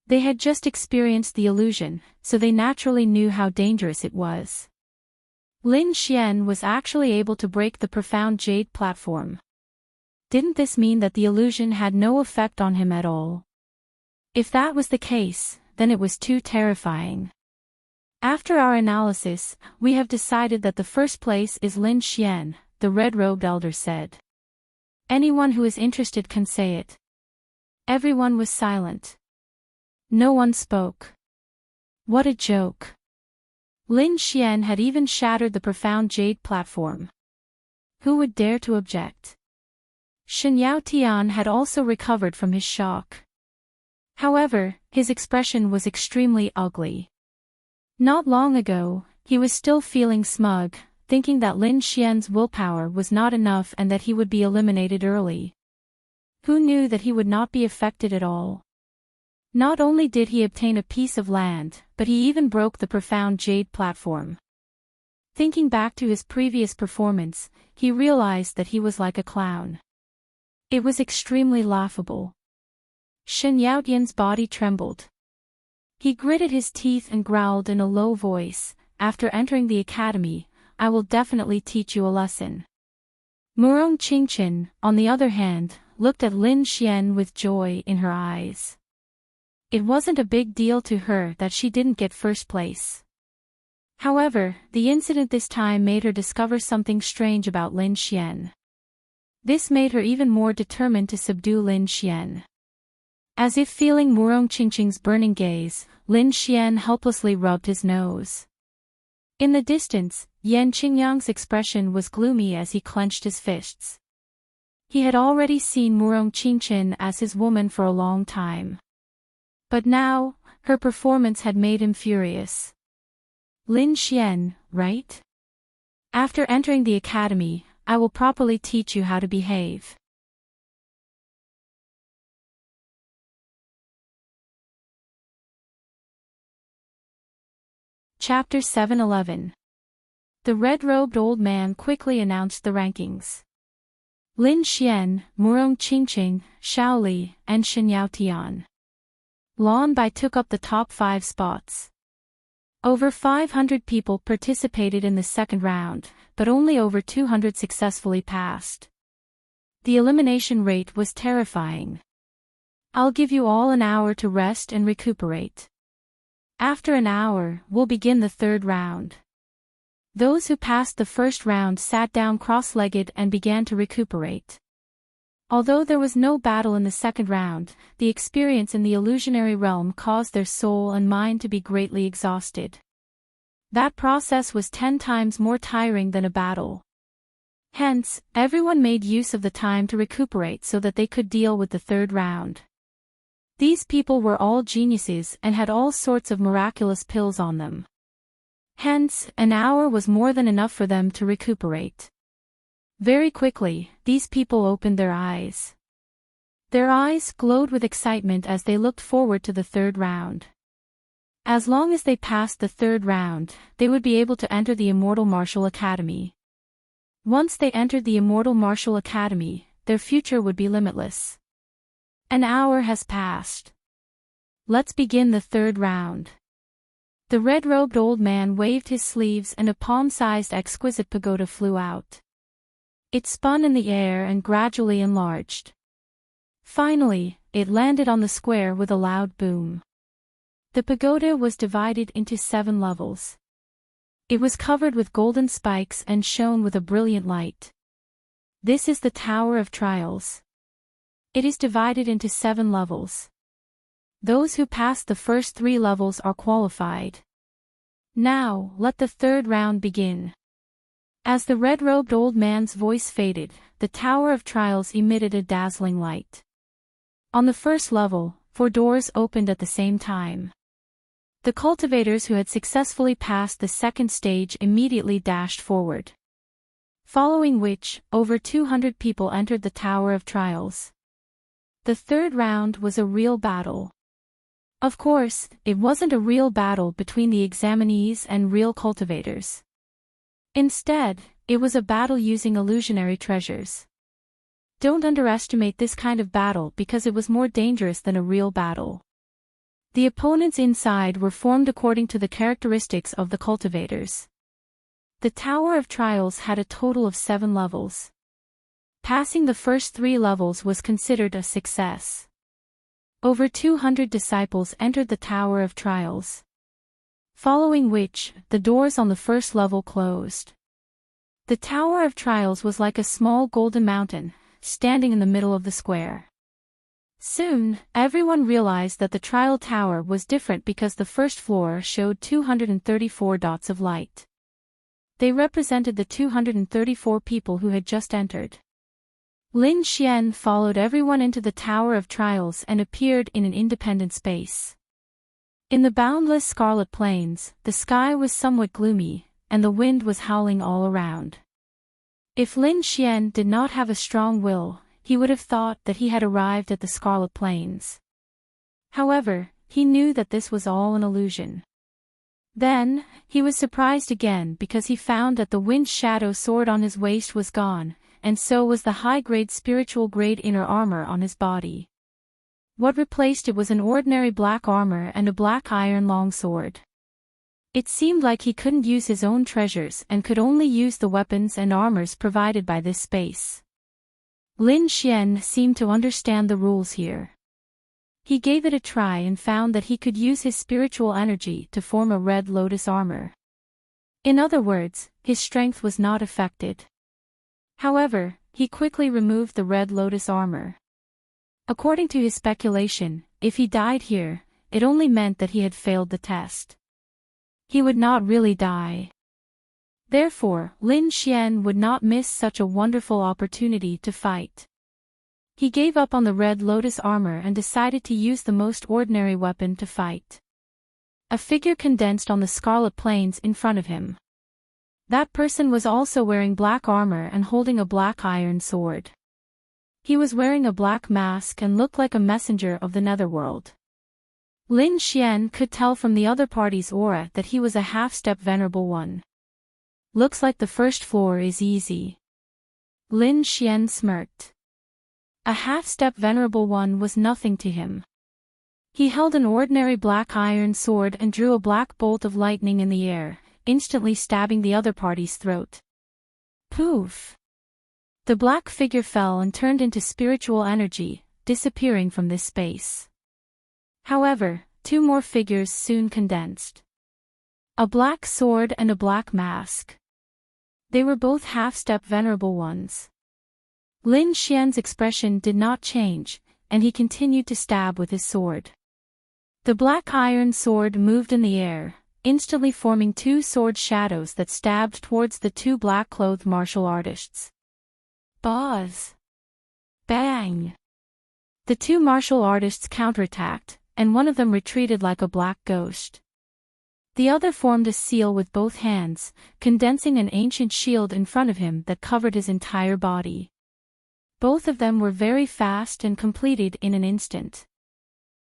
They had just experienced the illusion, so they naturally knew how dangerous it was. Lin Xian was actually able to break the profound jade platform. Didn't this mean that the illusion had no effect on him at all? If that was the case, then it was too terrifying. After our analysis, we have decided that the first place is Lin Xian, the red-robed elder said. Anyone who is interested can say it. Everyone was silent. No one spoke. What a joke. Lin Xian had even shattered the profound jade platform. Who would dare to object? Shen Yaotian had also recovered from his shock. However, his expression was extremely ugly. Not long ago, he was still feeling smug, thinking that Lin Xian's willpower was not enough and that he would be eliminated early. Who knew that he would not be affected at all? Not only did he obtain a piece of land, but he even broke the profound jade platform. Thinking back to his previous performance, he realized that he was like a clown. It was extremely laughable. Shen Yaotian's body trembled. He gritted his teeth and growled in a low voice, "After entering the academy, I will definitely teach you a lesson." Murong Qingchen, on the other hand, looked at Lin Xian with joy in her eyes. It wasn't a big deal to her that she didn't get first place. However, the incident this time made her discover something strange about Lin Xian. This made her even more determined to subdue Lin Xian. As if feeling Murong Qingqing's burning gaze, Lin Xian helplessly rubbed his nose. In the distance, Yan Qingyang's expression was gloomy as he clenched his fists. He had already seen Murong Qingqing as his woman for a long time. But now, her performance had made him furious. Lin Xian, right? After entering the academy, I will properly teach you how to behave. Chapter 7-11. The red-robed old man quickly announced the rankings. Lin Xian, Murong Qingqing, Xiao Li, and Shen Yaotian. Lan Bai took up the top 5 spots. Over 500 people participated in the second round, but only over 200 successfully passed. The elimination rate was terrifying. I'll give you all an hour to rest and recuperate. After an hour, we'll begin the third round. Those who passed the first round sat down cross-legged and began to recuperate. Although there was no battle in the second round, the experience in the illusionary realm caused their soul and mind to be greatly exhausted. That process was 10 times more tiring than a battle. Hence, everyone made use of the time to recuperate so that they could deal with the third round. These people were all geniuses and had all sorts of miraculous pills on them. Hence, an hour was more than enough for them to recuperate. Very quickly, these people opened their eyes. Their eyes glowed with excitement as they looked forward to the third round. As long as they passed the third round, they would be able to enter the Immortal Martial Academy. Once they entered the Immortal Martial Academy, their future would be limitless. An hour has passed. Let's begin the third round. The red-robed old man waved his sleeves and a palm-sized exquisite pagoda flew out. It spun in the air and gradually enlarged. Finally, it landed on the square with a loud boom. The pagoda was divided into 7 levels. It was covered with golden spikes and shone with a brilliant light. This is the Tower of Trials. It is divided into 7 levels. Those who passed the first 3 levels are qualified. Now, let the third round begin. As the red-robed old man's voice faded, the Tower of Trials emitted a dazzling light. On the first level, 4 doors opened at the same time. The cultivators who had successfully passed the second stage immediately dashed forward. Following which, over 200 people entered the Tower of Trials. The third round was a real battle. Of course, it wasn't a real battle between the examinees and real cultivators. Instead, it was a battle using illusionary treasures. Don't underestimate this kind of battle because it was more dangerous than a real battle. The opponents inside were formed according to the characteristics of the cultivators. The Tower of Trials had a total of 7 levels. Passing the first 3 levels was considered a success. Over 200 disciples entered the Tower of Trials. Following which, the doors on the first level closed. The Tower of Trials was like a small golden mountain, standing in the middle of the square. Soon, everyone realized that the trial tower was different because the first floor showed 234 dots of light. They represented the 234 people who had just entered. Lin Xian followed everyone into the Tower of Trials and appeared in an independent space. In the boundless scarlet plains, the sky was somewhat gloomy, and the wind was howling all around. If Lin Xian did not have a strong will, he would have thought that he had arrived at the scarlet plains. However, he knew that this was all an illusion. Then, he was surprised again because he found that the wind shadow sword on his waist was gone, and so was the high-grade spiritual-grade inner armor on his body. What replaced it was an ordinary black armor and a black iron longsword. It seemed like he couldn't use his own treasures and could only use the weapons and armors provided by this space. Lin Xian seemed to understand the rules here. He gave it a try and found that he could use his spiritual energy to form a red lotus armor. In other words, his strength was not affected. However, he quickly removed the red lotus armor. According to his speculation, if he died here, it only meant that he had failed the test. He would not really die. Therefore, Lin Xian would not miss such a wonderful opportunity to fight. He gave up on the red lotus armor and decided to use the most ordinary weapon to fight. A figure condensed on the scarlet plains in front of him. That person was also wearing black armor and holding a black iron sword. He was wearing a black mask and looked like a messenger of the netherworld. Lin Xian could tell from the other party's aura that he was a half-step venerable one. Looks like the first floor is easy. Lin Xian smirked. A half-step venerable one was nothing to him. He held an ordinary black iron sword and drew a black bolt of lightning in the air, instantly stabbing the other party's throat. Poof! The black figure fell and turned into spiritual energy, disappearing from this space. However, two more figures soon condensed. A black sword and a black mask. They were both half-step venerable ones. Lin Xian's expression did not change, and he continued to stab with his sword. The black iron sword moved in the air, instantly forming two sword shadows that stabbed towards the two black-clothed martial artists. Buzz! Bang! The two martial artists counterattacked, and one of them retreated like a black ghost. The other formed a seal with both hands, condensing an ancient shield in front of him that covered his entire body. Both of them were very fast and completed in an instant.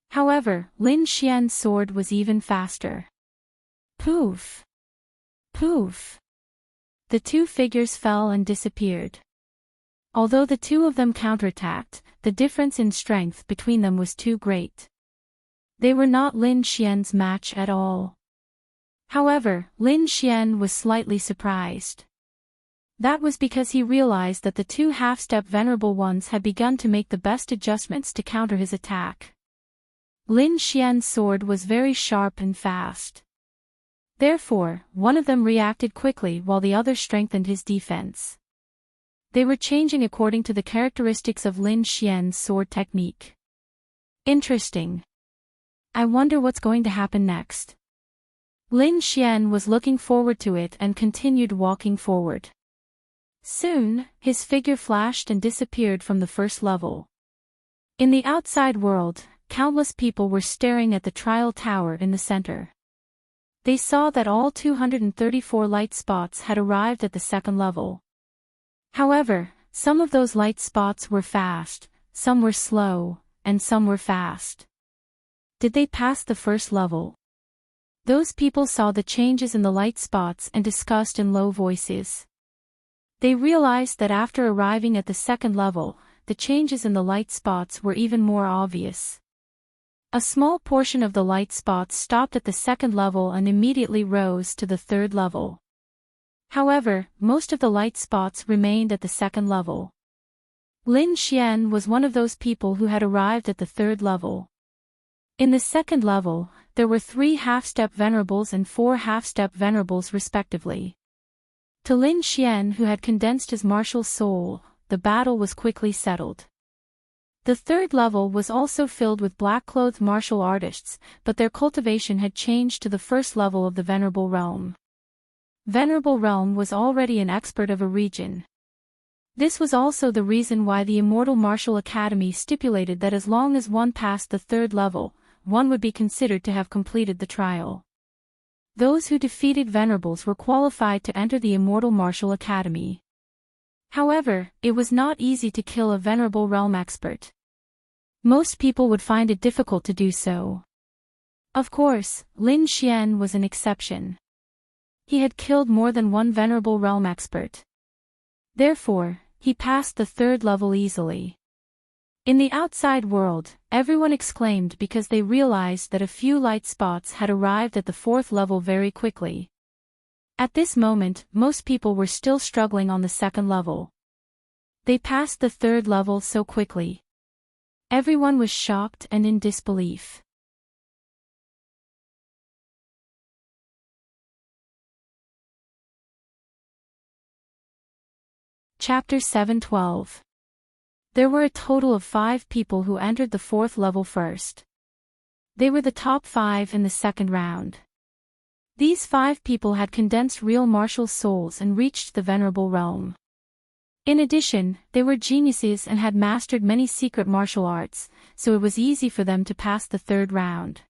However, Lin Xian's sword was even faster. Poof! Poof! The two figures fell and disappeared. Although the two of them counterattacked, the difference in strength between them was too great. They were not Lin Xian's match at all. However, Lin Xian was slightly surprised. That was because he realized that the two half-step venerable ones had begun to make the best adjustments to counter his attack. Lin Xian's sword was very sharp and fast. Therefore, one of them reacted quickly while the other strengthened his defense. They were changing according to the characteristics of Lin Xian's sword technique. Interesting. I wonder what's going to happen next. Lin Xian was looking forward to it and continued walking forward. Soon, his figure flashed and disappeared from the first level. In the outside world, countless people were staring at the trial tower in the center. They saw that all 234 light spots had arrived at the second level. However, some of those light spots were fast, some were slow, and some were fast. Did they pass the first level? Those people saw the changes in the light spots and discussed in low voices. They realized that after arriving at the second level, the changes in the light spots were even more obvious. A small portion of the light spots stopped at the second level and immediately rose to the third level. However, most of the light spots remained at the second level. Lin Xian was one of those people who had arrived at the third level. In the second level, there were 3 half-step venerables and 4 half-step venerables respectively. To Lin Xian, who had condensed his martial soul, the battle was quickly settled. The third level was also filled with black-clothed martial artists, but their cultivation had changed to the first level of the Venerable Realm. Venerable Realm was already an expert of a region. This was also the reason why the Immortal Martial Academy stipulated that as long as one passed the third level, one would be considered to have completed the trial. Those who defeated Venerables were qualified to enter the Immortal Martial Academy. However, it was not easy to kill a Venerable Realm expert. Most people would find it difficult to do so. Of course, Lin Xian was an exception. He had killed more than one Venerable Realm expert. Therefore, he passed the third level easily. In the outside world, everyone exclaimed because they realized that a few light spots had arrived at the fourth level very quickly. At this moment, most people were still struggling on the second level. They passed the third level so quickly. Everyone was shocked and in disbelief. Chapter 7:12. There were a total of 5 people who entered the fourth level first. They were the top 5 in the second round. These 5 people had condensed real martial souls and reached the venerable realm. In addition, they were geniuses and had mastered many secret martial arts, so it was easy for them to pass the third round.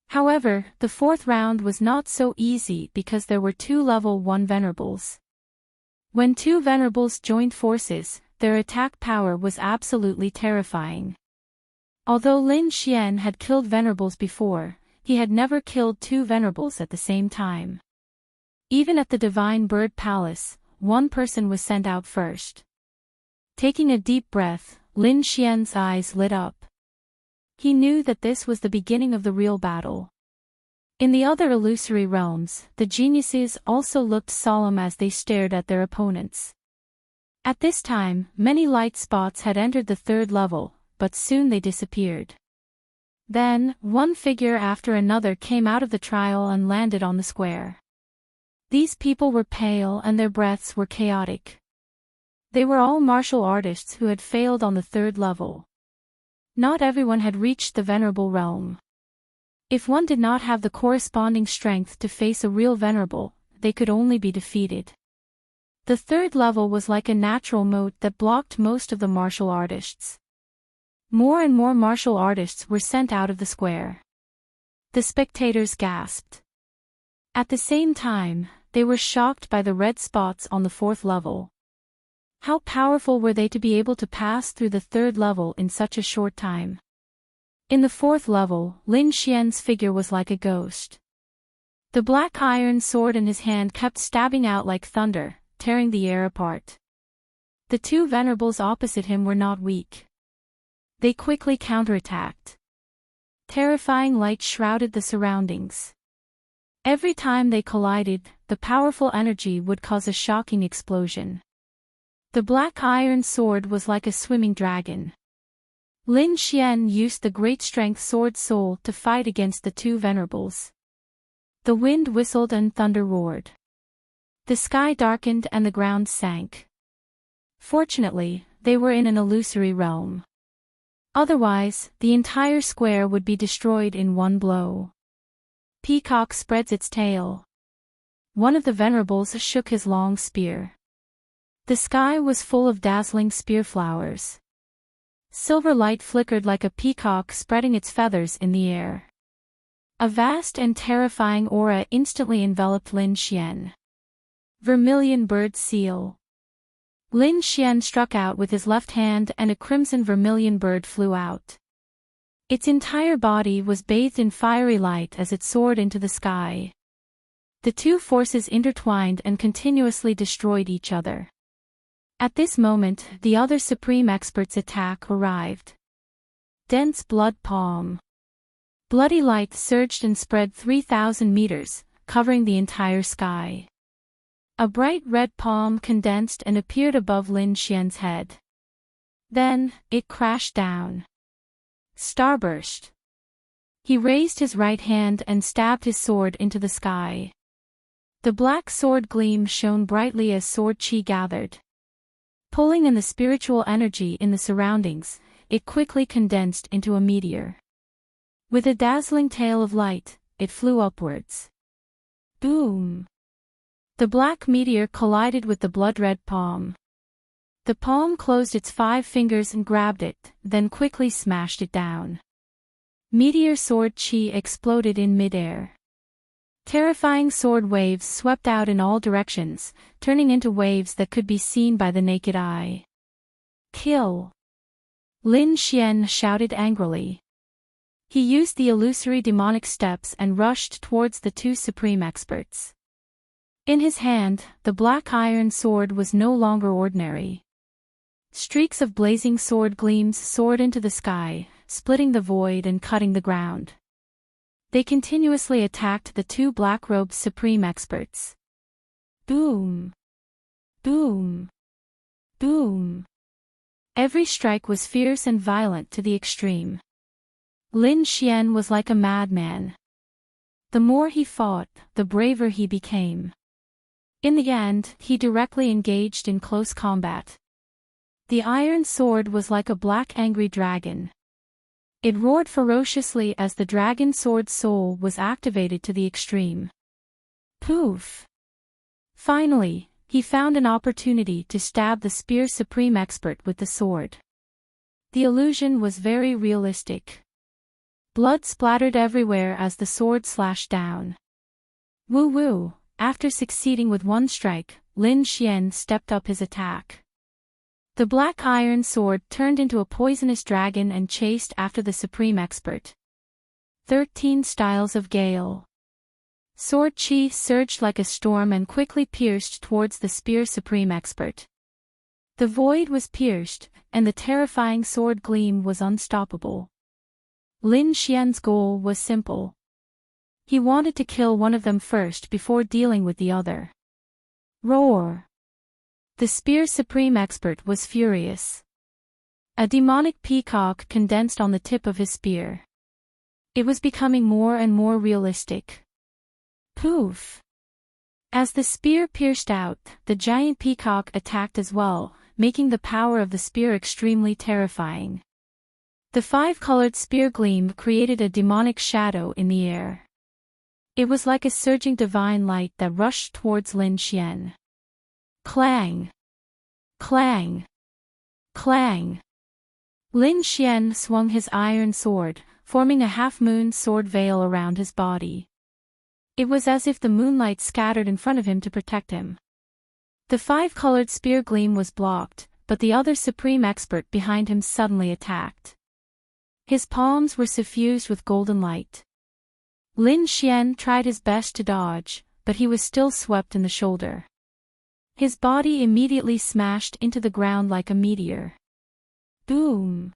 However, the fourth round was not so easy because there were 2 level 1 venerables. When 2 venerables joined forces, their attack power was absolutely terrifying. Although Lin Xian had killed venerables before, he had never killed 2 venerables at the same time. Even at the Divine Bird Palace, 1 person was sent out first. Taking a deep breath, Lin Xian's eyes lit up. He knew that this was the beginning of the real battle. In the other illusory realms, the geniuses also looked solemn as they stared at their opponents. At this time, many light spots had entered the third level, but soon they disappeared. Then, one figure after another came out of the trial and landed on the square. These people were pale and their breaths were chaotic. They were all martial artists who had failed on the third level. Not everyone had reached the venerable realm. If one did not have the corresponding strength to face a real venerable, they could only be defeated. The third level was like a natural moat that blocked most of the martial artists. More and more martial artists were sent out of the square. The spectators gasped. At the same time, they were shocked by the red spots on the fourth level. How powerful were they to be able to pass through the third level in such a short time? In the fourth level, Lin Xian's figure was like a ghost. The black iron sword in his hand kept stabbing out like thunder, tearing the air apart. The 2 venerables opposite him were not weak. They quickly counterattacked. Terrifying light shrouded the surroundings. Every time they collided, the powerful energy would cause a shocking explosion. The black iron sword was like a swimming dragon. Lin Xian used the great strength sword soul to fight against the 2 venerables. The wind whistled and thunder roared. The sky darkened and the ground sank. Fortunately, they were in an illusory realm. Otherwise, the entire square would be destroyed in one blow. Peacock spreads its tail. One of the venerables shook his long spear. The sky was full of dazzling spear flowers. Silver light flickered like a peacock spreading its feathers in the air. A vast and terrifying aura instantly enveloped Lin Xian. Vermilion bird seal. Lin Xian struck out with his left hand and a crimson vermilion bird flew out. Its entire body was bathed in fiery light as it soared into the sky. The 2 forces intertwined and continuously destroyed each other. At this moment, the other supreme expert's attack arrived. Dense blood palm. Bloody light surged and spread 3,000 meters, covering the entire sky. A bright red palm condensed and appeared above Lin Xian's head. Then, it crashed down. Starburst. He raised his right hand and stabbed his sword into the sky. The black sword gleam shone brightly as sword chi gathered. Pulling in the spiritual energy in the surroundings, it quickly condensed into a meteor. With a dazzling tail of light, it flew upwards. Boom! The black meteor collided with the blood-red palm. The palm closed its 5 fingers and grabbed it, then quickly smashed it down. Meteor sword chi exploded in midair. Terrifying sword waves swept out in all directions, turning into waves that could be seen by the naked eye. Kill! Lin Xian shouted angrily. He used the illusory demonic steps and rushed towards the 2 supreme experts. In his hand, the black iron sword was no longer ordinary. Streaks of blazing sword gleams soared into the sky, splitting the void and cutting the ground. They continuously attacked the two black-robed supreme experts. Boom! Boom! Boom! Every strike was fierce and violent to the extreme. Lin Xian was like a madman. The more he fought, the braver he became. In the end, he directly engaged in close combat. The iron sword was like a black angry dragon. It roared ferociously as the dragon sword's soul was activated to the extreme. Poof! Finally, he found an opportunity to stab the spear supreme expert with the sword. The illusion was very realistic. Blood splattered everywhere as the sword slashed down. Woo-woo! After succeeding with one strike, Lin Xian stepped up his attack. The black iron sword turned into a poisonous dragon and chased after the supreme expert. 13 Styles of Gale. Sword chi surged like a storm and quickly pierced towards the spear supreme expert. The void was pierced, and the terrifying sword gleam was unstoppable. Lin Xian's goal was simple. He wanted to kill one of them first before dealing with the other. Roar! The spear supreme expert was furious. A demonic peacock condensed on the tip of his spear. It was becoming more and more realistic. Poof! As the spear pierced out, the giant peacock attacked as well, making the power of the spear extremely terrifying. The five-colored spear gleam created a demonic shadow in the air. It was like a surging divine light that rushed towards Lin Xian. Clang! Clang! Clang! Lin Xian swung his iron sword, forming a half-moon sword veil around his body. It was as if the moonlight scattered in front of him to protect him. The five-colored spear gleam was blocked, but the other supreme expert behind him suddenly attacked. His palms were suffused with golden light. Lin Xian tried his best to dodge, but he was still swept in the shoulder. His body immediately smashed into the ground like a meteor. Boom!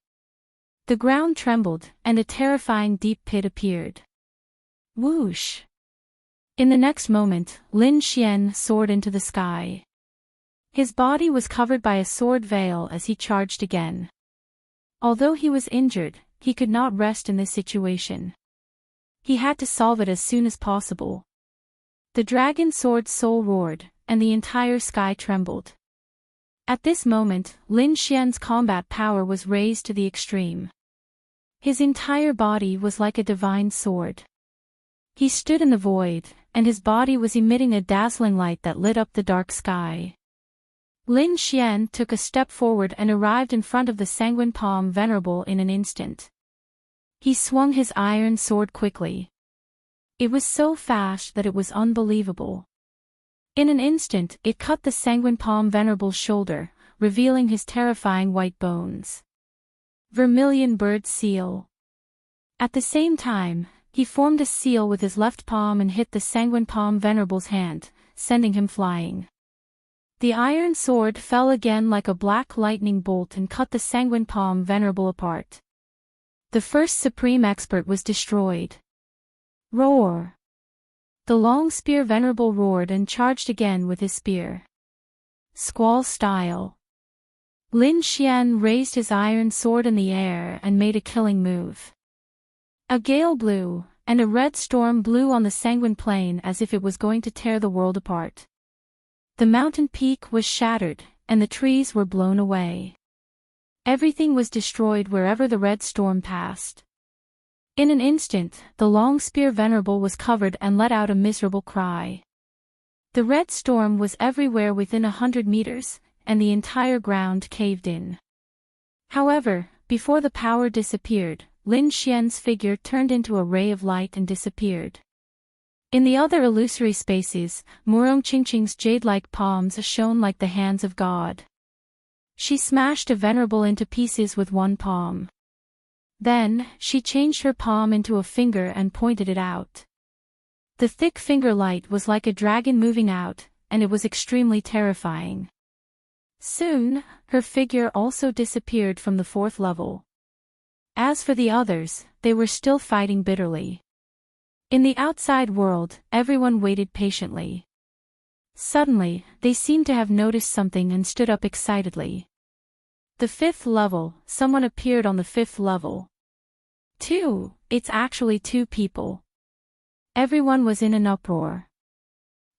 The ground trembled, and a terrifying deep pit appeared. Whoosh! In the next moment, Lin Xian soared into the sky. His body was covered by a sword veil as he charged again. Although he was injured, he could not rest in this situation. He had to solve it as soon as possible. The dragon sword's soul roared, and the entire sky trembled. At this moment, Lin Xian's combat power was raised to the extreme. His entire body was like a divine sword. He stood in the void, and his body was emitting a dazzling light that lit up the dark sky. Lin Xian took a step forward and arrived in front of the Sanguine Palm Venerable in an instant. He swung his iron sword quickly. It was so fast that it was unbelievable. In an instant, it cut the Sanguine Palm Venerable's shoulder, revealing his terrifying white bones. Vermilion Bird Seal. At the same time, he formed a seal with his left palm and hit the Sanguine Palm Venerable's hand, sending him flying. The iron sword fell again like a black lightning bolt and cut the Sanguine Palm Venerable apart. The first supreme expert was destroyed. Roar! The long spear Venerable roared and charged again with his spear. Squall style. Lin Xian raised his iron sword in the air and made a killing move. A gale blew, and a red storm blew on the sanguine plain as if it was going to tear the world apart. The mountain peak was shattered, and the trees were blown away. Everything was destroyed wherever the red storm passed. In an instant, the long spear Venerable was covered and let out a miserable cry. The red storm was everywhere within 100 meters, and the entire ground caved in. However, before the power disappeared, Lin Xian's figure turned into a ray of light and disappeared. In the other illusory spaces, Murong Qingqing's jade-like palms shone like the hands of God. She smashed a Venerable into pieces with one palm. Then, she changed her palm into a finger and pointed it out. The thick finger light was like a dragon moving out, and it was extremely terrifying. Soon, her figure also disappeared from the fourth level. As for the others, they were still fighting bitterly. In the outside world, everyone waited patiently. Suddenly, they seemed to have noticed something and stood up excitedly. The fifth level, someone appeared on the fifth level. Two, it's actually two people. Everyone was in an uproar.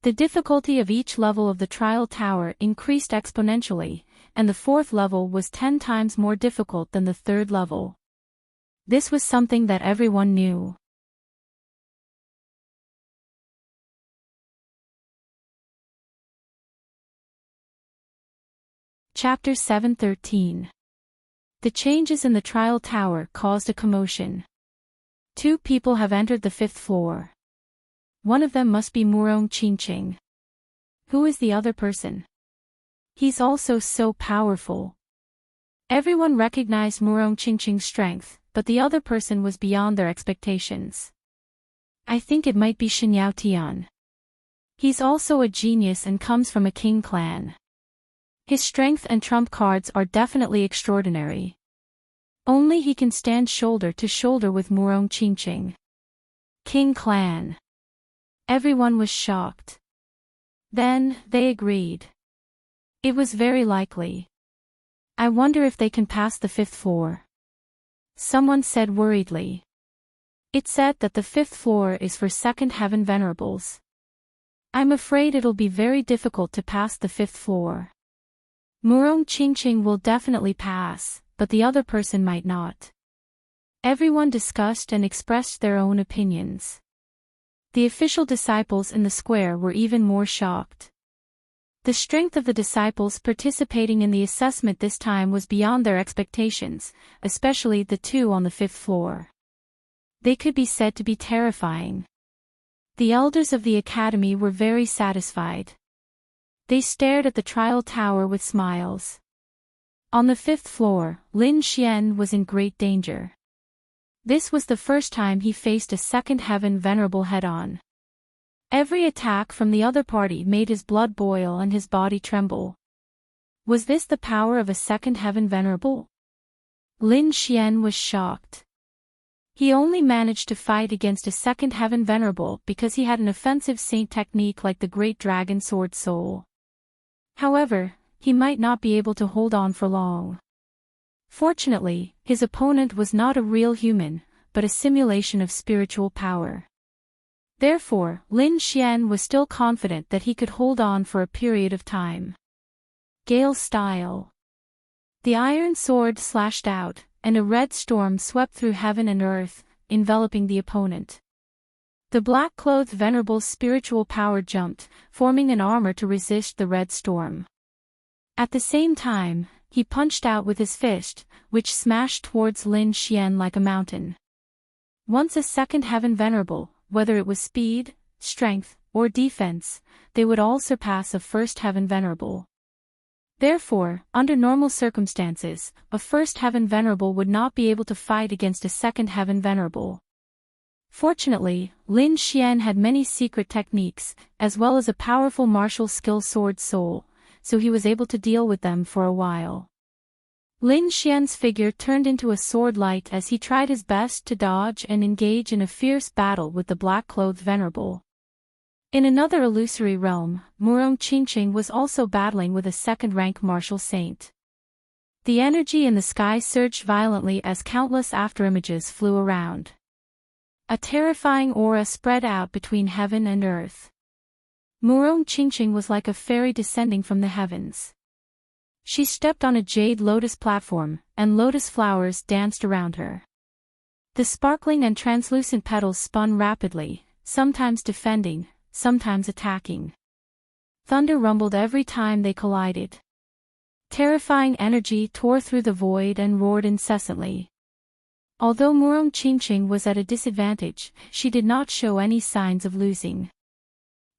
The difficulty of each level of the trial tower increased exponentially, and the fourth level was 10 times more difficult than the third level. This was something that everyone knew. Chapter 7:13. The changes in the trial tower caused a commotion. Two people have entered the fifth floor. One of them must be Enchanting. Who is the other person? He's also so powerful. Everyone recognized Enchanting's strength, but the other person was beyond their expectations. I think it might be Tian. He's also a genius and comes from a king clan. His strength and trump cards are definitely extraordinary. Only he can stand shoulder to shoulder with Enchanting. King clan. Everyone was shocked. Then, they agreed. It was very likely. I wonder if they can pass the fifth floor. Someone said worriedly. It said that the fifth floor is for second heaven venerables. I'm afraid it'll be very difficult to pass the fifth floor. Enchanting will definitely pass, but the other person might not. Everyone discussed and expressed their own opinions. The official disciples in the square were even more shocked. The strength of the disciples participating in the assessment this time was beyond their expectations, especially the two on the fifth floor. They could be said to be terrifying. The elders of the academy were very satisfied. They stared at the trial tower with smiles. On the fifth floor, Lin Xian was in great danger. This was the first time he faced a second heaven venerable head-on. Every attack from the other party made his blood boil and his body tremble. Was this the power of a second heaven venerable? Lin Xian was shocked. He only managed to fight against a second heaven venerable because he had an offensive saint technique like the great dragon sword soul. However, he might not be able to hold on for long. Fortunately, his opponent was not a real human, but a simulation of spiritual power. Therefore, Lin Xian was still confident that he could hold on for a period of time. Gale style. The iron sword slashed out, and a red storm swept through heaven and earth, enveloping the opponent. The black-clothed venerable's spiritual power jumped, forming an armor to resist the red storm. At the same time, he punched out with his fist, which smashed towards Lin Xian like a mountain. Once a second heaven venerable, whether it was speed, strength, or defense, they would all surpass a first heaven venerable. Therefore, under normal circumstances, a first heaven venerable would not be able to fight against a second heaven venerable. Fortunately, Lin Xian had many secret techniques, as well as a powerful martial skill sword soul, so he was able to deal with them for a while. Lin Xian's figure turned into a sword light as he tried his best to dodge and engage in a fierce battle with the black-clothed venerable. In another illusory realm, Enchanting was also battling with a second-rank martial saint. The energy in the sky surged violently as countless afterimages flew around. A terrifying aura spread out between heaven and earth. Enchanting was like a fairy descending from the heavens. She stepped on a jade lotus platform, and lotus flowers danced around her. The sparkling and translucent petals spun rapidly, sometimes defending, sometimes attacking. Thunder rumbled every time they collided. Terrifying energy tore through the void and roared incessantly. Although Enchanting was at a disadvantage, she did not show any signs of losing.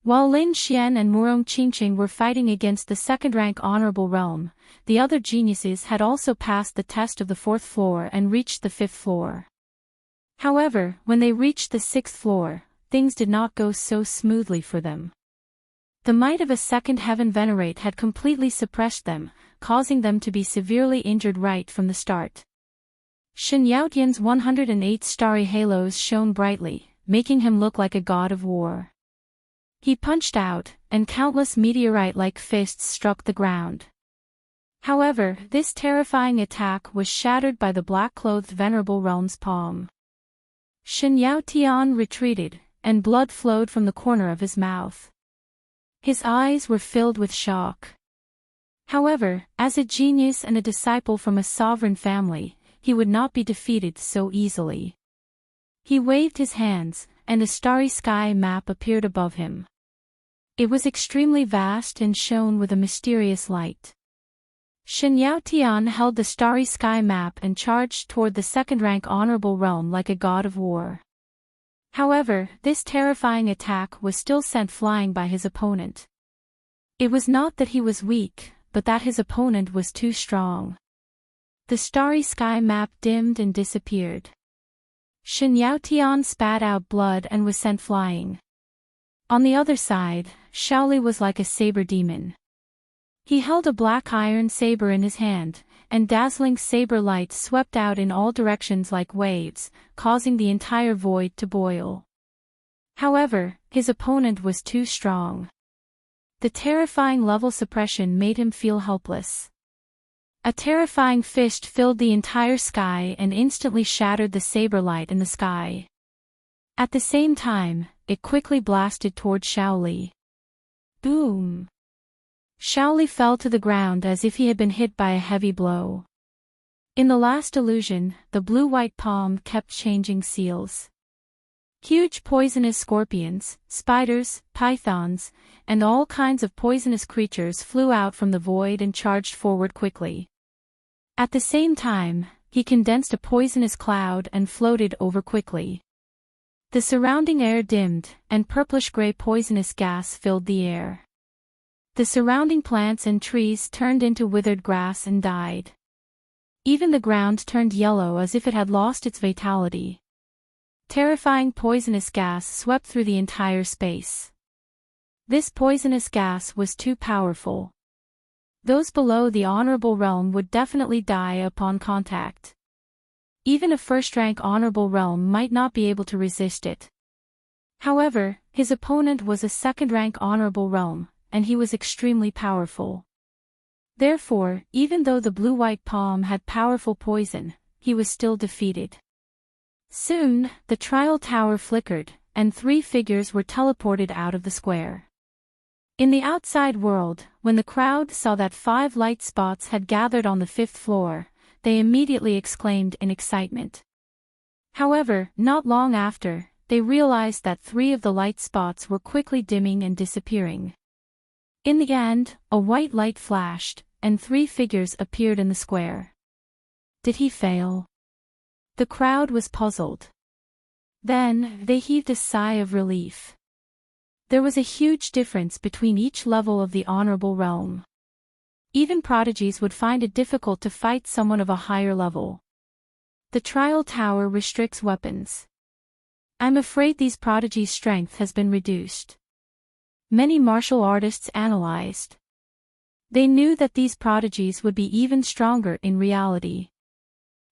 While Lin Xian and Enchanting were fighting against the second-rank honorable realm, the other geniuses had also passed the test of the fourth floor and reached the fifth floor. However, when they reached the sixth floor, things did not go so smoothly for them. The might of a second heaven venerate had completely suppressed them, causing them to be severely injured right from the start. Shen Yaotian's 108 starry halos shone brightly, making him look like a god of war. He punched out, and countless meteorite-like fists struck the ground. However, this terrifying attack was shattered by the black-clothed venerable realm's palm. Shen Yaotian retreated, and blood flowed from the corner of his mouth. His eyes were filled with shock. However, as a genius and a disciple from a sovereign family, he would not be defeated so easily. He waved his hands, and a starry sky map appeared above him. It was extremely vast and shone with a mysterious light. Shen Yaotian held the starry sky map and charged toward the second-rank honorable realm like a god of war. However, this terrifying attack was still sent flying by his opponent. It was not that he was weak, but that his opponent was too strong. The starry sky map dimmed and disappeared. Shen Yaotian spat out blood and was sent flying. On the other side, Shaoli was like a saber demon. He held a black iron saber in his hand, and dazzling saber light swept out in all directions like waves, causing the entire void to boil. However, his opponent was too strong. The terrifying level suppression made him feel helpless. A terrifying fist filled the entire sky and instantly shattered the saber light in the sky. At the same time, it quickly blasted toward Shaoli. Boom! Shaoli fell to the ground as if he had been hit by a heavy blow. In the last illusion, the blue-white palm kept changing seals. Huge poisonous scorpions, spiders, pythons, and all kinds of poisonous creatures flew out from the void and charged forward quickly. At the same time, he condensed a poisonous cloud and floated over quickly. The surrounding air dimmed, and purplish-gray poisonous gas filled the air. The surrounding plants and trees turned into withered grass and died. Even the ground turned yellow as if it had lost its vitality. Terrifying poisonous gas swept through the entire space. This poisonous gas was too powerful. Those below the honorable realm would definitely die upon contact. Even a first-rank honorable realm might not be able to resist it. However, his opponent was a second-rank honorable realm, and he was extremely powerful. Therefore, even though the blue-white palm had powerful poison, he was still defeated. Soon, the trial tower flickered, and 3 figures were teleported out of the square. In the outside world, when the crowd saw that 5 light spots had gathered on the 5th floor, they immediately exclaimed in excitement. However, not long after, they realized that 3 of the light spots were quickly dimming and disappearing. In the end, a white light flashed, and 3 figures appeared in the square. Did he fail? The crowd was puzzled. Then, they heaved a sigh of relief. There was a huge difference between each level of the honorable realm. Even prodigies would find it difficult to fight someone of a higher level. The trial tower restricts weapons. I'm afraid these prodigies' strength has been reduced. Many martial artists analyzed. They knew that these prodigies would be even stronger in reality.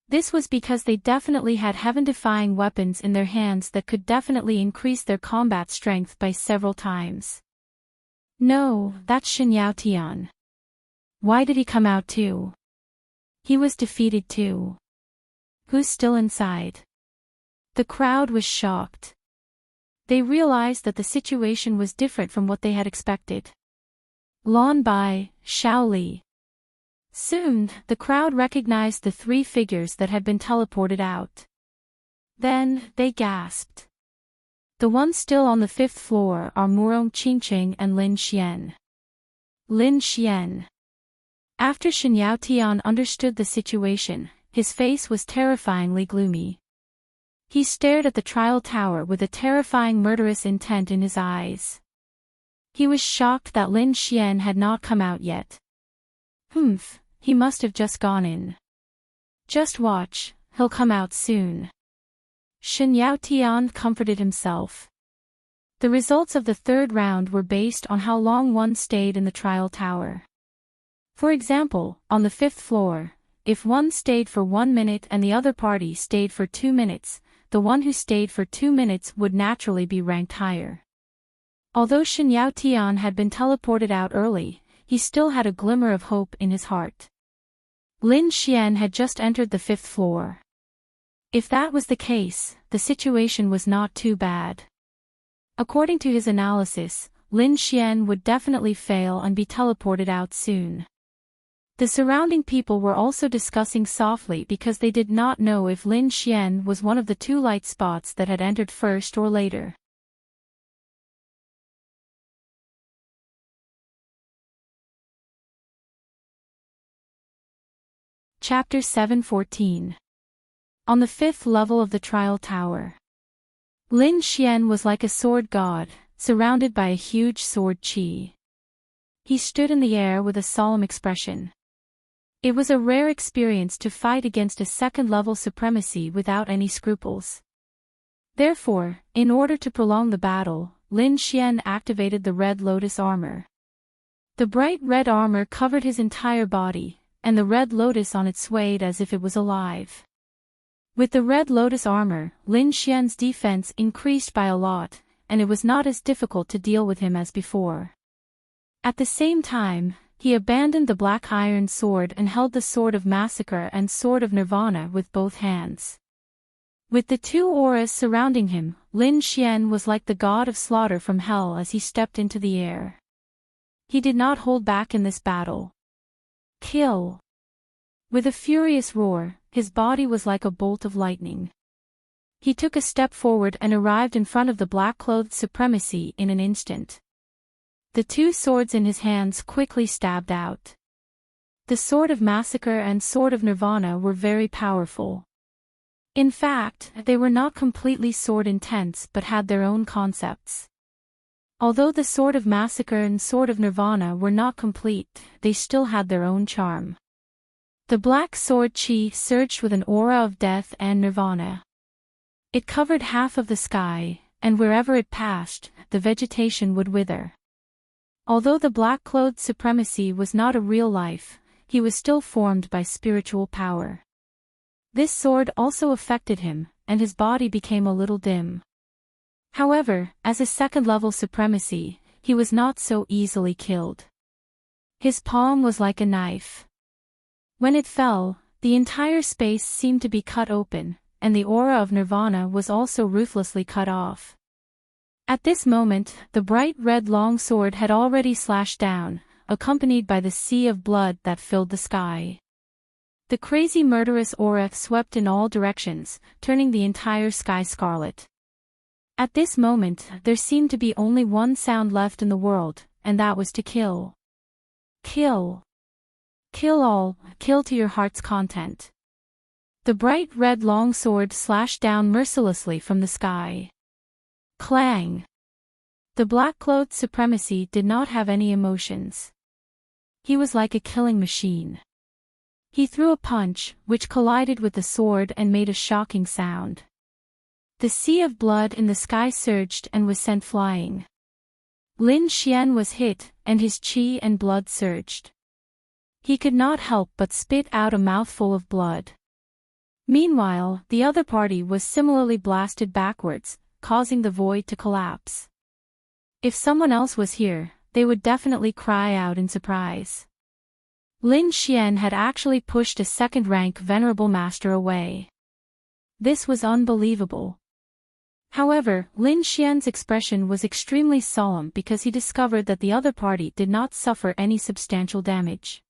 This was because they definitely had heaven-defying weapons in their hands that could definitely increase their combat strength by several times. No, that's Shen Yaotian. Why did he come out too? He was defeated too. Who's still inside? The crowd was shocked. They realized that the situation was different from what they had expected. Lon Bai, Shaoli. Soon, the crowd recognized the 3 figures that had been teleported out. Then, they gasped. The ones still on the 5th floor are Murong Qingqing and Lin Xian. Lin Xian. After Shen Yaotian understood the situation, his face was terrifyingly gloomy. He stared at the trial tower with a terrifying murderous intent in his eyes. He was shocked that Lin Xian had not come out yet. Humph, he must have just gone in. Just watch, he'll come out soon. Shen Yaotian comforted himself. The results of the third round were based on how long one stayed in the trial tower. For example, on the 5th floor, if one stayed for 1 minute and the other party stayed for 2 minutes, the one who stayed for 2 minutes would naturally be ranked higher. Although Shen Yaotian had been teleported out early, he still had a glimmer of hope in his heart. Lin Xian had just entered the 5th floor. If that was the case, the situation was not too bad. According to his analysis, Lin Xian would definitely fail and be teleported out soon. The surrounding people were also discussing softly because they did not know if Lin Xian was one of the 2 light spots that had entered first or later. Chapter 7:14. On the 5th level of the trial tower. Lin Xian was like a sword god, surrounded by a huge sword qi. He stood in the air with a solemn expression. It was a rare experience to fight against a second-level supremacy without any scruples. Therefore, in order to prolong the battle, Lin Xian activated the Red Lotus armor. The bright red armor covered his entire body, and the Red Lotus on it swayed as if it was alive. With the Red Lotus armor, Lin Xian's defense increased by a lot, and it was not as difficult to deal with him as before. At the same time, he abandoned the Black Iron Sword and held the Sword of Massacre and Sword of Nirvana with both hands. With the 2 auras surrounding him, Lin Xian was like the god of slaughter from hell as he stepped into the air. He did not hold back in this battle. Kill! With a furious roar, his body was like a bolt of lightning. He took a step forward and arrived in front of the black-clothed supremacy in an instant. The 2 swords in his hands quickly stabbed out. The Sword of Massacre and Sword of Nirvana were very powerful. In fact, they were not completely sword-intense but had their own concepts. Although the Sword of Massacre and Sword of Nirvana were not complete, they still had their own charm. The black sword qi surged with an aura of death and nirvana. It covered half of the sky, and wherever it passed, the vegetation would wither. Although the black-clothed supremacy was not a real life, he was still formed by spiritual power. This sword also affected him, and his body became a little dim. However, as a second-level supremacy, he was not so easily killed. His palm was like a knife. When it fell, the entire space seemed to be cut open, and the aura of nirvana was also ruthlessly cut off. At this moment, the bright red long sword had already slashed down, accompanied by the sea of blood that filled the sky. The crazy murderous aura swept in all directions, turning the entire sky scarlet. At this moment, there seemed to be only one sound left in the world, and that was to kill. Kill. Kill all, kill to your heart's content. The bright red long sword slashed down mercilessly from the sky. Clang! The black-clothed supremacy did not have any emotions. He was like a killing machine. He threw a punch, which collided with the sword and made a shocking sound. The sea of blood in the sky surged and was sent flying. Lin Xian was hit, and his qi and blood surged. He could not help but spit out a mouthful of blood. Meanwhile, the other party was similarly blasted backwards, causing the void to collapse. If someone else was here, they would definitely cry out in surprise. Lin Xian had actually pushed a second-rank venerable master away. This was unbelievable. However, Lin Xian's expression was extremely solemn because he discovered that the other party did not suffer any substantial damage.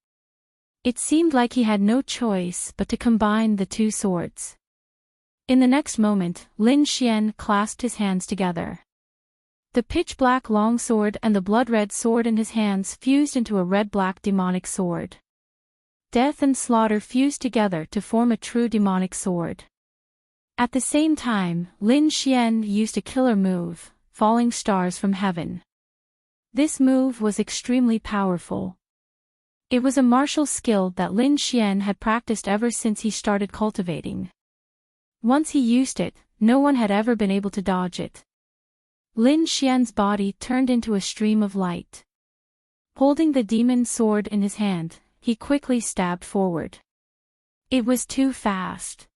It seemed like he had no choice but to combine the 2 swords. In the next moment, Lin Xian clasped his hands together. The pitch-black long sword and the blood-red sword in his hands fused into a red-black demonic sword. Death and slaughter fused together to form a true demonic sword. At the same time, Lin Xian used a killer move, falling stars from heaven. This move was extremely powerful. It was a martial skill that Lin Xian had practiced ever since he started cultivating. Once he used it, no one had ever been able to dodge it. Lin Xian's body turned into a stream of light. Holding the demon's sword in his hand, he quickly stabbed forward. It was too fast.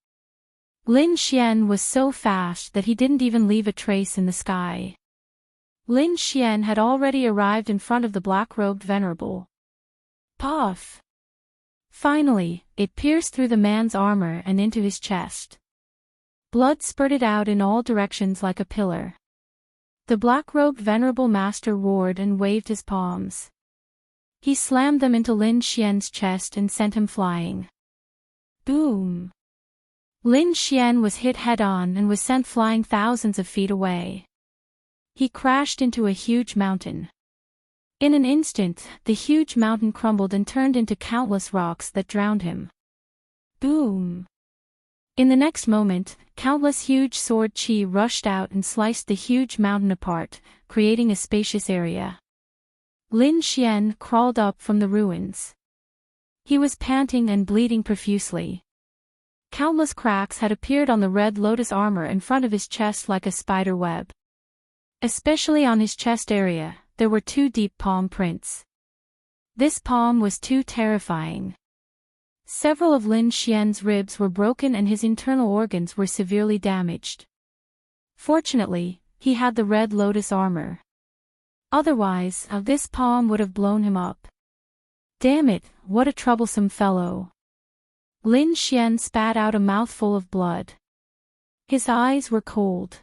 Lin Xian was so fast that he didn't even leave a trace in the sky. Lin Xian had already arrived in front of the black-robed venerable. Puff! Finally, it pierced through the man's armor and into his chest. Blood spurted out in all directions like a pillar. The black-robed venerable master roared and waved his palms. He slammed them into Lin Xian's chest and sent him flying. Boom! Lin Xian was hit head-on and was sent flying thousands of feet away. He crashed into a huge mountain. In an instant, the huge mountain crumbled and turned into countless rocks that drowned him. Boom! In the next moment, countless huge sword chi rushed out and sliced the huge mountain apart, creating a spacious area. Lin Xian crawled up from the ruins. He was panting and bleeding profusely. Countless cracks had appeared on the red lotus armor in front of his chest like a spider web. Especially on his chest area, there were 2 deep palm prints. This palm was too terrifying. Several of Lin Xian's ribs were broken and his internal organs were severely damaged. Fortunately, he had the red lotus armor. Otherwise, this palm would have blown him up. Damn it, what a troublesome fellow. Lin Xian spat out a mouthful of blood. His eyes were cold.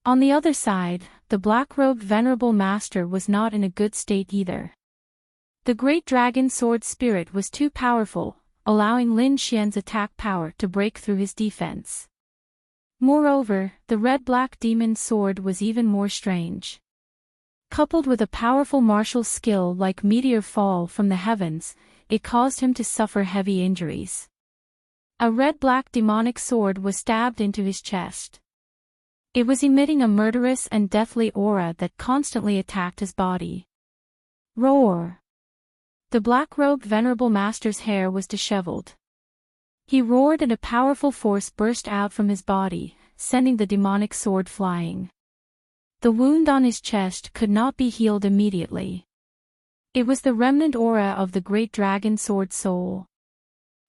On the other side, the black-robed venerable master was not in a good state either. The great dragon sword spirit was too powerful, allowing Lin Xian's attack power to break through his defense. Moreover, the red-black demon sword was even more strange. Coupled with a powerful martial skill like meteor fall from the heavens, it caused him to suffer heavy injuries. A red-black demonic sword was stabbed into his chest. It was emitting a murderous and deathly aura that constantly attacked his body. Roar! The black-robed venerable master's hair was disheveled. He roared and a powerful force burst out from his body, sending the demonic sword flying. The wound on his chest could not be healed immediately. It was the remnant aura of the great dragon sword soul.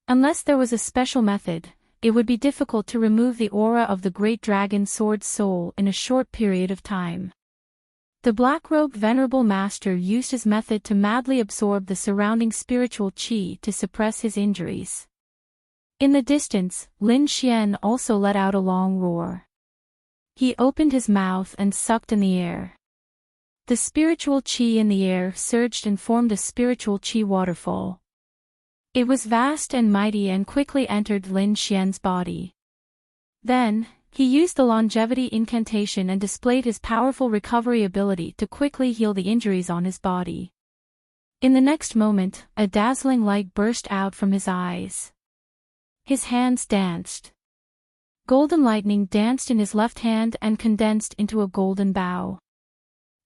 Unless there was a special method, it would be difficult to remove the aura of the great dragon sword soul in a short period of time. The black-robed venerable master used his method to madly absorb the surrounding spiritual qi to suppress his injuries. In the distance, Lin Xian also let out a long roar. He opened his mouth and sucked in the air. The spiritual qi in the air surged and formed a spiritual qi waterfall. It was vast and mighty and quickly entered Lin Xian's body. Then, he used the longevity incantation and displayed his powerful recovery ability to quickly heal the injuries on his body. In the next moment, a dazzling light burst out from his eyes. His hands danced. Golden lightning danced in his left hand and condensed into a golden bow.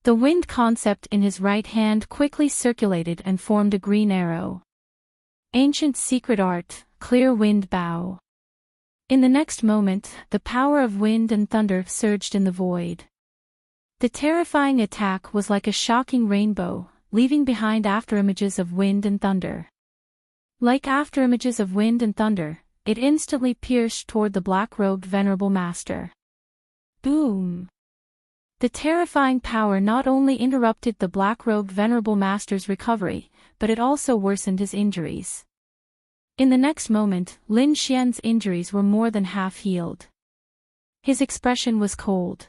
The wind concept in his right hand quickly circulated and formed a green arrow. Ancient secret art, clear wind bow. In the next moment, the power of wind and thunder surged in the void. The terrifying attack was like a shocking rainbow, leaving behind afterimages of wind and thunder. Like afterimages of wind and thunder, it instantly pierced toward the black-robed venerable master. Boom! The terrifying power not only interrupted the black-robed venerable master's recovery, but it also worsened his injuries. In the next moment, Lin Xian's injuries were more than half healed. His expression was cold.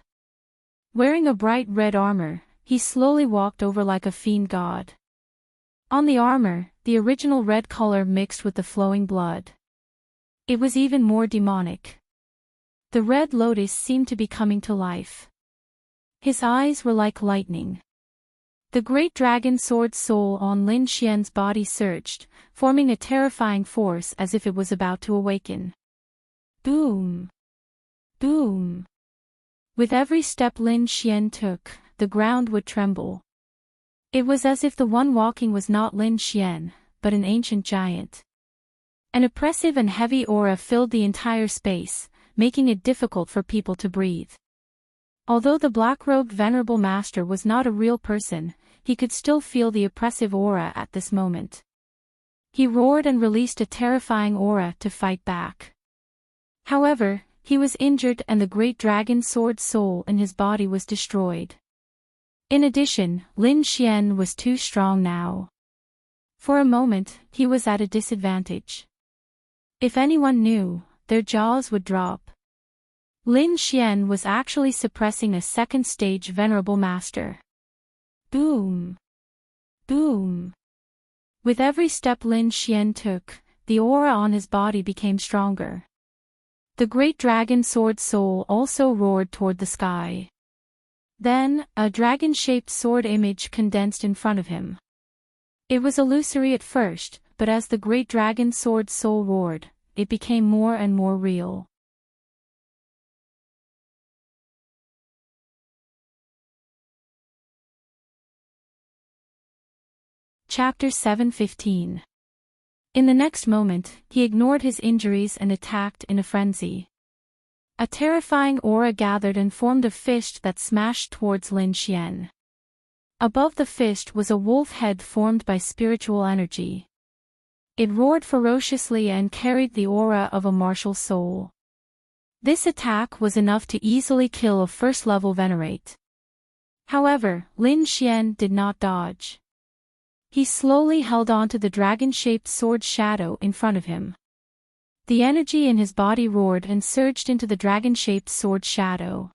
Wearing a bright red armor, he slowly walked over like a fiend god. On the armor, the original red color mixed with the flowing blood. It was even more demonic. The red lotus seemed to be coming to life. His eyes were like lightning. The great dragon sword soul on Lin Xian's body surged, forming a terrifying force as if it was about to awaken. Boom! Boom! With every step Lin Xian took, the ground would tremble. It was as if the one walking was not Lin Xian, but an ancient giant. An oppressive and heavy aura filled the entire space, making it difficult for people to breathe. Although the black-robed venerable master was not a real person, he could still feel the oppressive aura at this moment. He roared and released a terrifying aura to fight back. However, he was injured and the great dragon sword soul in his body was destroyed. In addition, Lin Xian was too strong now. For a moment, he was at a disadvantage. If anyone knew, their jaws would drop. Lin Xian was actually suppressing a second-stage venerable master. Boom! Boom! With every step Lin Xian took, the aura on his body became stronger. The great dragon sword soul also roared toward the sky. Then, a dragon-shaped sword image condensed in front of him. It was illusory at first, but as the great dragon sword soul roared, it became more and more real. Chapter 7:15. In the next moment, he ignored his injuries and attacked in a frenzy. A terrifying aura gathered and formed a fist that smashed towards Lin Xian. Above the fist was a wolf head formed by spiritual energy. It roared ferociously and carried the aura of a martial soul. This attack was enough to easily kill a first-level venerate. However, Lin Xian did not dodge. He slowly held on to the dragon-shaped sword shadow in front of him. The energy in his body roared and surged into the dragon-shaped sword shadow.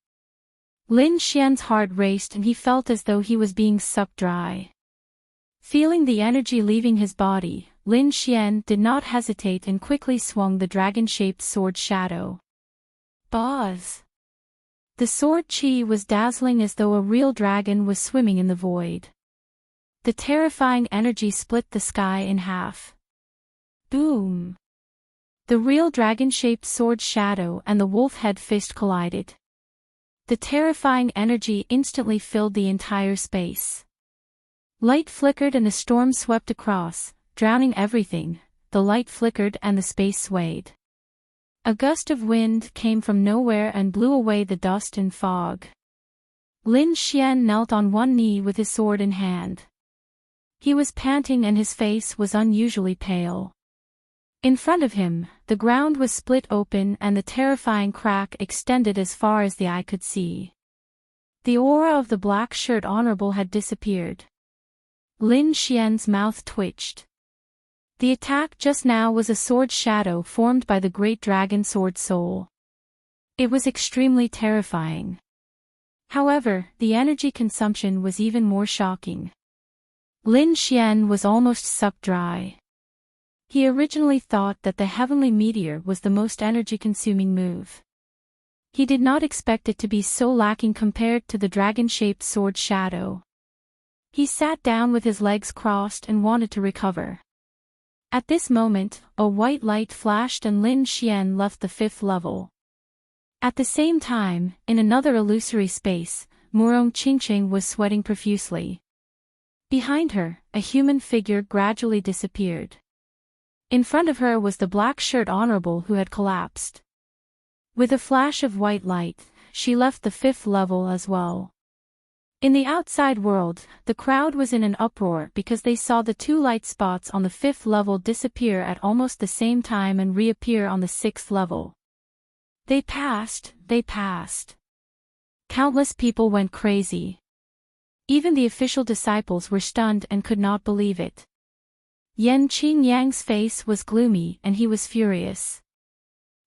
Lin Xian's heart raced and he felt as though he was being sucked dry. Feeling the energy leaving his body, Lin Xian did not hesitate and quickly swung the dragon-shaped sword shadow. Buzz! The sword chi was dazzling as though a real dragon was swimming in the void. The terrifying energy split the sky in half. Boom! The real dragon-shaped sword shadow and the wolf head fist collided. The terrifying energy instantly filled the entire space. Light flickered and a storm swept across, drowning everything. The light flickered and the space swayed. A gust of wind came from nowhere and blew away the dust and fog. Lin Xian knelt on one knee with his sword in hand. He was panting and his face was unusually pale. In front of him, the ground was split open and the terrifying crack extended as far as the eye could see. The aura of the black shirt honorable had disappeared. Lin Xian's mouth twitched. The attack just now was a sword shadow formed by the great dragon sword soul. It was extremely terrifying. However, the energy consumption was even more shocking. Lin Xian was almost sucked dry. He originally thought that the heavenly meteor was the most energy-consuming move. He did not expect it to be so lacking compared to the dragon-shaped sword shadow. He sat down with his legs crossed and wanted to recover. At this moment, a white light flashed and Lin Xian left the 5th level. At the same time, in another illusory space, Murong Qingqing was sweating profusely. Behind her, a human figure gradually disappeared. In front of her was the black shirt honorable who had collapsed. With a flash of white light, she left the 5th level as well. In the outside world, the crowd was in an uproar because they saw the 2 light spots on the 5th level disappear at almost the same time and reappear on the 6th level. They passed. Countless people went crazy. Even the official disciples were stunned and could not believe it. Yan Qingyang's face was gloomy and he was furious.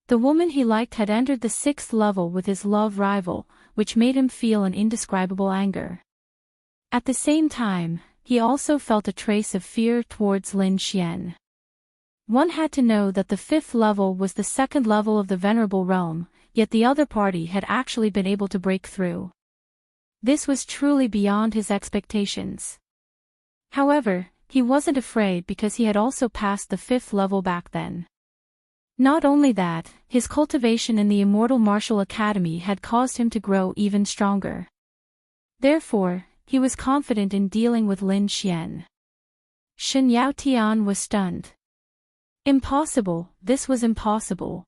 The woman he liked had entered the 6th level with his love rival, which made him feel an indescribable anger. At the same time, he also felt a trace of fear towards Lin Xian. One had to know that the 5th level was the 2nd level of the Venerable Realm, yet the other party had actually been able to break through. This was truly beyond his expectations. However, he wasn't afraid because he had also passed the 5th level back then. Not only that, his cultivation in the Immortal Martial Academy had caused him to grow even stronger. Therefore, he was confident in dealing with Lin Xian. Shen Yaotian was stunned. Impossible, this was impossible.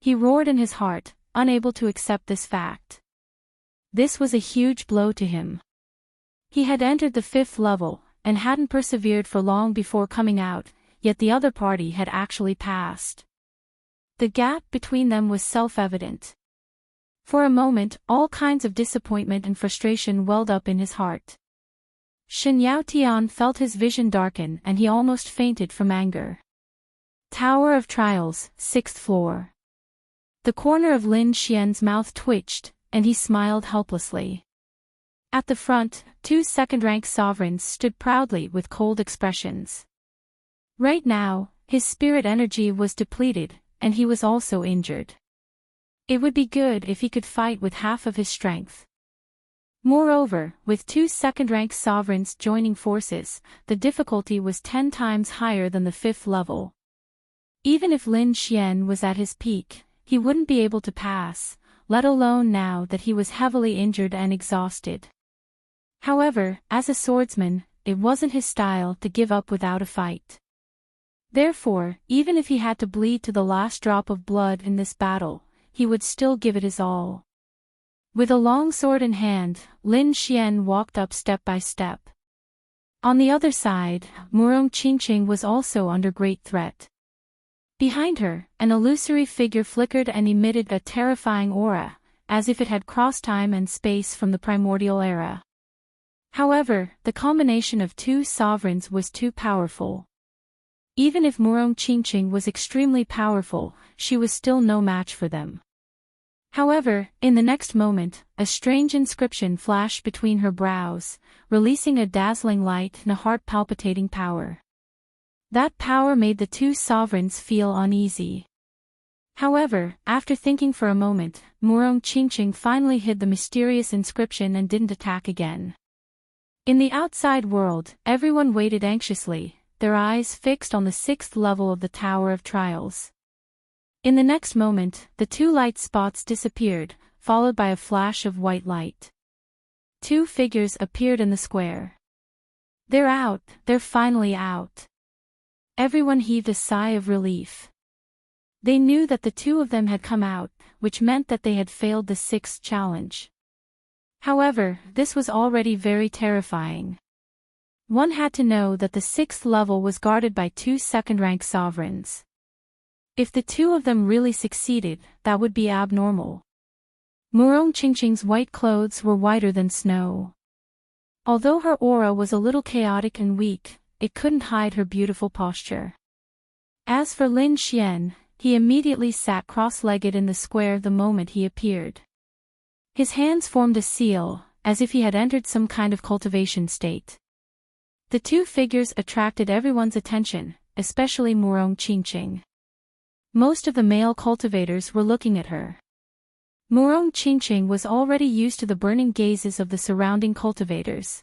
He roared in his heart, unable to accept this fact. This was a huge blow to him. He had entered the 5th level, and hadn't persevered for long before coming out, yet the other party had actually passed. The gap between them was self-evident. For a moment, all kinds of disappointment and frustration welled up in his heart. Shen Yaotian felt his vision darken and he almost fainted from anger. Tower of Trials, 6th floor. The corner of Lin Xian's mouth twitched, and he smiled helplessly. At the front, 2 second-rank sovereigns stood proudly with cold expressions. Right now, his spirit energy was depleted, and he was also injured. It would be good if he could fight with half of his strength. Moreover, with 2 second-rank sovereigns joining forces, the difficulty was 10 times higher than the 5th level. Even if Lin Xian was at his peak, he wouldn't be able to pass, let alone now that he was heavily injured and exhausted. However, as a swordsman, it wasn't his style to give up without a fight. Therefore, even if he had to bleed to the last drop of blood in this battle, he would still give it his all. With a long sword in hand, Lin Xian walked up step by step. On the other side, Murong Qingqing was also under great threat. Behind her, an illusory figure flickered and emitted a terrifying aura, as if it had crossed time and space from the primordial era. However, the combination of 2 sovereigns was too powerful. Even if Murong Qingqing was extremely powerful, she was still no match for them. However, in the next moment, a strange inscription flashed between her brows, releasing a dazzling light and a heart-palpitating power. That power made the 2 sovereigns feel uneasy. However, after thinking for a moment, Murong Qingqing finally hid the mysterious inscription and didn't attack again. In the outside world, everyone waited anxiously, their eyes fixed on the 6th level of the Tower of Trials. In the next moment, the 2 light spots disappeared, followed by a flash of white light. 2 figures appeared in the square. They're out, they're finally out. Everyone heaved a sigh of relief. They knew that the 2 of them had come out, which meant that they had failed the 6th challenge. However, this was already very terrifying. One had to know that the 6th level was guarded by 2 second-rank sovereigns. If the 2 of them really succeeded, that would be abnormal. Murong Qingqing's white clothes were whiter than snow. Although her aura was a little chaotic and weak, it couldn't hide her beautiful posture. As for Lin Xian, he immediately sat cross-legged in the square the moment he appeared. His hands formed a seal, as if he had entered some kind of cultivation state. The 2 figures attracted everyone's attention, especially Murong Qingqing. Most of the male cultivators were looking at her. Murong Qingqing was already used to the burning gazes of the surrounding cultivators.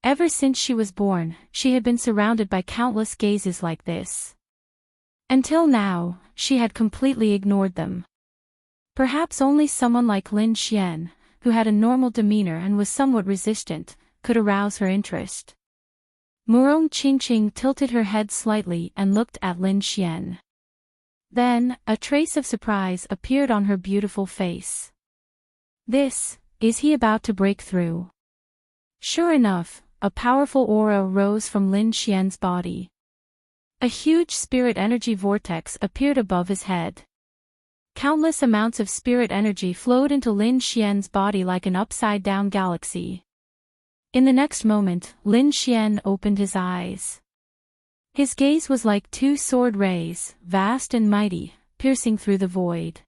Ever since she was born, she had been surrounded by countless gazes like this. Until now, she had completely ignored them. Perhaps only someone like Lin Xian, who had a normal demeanor and was somewhat resistant, could arouse her interest. Murong Qingqing tilted her head slightly and looked at Lin Xian. Then, a trace of surprise appeared on her beautiful face. Is he about to break through? Sure enough, a powerful aura rose from Lin Xian's body. A huge spirit energy vortex appeared above his head. Countless amounts of spirit energy flowed into Lin Xian's body like an upside-down galaxy. In the next moment, Lin Xian opened his eyes. His gaze was like 2 sword rays, vast and mighty, piercing through the void.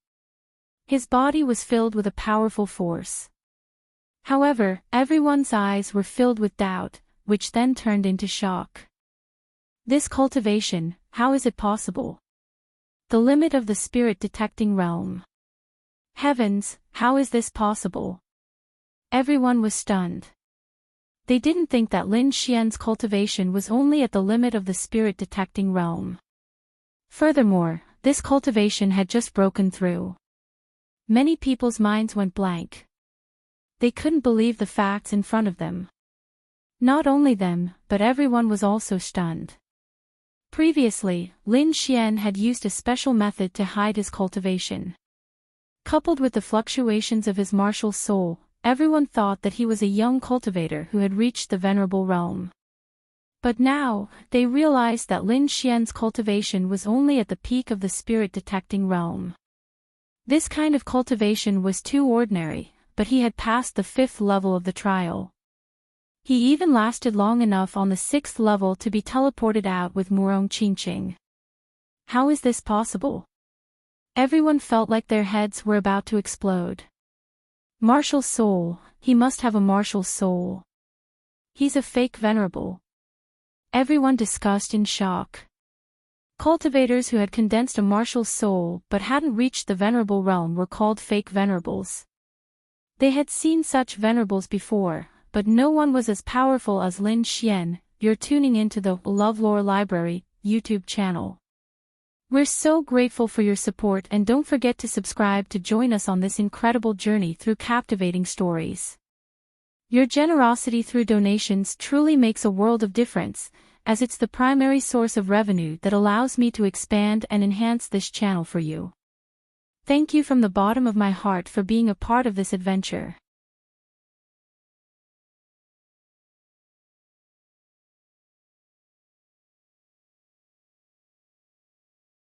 His body was filled with a powerful force. However, everyone's eyes were filled with doubt, which then turned into shock. This cultivation, how is it possible? The limit of the spirit-detecting realm. Heavens, how is this possible? Everyone was stunned. They didn't think that Lin Xian's cultivation was only at the limit of the spirit-detecting realm. Furthermore, this cultivation had just broken through. Many people's minds went blank. They couldn't believe the facts in front of them. Not only them, but everyone was also stunned. Previously, Lin Xian had used a special method to hide his cultivation. Coupled with the fluctuations of his martial soul, everyone thought that he was a young cultivator who had reached the venerable realm. But now, they realized that Lin Xian's cultivation was only at the peak of the spirit-detecting realm. This kind of cultivation was too ordinary, but he had passed the 5th level of the trial. He even lasted long enough on the 6th level to be teleported out with Murong Qingqing. How is this possible? Everyone felt like their heads were about to explode. Martial soul, he must have a martial soul. He's a fake venerable. Everyone discussed in shock. Cultivators who had condensed a martial soul but hadn't reached the venerable realm were called fake venerables. They had seen such venerables before, but no one was as powerful as Lin Xian. You're tuning into the LoveLore Library YouTube channel. We're so grateful for your support, and don't forget to subscribe to join us on this incredible journey through captivating stories. Your generosity through donations truly makes a world of difference, as it's the primary source of revenue that allows me to expand and enhance this channel for you. Thank you from the bottom of my heart for being a part of this adventure.